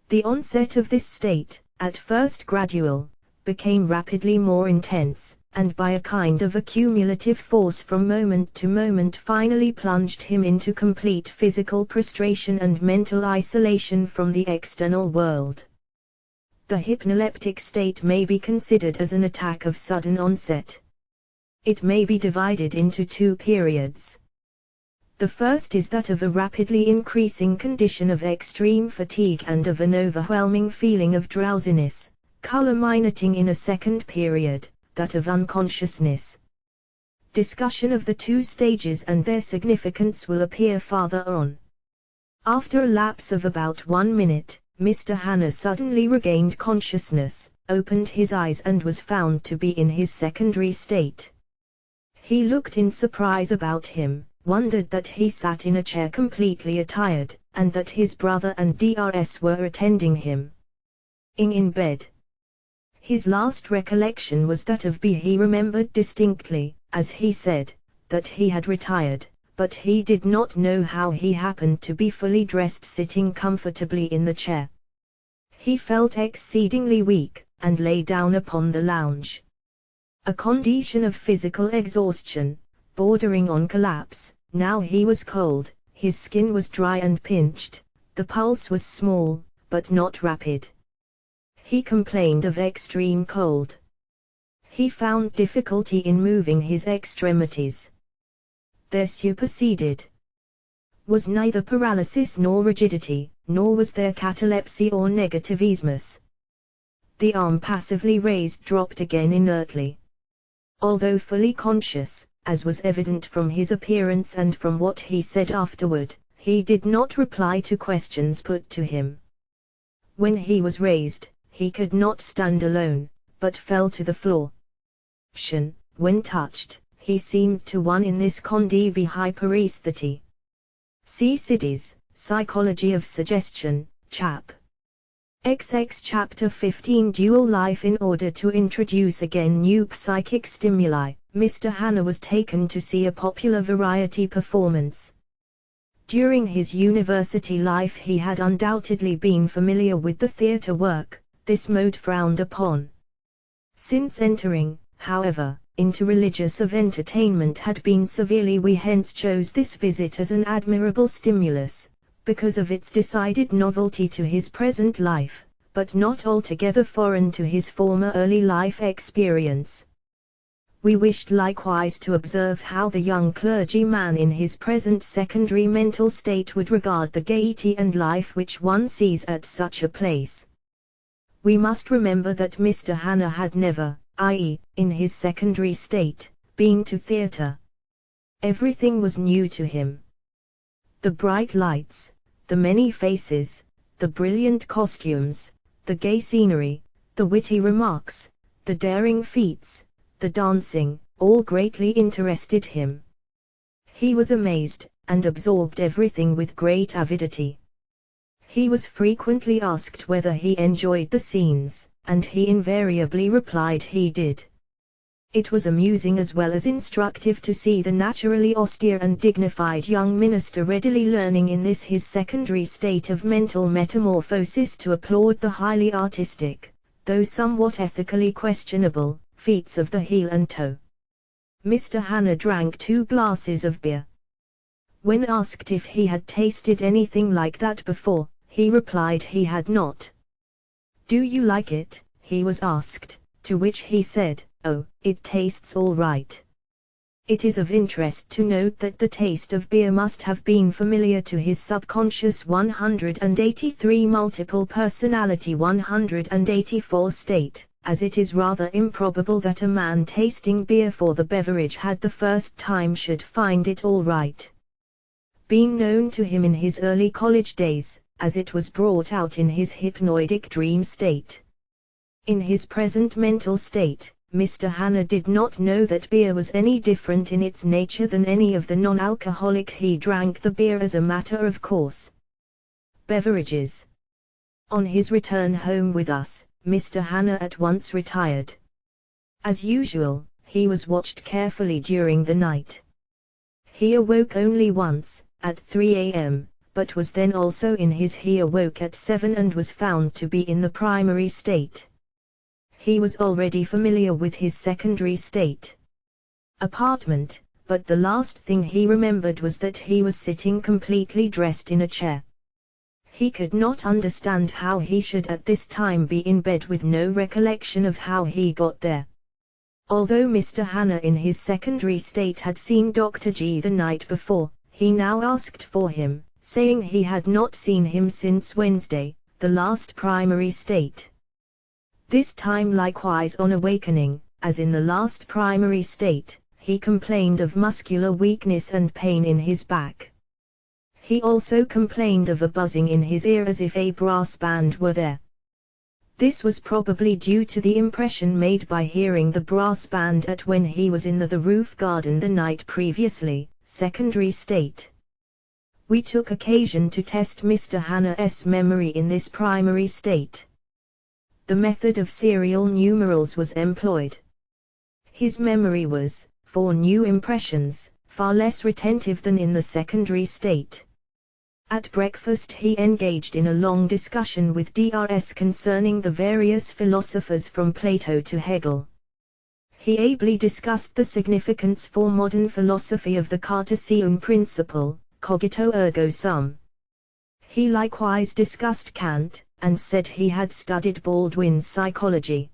Speaker 1: The onset of this state, at first gradual, became rapidly more intense, and by a kind of accumulative force from moment to moment finally plunged him into complete physical prostration and mental isolation from the external world. The hypnoleptic state may be considered as an attack of sudden onset. It may be divided into two periods. The first is that of a rapidly increasing condition of extreme fatigue and of an overwhelming feeling of drowsiness, culminating in a second period, that of unconsciousness. Discussion of the two stages and their significance will appear farther on. After a lapse of about 1 minute, Mr. Hanna suddenly regained consciousness, opened his eyes and was found to be in his secondary state. He looked in surprise about him, wondered that he sat in a chair completely attired, and that his brother and Drs were attending him. In bed. His last recollection was that of B. He remembered distinctly, as he said, that he had retired, but he did not know how he happened to be fully dressed sitting comfortably in the chair. He felt exceedingly weak, and lay down upon the lounge. A condition of physical exhaustion, bordering on collapse. Now he was cold, his skin was dry and pinched, the pulse was small, but not rapid. He complained of extreme cold. He found difficulty in moving his extremities. There superseded was neither paralysis nor rigidity, nor was there catalepsy or negativismus. The arm passively raised dropped again inertly. Although fully conscious, as was evident from his appearance and from what he said afterward, he did not reply to questions put to him. When he was raised, he could not stand alone, but fell to the floor. When touched, he seemed to one in this condibi hyperesthety. See Sidis, Psychology of Suggestion, Chap. XX Chapter 15 Dual Life. In order to introduce again new psychic stimuli, Mr. Hanna was taken to see a popular variety performance. During his university life he had undoubtedly been familiar with the theatre work, this mode frowned upon. Since entering, however, into religious of entertainment had been severely, we hence chose this visit as an admirable stimulus, because of its decided novelty to his present life, but not altogether foreign to his former early life experience. We wished likewise to observe how the young clergyman in his present secondary mental state would regard the gaiety and life which one sees at such a place. We must remember that Mr. Hanna had never, i.e., in his secondary state, been to theatre. Everything was new to him. The bright lights, the many faces, the brilliant costumes, the gay scenery, the witty remarks, the daring feats, the dancing, all greatly interested him. He was amazed, and absorbed everything with great avidity. He was frequently asked whether he enjoyed the scenes, and he invariably replied he did. It was amusing as well as instructive to see the naturally austere and dignified young minister readily learning in this his secondary state of mental metamorphosis to applaud the highly artistic, though somewhat ethically questionable, feats of the heel and toe. Mr. Hanna drank 2 glasses of beer. When asked if he had tasted anything like that before, he replied he had not. "Do you like it?" he was asked, to which he said, "Oh, it tastes all right." It is of interest to note that the taste of beer must have been familiar to his subconscious 183 multiple personality 184 state, as it is rather improbable that a man tasting beer for the beverage had the first time should find it all right. Being known to him in his early college days, as it was brought out in his hypnoidic dream state. In his present mental state, Mr. Hanna did not know that beer was any different in its nature than any of the non-alcoholic. He drank the beer as a matter of course. Beverages. On his return home with us, Mr. Hanna at once retired. As usual, he was watched carefully during the night. He awoke only once, at 3 a.m., but was then also in his he awoke at 7 and was found to be in the primary state. He was already familiar with his secondary state. Apartment, but the last thing he remembered was that he was sitting completely dressed in a chair. He could not understand how he should at this time be in bed with no recollection of how he got there. Although Mr. Hanna in his secondary state had seen Dr. G the night before, he now asked for him, saying he had not seen him since Wednesday, the last primary state. This time likewise on awakening, as in the last primary state, he complained of muscular weakness and pain in his back. He also complained of a buzzing in his ear as if a brass band were there. This was probably due to the impression made by hearing the brass band at when he was in the roof garden the night previously, secondary state. We took occasion to test Mr. Hanna's memory in this primary state. The method of serial numerals was employed. His memory was, for new impressions, far less retentive than in the secondary state. At breakfast he engaged in a long discussion with Drs concerning the various philosophers from Plato to Hegel. He ably discussed the significance for modern philosophy of the Cartesian principle, cogito ergo sum. He likewise discussed Kant, and said he had studied Baldwin's psychology.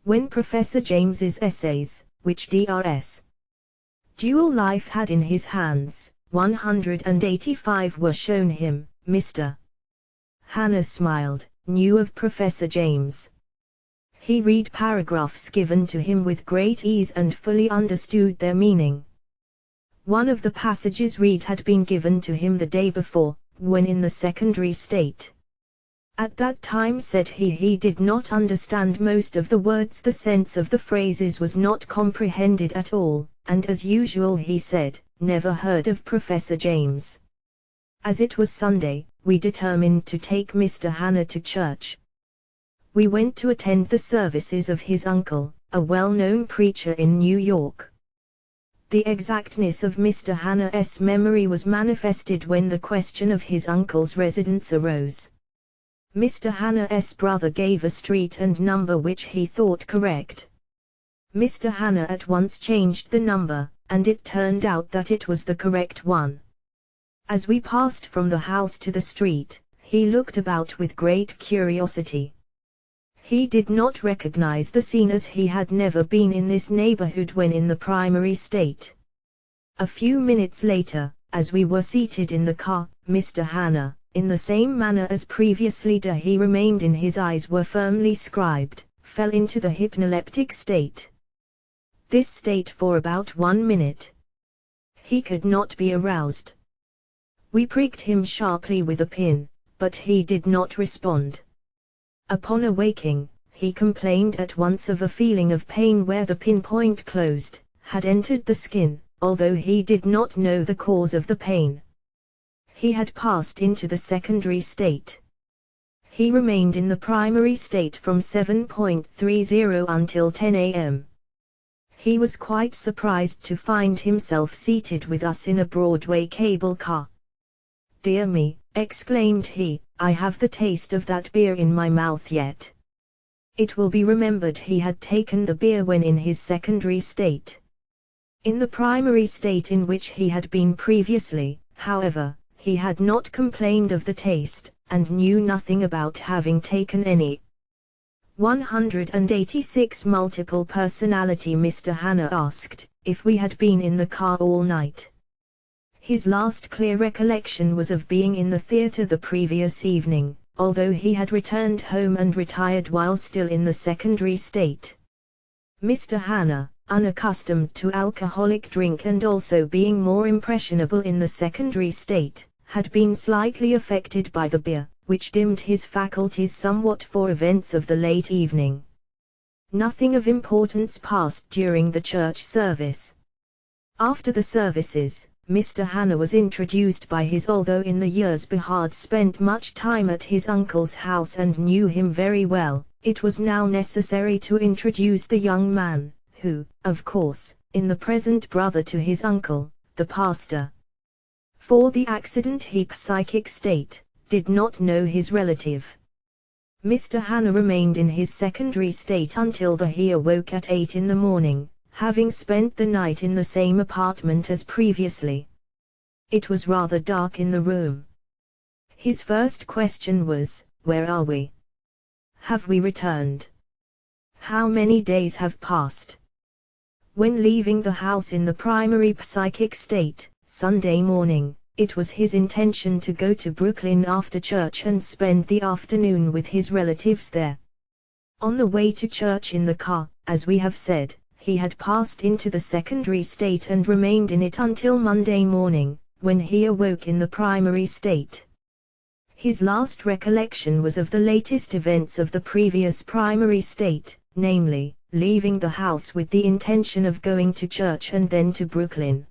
Speaker 1: When Professor James's essays, which Drs. Dual Life had in his hands, 185 were shown him, Mr. Hanna smiled, knew of Professor James. He read paragraphs given to him with great ease and fully understood their meaning. One of the passages read had been given to him the day before, when in the secondary state. At that time said he did not understand most of the words, the sense of the phrases was not comprehended at all, and as usual he said, never heard of Professor James. As it was Sunday, we determined to take Mr. Hanna to church. We went to attend the services of his uncle, a well-known preacher in New York. The exactness of Mr. Hanna's memory was manifested when the question of his uncle's residence arose. Mr. Hanna's brother gave a street and number which he thought correct. Mr. Hanna at once changed the number, and it turned out that it was the correct one. As we passed from the house to the street, he looked about with great curiosity. He did not recognize the scene as he had never been in this neighborhood when in the primary state. A few minutes later, as we were seated in the car, Mr. Hanna, in the same manner as previously he remained in his eyes were firmly scribed, fell into the hypnoleptic state. This state for about 1 minute. He could not be aroused. We pricked him sharply with a pin, but he did not respond. Upon awaking, he complained at once of a feeling of pain where the pinpoint closed, had entered the skin, although he did not know the cause of the pain. He had passed into the secondary state. He remained in the primary state from 7:30 until 10 a.m. He was quite surprised to find himself seated with us in a Broadway cable car. "Dear me," exclaimed he, "I have the taste of that beer in my mouth yet." It will be remembered he had taken the beer when in his secondary state. In the primary state in which he had been previously, however, he had not complained of the taste, and knew nothing about having taken any. 186 Multiple personality. Mr. Hanna asked if we had been in the car all night. His last clear recollection was of being in the theater the previous evening, although he had returned home and retired while still in the secondary state. Mr. Hanna, unaccustomed to alcoholic drink and also being more impressionable in the secondary state, had been slightly affected by the beer, which dimmed his faculties somewhat for events of the late evening. Nothing of importance passed during the church service. After the services, Mr. Hanna was introduced by his although in the years Goodhart spent much time at his uncle's house and knew him very well, it was now necessary to introduce the young man, who, of course, in the present brother to his uncle, the pastor. For the accident he psychic state, did not know his relative. Mr. Hanna remained in his secondary state until he awoke at 8 in the morning, having spent the night in the same apartment as previously. It was rather dark in the room. His first question was, "Where are we? Have we returned? How many days have passed?" When leaving the house in the primary psychic state, Sunday morning, it was his intention to go to Brooklyn after church and spend the afternoon with his relatives there. On the way to church in the car, as we have said, he had passed into the secondary state and remained in it until Monday morning, when he awoke in the primary state. His last recollection was of the latest events of the previous primary state, namely, leaving the house with the intention of going to church and then to Brooklyn.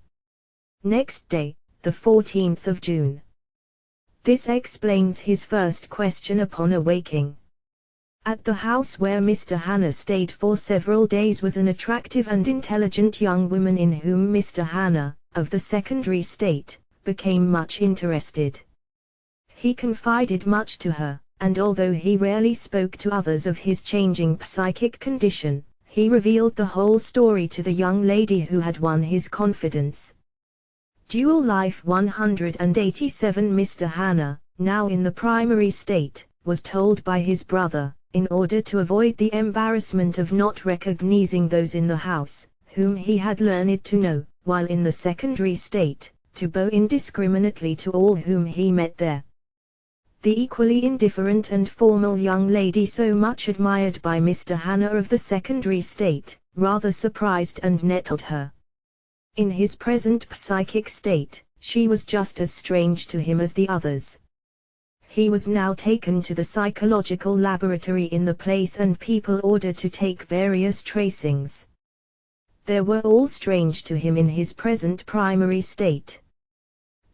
Speaker 1: Next day, the 14th of June. This explains his first question upon awaking. At the house where Mr. Hanna stayed for several days was an attractive and intelligent young woman in whom Mr. Hanna, of the secondary state, became much interested. He confided much to her, and although he rarely spoke to others of his changing psychic condition, he revealed the whole story to the young lady who had won his confidence. Dual Life 187. Mr. Hanna, now in the primary state, was told by his brother, in order to avoid the embarrassment of not recognizing those in the house, whom he had learned to know, while in the secondary state, to bow indiscriminately to all whom he met there. The equally indifferent and formal young lady so much admired by Mr. Hanna of the secondary state, rather surprised and nettled her. In his present psychic state, she was just as strange to him as the others. He was now taken to the psychological laboratory in the place and people ordered to take various tracings. They were all strange to him in his present primary state.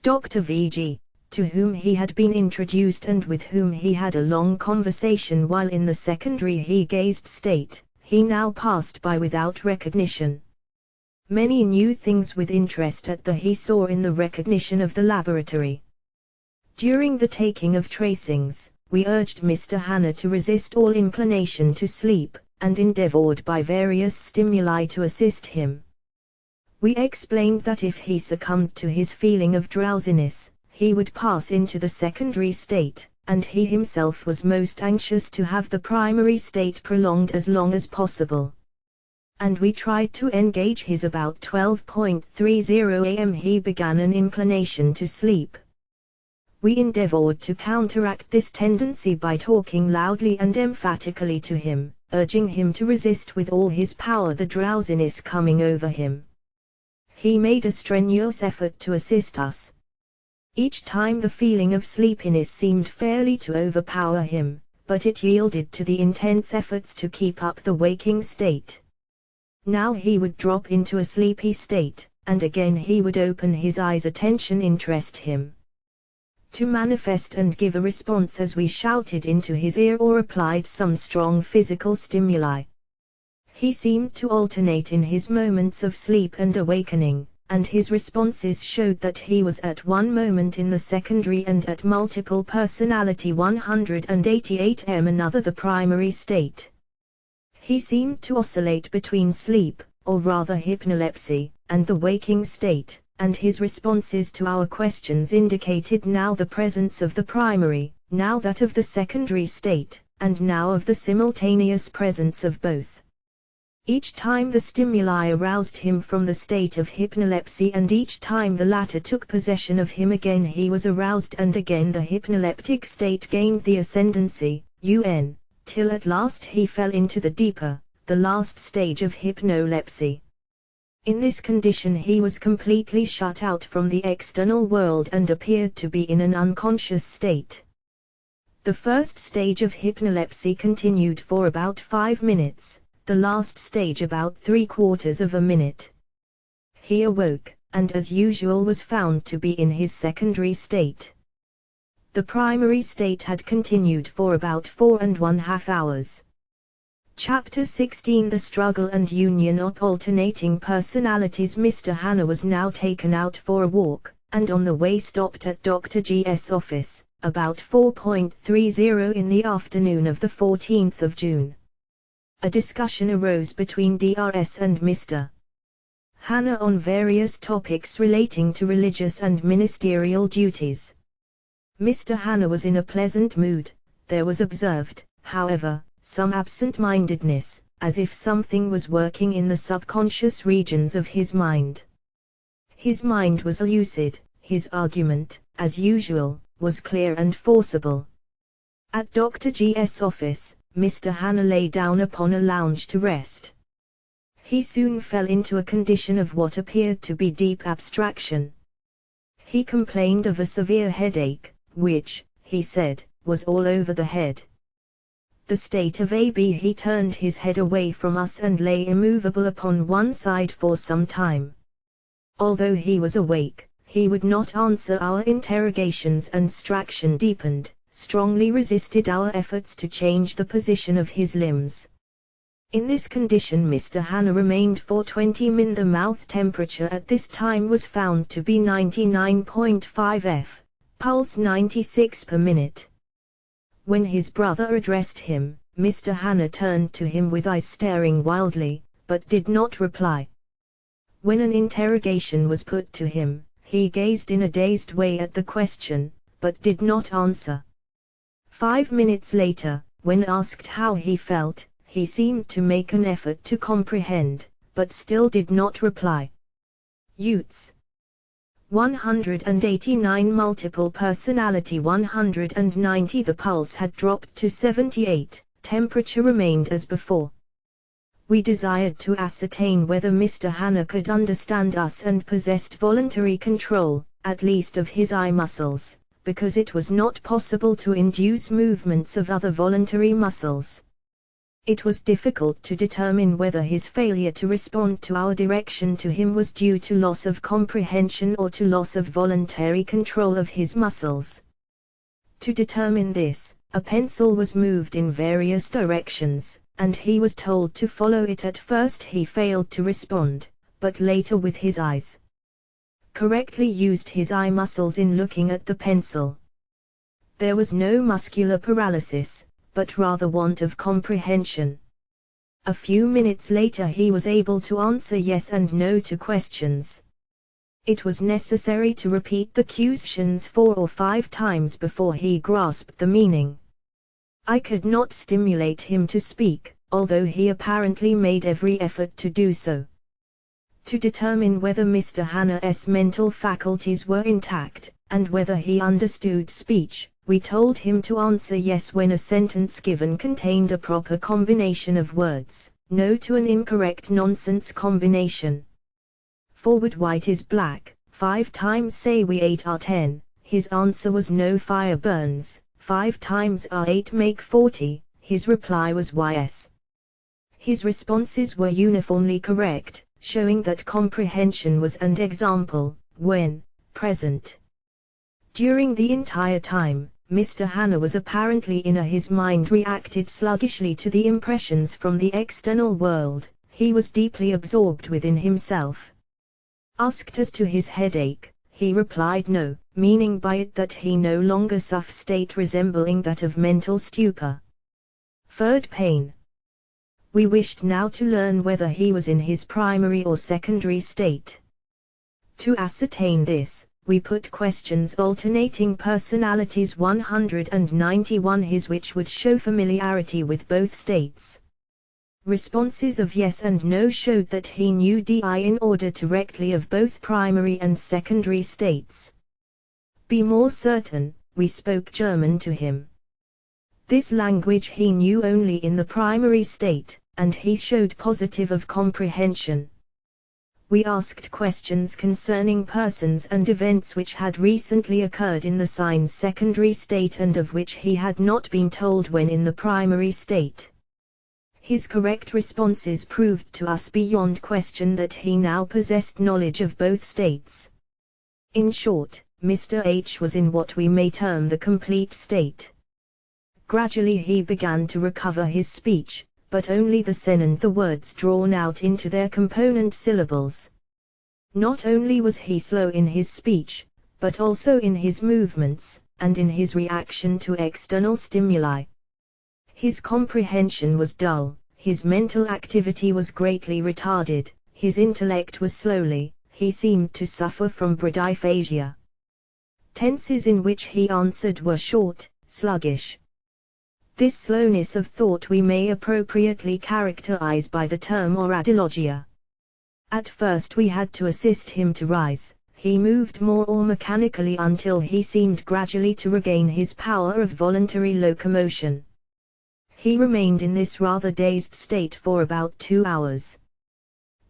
Speaker 1: Dr. V.G., to whom he had been introduced and with whom he had a long conversation while in the secondary he-gazed state, he now passed by without recognition. Many new things with interest he saw in the recognition of the laboratory. During the taking of tracings, we urged Mr. Hanna to resist all inclination to sleep, and endeavored by various stimuli to assist him. We explained that if he succumbed to his feeling of drowsiness, he would pass into the secondary state, and he himself was most anxious to have the primary state prolonged as long as possible. And we tried to engage his about 12:30 a.m. he began an inclination to sleep. We endeavored to counteract this tendency by talking loudly and emphatically to him, urging him to resist with all his power the drowsiness coming over him. He made a strenuous effort to assist us. Each time the feeling of sleepiness seemed fairly to overpower him, but it yielded to the intense efforts to keep up the waking state. Now he would drop into a sleepy state, and again he would open his eyes. Attention interest him to manifest and give a response as we shouted into his ear or applied some strong physical stimuli. He seemed to alternate in his moments of sleep and awakening, and his responses showed that he was at one moment in the secondary and at multiple personality 188 another the primary state. He seemed to oscillate between sleep, or rather hypnolepsy, and the waking state, and his responses to our questions indicated now the presence of the primary, now that of the secondary state, and now of the simultaneous presence of both. Each time the stimuli aroused him from the state of hypnolepsy, and each time the latter took possession of him again he was aroused, and again the hypnoleptic state gained the ascendancy, till at last he fell into the deeper, the last stage of hypnolepsy. In this condition he was completely shut out from the external world and appeared to be in an unconscious state. The first stage of hypnolepsy continued for about 5 minutes. The last stage about 3/4 of a minute. He awoke, and as usual was found to be in his secondary state. The primary state had continued for about 4½ hours. Chapter 16 The Struggle and Union of Alternating Personalities. Mr. Hanna was now taken out for a walk, and on the way stopped at Dr. G.'s office, about 4:30 in the afternoon of the 14th of June. A discussion arose between Drs and Mr. Hanna on various topics relating to religious and ministerial duties. Mr. Hanna was in a pleasant mood. There was observed, however, some absent-mindedness, as if something was working in the subconscious regions of his mind. His mind was lucid, his argument, as usual, was clear and forcible. At Dr. G.'s office, Mr. Hanna lay down upon a lounge to rest. He soon fell into a condition of what appeared to be deep abstraction. He complained of a severe headache, which, he said, was all over the head. The state of AB. He turned his head away from us and lay immovable upon one side for some time. Although he was awake, he would not answer our interrogations, and abstraction deepened, strongly resisted our efforts to change the position of his limbs. In this condition Mr. Hanna remained for 20 min. The mouth temperature at this time was found to be 99.5 F, pulse 96 per minute. When his brother addressed him, Mr. Hanna turned to him with eyes staring wildly, but did not reply. When an interrogation was put to him, he gazed in a dazed way at the question, but did not answer. 5 minutes later, when asked how he felt, he seemed to make an effort to comprehend, but still did not reply. Utes 189 multiple personality 190. The pulse had dropped to 78, temperature remained as before. We desired to ascertain whether Mr. Hanna could understand us and possessed voluntary control, at least of his eye muscles, because it was not possible to induce movements of other voluntary muscles. It was difficult to determine whether his failure to respond to our direction to him was due to loss of comprehension or to loss of voluntary control of his muscles. To determine this, a pencil was moved in various directions, and he was told to follow it. At first he failed to respond, but later with his eyes correctly used his eye muscles in looking at the pencil. There was no muscular paralysis, but rather want of comprehension. A few minutes later he was able to answer yes and no to questions. It was necessary to repeat the questions 4 or 5 times before he grasped the meaning. I could not stimulate him to speak, although he apparently made every effort to do so. To determine whether Mr. Hanna's mental faculties were intact, and whether he understood speech, we told him to answer yes when a sentence given contained a proper combination of words, no to an incorrect nonsense combination. Forward white is black, 5 times say we 8 are 10, his answer was no fire burns, 5 times R8 make 40, his reply was yes. His responses were uniformly correct, showing that comprehension was and example, when present. During the entire time, Mr. Hanna was apparently his mind reacted sluggishly to the impressions from the external world. He was deeply absorbed within himself. Asked as to his headache, he replied no, meaning by it that he no longer suffered state resembling that of mental stupor. Third pain. We wished now to learn whether he was in his primary or secondary state. To ascertain this, we put questions alternating personalities 191 his which would show familiarity with both states. Responses of yes and no showed that he knew DI in order directly of both primary and secondary states. Be more certain, we spoke German to him. This language he knew only in the primary state, and he showed positive of comprehension. We asked questions concerning persons and events which had recently occurred in the sign's secondary state and of which he had not been told when in the primary state. His correct responses proved to us beyond question that he now possessed knowledge of both states. In short, Mr. H was in what we may term the complete state. Gradually he began to recover his speech, but only the sen and the words drawn out into their component syllables. Not only was he slow in his speech, but also in his movements, and in his reaction to external stimuli. His comprehension was dull, his mental activity was greatly retarded, his intellect was he seemed to suffer from bradyphasia. Tenses in which he answered were short, sluggish. This slowness of thought we may appropriately characterize by the term oradilogia. At first we had to assist him to rise, he moved more or mechanically until he seemed gradually to regain his power of voluntary locomotion. He remained in this rather dazed state for about 2 hours.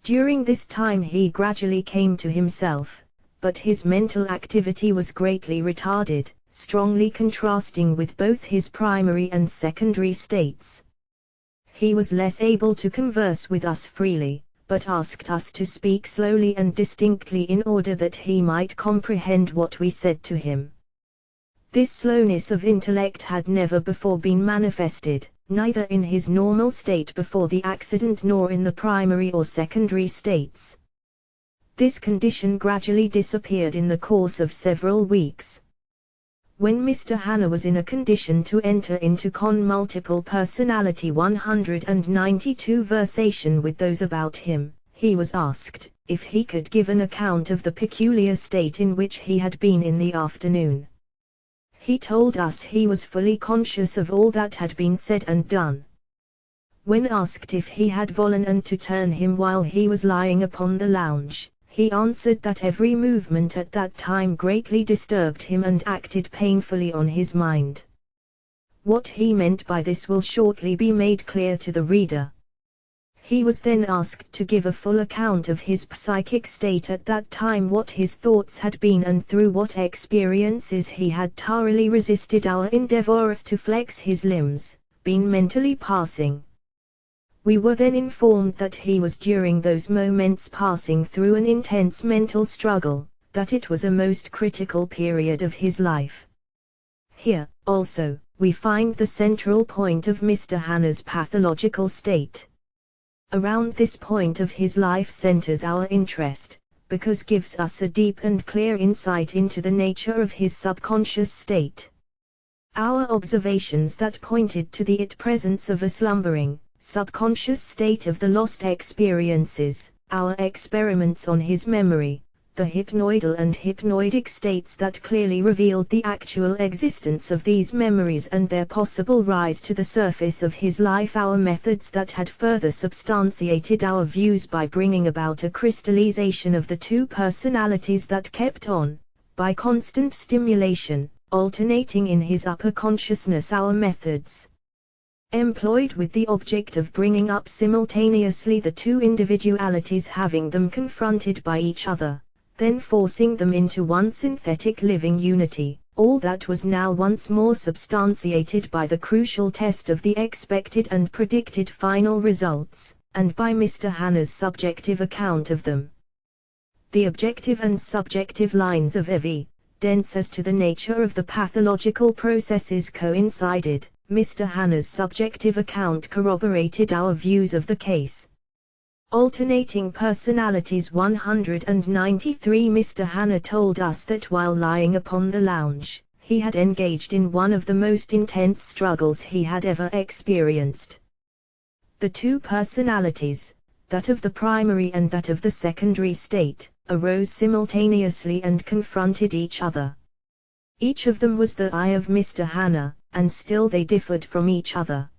Speaker 1: During this time he gradually came to himself, but his mental activity was greatly retarded, strongly contrasting with both his primary and secondary states. He was less able to converse with us freely, but asked us to speak slowly and distinctly in order that he might comprehend what we said to him. This slowness of intellect had never before been manifested, neither in his normal state before the accident nor in the primary or secondary states. This condition gradually disappeared in the course of several weeks. When Mr. Hanna was in a condition to enter into multiple personality 192 versation with those about him, he was asked if he could give an account of the peculiar state in which he had been in the afternoon. He told us he was fully conscious of all that had been said and done. When asked if he had volunteered to turn him while he was lying upon the lounge, he answered that every movement at that time greatly disturbed him and acted painfully on his mind. What he meant by this will shortly be made clear to the reader. He was then asked to give a full account of his psychic state at that time, what his thoughts had been and through what experiences he had thoroughly resisted our endeavors to flex his limbs, been mentally passing. We were then informed that he was during those moments passing through an intense mental struggle, that it was a most critical period of his life. Here, also, we find the central point of Mr. Hanna's pathological state. Around this point of his life centers our interest, because gives us a deep and clear insight into the nature of his subconscious state. Our observations that pointed to the presence of a slumbering, subconscious state of the lost experiences, our experiments on his memory, the hypnoidal and hypnoidic states that clearly revealed the actual existence of these memories and their possible rise to the surface of his life, our methods that had further substantiated our views by bringing about a crystallization of the two personalities that kept on, by constant stimulation, alternating in his upper consciousness, our methods employed with the object of bringing up simultaneously the two individualities, having them confronted by each other, then forcing them into one synthetic living unity, all that was now once more substantiated by the crucial test of the expected and predicted final results, and by Mr. Hanna's subjective account of them. The objective and subjective lines of evidence as to the nature of the pathological processes coincided. Mr. Hanna's subjective account corroborated our views of the case. Alternating personalities 193. Mr. Hanna told us that while lying upon the lounge, he had engaged in one of the most intense struggles he had ever experienced. The two personalities, that of the primary and that of the secondary state, arose simultaneously and confronted each other. Each of them was the I of Mr. Hanna, and still they differed from each other.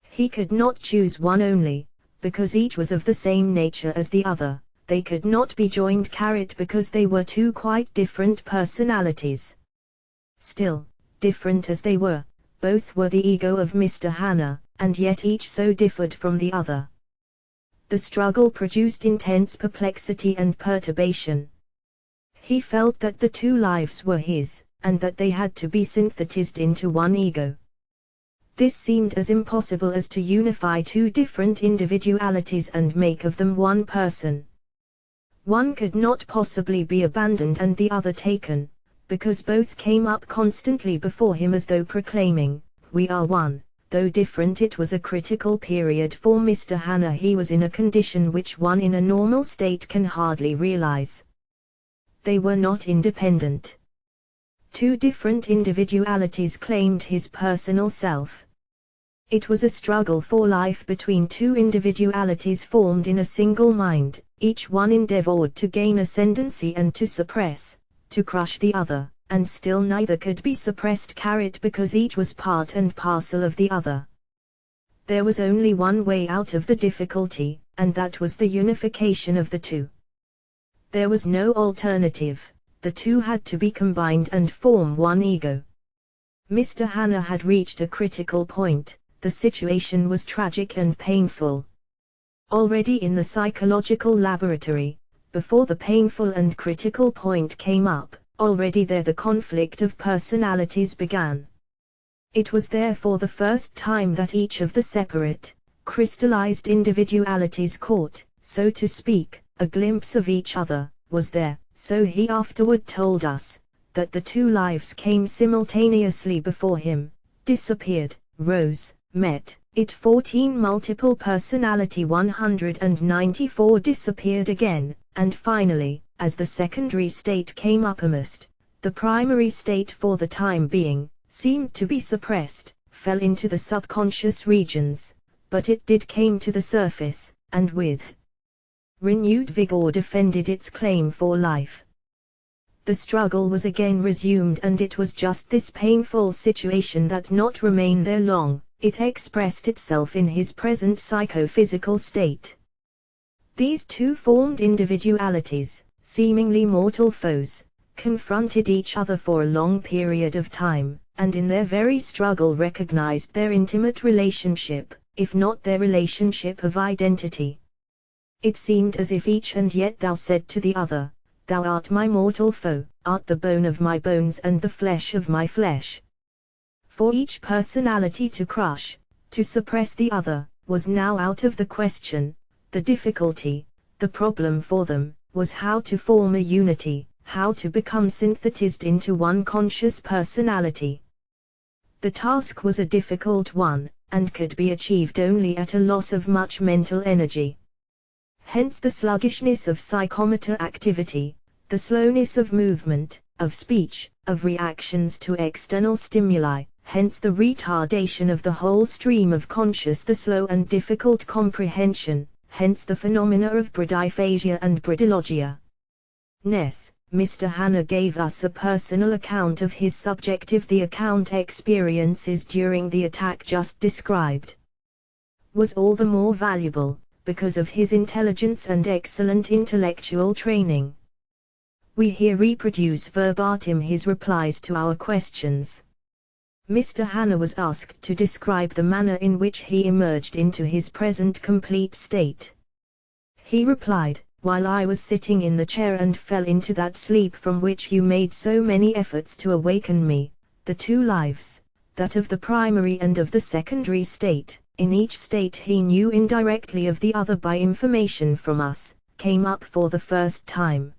Speaker 1: He could not choose one only, because each was of the same nature as the other. They could not be joined because they were two quite different personalities. Still, different as they were, both were the ego of Mr. Hanna, and yet each so differed from the other. The struggle produced intense perplexity and perturbation. He felt that the two lives were his, and that they had to be synthesized into one ego. This seemed as impossible as to unify two different individualities and make of them one person. One could not possibly be abandoned and the other taken, because both came up constantly before him as though proclaiming, "We are one." Though different, it was a critical period for Mr. Hanna. He was in a condition which one in a normal state can hardly realize. They were not independent. Two different individualities claimed his personal self. It was a struggle for life between two individualities formed in a single mind. Each one endeavored to gain ascendancy and to suppress, to crush the other, and still neither could be suppressed because each was part and parcel of the other. There was only one way out of the difficulty, and that was the unification of the two. There was no alternative. The two had to be combined and form one ego. Mr. Hanna had reached a critical point. The situation was tragic and painful. Already in the psychological laboratory, before the painful and critical point came up, already there the conflict of personalities began. It was therefore the first time that each of the separate, crystallized individualities caught, so to speak, a glimpse of each other. Was there, so he afterward told us, that the two lives came simultaneously before him, disappeared, rose, met, it 14 multiple personality 194 disappeared again, and finally, as the secondary state came uppermost, the primary state for the time being, seemed to be suppressed, fell into the subconscious regions, but it did came to the surface, and with renewed vigor defended its claim for life. The struggle was again resumed, and it was just this painful situation that not remain there long. It expressed itself in his present psychophysical state. These two formed individualities, seemingly mortal foes, confronted each other for a long period of time, and in their very struggle recognized their intimate relationship, if not their relationship of identity. It seemed as if each and yet thou said to the other, "Thou art my mortal foe, art the bone of my bones and the flesh of my flesh." For each personality to crush, to suppress the other, was now out of the question. The difficulty, the problem for them, was how to form a unity, how to become synthesized into one conscious personality. The task was a difficult one, and could be achieved only at a loss of much mental energy. Hence the sluggishness of psychomotor activity, the slowness of movement, of speech, of reactions to external stimuli. Hence the retardation of the whole stream of conscious, the slow and difficult comprehension, hence the phenomena of bradyphasia and bradylogia. Mr. Hanna gave us a personal account of his subjective the account experiences during the attack just described. Was all the more valuable, because of his intelligence and excellent intellectual training. We here reproduce verbatim his replies to our questions. Mr. Hanna was asked to describe the manner in which he emerged into his present complete state. He replied, while I was sitting in the chair and fell into that sleep from which you made so many efforts to awaken me, the two lives, that of the primary and of the secondary state, in each state he knew indirectly of the other by information from us, came up for the first time.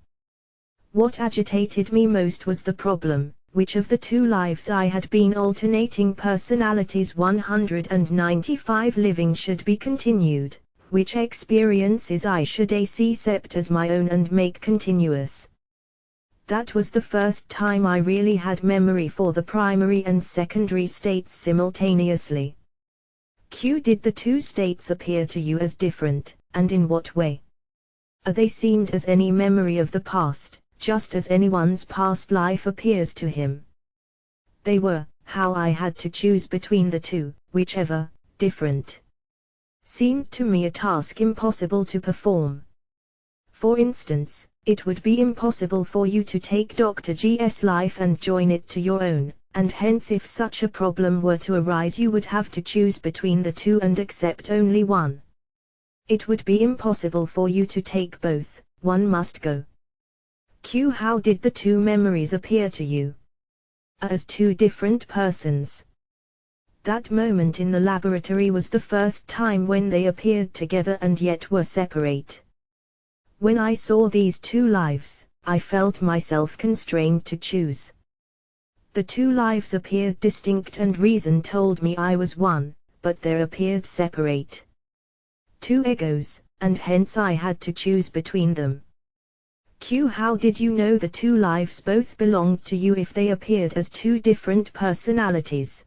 Speaker 1: What agitated me most was the problem, which of the two lives I had been alternating personalities 195 living should be continued, which experiences I should accept as my own and make continuous. That was the first time I really had memory for the primary and secondary states simultaneously. Q. Did the two states appear to you as different, and in what way? They seemed as any memory of the past, just as anyone's past life appears to him. They were, how I had to choose between the two, whichever, different, seemed to me a task impossible to perform. For instance, it would be impossible for you to take Dr. G.'s life and join it to your own, and hence if such a problem were to arise you would have to choose between the two and accept only one. It would be impossible for you to take both, one must go. Q. How did the two memories appear to you? As two different persons. That moment in the laboratory was the first time when they appeared together and yet were separate. When I saw these two lives, I felt myself constrained to choose. The two lives appeared distinct and reason told me I was one, but there appeared separate two egos, and hence I had to choose between them. Q. How did you know the two lives both belonged to you if they appeared as two different personalities?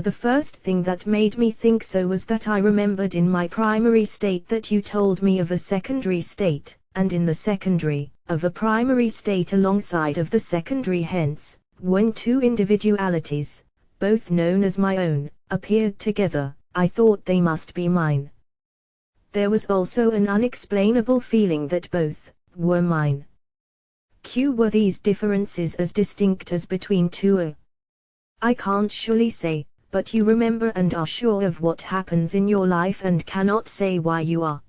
Speaker 1: The first thing that made me think so was that I remembered in my primary state that you told me of a secondary state, and in the secondary, of a primary state alongside of the secondary. Hence, when two individualities, both known as my own, appeared together, I thought they must be mine. There was also an unexplainable feeling that both were mine. Q. Were these differences as distinct as between two? I can't surely say, but you remember and are sure of what happens in your life and cannot say why you are.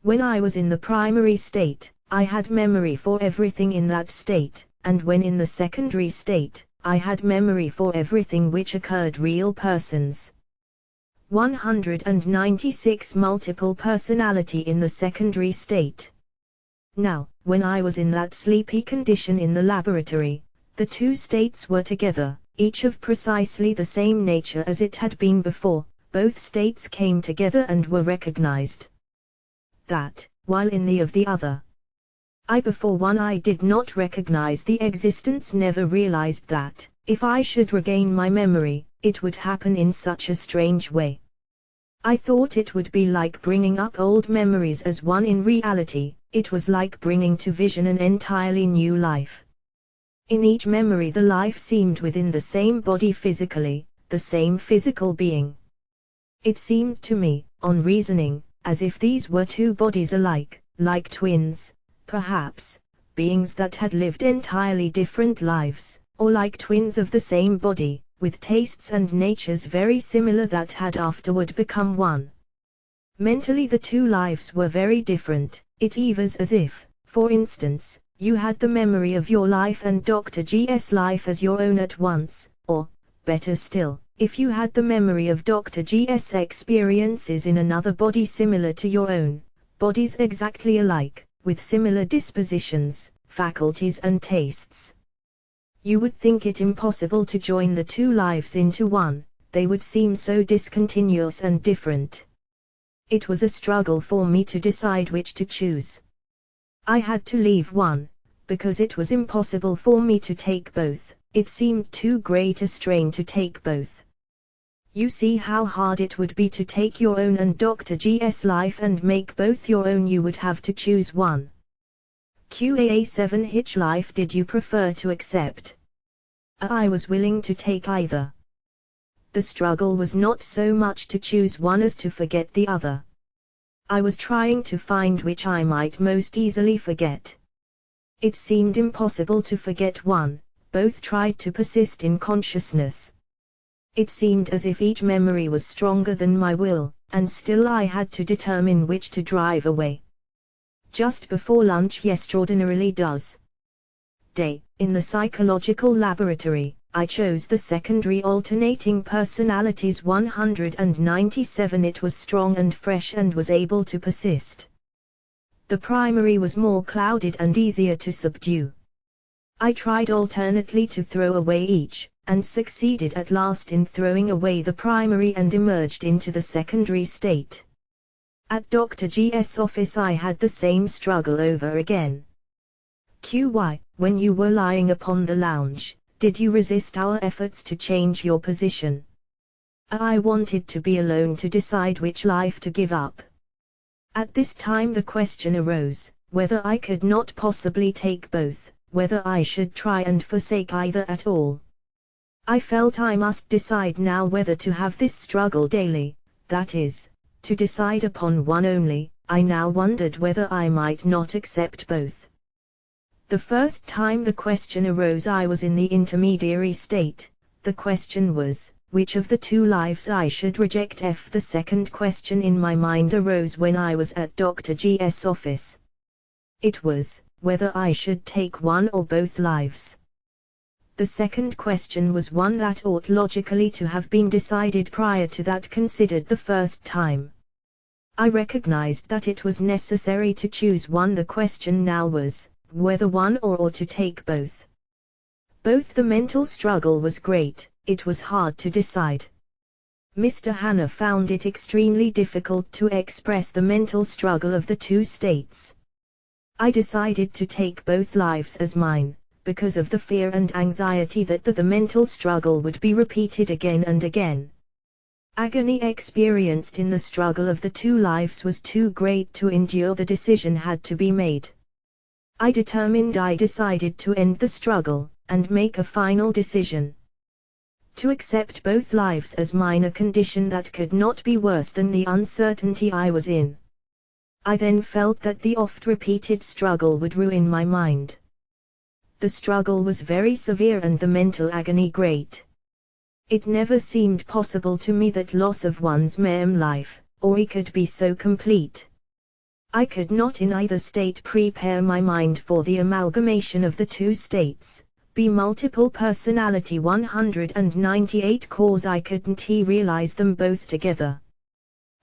Speaker 1: When I was in the primary state, I had memory for everything in that state, and when in the secondary state, I had memory for everything which occurred real persons. 196 multiple personality in the secondary state. Now, when I was in that sleepy condition in the laboratory, the two states were together, each of precisely the same nature as it had been before. Both states came together and were recognized. That, while in the of the other, I before one I did not recognize the existence, never realized that, if I should regain my memory, it would happen in such a strange way. I thought it would be like bringing up old memories as one. In reality, it was like bringing to vision an entirely new life. In each memory the life seemed within the same body physically, the same physical being. It seemed to me, on reasoning, as if these were two bodies alike, like twins, perhaps, beings that had lived entirely different lives, or like twins of the same body, with tastes and natures very similar that had afterward become one. Mentally the two lives were very different. It was as if, for instance, you had the memory of your life and Dr. G.'s life as your own at once, or, better still, if you had the memory of Dr. G.'s experiences in another body similar to your own, bodies exactly alike, with similar dispositions, faculties and tastes. You would think it impossible to join the two lives into one, they would seem so discontinuous and different. It was a struggle for me to decide which to choose. I had to leave one, because it was impossible for me to take both. It seemed too great a strain to take both. You see how hard it would be to take your own and Dr. G.'s life and make both your own. You would have to choose one. QAA7 Hitch life did you prefer to accept? I was willing to take either. The struggle was not so much to choose one as to forget the other. I was trying to find which I might most easily forget. It seemed impossible to forget one, both tried to persist in consciousness. It seemed as if each memory was stronger than my will, and still I had to determine which to drive away. Just before lunch extraordinarily does. Day, in the psychological laboratory, I chose the secondary alternating personalities 197. It was strong and fresh and was able to persist. The primary was more clouded and easier to subdue. I tried alternately to throw away each, and succeeded at last in throwing away the primary and emerged into the secondary state. At Dr. G's office I had the same struggle over again. QY, when you were lying upon the lounge, did you resist our efforts to change your position? I wanted to be alone to decide which life to give up. At this time the question arose, whether I could not possibly take both, whether I should try and forsake either at all. I felt I must decide now whether to have this struggle daily, that is, to decide upon one only. I now wondered whether I might not accept both. The first time the question arose I was in the intermediary state. The question was, which of the two lives I should reject. The second question in my mind arose when I was at Dr. G's office. It was, whether I should take one or both lives. The second question was one that ought logically to have been decided prior to that considered the first time. I recognized that it was necessary to choose one. The question now was, whether one or to take both. Both the mental struggle was great, it was hard to decide. Mr. Hanna found it extremely difficult to express the mental struggle of the two states. I decided to take both lives as mine, because of the fear and anxiety that the mental struggle would be repeated again and again. Agony experienced in the struggle of the two lives was too great to endure. The decision had to be made. I decided to end the struggle, and make a final decision. To accept both lives as mine, a condition that could not be worse than the uncertainty I was in. I then felt that the oft-repeated struggle would ruin my mind. The struggle was very severe and the mental agony great. It never seemed possible to me that loss of one's life, or it could be so complete. I could not in either state prepare my mind for the amalgamation of the two states, be multiple personality 198 cause I couldn't realize them both together.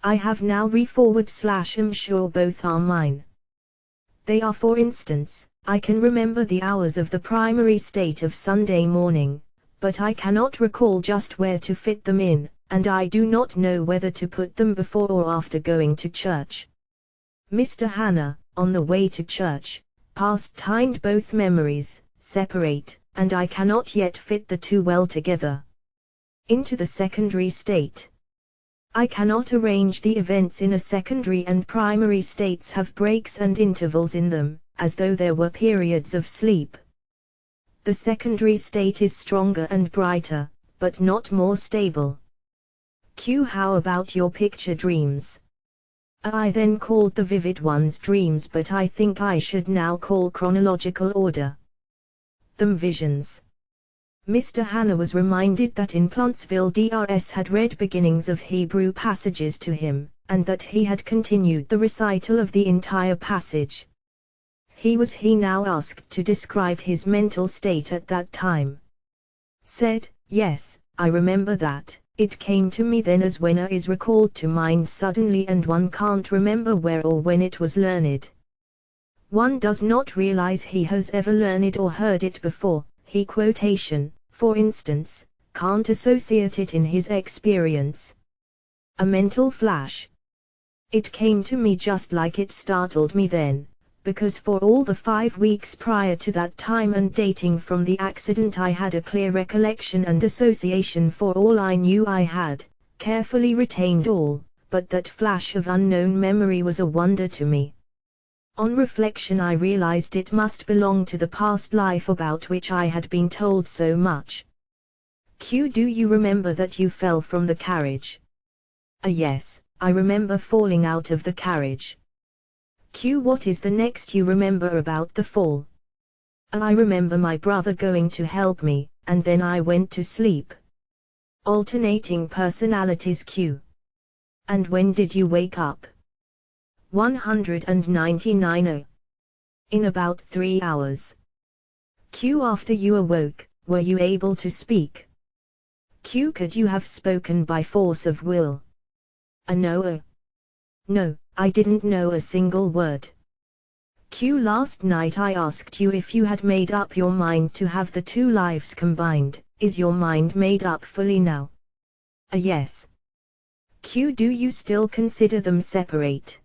Speaker 1: I have now am sure both are mine. They are, for instance, I can remember the hours of the primary state of Sunday morning, but I cannot recall just where to fit them in, and I do not know whether to put them before or after going to church. Mr. Hanna, on the way to church, pastimed both memories, separate, and I cannot yet fit the two well together. Into the secondary state. I cannot arrange the events in a secondary and primary states have breaks and intervals in them, as though there were periods of sleep. The secondary state is stronger and brighter, but not more stable. How about your picture dreams? I then called the vivid ones dreams, but I think I should now call chronological order them visions. Mr. Hanna was reminded that in Plantsville Drs had read beginnings of Hebrew passages to him, and that he had continued the recital of the entire passage. He now asked to describe his mental state at that time. Said, yes, I remember that. It came to me then as when is recalled to mind suddenly and one can't remember where or when it was learned. One does not realize he has ever learned or heard it before. He quotation, for instance, can't associate it in his experience. A mental flash. It came to me just like it startled me then, because for all the 5 weeks prior to that time and dating from the accident I had a clear recollection and association for all I knew I had, carefully retained all, but that flash of unknown memory was a wonder to me. On reflection I realized it must belong to the past life about which I had been told so much. Do you remember that you fell from the carriage? Yes, I remember falling out of the carriage. What is the next you remember about the fall? I remember my brother going to help me, and then I went to sleep. Alternating personalities. And when did you wake up? 199. In about 3 hours. Q. After you awoke, were you able to speak? Q. Could you have spoken by force of will? No. No, I didn't know a single word. Q. Last night I asked you if you had made up your mind to have the two lives combined. Is your mind made up fully now? Yes. Q. Do you still consider them separate?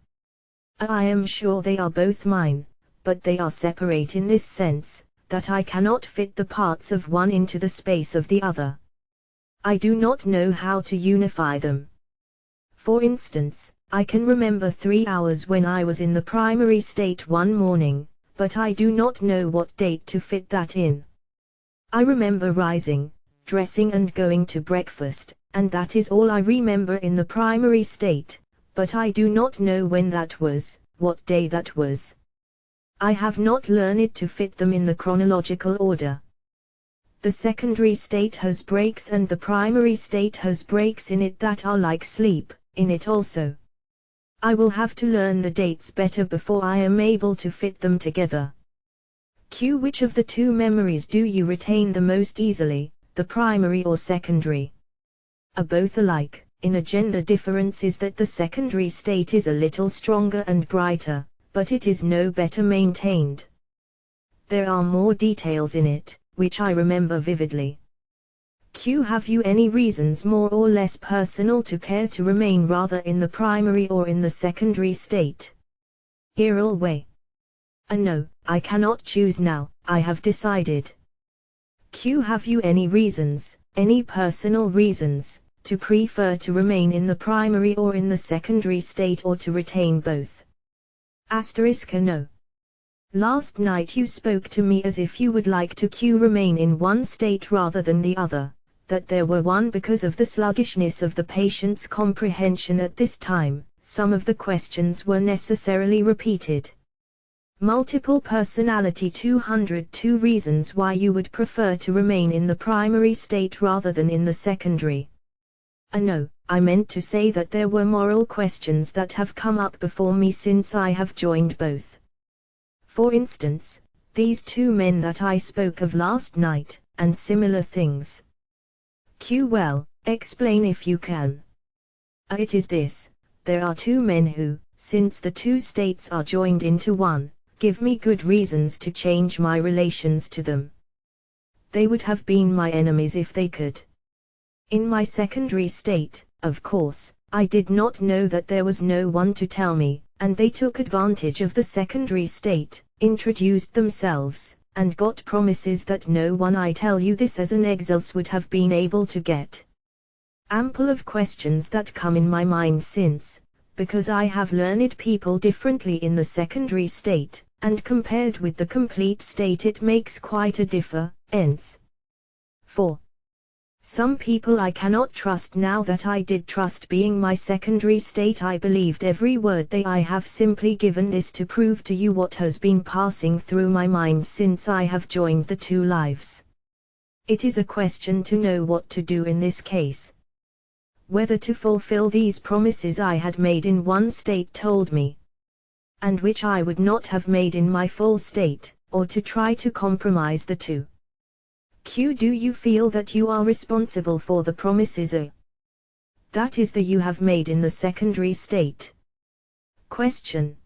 Speaker 1: I am sure they are both mine, but they are separate in this sense, that I cannot fit the parts of one into the space of the other. I do not know how to unify them. For instance, I can remember 3 hours when I was in the primary state one morning, but I do not know what date to fit that in. I remember rising, dressing and going to breakfast, and that is all I remember in the primary state, but I do not know when that was, what day that was. I have not learned to fit them in the chronological order. The secondary state has breaks and the primary state has breaks in it that are like sleep, in it also. I will have to learn the dates better before I am able to fit them together. Q. Which of the two memories do you retain the most easily, the primary or secondary? Both alike. In a gender difference is that the secondary state is a little stronger and brighter, but it is no better maintained. There are more details in it, which I remember vividly. Q. Have you any reasons more or less personal to care to remain rather in the primary or in the secondary state? Irrel way. No, I cannot choose now, I have decided. Q. Have you any reasons, any personal reasons, to prefer to remain in the primary or in the secondary state or to retain both? No. Last night you spoke to me as if you would like to remain in one state rather than the other, that there were one because of the sluggishness of the patient's comprehension at this time. Some of the questions were necessarily repeated. Multiple personality 202 reasons why you would prefer to remain in the primary state rather than in the secondary. No, I meant to say that there were moral questions that have come up before me since I have joined both. For instance, these two men that I spoke of last night, and similar things. Q. Well, explain if you can. It is this, there are two men who, since the two states are joined into one, give me good reasons to change my relations to them. They would have been my enemies if they could. In my secondary state, of course, I did not know that there was no one to tell me, and they took advantage of the secondary state, introduced themselves, and got promises that no one, I tell you this as an exults, would have been able to get. Ample of questions that come in my mind since, because I have learned people differently in the secondary state, and compared with the complete state it makes quite a difference. 4. Some people I cannot trust now that I did trust. Being my secondary state, I believed every word I have simply given this to prove to you what has been passing through my mind since I have joined the two lives. It is a question to know what to do in this case. Whether to fulfill these promises I had made in one state told me, and which I would not have made in my full state, or to try to compromise the two. Q. Do you feel that you are responsible for the promises that is you have made in the secondary state? Question.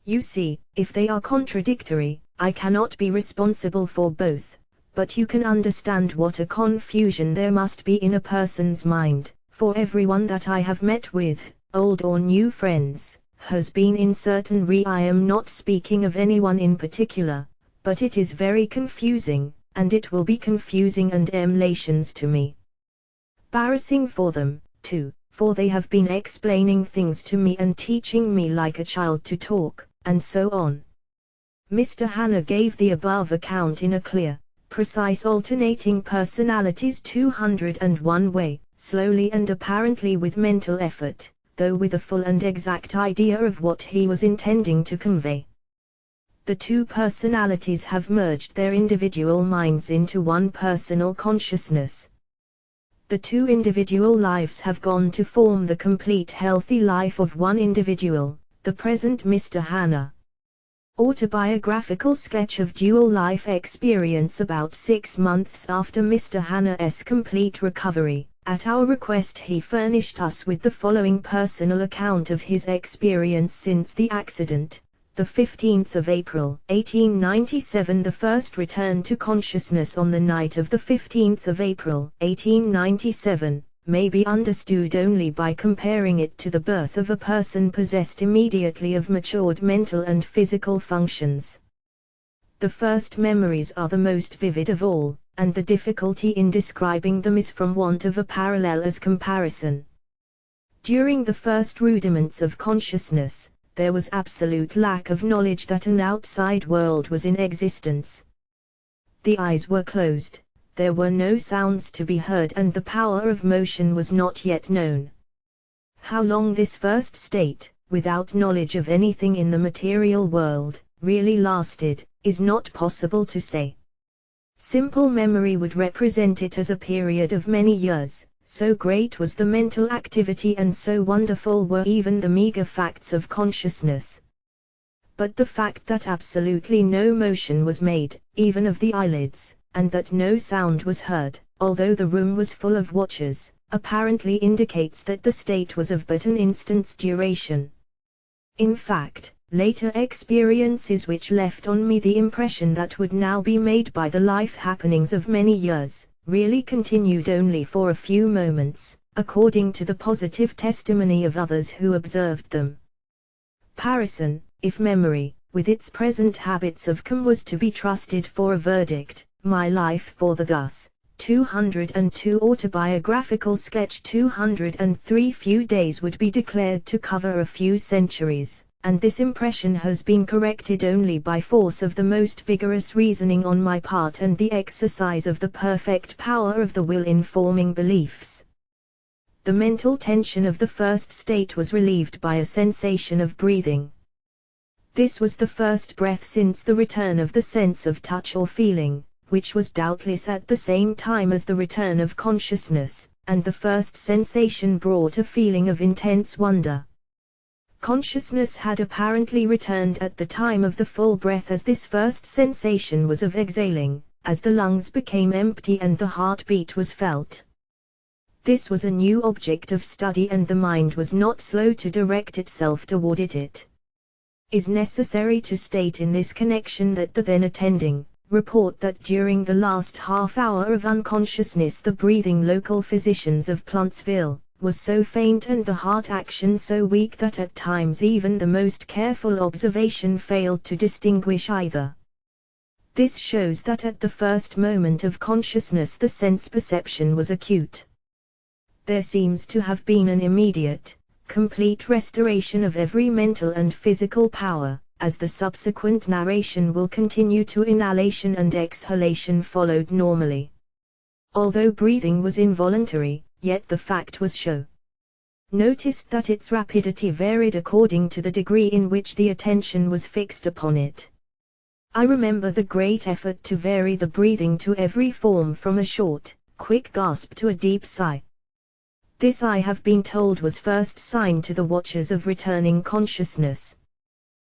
Speaker 1: You see, if they are contradictory, I cannot be responsible for both, but you can understand what a confusion there must be in a person's mind, for everyone that I have met with, old or new friends, has been in certain I am not speaking of anyone in particular, but it is very confusing, and it will be confusing and emulations to me. Embarrassing for them, too, for they have been explaining things to me and teaching me like a child to talk, and so on. Mr. Hanna gave the above account in a clear, precise alternating personalities 201 way, slowly and apparently with mental effort, though with a full and exact idea of what he was intending to convey. The two personalities have merged their individual minds into one personal consciousness. The two individual lives have gone to form the complete healthy life of one individual, The Present Mr. Hannah. Autobiographical sketch of dual life experience about 6 months after Mr. Hannah's complete recovery. At our request he furnished us with the following personal account of his experience since the accident. The 15th of April, 1897. The first return to consciousness on the night of the 15th of April, 1897, may be understood only by comparing it to the birth of a person possessed immediately of matured mental and physical functions. The first memories are the most vivid of all, and the difficulty in describing them is from want of a parallel as comparison. During the first rudiments of consciousness, there was absolute lack of knowledge that an outside world was in existence. The eyes were closed, there were no sounds to be heard, and the power of motion was not yet known. How long this first state, without knowledge of anything in the material world, really lasted, is not possible to say. Simple memory would represent it as a period of many years. So great was the mental activity and so wonderful were even the meager facts of consciousness. But the fact that absolutely no motion was made, even of the eyelids, and that no sound was heard, although the room was full of watchers, apparently indicates that the state was of but an instant's duration. In fact, later experiences which left on me the impression that would now be made by the life happenings of many years, really continued only for a few moments, according to the positive testimony of others who observed them. Parison, if memory, with its present habits of was to be trusted for a verdict, my life for the thus, 202 autobiographical sketch 203 few days would be declared to cover a few centuries. And this impression has been corrected only by force of the most vigorous reasoning on my part and the exercise of the perfect power of the will in forming beliefs. The mental tension of the first state was relieved by a sensation of breathing. This was the first breath since the return of the sense of touch or feeling, which was doubtless at the same time as the return of consciousness, and the first sensation brought a feeling of intense wonder. Consciousness had apparently returned at the time of the full breath, as this first sensation was of exhaling, as the lungs became empty and the heartbeat was felt. This was a new object of study and the mind was not slow to direct itself toward it. It is necessary to state in this connection that the then attending report that during the last half hour of unconsciousness the breathing local physicians of Plantsville was so faint and the heart action so weak that at times even the most careful observation failed to distinguish either. This shows that at the first moment of consciousness the sense perception was acute. There seems to have been an immediate, complete restoration of every mental and physical power, as the subsequent narration will continue to inhalation and exhalation followed normally. Although breathing was involuntary, yet the fact was noticed that its rapidity varied according to the degree in which the attention was fixed upon it. I remember the great effort to vary the breathing to every form from a short, quick gasp to a deep sigh. This I have been told was first sign to the watchers of returning consciousness.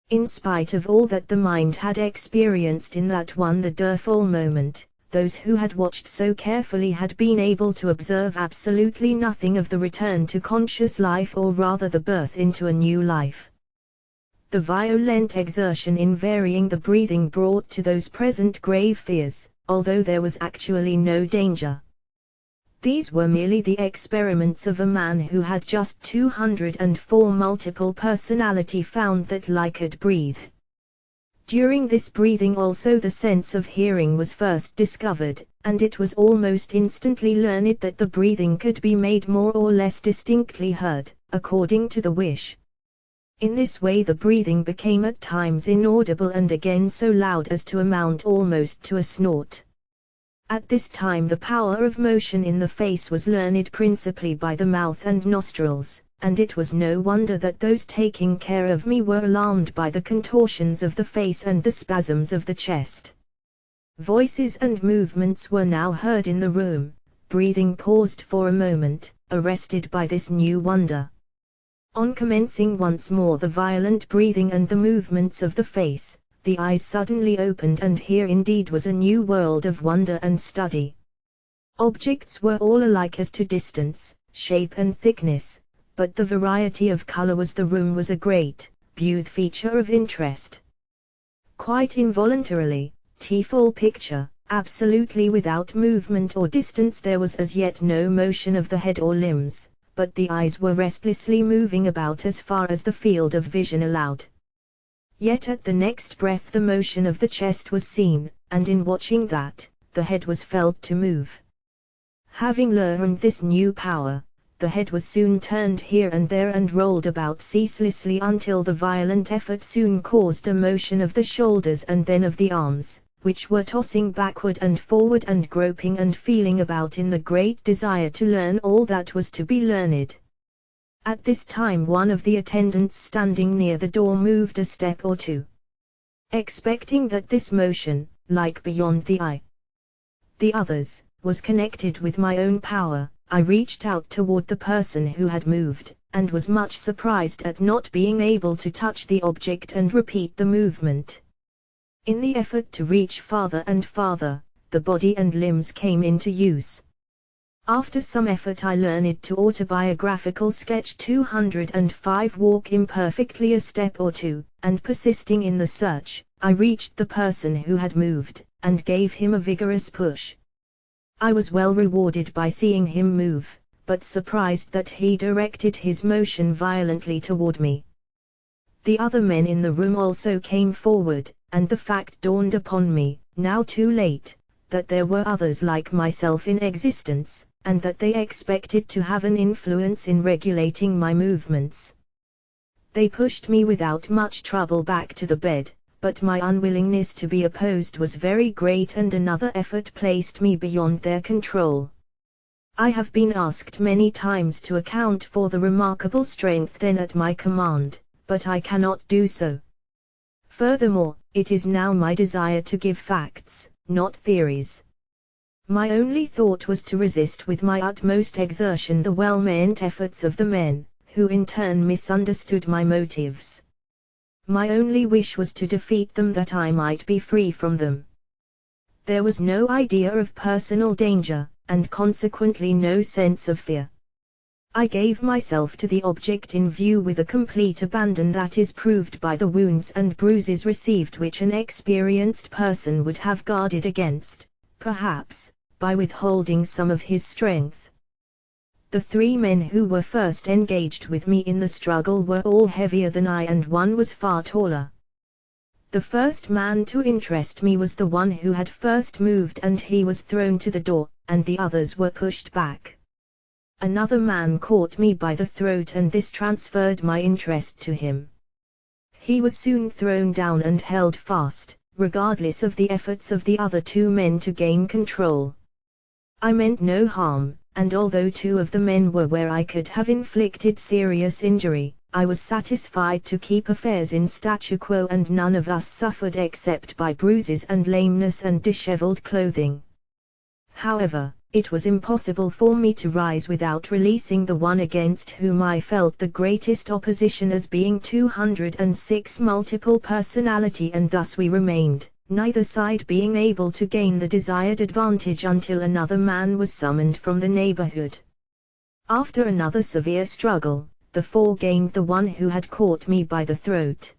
Speaker 1: In spite of all that the mind had experienced in that one the dreadful moment, those who had watched so carefully had been able to observe absolutely nothing of the return to conscious life, or rather the birth into a new life. The violent exertion in varying the breathing brought to those present grave fears, although there was actually no danger. These were merely the experiments of a man who had just 204 multiple personality found that could breathe. During this breathing also the sense of hearing was first discovered, and it was almost instantly learned that the breathing could be made more or less distinctly heard, according to the wish. In this way the breathing became at times inaudible and again so loud as to amount almost to a snort. At this time the power of motion in the face was learned principally by the mouth and nostrils, and it was no wonder that those taking care of me were alarmed by the contortions of the face and the spasms of the chest. Voices and movements were now heard in the room, breathing paused for a moment, arrested by this new wonder. On commencing once more the violent breathing and the movements of the face, the eyes suddenly opened, and here indeed was a new world of wonder and study. Objects were all alike as to distance, shape and thickness, but the variety of color was the room was a great, beaut feature of interest. Quite involuntarily, full picture, absolutely without movement or distance, there was as yet no motion of the head or limbs, but the eyes were restlessly moving about as far as the field of vision allowed. Yet at the next breath the motion of the chest was seen, and in watching that, the head was felt to move. Having learned this new power, the head was soon turned here and there and rolled about ceaselessly until the violent effort soon caused a motion of the shoulders and then of the arms, which were tossing backward and forward and groping and feeling about in the great desire to learn all that was to be learned. At this time one of the attendants standing near the door moved a step or two. Expecting that this motion, like beyond the others, was connected with my own power, I reached out toward the person who had moved, and was much surprised at not being able to touch the object and repeat the movement. In the effort to reach farther and farther, the body and limbs came into use. After some effort I learned to autobiographical sketch 205, walk imperfectly a step or two, and persisting in the search, I reached the person who had moved, and gave him a vigorous push. I was well rewarded by seeing him move, but surprised that he directed his motion violently toward me. The other men in the room also came forward, and the fact dawned upon me, now too late, that there were others like myself in existence, and that they expected to have an influence in regulating my movements. They pushed me without much trouble back to the bed, but my unwillingness to be opposed was very great, and another effort placed me beyond their control. I have been asked many times to account for the remarkable strength then at my command, but I cannot do so. Furthermore, it is now my desire to give facts, not theories. My only thought was to resist with my utmost exertion the well-meant efforts of the men, who in turn misunderstood my motives. My only wish was to defeat them that I might be free from them. There was no idea of personal danger, and consequently no sense of fear. I gave myself to the object in view with a complete abandon that is proved by the wounds and bruises received, which an experienced person would have guarded against, perhaps, by withholding some of his strength. The three men who were first engaged with me in the struggle were all heavier than I, and one was far taller. The first man to interest me was the one who had first moved, and he was thrown to the door, and the others were pushed back. Another man caught me by the throat, and this transferred my interest to him. He was soon thrown down and held fast, regardless of the efforts of the other two men to gain control. I meant no harm, and although two of the men were where I could have inflicted serious injury, I was satisfied to keep affairs in statu quo, and none of us suffered except by bruises and lameness and disheveled clothing. However, it was impossible for me to rise without releasing the one against whom I felt the greatest opposition as being 206 multiple personality, and thus we remained, neither side being able to gain the desired advantage until another man was summoned from the neighborhood. After another severe struggle, the four gained the one who had caught me by the throat.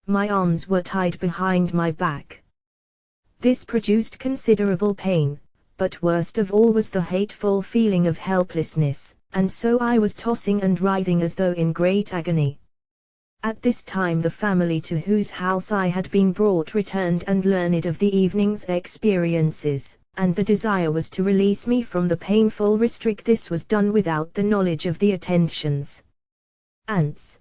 Speaker 1: My arms were tied behind my back. This produced considerable pain, but worst of all was the hateful feeling of helplessness, and so I was tossing and writhing as though in great agony. At this time the family to whose house I had been brought returned and learned of the evening's experiences, and the desire was to release me from the painful restrict. This was done without the knowledge of the attentions. Ants.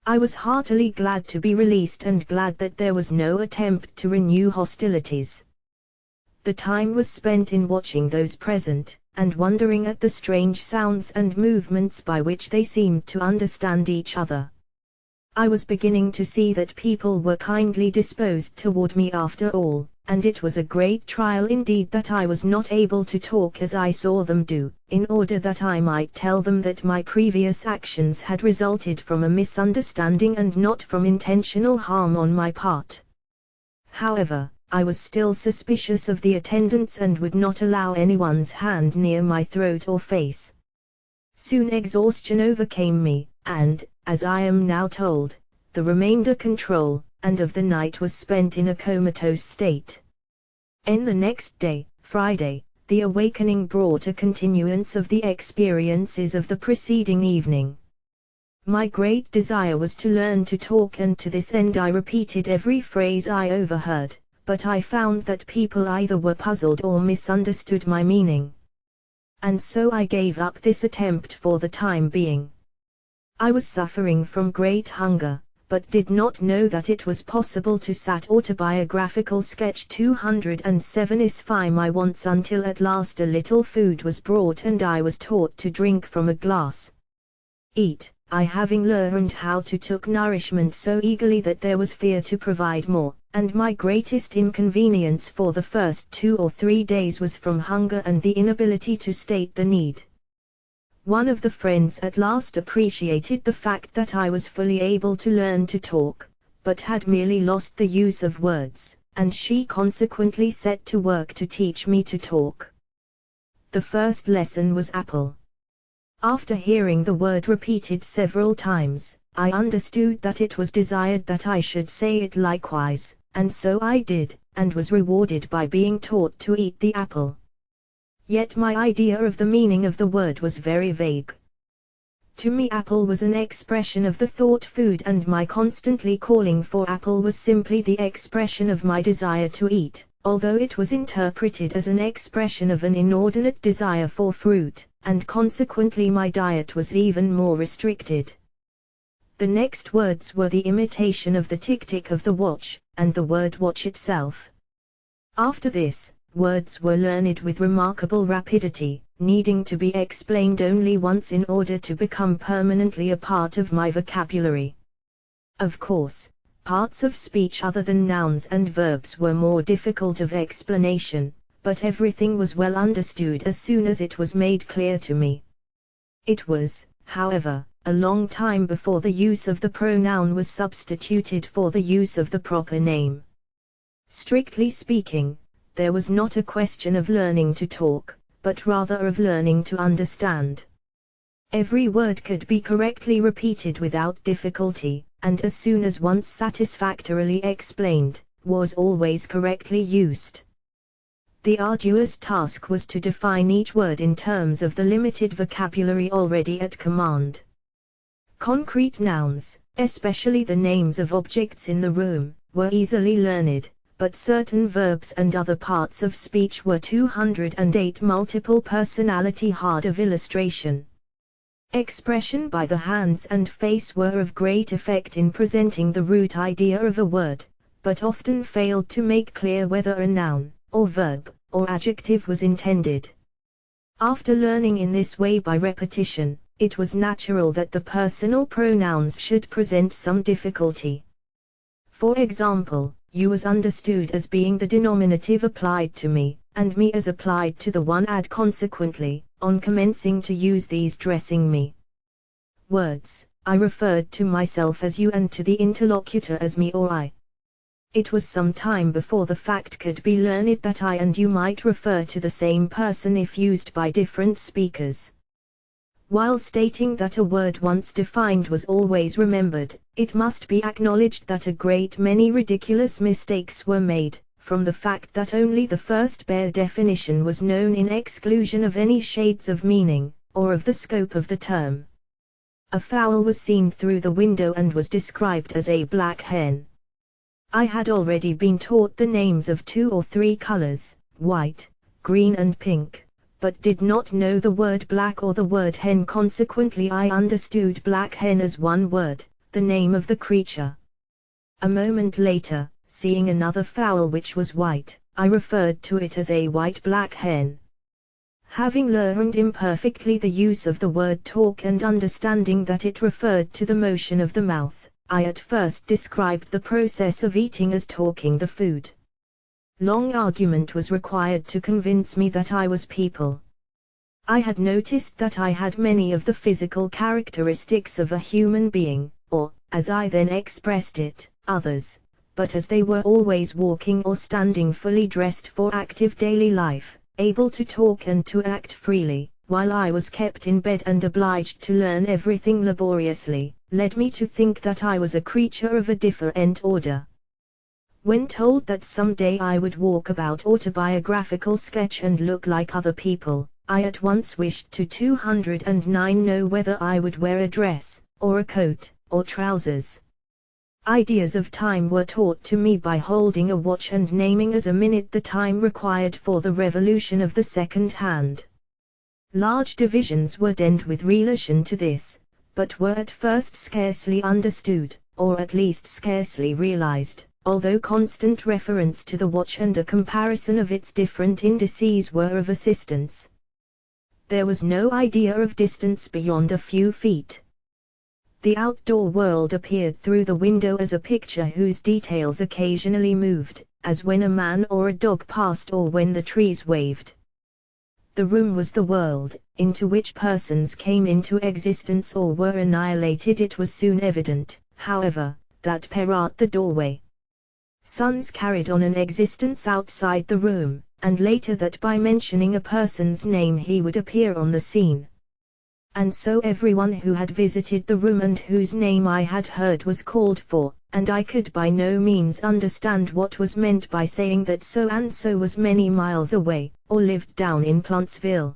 Speaker 1: I was heartily glad to be released, and glad that there was no attempt to renew hostilities. The time was spent in watching those present, and wondering at the strange sounds and movements by which they seemed to understand each other. I was beginning to see that people were kindly disposed toward me after all, and it was a great trial indeed that I was not able to talk as I saw them do, in order that I might tell them that my previous actions had resulted from a misunderstanding and not from intentional harm on my part. However, I was still suspicious of the attendants and would not allow anyone's hand near my throat or face. Soon exhaustion overcame me, and, as I am now told, the remainder control, and of the night was spent in a comatose state. The next day, Friday, the awakening brought a continuance of the experiences of the preceding evening. My great desire was to learn to talk, and to this end I repeated every phrase I overheard, but I found that people either were puzzled or misunderstood my meaning. And so I gave up this attempt for the time being. I was suffering from great hunger, but did not know that it was possible to sat autobiographical sketch 207 my wants until at last a little food was brought and I was taught to drink from a glass. Eat, I having learned how to took nourishment so eagerly that there was fear to provide more, and my greatest inconvenience for the first 2 or 3 days was from hunger and the inability to state the need. One of the friends at last appreciated the fact that I was fully able to learn to talk, but had merely lost the use of words, and she consequently set to work to teach me to talk. The first lesson was apple. After hearing the word repeated several times, I understood that it was desired that I should say it likewise, and so I did, and was rewarded by being taught to eat the apple. Yet my idea of the meaning of the word was very vague. To me apple was an expression of the thought food, and my constantly calling for apple was simply the expression of my desire to eat, although it was interpreted as an expression of an inordinate desire for fruit, and consequently my diet was even more restricted. The next words were the imitation of the tick-tick of the watch, and the word watch itself. After this, words were learned with remarkable rapidity, needing to be explained only once in order to become permanently a part of my vocabulary. Of course, parts of speech other than nouns and verbs were more difficult of explanation, but everything was well understood as soon as it was made clear to me. It was, however, a long time before the use of the pronoun was substituted for the use of the proper name. Strictly speaking, there was not a question of learning to talk, but rather of learning to understand. Every word could be correctly repeated without difficulty, and as soon as once satisfactorily explained, was always correctly used. The arduous task was to define each word in terms of the limited vocabulary already at command. Concrete nouns, especially the names of objects in the room, were easily learned, but certain verbs and other parts of speech were 208 multiple personality hard of illustration. Expression by the hands and face were of great effect in presenting the root idea of a word, but often failed to make clear whether a noun, or verb, or adjective was intended. After learning in this way by repetition, it was natural that the personal pronouns should present some difficulty. For example, you was understood as being the denominative applied to me, and me as applied to the one ad. Consequently, on commencing to use these dressing me words, I referred to myself as you and to the interlocutor as me or I. It was some time before the fact could be learned that I and you might refer to the same person if used by different speakers. While stating that a word once defined was always remembered, it must be acknowledged that a great many ridiculous mistakes were made, from the fact that only the first bare definition was known in exclusion of any shades of meaning, or of the scope of the term. A fowl was seen through the window and was described as a black hen. I had already been taught the names of 2 or 3 colors, white, green and pink, but did not know the word black or the word hen. Consequently I understood black hen as one word, the name of the creature. A moment later, seeing another fowl which was white, I referred to it as a white-black hen. Having learned imperfectly the use of the word talk and understanding that it referred to the motion of the mouth, I at first described the process of eating as talking the food. Long argument was required to convince me that I was people. I had noticed that I had many of the physical characteristics of a human being, or, as I then expressed it, others, but as they were always walking or standing fully dressed for active daily life, able to talk and to act freely, while I was kept in bed and obliged to learn everything laboriously, led me to think that I was a creature of a different order. When told that someday I would walk about autobiographical sketch and look like other people, I at once wished to 209 know whether I would wear a dress, or a coat, or trousers. Ideas of time were taught to me by holding a watch and naming as a minute the time required for the revolution of the second hand. Large divisions were done with relation to this, but were at first scarcely understood, or at least scarcely realized, although constant reference to the watch and a comparison of its different indices were of assistance. There was no idea of distance beyond a few feet. The outdoor world appeared through the window as a picture whose details occasionally moved, as when a man or a dog passed or when the trees waved. The room was the world, into which persons came into existence or were annihilated. It was soon evident, however, that at the doorway, sons carried on an existence outside the room, and later that by mentioning a person's name he would appear on the scene. And so everyone who had visited the room and whose name I had heard was called for, and I could by no means understand what was meant by saying that so and so was many miles away, or lived down in Plantsville.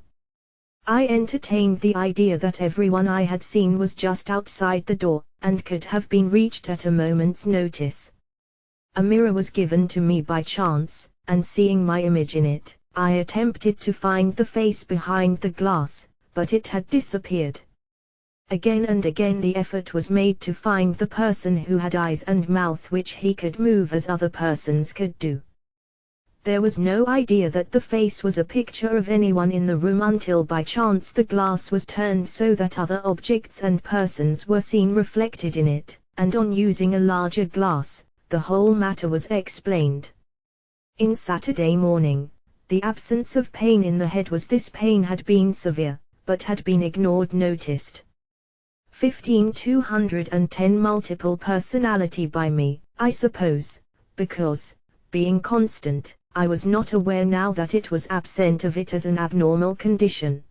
Speaker 1: I entertained the idea that everyone I had seen was just outside the door, and could have been reached at a moment's notice. A mirror was given to me by chance, and seeing my image in it, I attempted to find the face behind the glass, but it had disappeared. Again and again the effort was made to find the person who had eyes and mouth which he could move as other persons could do. There was no idea that the face was a picture of anyone in the room until by chance the glass was turned so that other objects and persons were seen reflected in it, and on using a larger glass, the whole matter was explained. In Saturday morning, the absence of pain in the head was this pain had been severe, but had been ignored noticed. 15210 multiple personality by me, I suppose, because, being constant, I was not aware now that it was absent of it as an abnormal condition.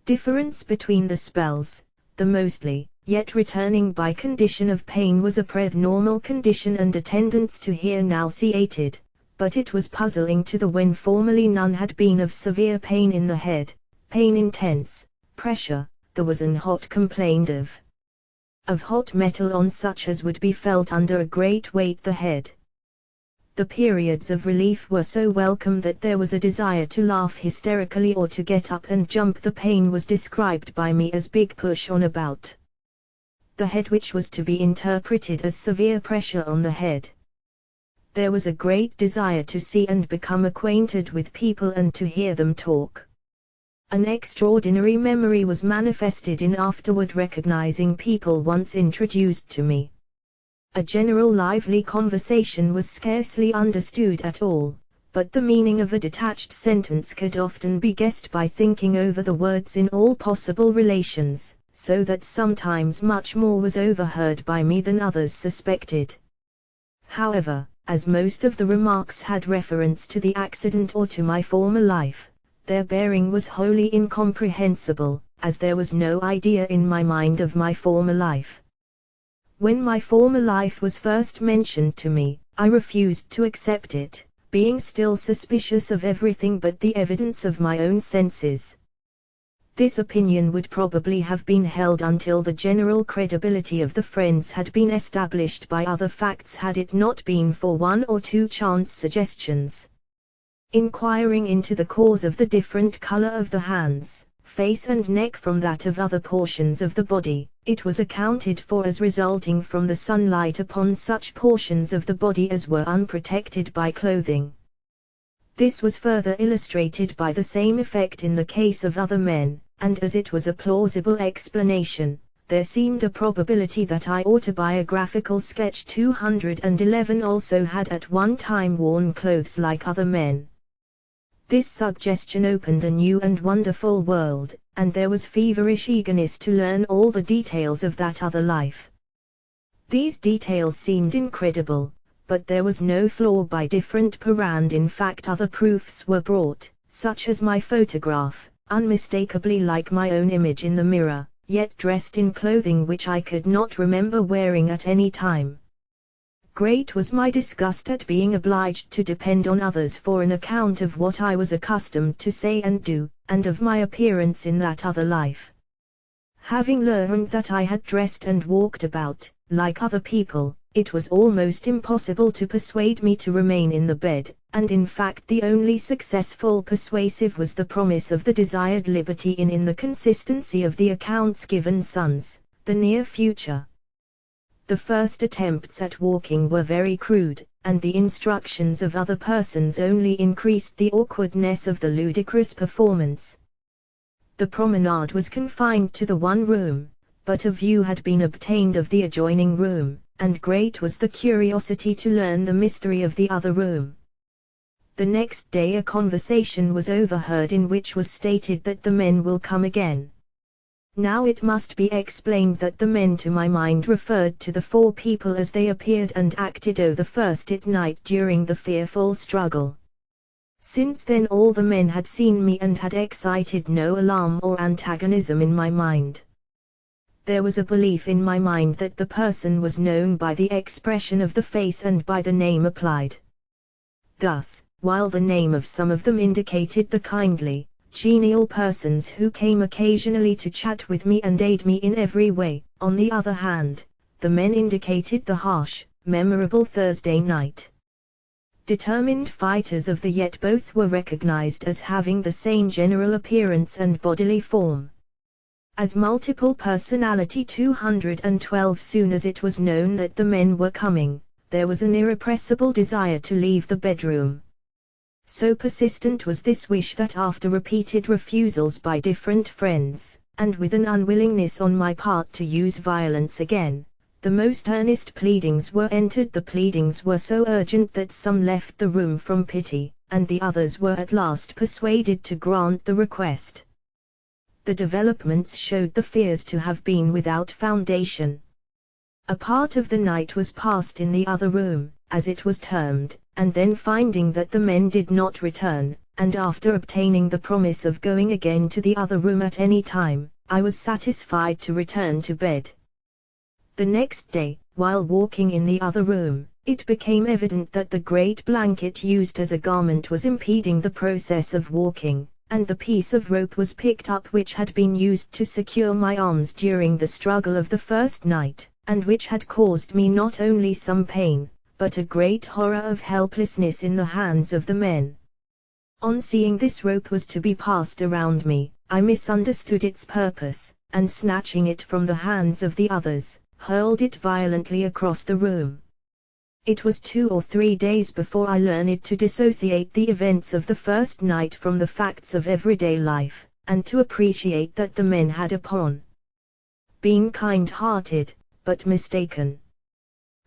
Speaker 1: Difference between the spells, the mostly, yet returning by condition of pain was a pre-normal condition and attendance to here nauseated, but it was puzzling to the when formerly none had been of severe pain in the head, pain intense, pressure, there was an hot complained of hot metal on such as would be felt under a great weight the head. The periods of relief were so welcome that there was a desire to laugh hysterically or to get up and jump. The pain was described by me as big push on about the head, which was to be interpreted as severe pressure on the head. There was a great desire to see and become acquainted with people and to hear them talk. An extraordinary memory was manifested in afterward recognizing people once introduced to me. A general lively conversation was scarcely understood at all, but the meaning of a detached sentence could often be guessed by thinking over the words in all possible relations, so that sometimes much more was overheard by me than others suspected. However, as most of the remarks had reference to the accident or to my former life, their bearing was wholly incomprehensible, as there was no idea in my mind of my former life. When my former life was first mentioned to me, I refused to accept it, being still suspicious of everything but the evidence of my own senses. This opinion would probably have been held until the general credibility of the friends had been established by other facts had it not been for one or two chance suggestions. Inquiring into the cause of the different color of the hands, face and neck from that of other portions of the body, it was accounted for as resulting from the sunlight upon such portions of the body as were unprotected by clothing. This was further illustrated by the same effect in the case of other men, and as it was a plausible explanation, there seemed a probability that autobiographical sketch 211 also had at one time worn clothes like other men. This suggestion opened a new and wonderful world, and there was feverish eagerness to learn all the details of that other life. These details seemed incredible, but there was no flaw by different parand. In fact, other proofs were brought, such as my photograph, unmistakably like my own image in the mirror, yet dressed in clothing which I could not remember wearing at any time. Great was my disgust at being obliged to depend on others for an account of what I was accustomed to say and do, and of my appearance in that other life. Having learned that I had dressed and walked about, like other people, it was almost impossible to persuade me to remain in the bed, and in fact the only successful persuasive was the promise of the desired liberty in the consistency of the accounts given sons, the near future. The first attempts at walking were very crude, and the instructions of other persons only increased the awkwardness of the ludicrous performance. The promenade was confined to the one room, but a view had been obtained of the adjoining room, and great was the curiosity to learn the mystery of the other room. The next day a conversation was overheard in which was stated that the men will come again. Now it must be explained that the men to my mind referred to the four people as they appeared and acted the first at night during the fearful struggle. Since then all the men had seen me and had excited no alarm or antagonism in my mind. There was a belief in my mind that the person was known by the expression of the face and by the name applied. Thus, while the name of some of them indicated the kindly, genial persons who came occasionally to chat with me and aid me in every way, on the other hand, the men indicated the harsh, memorable Thursday night. Determined fighters of the yet both were recognized as having the same general appearance and bodily form. As multiple personality 212, soon as it was known that the men were coming, there was an irrepressible desire to leave the bedroom. So persistent was this wish that after repeated refusals by different friends, and with an unwillingness on my part to use violence again, the most earnest pleadings were entered. The pleadings were so urgent that some left the room from pity, and the others were at last persuaded to grant the request. The developments showed the fears to have been without foundation. A part of the night was passed in the other room, as it was termed, and then finding that the men did not return, and after obtaining the promise of going again to the other room at any time, I was satisfied to return to bed. The next day, while walking in the other room, it became evident that the great blanket used as a garment was impeding the process of walking, and the piece of rope was picked up which had been used to secure my arms during the struggle of the first night, and which had caused me not only some pain, but a great horror of helplessness in the hands of the men. On seeing this rope was to be passed around me, I misunderstood its purpose, and snatching it from the hands of the others, hurled it violently across the room. It was 2 or 3 days before I learned to dissociate the events of the first night from the facts of everyday life, and to appreciate that the men had upon been kind-hearted, but mistaken.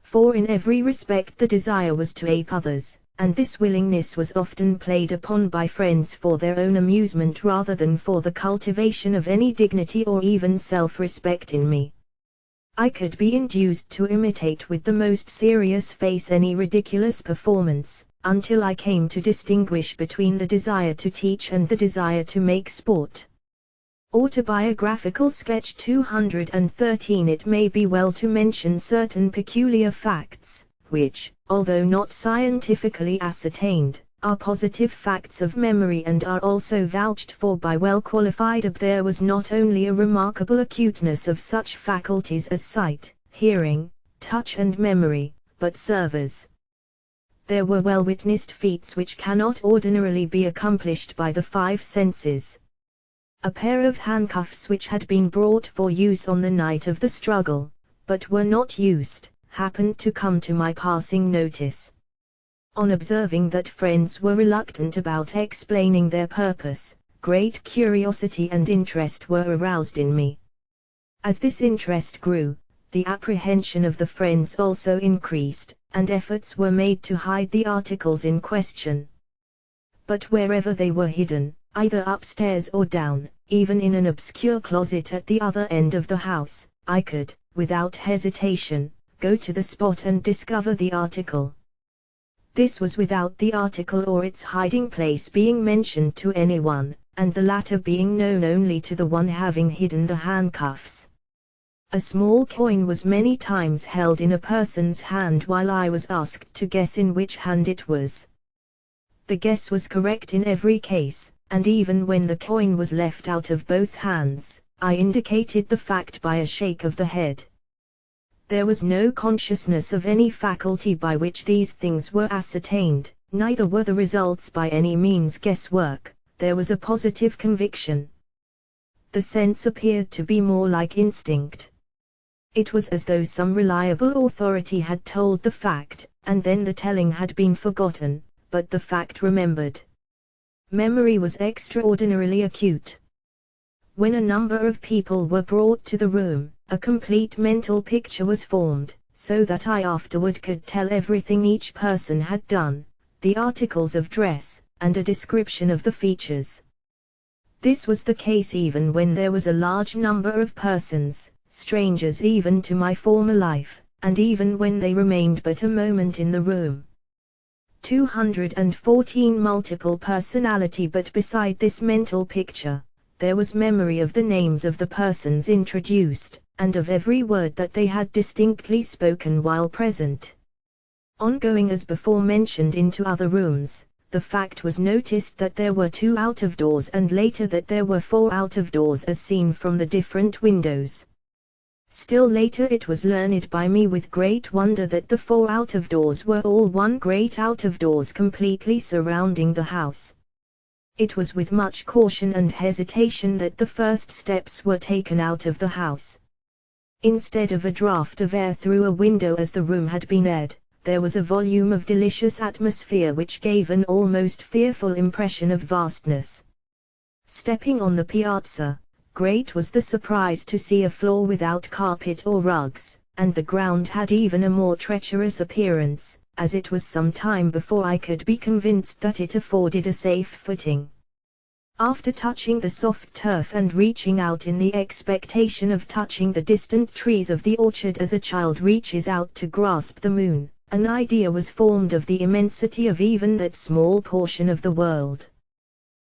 Speaker 1: For in every respect the desire was to ape others, and this willingness was often played upon by friends for their own amusement rather than for the cultivation of any dignity or even self-respect in me. I could be induced to imitate with the most serious face any ridiculous performance, until I came to distinguish between the desire to teach and the desire to make sport. Autobiographical sketch 213. It may be well to mention certain peculiar facts, which, although not scientifically ascertained, are positive facts of memory and are also vouched for by well-qualified. There was not only a remarkable acuteness of such faculties as sight, hearing, touch and memory, but servers. There were well-witnessed feats which cannot ordinarily be accomplished by the 5 senses. A pair of handcuffs which had been brought for use on the night of the struggle, but were not used, happened to come to my passing notice. On observing that friends were reluctant about explaining their purpose, great curiosity and interest were aroused in me. As this interest grew, the apprehension of the friends also increased, and efforts were made to hide the articles in question. But wherever they were hidden, either upstairs or down, even in an obscure closet at the other end of the house, I could, without hesitation, go to the spot and discover the article. This was without the article or its hiding place being mentioned to anyone, and the latter being known only to the one having hidden the handcuffs. A small coin was many times held in a person's hand while I was asked to guess in which hand it was. The guess was correct in every case, and even when the coin was left out of both hands, I indicated the fact by a shake of the head. There was no consciousness of any faculty by which these things were ascertained, neither were the results by any means guesswork. There was a positive conviction. The sense appeared to be more like instinct. It was as though some reliable authority had told the fact, and then the telling had been forgotten, but the fact remembered. Memory was extraordinarily acute. When a number of people were brought to the room, a complete mental picture was formed, so that I afterward could tell everything each person had done, the articles of dress, and a description of the features. This was the case even when there was a large number of persons, strangers even to my former life, and even when they remained but a moment in the room. 214 multiple personality. But beside this mental picture, there was memory of the names of the persons introduced, and of every word that they had distinctly spoken while present. On going as before mentioned into other rooms, the fact was noticed that there were 2 out of doors, and later that there were 4 out of doors as seen from the different windows. Still later it was learned by me with great wonder that the 4 out of doors were all one great out of doors completely surrounding the house. It was with much caution and hesitation that the first steps were taken out of the house. Instead of a draught of air through a window as the room had been aired, there was a volume of delicious atmosphere which gave an almost fearful impression of vastness. Stepping on the piazza, great was the surprise to see a floor without carpet or rugs, and the ground had even a more treacherous appearance, as it was some time before I could be convinced that it afforded a safe footing. After touching the soft turf and reaching out in the expectation of touching the distant trees of the orchard as a child reaches out to grasp the moon, an idea was formed of the immensity of even that small portion of the world.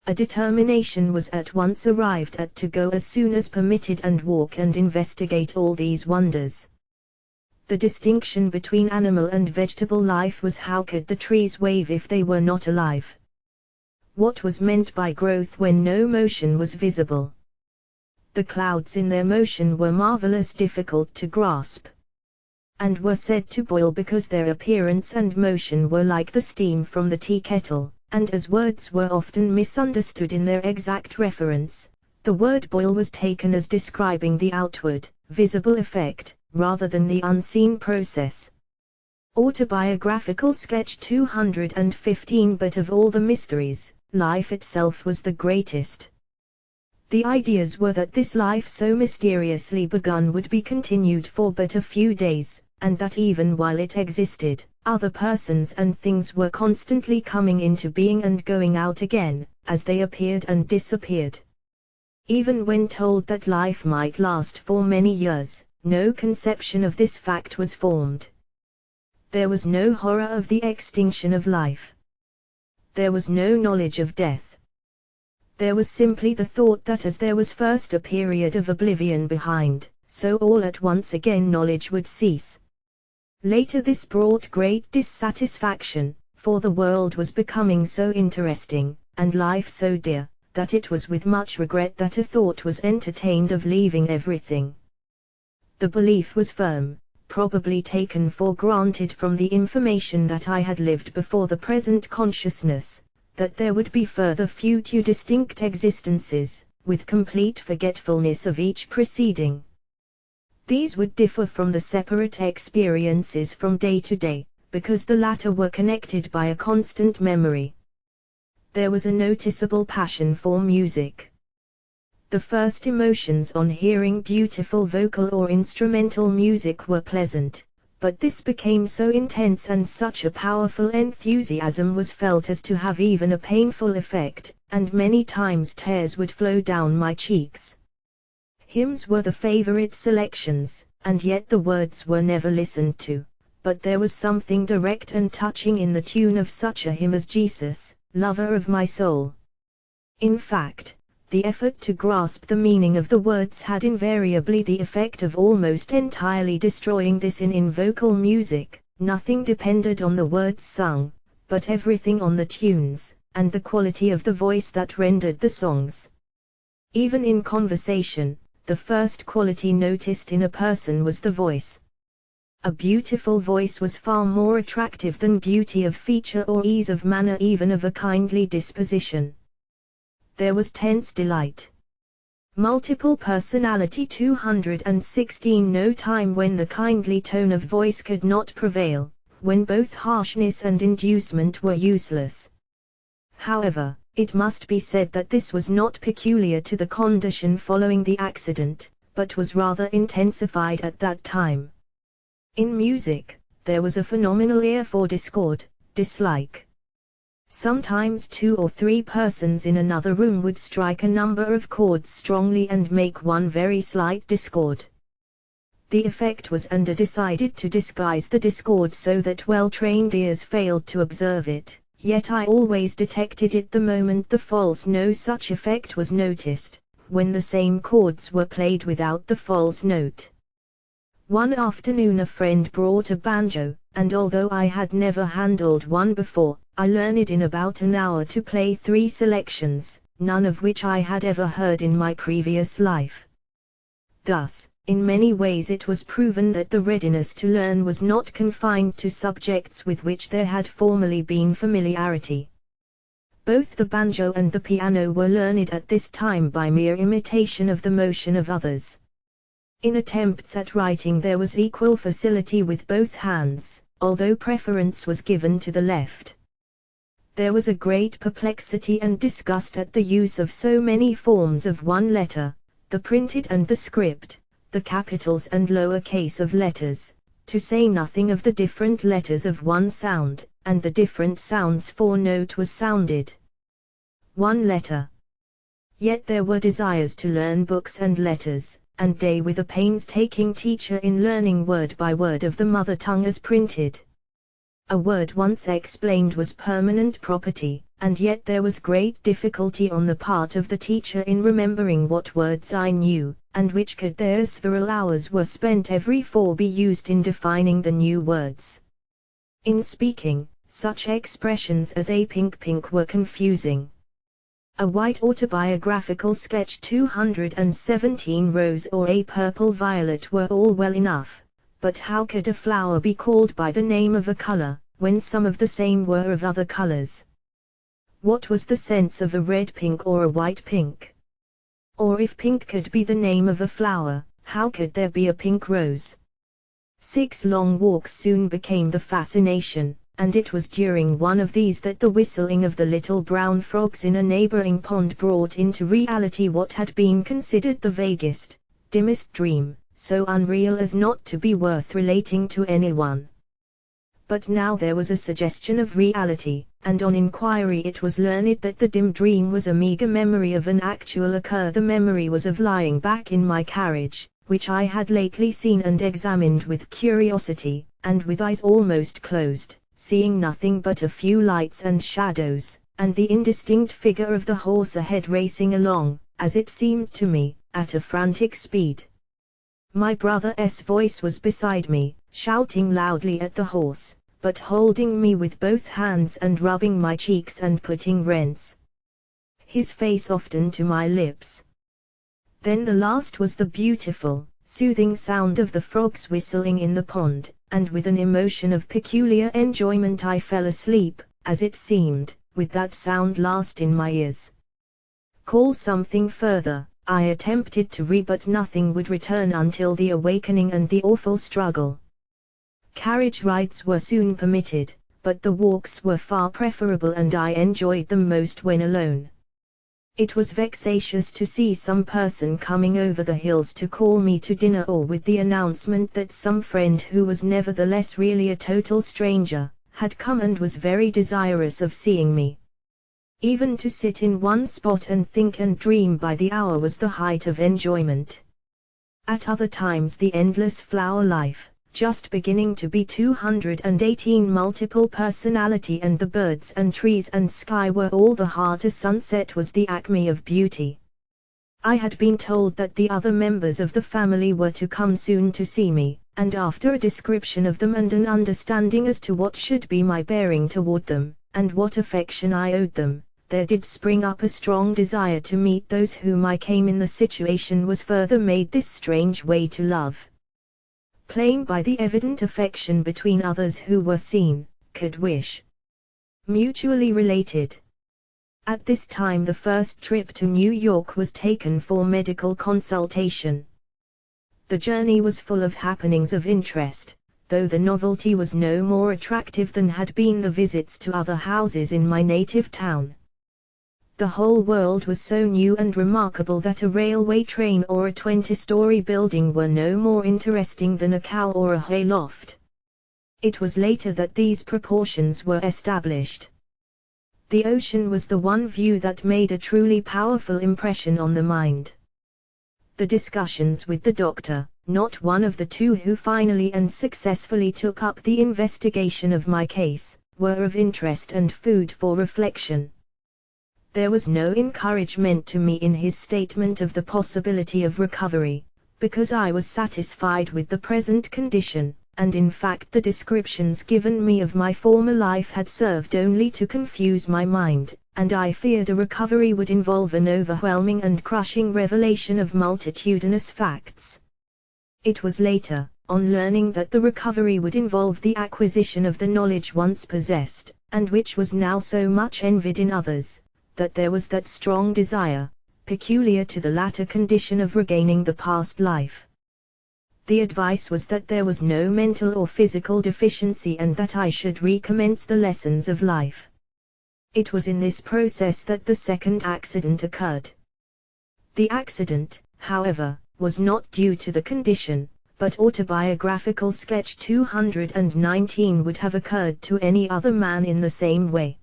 Speaker 1: A determination was at once arrived at to go as soon as permitted and walk and investigate all these wonders. The distinction between animal and vegetable life was how could the trees wave if they were not alive? What was meant by growth when no motion was visible? The clouds in their motion were marvelous difficult to grasp, and were said to boil because their appearance and motion were like the steam from the tea kettle. And as words were often misunderstood in their exact reference, the word boil was taken as describing the outward, visible effect, rather than the unseen process. Autobiographical sketch 215. But of all the mysteries, life itself was the greatest. The ideas were that this life so mysteriously begun would be continued for but a few days, and that even while it existed, other persons and things were constantly coming into being and going out again, as they appeared and disappeared. Even when told that life might last for many years, no conception of this fact was formed. There was no horror of the extinction of life. There was no knowledge of death. There was simply the thought that as there was first a period of oblivion behind, so all at once again knowledge would cease. Later this brought great dissatisfaction, for the world was becoming so interesting, and life so dear, that it was with much regret that a thought was entertained of leaving everything. The belief was firm, probably taken for granted from the information that I had lived before the present consciousness, that there would be further future distinct existences, with complete forgetfulness of each preceding. These would differ from the separate experiences from day to day, because the latter were connected by a constant memory. There was a noticeable passion for music. The first emotions on hearing beautiful vocal or instrumental music were pleasant, but this became so intense and such a powerful enthusiasm was felt as to have even a painful effect, and many times tears would flow down my cheeks. Hymns were the favorite selections, and yet the words were never listened to, but there was something direct and touching in the tune of such a hymn as Jesus, Lover of My Soul. In fact, the effort to grasp the meaning of the words had invariably the effect of almost entirely destroying this in vocal music. Nothing depended on the words sung, but everything on the tunes, and the quality of the voice that rendered the songs. Even in conversation, the first quality noticed in a person was the voice. A beautiful voice was far more attractive than beauty of feature or ease of manner, even of a kindly disposition. There was tense delight. Multiple personality 216. No time when the kindly tone of voice could not prevail, when both harshness and inducement were useless. However, it must be said that this was not peculiar to the condition following the accident, but was rather intensified at that time. In music, there was a phenomenal ear for discord, dislike. Sometimes 2 or 3 persons in another room would strike a number of chords strongly and make one very slight discord. The effect was decided to disguise the discord so that well-trained ears failed to observe it, yet I always detected it the moment the false. No such effect was noticed, when the same chords were played without the false note. One afternoon a friend brought a banjo, and although I had never handled one before, I learned in about an hour to play 3 selections, none of which I had ever heard in my previous life. Thus, in many ways it was proven that the readiness to learn was not confined to subjects with which there had formerly been familiarity. Both the banjo and the piano were learned at this time by mere imitation of the motion of others. In attempts at writing there was equal facility with both hands, although preference was given to the left. There was a great perplexity and disgust at the use of so many forms of one letter, the printed and the script, the capitals and lower case of letters, to say nothing of the different letters of one sound, and the different sounds for note was sounded. One letter. Yet there were desires to learn books and letters, and day with a painstaking teacher in learning word by word of the mother tongue as printed. A word once explained was permanent property, and yet there was great difficulty on the part of the teacher in remembering what words I knew, and which could there several hours were spent every 4 be used in defining the new words. In speaking, such expressions as a pink were confusing. A white autobiographical sketch 217 rose or a purple violet were all well enough. But how could a flower be called by the name of a color, when some of the same were of other colors? What was the sense of a red pink or a white pink? Or if pink could be the name of a flower, how could there be a pink rose? 6 long walks soon became the fascination, and it was during one of these that the whistling of the little brown frogs in a neighboring pond brought into reality what had been considered the vaguest, dimmest dream, so unreal as not to be worth relating to anyone. But now there was a suggestion of reality, and on inquiry it was learned that the dim dream was a meager memory of an actual occur. The memory was of lying back in my carriage, which I had lately seen and examined with curiosity, and with eyes almost closed, seeing nothing but a few lights and shadows, and the indistinct figure of the horse ahead racing along, as it seemed to me, at a frantic speed. My brother's voice was beside me, shouting loudly at the horse, but holding me with both hands and rubbing my cheeks and putting rents. His face often to my lips. Then the last was the beautiful, soothing sound of the frogs whistling in the pond, and with an emotion of peculiar enjoyment I fell asleep, as it seemed, with that sound last in my ears. Call something further, I attempted to read, but nothing would return until the awakening and the awful struggle. Carriage rides were soon permitted, but the walks were far preferable and I enjoyed them most when alone. It was vexatious to see some person coming over the hills to call me to dinner, or with the announcement that some friend who was nevertheless really a total stranger, had come and was very desirous of seeing me. Even to sit in one spot and think and dream by the hour was the height of enjoyment. At other times the endless flower life, just beginning to be 218 multiple personality, and the birds and trees and sky were all the harder sunset was the acme of beauty. I had been told that the other members of the family were to come soon to see me, and after a description of them and an understanding as to what should be my bearing toward them, and what affection I owed them, there did spring up a strong desire to meet those whom I came in. The situation was further made this strange way to love plain by the evident affection between others who were seen, could wish, mutually related. At this time the first trip to New York was taken for medical consultation. The journey was full of happenings of interest, though the novelty was no more attractive than had been the visits to other houses in my native town. The whole world was so new and remarkable that a railway train or a 20-story building were no more interesting than a cow or a hayloft. It was later that these proportions were established. The ocean was the one view that made a truly powerful impression on the mind. The discussions with the doctor, not one of the two who finally and successfully took up the investigation of my case, were of interest and food for reflection. There was no encouragement to me in his statement of the possibility of recovery, because I was satisfied with the present condition, and in fact the descriptions given me of my former life had served only to confuse my mind, and I feared a recovery would involve an overwhelming and crushing revelation of multitudinous facts. It was later, on learning that the recovery would involve the acquisition of the knowledge once possessed, and which was now so much envied in others, that there was that strong desire, peculiar to the latter condition, of regaining the past life. The advice was that there was no mental or physical deficiency, and that I should recommence the lessons of life. It was in this process that the second accident occurred. The accident, however, was not due to the condition, but autobiographical sketch 219 would have occurred to any other man in the same way.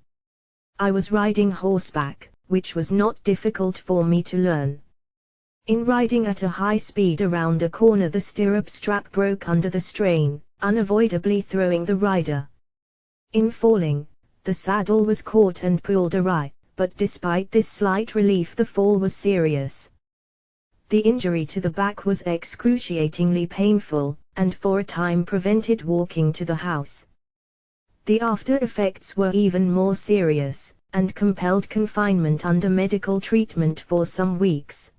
Speaker 1: I was riding horseback, which was not difficult for me to learn. In riding at a high speed around a corner, the stirrup strap broke under the strain, unavoidably throwing the rider. In falling, the saddle was caught and pulled awry, but despite this slight relief the fall was serious. The injury to the back was excruciatingly painful, and for a time prevented walking to the house. The after effects were even more serious, and compelled confinement under medical treatment for some weeks.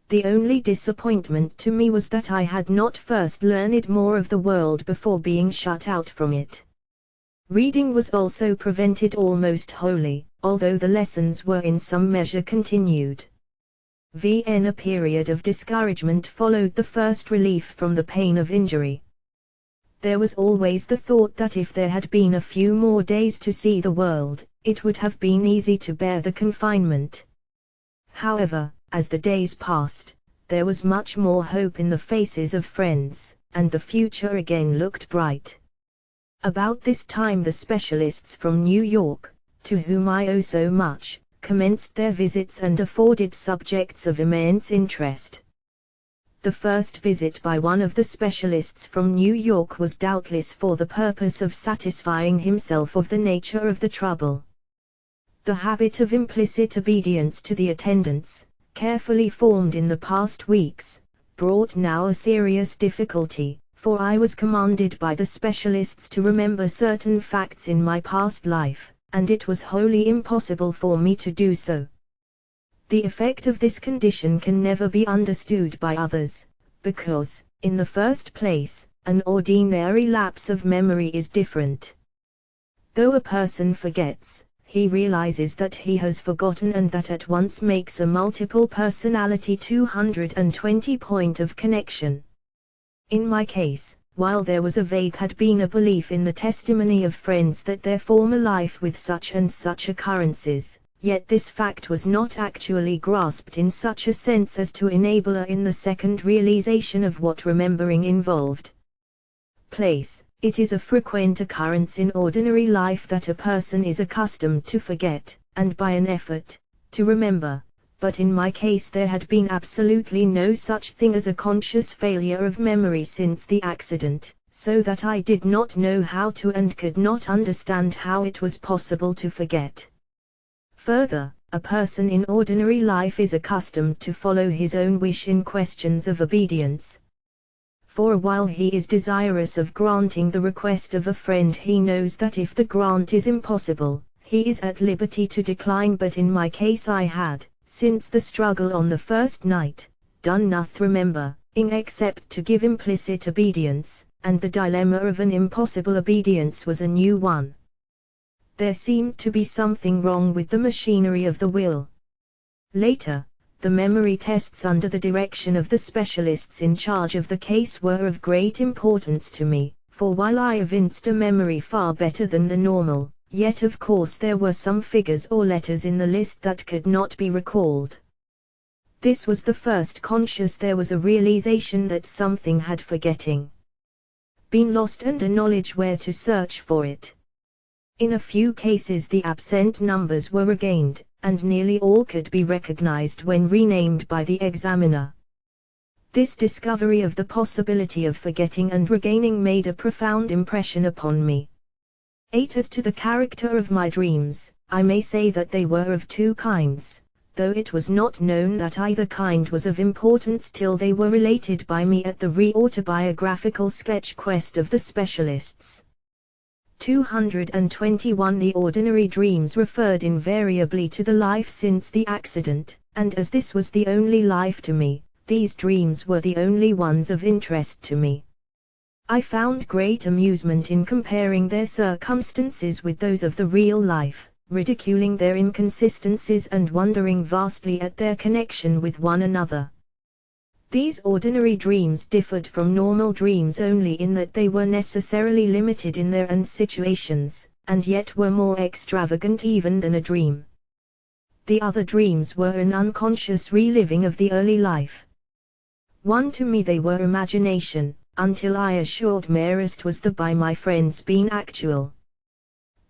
Speaker 1: The only disappointment to me was that I had not first learned more of the world before being shut out from it. Reading was also prevented almost wholly, although the lessons were in some measure continued. A period of discouragement followed the first relief from the pain of injury. There was always the thought that if there had been a few more days to see the world, it would have been easy to bear the confinement. However, as the days passed, there was much more hope in the faces of friends, and the future again looked bright. About this time the specialists from New York, to whom I owe so much, commenced their visits and afforded subjects of immense interest. The first visit by one of the specialists from New York was doubtless for the purpose of satisfying himself of the nature of the trouble. The habit of implicit obedience to the attendants, carefully formed in the past weeks, brought now a serious difficulty, for I was commanded by the specialists to remember certain facts in my past life, and it was wholly impossible for me to do so. The effect of this condition can never be understood by others, because, in the first place, an ordinary lapse of memory is different. Though a person forgets, he realizes that he has forgotten, and that at once makes a multiple personality 220 point of connection. In my case, while there was a vague had been a belief in the testimony of friends that their former life with such and such occurrences, yet this fact was not actually grasped in such a sense as to enable her in the second realization of what remembering involved. Place. It is a frequent occurrence in ordinary life that a person is accustomed to forget, and by an effort, to remember, but in my case there had been absolutely no such thing as a conscious failure of memory since the accident, so that I did not know how to and could not understand how it was possible to forget. Further, a person in ordinary life is accustomed to follow his own wish in questions of obedience. For a while he is desirous of granting the request of a friend he knows that if the grant is impossible, he is at liberty to decline, but in my case I had, since the struggle on the first night, done nothing remembering except to give implicit obedience, and the dilemma of an impossible obedience was a new one. There seemed to be something wrong with the machinery of the will. Later, the memory tests under the direction of the specialists in charge of the case were of great importance to me, for while I evinced a memory far better than the normal, yet of course there were some figures or letters in the list that could not be recalled. This was the first conscious there was a realization that something had been lost and a knowledge where to search for it. In a few cases the absent numbers were regained, and nearly all could be recognized when renamed by the examiner. This discovery of the possibility of forgetting and regaining made a profound impression upon me. 8. As to the character of my dreams, I may say that they were of two kinds, though it was not known that either kind was of importance till they were related by me at the re-autobiographical sketch quest of the specialists. 221. The ordinary dreams referred invariably to the life since the accident, and as this was the only life to me, these dreams were the only ones of interest to me. I found great amusement in comparing their circumstances with those of the real life, ridiculing their inconsistencies and wondering vastly at their connection with one another. These ordinary dreams differed from normal dreams only in that they were necessarily limited in their own situations, and yet were more extravagant even than a dream. The other dreams were an unconscious reliving of the early life. To me they were imagination, until I assured Marist was the by my friends being actual.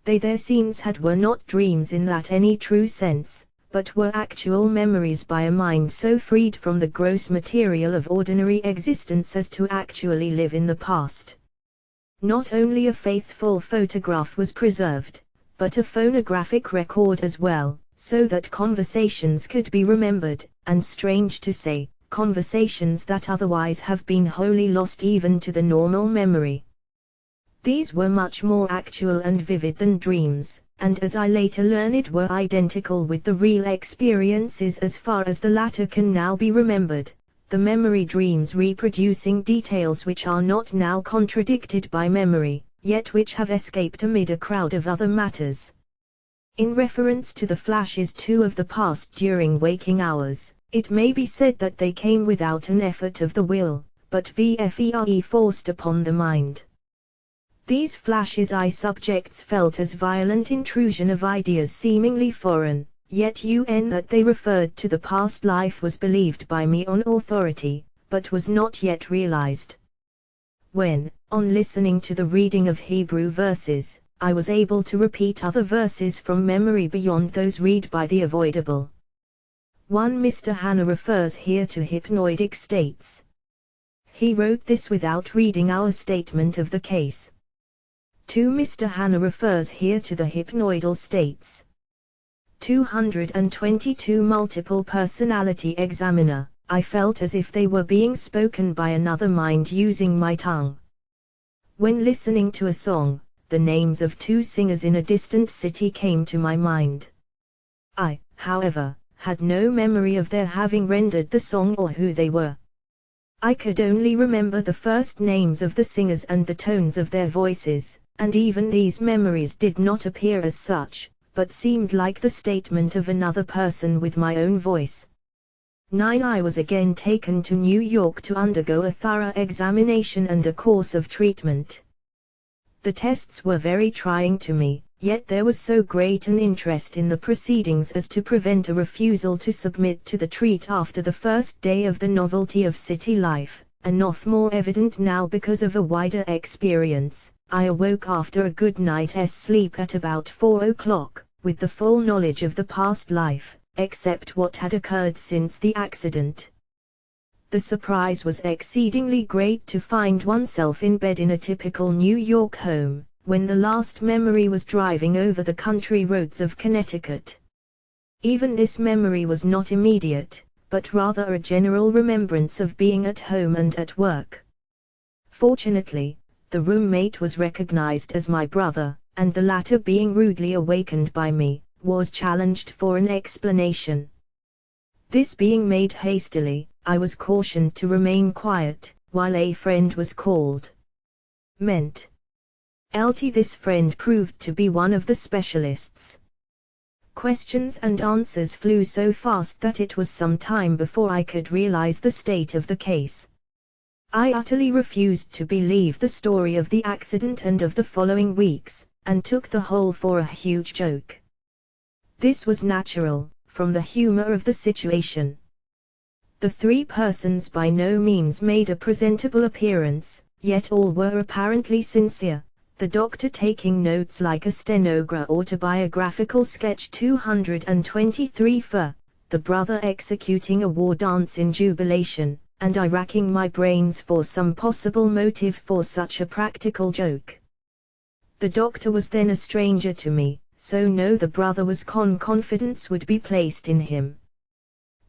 Speaker 1: Their scenes were not dreams in that any true sense, but were actual memories by a mind so freed from the gross material of ordinary existence as to actually live in the past. Not only a faithful photograph was preserved, but a phonographic record as well, so that conversations could be remembered, and strange to say, conversations that otherwise have been wholly lost even to the normal memory. These were much more actual and vivid than dreams, and as I later learned were identical with the real experiences as far as the latter can now be remembered, the memory dreams reproducing details which are not now contradicted by memory, yet which have escaped amid a crowd of other matters. In reference to the flashes too of the past during waking hours, it may be said that they came without an effort of the will, but vere forced upon the mind. These flashes I subjects felt as violent intrusion of ideas seemingly foreign, yet that they referred to the past life was believed by me on authority, but was not yet realized. When, on listening to the reading of Hebrew verses, I was able to repeat other verses from memory beyond those read by the avoidable. 1. Mr. Hanna refers here to hypnoidic states. He wrote this without reading our statement of the case. 2. Mr. Hanna refers here to the hypnoidal states. 222. Multiple personality examiner. I felt as if they were being spoken by another mind using my tongue. When listening to a song, the names of two singers in a distant city came to my mind. I, however, had no memory of their having rendered the song or who they were. I could only remember the first names of the singers and the tones of their voices, and even these memories did not appear as such, but seemed like the statement of another person with my own voice. 9. I was again taken to New York to undergo a thorough examination and a course of treatment. The tests were very trying to me, yet there was so great an interest in the proceedings as to prevent a refusal to submit to the treat after the first day of the novelty of city life, and not more evident now because of a wider experience. I awoke after a good night's sleep at about 4 o'clock, with the full knowledge of the past life, except what had occurred since the accident. The surprise was exceedingly great to find oneself in bed in a typical New York home, when the last memory was driving over the country roads of Connecticut. Even this memory was not immediate, but rather a general remembrance of being at home and at work. Fortunately, the roommate was recognized as my brother, and the latter, being rudely awakened by me, was challenged for an explanation. This being made hastily, I was cautioned to remain quiet, while a friend was called. This friend proved to be one of the specialists. Questions and answers flew so fast that it was some time before I could realize the state of the case. I utterly refused to believe the story of the accident and of the following weeks, and took the whole for a huge joke. This was natural, from the humor of the situation. The three persons by no means made a presentable appearance, yet all were apparently sincere, the doctor taking notes like a stenographer. Autobiographical sketch 223 for, the brother executing a war dance in jubilation, and I racking my brains for some possible motive for such a practical joke. The doctor was then a stranger to me, so no, the brother was confidence would be placed in him.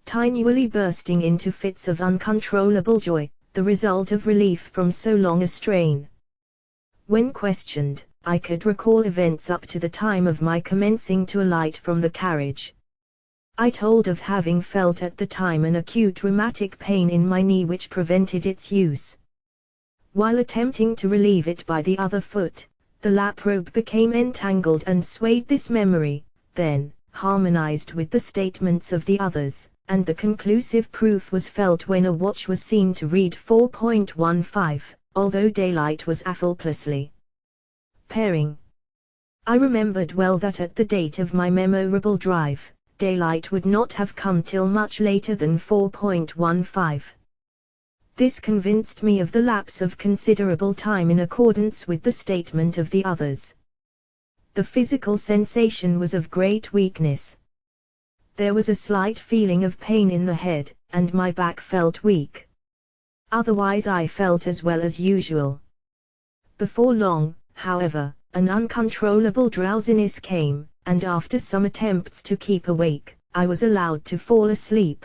Speaker 1: Continually bursting into fits of uncontrollable joy, the result of relief from so long a strain. When questioned, I could recall events up to the time of my commencing to alight from the carriage. I told of having felt at the time an acute rheumatic pain in my knee which prevented its use. While attempting to relieve it by the other foot, the lap robe became entangled and swayed. This memory, then, harmonized with the statements of the others, and the conclusive proof was felt when a watch was seen to read 4.15, although daylight was effortlessly pairing. I remembered well that at the date of my memorable drive, daylight would not have come till much later than 4.15. This convinced me of the lapse of considerable time in accordance with the statement of the others. The physical sensation was of great weakness. There was a slight feeling of pain in the head, and my back felt weak. Otherwise I felt as well as usual. Before long, however, an uncontrollable drowsiness came, and after some attempts to keep awake, I was allowed to fall asleep.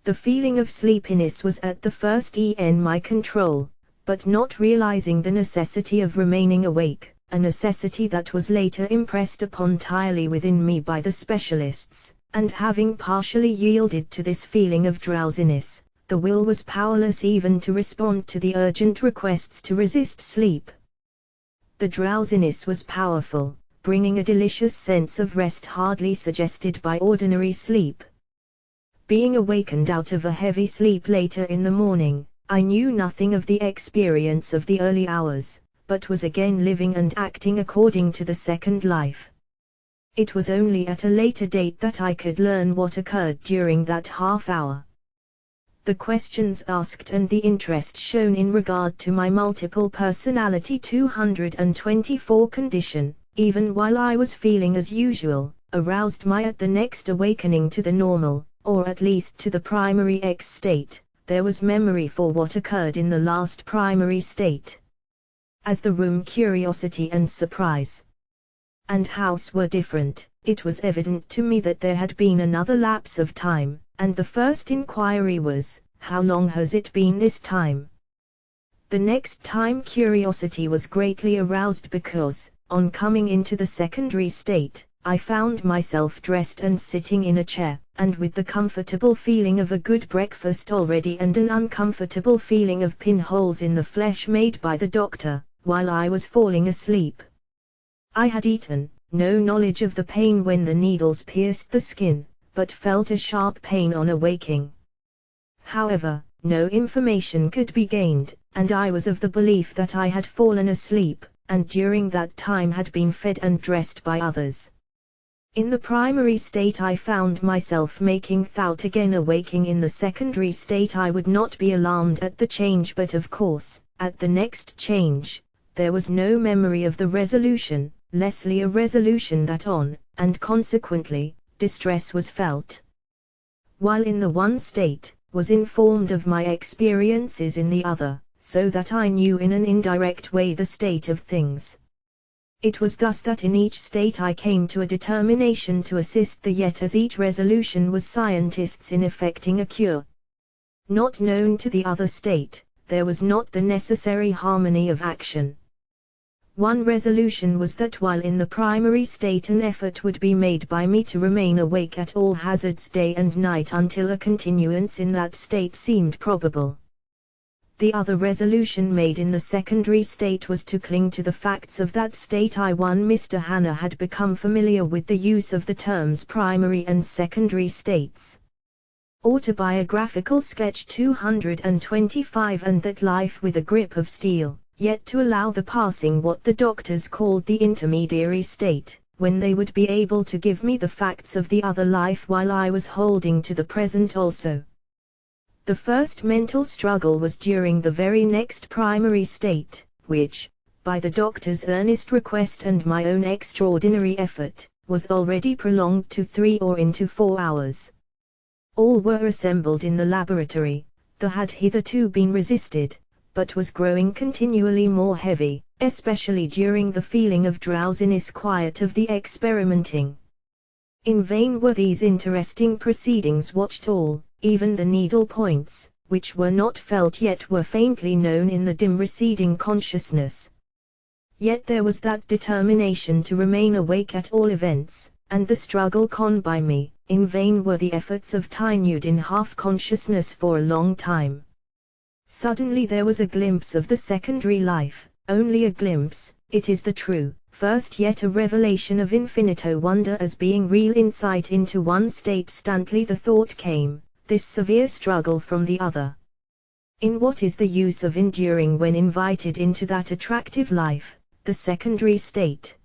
Speaker 1: The feeling of sleepiness was at the first in my control, but not realizing the necessity of remaining awake, a necessity that was later impressed upon entirely within me by the specialists, and having partially yielded to this feeling of drowsiness, the will was powerless even to respond to the urgent requests to resist sleep. The drowsiness was powerful, bringing a delicious sense of rest hardly suggested by ordinary sleep. Being awakened out of a heavy sleep later in the morning, I knew nothing of the experience of the early hours, but was again living and acting according to the second life. It was only at a later date that I could learn what occurred during that half hour. The questions asked and the interest shown in regard to my multiple personality 224 condition, even while I was feeling as usual, aroused my at the next awakening to the normal, or at least to the primary X state. There was memory for what occurred in the last primary state. As the room curiosity and surprise and house were different, it was evident to me that there had been another lapse of time, and the first inquiry was, how long has it been this time? The next time curiosity was greatly aroused because, on coming into the secondary state, I found myself dressed and sitting in a chair, and with the comfortable feeling of a good breakfast already and an uncomfortable feeling of pinholes in the flesh made by the doctor, while I was falling asleep. I had eaten, no knowledge of the pain when the needles pierced the skin, but felt a sharp pain on awaking. However, no information could be gained, and I was of the belief that I had fallen asleep, and during that time had been fed and dressed by others. In the primary state I found myself making thought again. Awaking in the secondary state I would not be alarmed at the change, but of course, at the next change, there was no memory of the resolution, lessly a resolution that on, and consequently, distress was felt. While in the one state, was informed of my experiences in the other, so that I knew in an indirect way the state of things. It was thus that in each state I came to a determination to assist the yet, as each resolution was scientists in effecting a cure. Not known to the other state, there was not the necessary harmony of action. One resolution was that while in the primary state an effort would be made by me to remain awake at all hazards day and night until a continuance in that state seemed probable. The other resolution made in the secondary state was to cling to the facts of that state. Mr. Hanna had become familiar with the use of the terms primary and secondary states. Autobiographical sketch 225. And that life with a grip of steel, yet to allow the passing what the doctors called the intermediary state, when they would be able to give me the facts of the other life while I was holding to the present also. The first mental struggle was during the very next primary state, which, by the doctor's earnest request and my own extraordinary effort, was already prolonged to 3 or into 4 hours. All were assembled in the laboratory. The had hitherto been resisted, but was growing continually more heavy, especially during the feeling of drowsiness quiet of the experimenting. In vain were these interesting proceedings watched. All, even the needle points, which were not felt yet, were faintly known in the dim receding consciousness. Yet there was that determination to remain awake at all events, and the struggle con by me. In vain were the efforts of tenured in half-consciousness for a long time. Suddenly there was a glimpse of the secondary life, only a glimpse, it is the true, first yet a revelation of infinito wonder as being real insight into one state. Instantly the thought came, this severe struggle from the other. In what is the use of enduring when invited into that attractive life, the secondary state?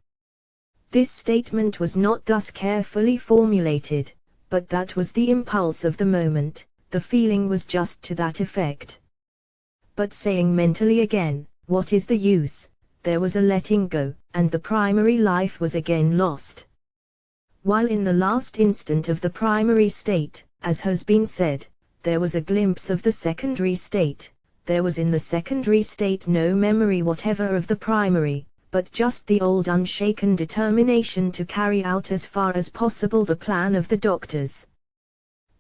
Speaker 1: This statement was not thus carefully formulated, but that was the impulse of the moment, the feeling was just to that effect. But saying mentally again, what is the use, there was a letting go, and the primary life was again lost. While in the last instant of the primary state, as has been said, there was a glimpse of the secondary state, there was in the secondary state no memory whatever of the primary, but just the old unshaken determination to carry out as far as possible the plan of the doctors.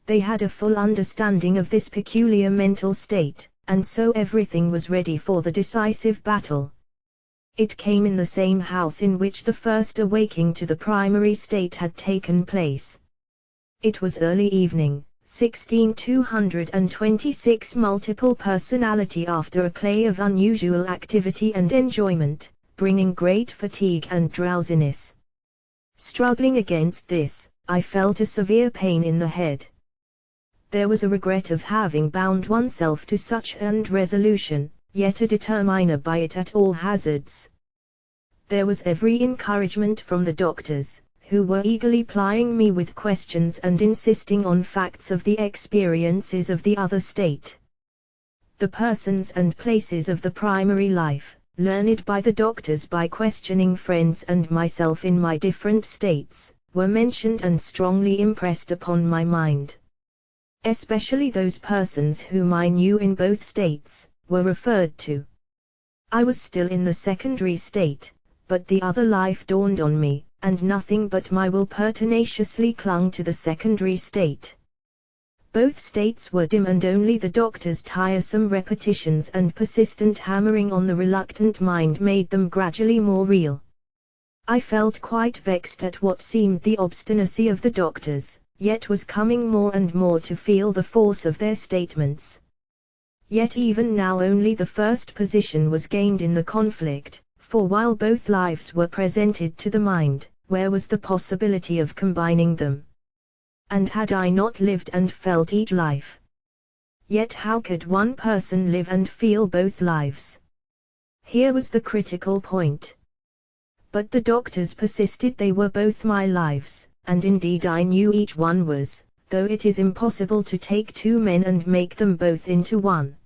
Speaker 1: They had a full understanding of this peculiar mental state, and so everything was ready for the decisive battle. It came in the same house in which the first awaking to the primary state had taken place. It was early evening, 16226. Multiple personality after a play of unusual activity and enjoyment, bringing great fatigue and drowsiness. Struggling against this, I felt a severe pain in the head. There was a regret of having bound oneself to such an resolution, yet a determiner by it at all hazards. There was every encouragement from the doctors, who were eagerly plying me with questions and insisting on facts of the experiences of the other state. The persons and places of the primary life, learned by the doctors by questioning friends and myself in my different states, were mentioned and strongly impressed upon my mind. Especially those persons whom I knew in both states, were referred to. I was still in the secondary state, but the other life dawned on me, and nothing but my will pertinaciously clung to the secondary state. Both states were dim, and only the doctor's tiresome repetitions and persistent hammering on the reluctant mind made them gradually more real. I felt quite vexed at what seemed the obstinacy of the doctors, yet was coming more and more to feel the force of their statements. Yet even now only the first position was gained in the conflict, for while both lives were presented to the mind, where was the possibility of combining them? And had I not lived and felt each life? Yet how could one person live and feel both lives? Here was the critical point. But the doctors persisted they were both my lives, and indeed I knew each one was, though it is impossible to take two men and make them both into one.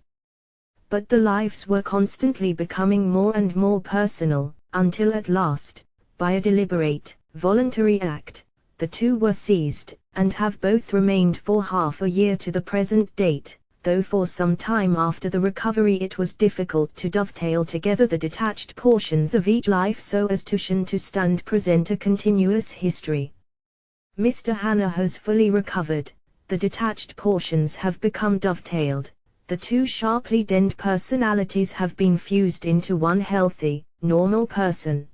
Speaker 1: But the lives were constantly becoming more and more personal, until at last, by a deliberate, voluntary act, the two were seized, and have both remained for half a year to the present date, though for some time after the recovery it was difficult to dovetail together the detached portions of each life so as to present a continuous history. Mr. Hanna has fully recovered, the detached portions have become dovetailed, the two sharply denned personalities have been fused into one healthy, normal person.